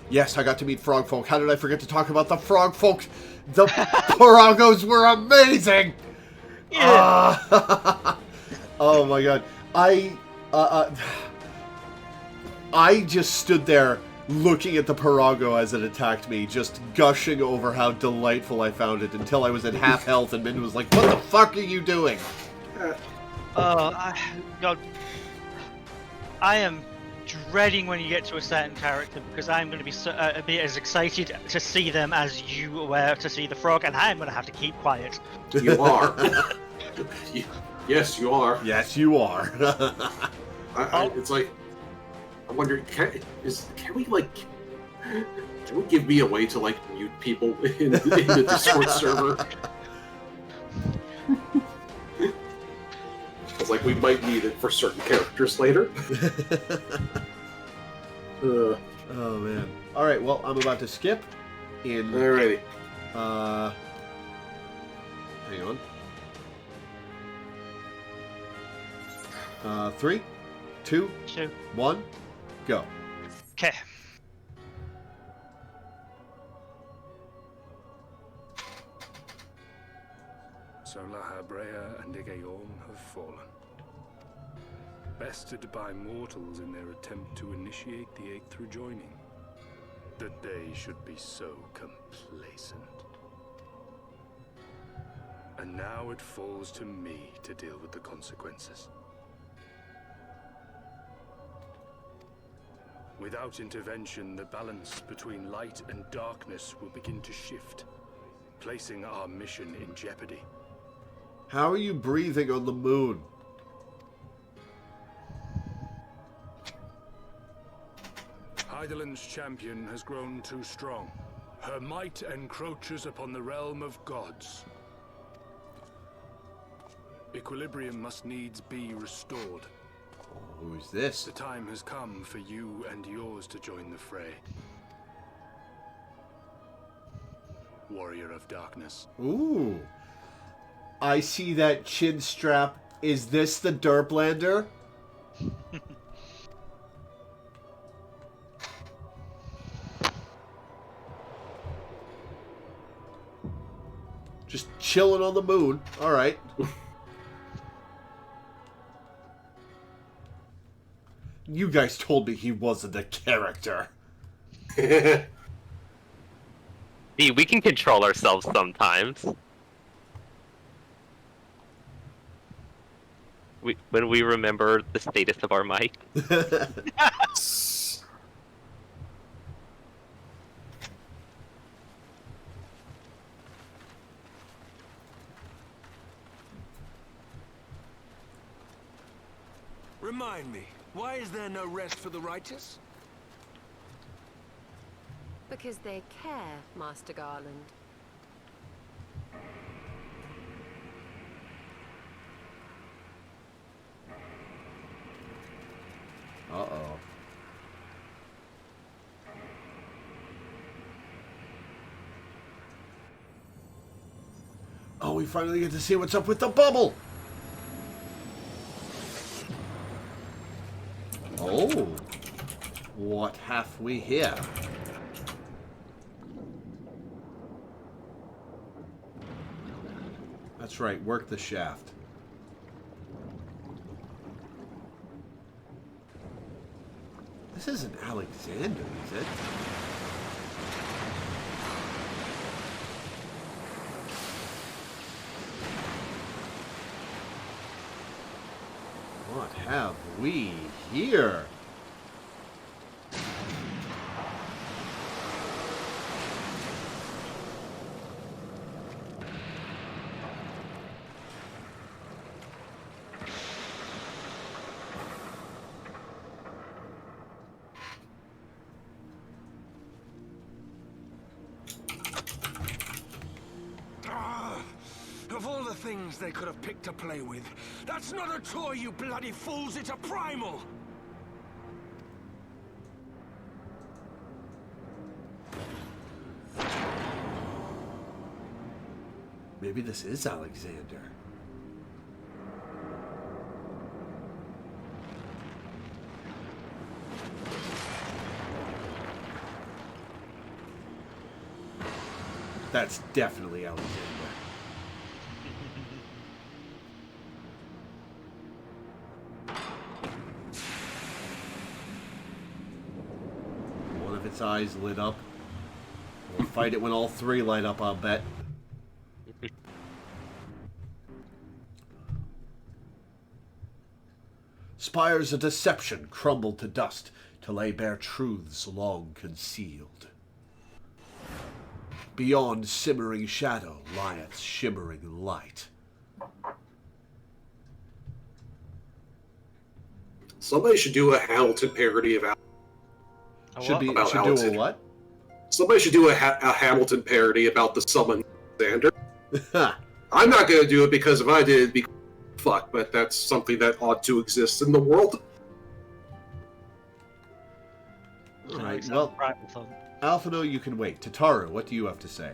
Yes, I got to meet frog folk. How did I forget to talk about the frog folk? The Poragos were amazing! Yeah. Oh my god. I just stood there looking at the Parago as it attacked me, just gushing over how delightful I found it until I was at half health and Min was like, "What the fuck are you doing?" God. I am dreading when you get to a certain character because I'm going to be as excited to see them as you were to see the frog, and I'm going to have to keep quiet. You are. Yes, you are. Yes, you are. It's like, I wonder, can we give me a way to like mute people in the Discord server? It's like we might need it for certain characters later. Oh man. All right. Well, I'm about to skip. Alrighty. Hang on. 3, 2, 1, go. Okay. So Lahabrea and Igayon have fallen. Bested by mortals in their attempt to initiate the Eighth rejoining. That they should be so complacent. And now it falls to me to deal with the consequences. Without intervention, the balance between light and darkness will begin to shift, placing our mission in jeopardy. How are you breathing on the moon? Hydaelyn's champion has grown too strong. Her might encroaches upon the realm of gods. Equilibrium must needs be restored. Who's this? The time has come for you and yours to join the fray. Warrior of Darkness. Ooh. I see that chin strap. Is this the Derplander? Just chilling on the moon. All right. You guys told me he wasn't a character. See, we can control ourselves sometimes. When we remember the status of our mic. Remind me, why is there no rest for the righteous? Because they care, Master Garland. Uh-oh. Oh, we finally get to see what's up with the bubble! Oh. What have we here? That's right, work the shaft. This isn't Alexander, is it? What have we here? Of all the things they could have picked to play with, that's not a toy, you bloody fools, it's a primal! Maybe this is Alexander. That's definitely Alexander. eyes lit up. We'll fight it when all three light up, I'll bet. Spires of deception crumbled to dust to lay bare truths long concealed. Beyond simmering shadow lieth shimmering light. Somebody should do a Hamilton parody of Should do a what? Somebody should do a Hamilton parody about the summon Xander. I'm not going to do it because if I did, it'd be fuck, but that's something that ought to exist in the world. Alright, well, Alphino, you can wait. Tataru, what do you have to say?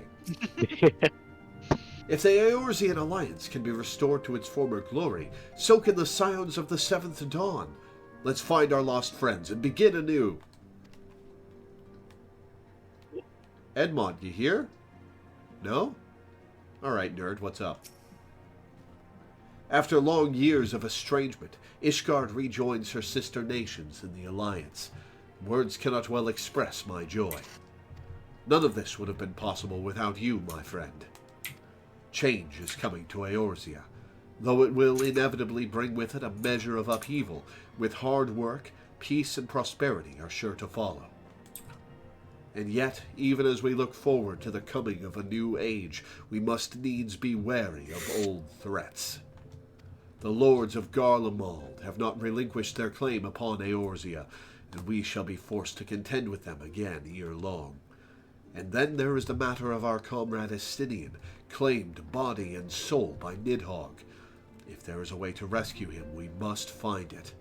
If the Eorzean Alliance can be restored to its former glory, so can the Scions of the Seventh Dawn. Let's find our lost friends and begin anew. Edmond, you here? No? Alright, nerd, what's up? After long years of estrangement, Ishgard rejoins her sister nations in the Alliance. Words cannot well express my joy. None of this would have been possible without you, my friend. Change is coming to Eorzea, though it will inevitably bring with it a measure of upheaval. With hard work, peace and prosperity are sure to follow. And yet, even as we look forward to the coming of a new age, we must needs be wary of old threats. The lords of Garlemald have not relinquished their claim upon Eorzea, and we shall be forced to contend with them again ere long. And then there is the matter of our comrade Estinian, claimed body and soul by Nidhogg. If there is a way to rescue him, we must find it.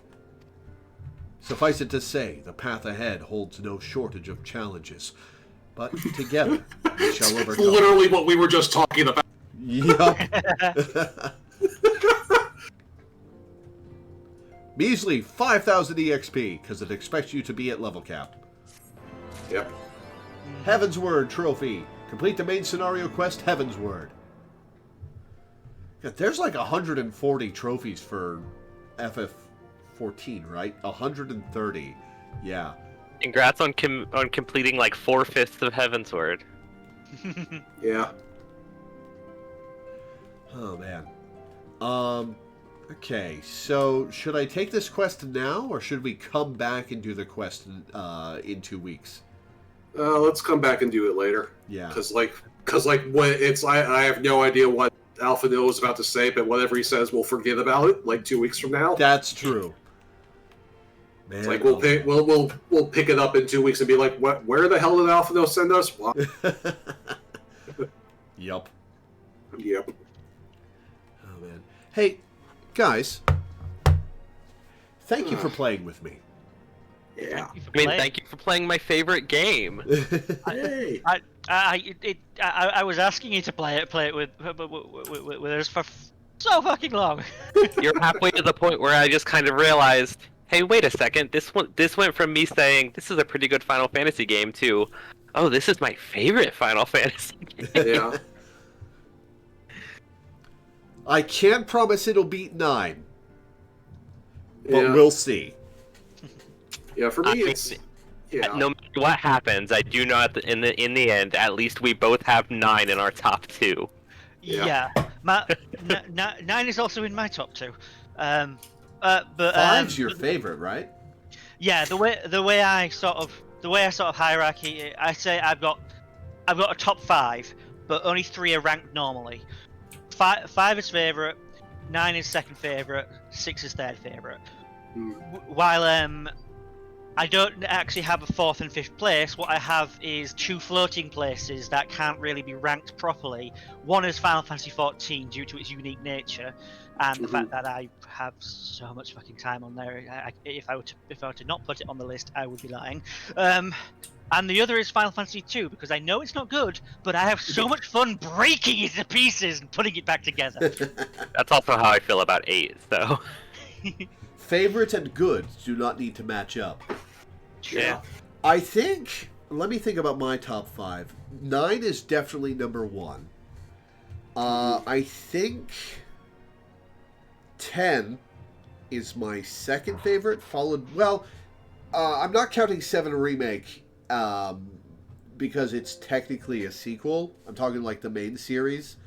Suffice it to say, the path ahead holds no shortage of challenges, but together we shall overcome. That's literally what we were just talking about. Yup. Measly 5,000 EXP, because it expects you to be at level cap. Yep. Heavensward trophy. Complete the main scenario quest, Heavensward. God, there's like 140 trophies for FF14, right? 130. Yeah. Congrats on completing like 4/5 of Heavensward. Yeah. Oh, man. Okay, so should I take this quest now, or should we come back and do the quest in 2 weeks? Let's come back and do it later. Yeah. Because when it's I have no idea what Alphino is about to say, but whatever he says, we'll forget about it. Like 2 weeks from now. That's true. Man, it's like we'll pick it up in 2 weeks and be like, what? Where the hell did Alphino send us? What? Yup. Yep. Oh man. Hey, guys. Thank you for playing with me. Yeah. Thank you for playing my favorite game. Hey. I was asking you to play it with us for so fucking long. You're halfway to the point where I just kind of realized, hey, wait a second. This went from me saying this is a pretty good Final Fantasy game to, oh, this is my favorite Final Fantasy game. Yeah. I can't promise it'll beat 9, but Yeah. we'll see. Yeah, for me, it's yeah. No matter what happens, I do know in the end, at least we both have 9 in our top 2. Yeah. 9 is also in my top 2. But 5's your favorite, right? Yeah, the way I sort of hierarchy it, I say I've got a top 5, but only 3 are ranked normally. 5 is favorite, 9 is second favorite, 6 is third favorite. While I don't actually have a 4th and 5th place, what I have is 2 floating places that can't really be ranked properly. One is Final Fantasy XIV due to its unique nature, and the fact that I have so much fucking time on there. If I were to not put it on the list, I would be lying. And the other is Final Fantasy II, because I know it's not good, but I have so much fun breaking it to pieces and putting it back together. That's also how I feel about 8, so. Favorite and good do not need to match up. Yeah. I think, let me think about my top 5. 9 is definitely number 1. I think 10 is my second favorite, followed, well, I'm not counting 7 Remake because it's technically a sequel. I'm talking like the main series.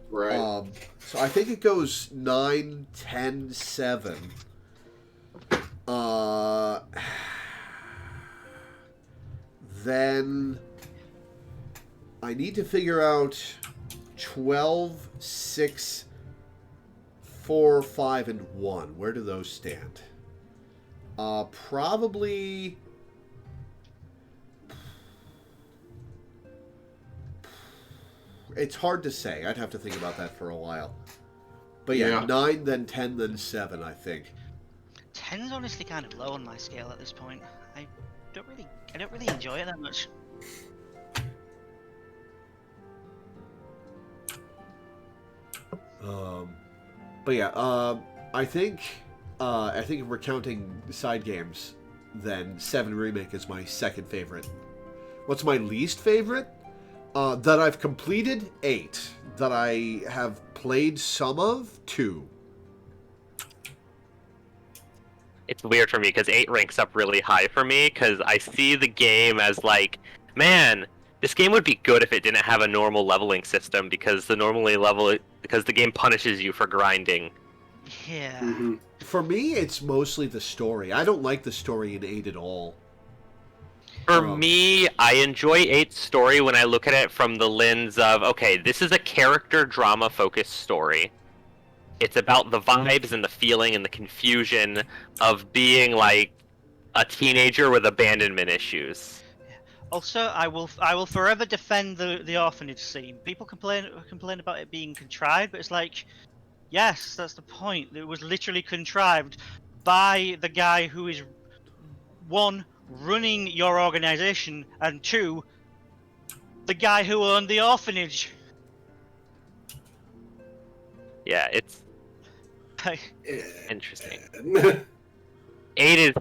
Right. So I think it goes 9, 10, 7. Then I need to figure out 12, 6, 4, 5, and 1. Where do those stand? Probably... It's hard to say. I'd have to think about that for a while. But yeah, 9, then 10, then 7, I think. 10's honestly kind of low on my scale at this point. I don't really enjoy it that much. But yeah, I think if we're counting side games, then 7 Remake is my second favorite. What's my least favorite? That I've completed, 8. That I have played some of, 2. It's weird for me because 8 ranks up really high for me because I see the game as like, man, this game would be good if it didn't have a normal leveling system because the game punishes you for grinding. Yeah. Mm-hmm. For me, it's mostly the story. I don't like the story in 8 at all. For me, I enjoy 8's story when I look at it from the lens of, okay, this is a character drama-focused story. It's about the vibes and the feeling and the confusion of being, like, a teenager with abandonment issues. Also, I will forever defend the orphanage scene. People complain about it being contrived, but it's like, yes, that's the point. It was literally contrived by the guy who is, 1, running your organization, and 2, the guy who owned the orphanage. Yeah, it's interesting. 8 is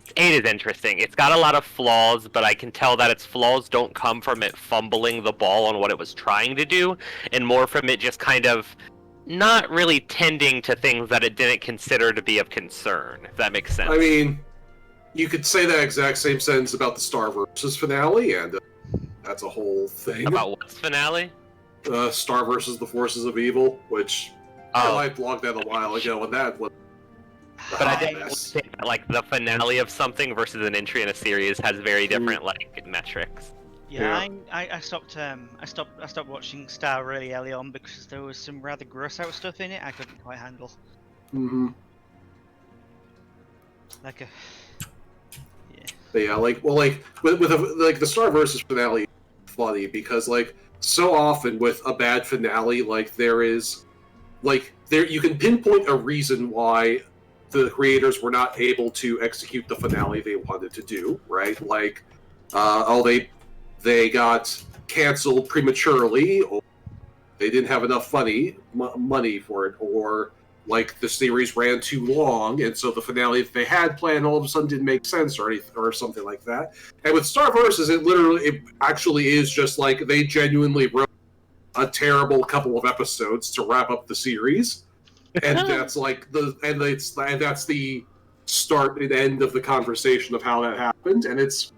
interesting. It's got a lot of flaws, but I can tell that its flaws don't come from it fumbling the ball on what it was trying to do, and more from it just kind of not really tending to things that it didn't consider to be of concern, if that makes sense. I mean, you could say that exact same sentence about the Star versus finale, and that's a whole thing. About what's finale? Star versus the Forces of Evil, which I blogged that a while ago, and that was... But I didn't think that, like, the finale of something versus an entry in a series has very different, like, metrics. Yeah, I stopped watching Star really early on because there was some rather gross out stuff in it I couldn't quite handle. Mm-hmm. Like a... But yeah, like, well, like, with the Star versus finale, funny, because, like, so often with a bad finale, like, you can pinpoint a reason why the creators were not able to execute the finale they wanted to do, right? Like, they got canceled prematurely, or they didn't have enough money for it, or like the series ran too long, and so the finale that they had planned all of a sudden didn't make sense, or something like that. And with Star Versus, it actually is just like they genuinely wrote a terrible couple of episodes to wrap up the series, and that's like that's the start and end of the conversation of how that happened, and it's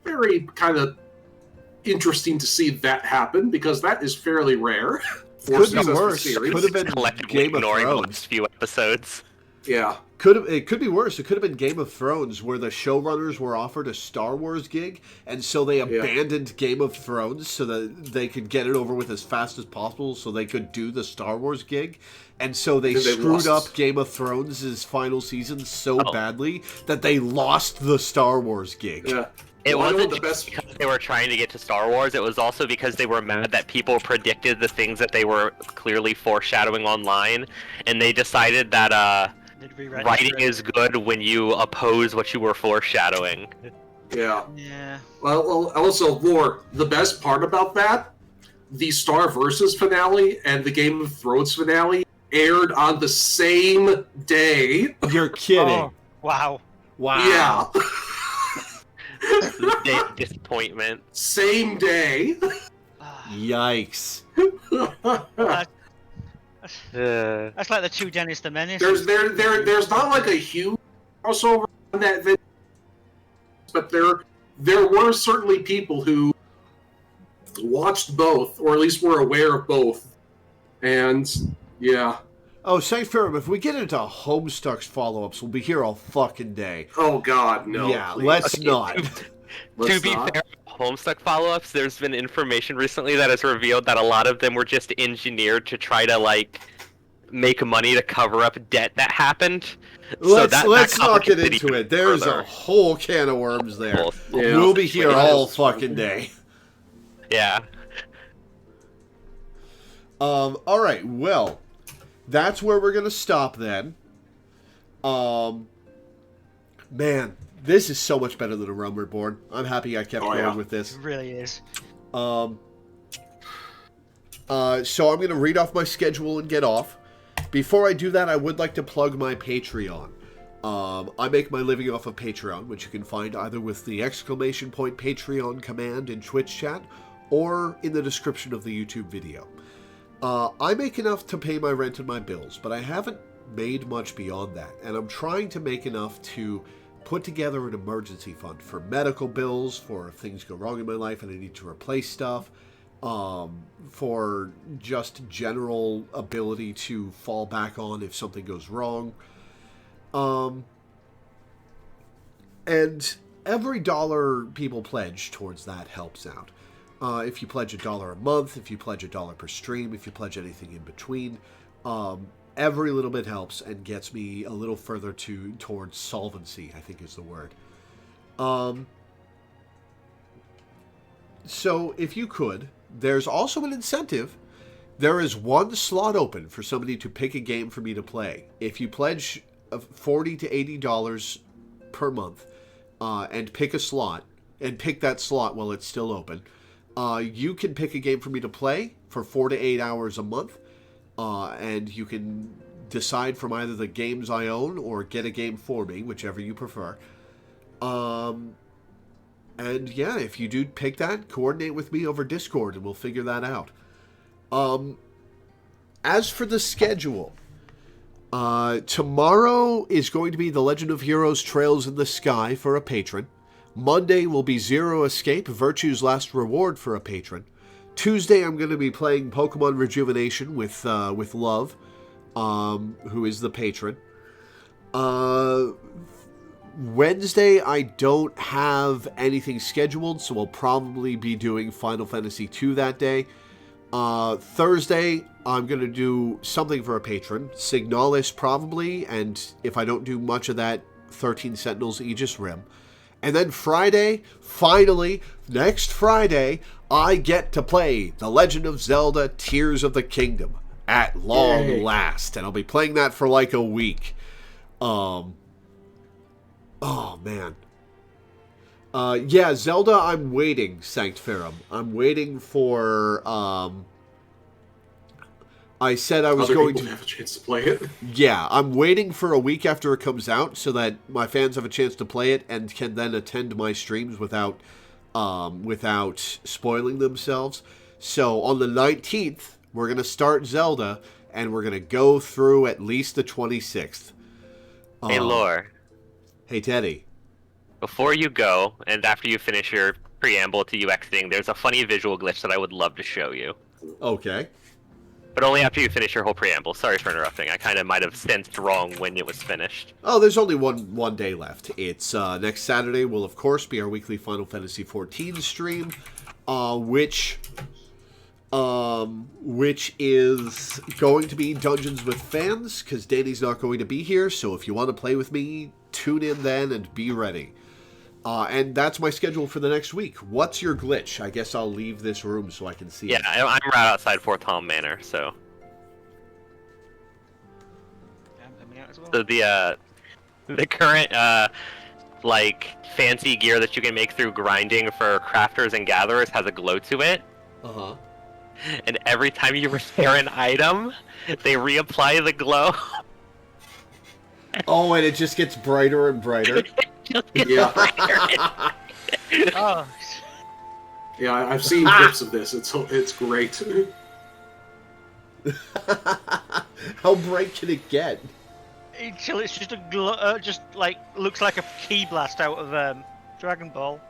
very kind of interesting to see that happen because that is fairly rare. Could be worse. Could have been Game of The Thrones. last few episodes. Yeah. It could be worse. It could have been Game of Thrones, where the showrunners were offered a Star Wars gig, and so they abandoned Game of Thrones so that they could get it over with as fast as possible, so they could do the Star Wars gig. And so they screwed up Game of Thrones' final season so badly that they lost the Star Wars gig. Yeah. It wasn't just because they were trying to get to Star Wars, it was also because they were mad that people predicted the things that they were clearly foreshadowing online, and they decided that writing is good when you oppose what you were foreshadowing. Yeah. Yeah. Well, also, Lore, the best part about that, the Star Versus finale and the Game of Thrones finale aired on the same day. You're kidding. Oh, wow. Wow. Yeah. Day of disappointment. Same day. Yikes. That's like the two Dennis the Menace. There's not like a huge crossover on that, but there were certainly people who watched both, or at least were aware of both. And, yeah. Oh, St. Ferrum, if we get into Homestuck's follow-ups, we'll be here all fucking day. Oh, God, no. Yeah, please. let's not. To be fair, Homestuck follow-ups, there's been information recently that has revealed that a lot of them were just engineered to try to, like, make money to cover up debt that happened. Let's not get into it. There's a whole can of worms there. Yeah. We'll be here all fucking day. Yeah. Alright, well, that's where we're gonna stop then. Man, this is so much better than a Realm Reborn. I'm happy I kept going with this. It really is. So I'm gonna read off my schedule and get off. Before I do that, I would like to plug my Patreon. I make my living off of Patreon, which you can find either with the ! Patreon command in Twitch chat, or in the description of the YouTube video. I make enough to pay my rent and my bills, but I haven't made much beyond that, and I'm trying to make enough to put together an emergency fund for medical bills, for if things go wrong in my life and I need to replace stuff, for just general ability to fall back on if something goes wrong. And every dollar people pledge towards that helps out. If you pledge $1 a month, if you pledge $1 per stream, if you pledge anything in between, every little bit helps and gets me a little further towards solvency, I think is the word. So if you could, there's also an incentive. There is one slot open for somebody to pick a game for me to play. If you pledge $40 to $80 per month and pick a slot, and pick that slot while it's still open, you can pick a game for me to play for 4 to 8 hours a month, and you can decide from either the games I own or get a game for me, whichever you prefer. And yeah, if you do pick that, coordinate with me over Discord and we'll figure that out. As for the schedule, tomorrow is going to be The Legend of Heroes Trails in the Sky for a patron. Monday will be Zero Escape, Virtue's Last Reward for a patron. Tuesday I'm going to be playing Pokemon Rejuvenation with Love, who is the patron. Wednesday I don't have anything scheduled, so I'll probably be doing Final Fantasy II that day. Thursday I'm going to do something for a patron, Signalis probably, and if I don't do much of that, 13 Sentinels Aegis Rim. And then Friday, finally, next Friday, I get to play The Legend of Zelda Tears of the Kingdom at long last. And I'll be playing that for like a week. Oh, man. Yeah, Zelda, I'm waiting, Sanct Ferrum. I'm waiting for, I said I was going to have a chance to play it. Yeah, I'm waiting for a week after it comes out so that my fans have a chance to play it and can then attend my streams without spoiling themselves. So on the 19th, we're going to start Zelda, and we're going to go through at least the 26th. Hey, Lore. Hey, Teddy. Before you go, and after you finish your preamble to you exiting, there's a funny visual glitch that I would love to show you. Okay. But only after you finish your whole preamble. Sorry for interrupting. I kind of might have sensed wrong when it was finished. Oh, there's only one day left. It's next Saturday will, of course, be our weekly Final Fantasy XIV stream, which is going to be Dungeons with Fans, because Danny's not going to be here, so if you want to play with me, tune in then and be ready. And that's my schedule for the next week. What's your glitch? I guess I'll leave this room so I can see it. Yeah, I'm right outside Fort Tom Manor, so... I'm coming out as well. So the current, like, fancy gear that you can make through grinding for crafters and gatherers has a glow to it. Uh-huh. And every time you repair an item, they reapply the glow. Oh, and it just gets brighter and brighter. Yeah. Oh. Yeah, I've seen clips of this. It's great. How bright can it get? Until it's just a glow, just like looks like a key blast out of Dragon Ball.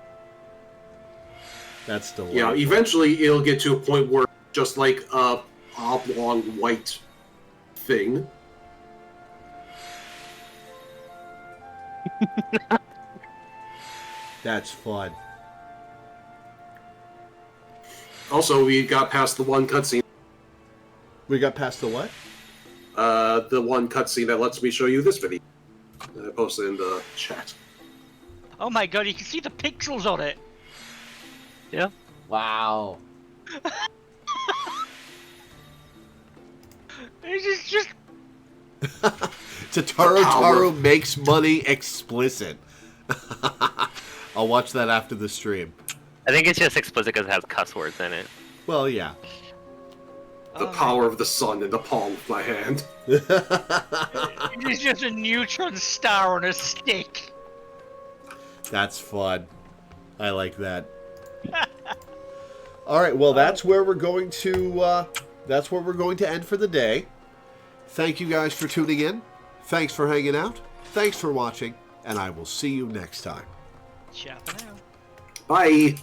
That's delightful. Yeah, eventually it'll get to a point where just like a oblong white thing. That's fun. Also, we got past the one cutscene. We got past the what? The one cutscene that lets me show you this video. I posted in the chat. Oh my god, you can see the pixels on it. Yeah. Wow. It's just Taro makes money explicit. I'll watch that after the stream. I think it's just explicit because it has cuss words in it. Well, yeah. The power of the sun in the palm of my hand. It's just a neutron star on a stick. That's fun. I like that. All right, well, that's where we're going to. That's where we're going to end for the day. Thank you guys for tuning in. Thanks for hanging out. Thanks for watching, and I will see you next time. Ciao for now. Bye.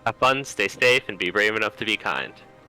Have fun, stay safe, and be brave enough to be kind.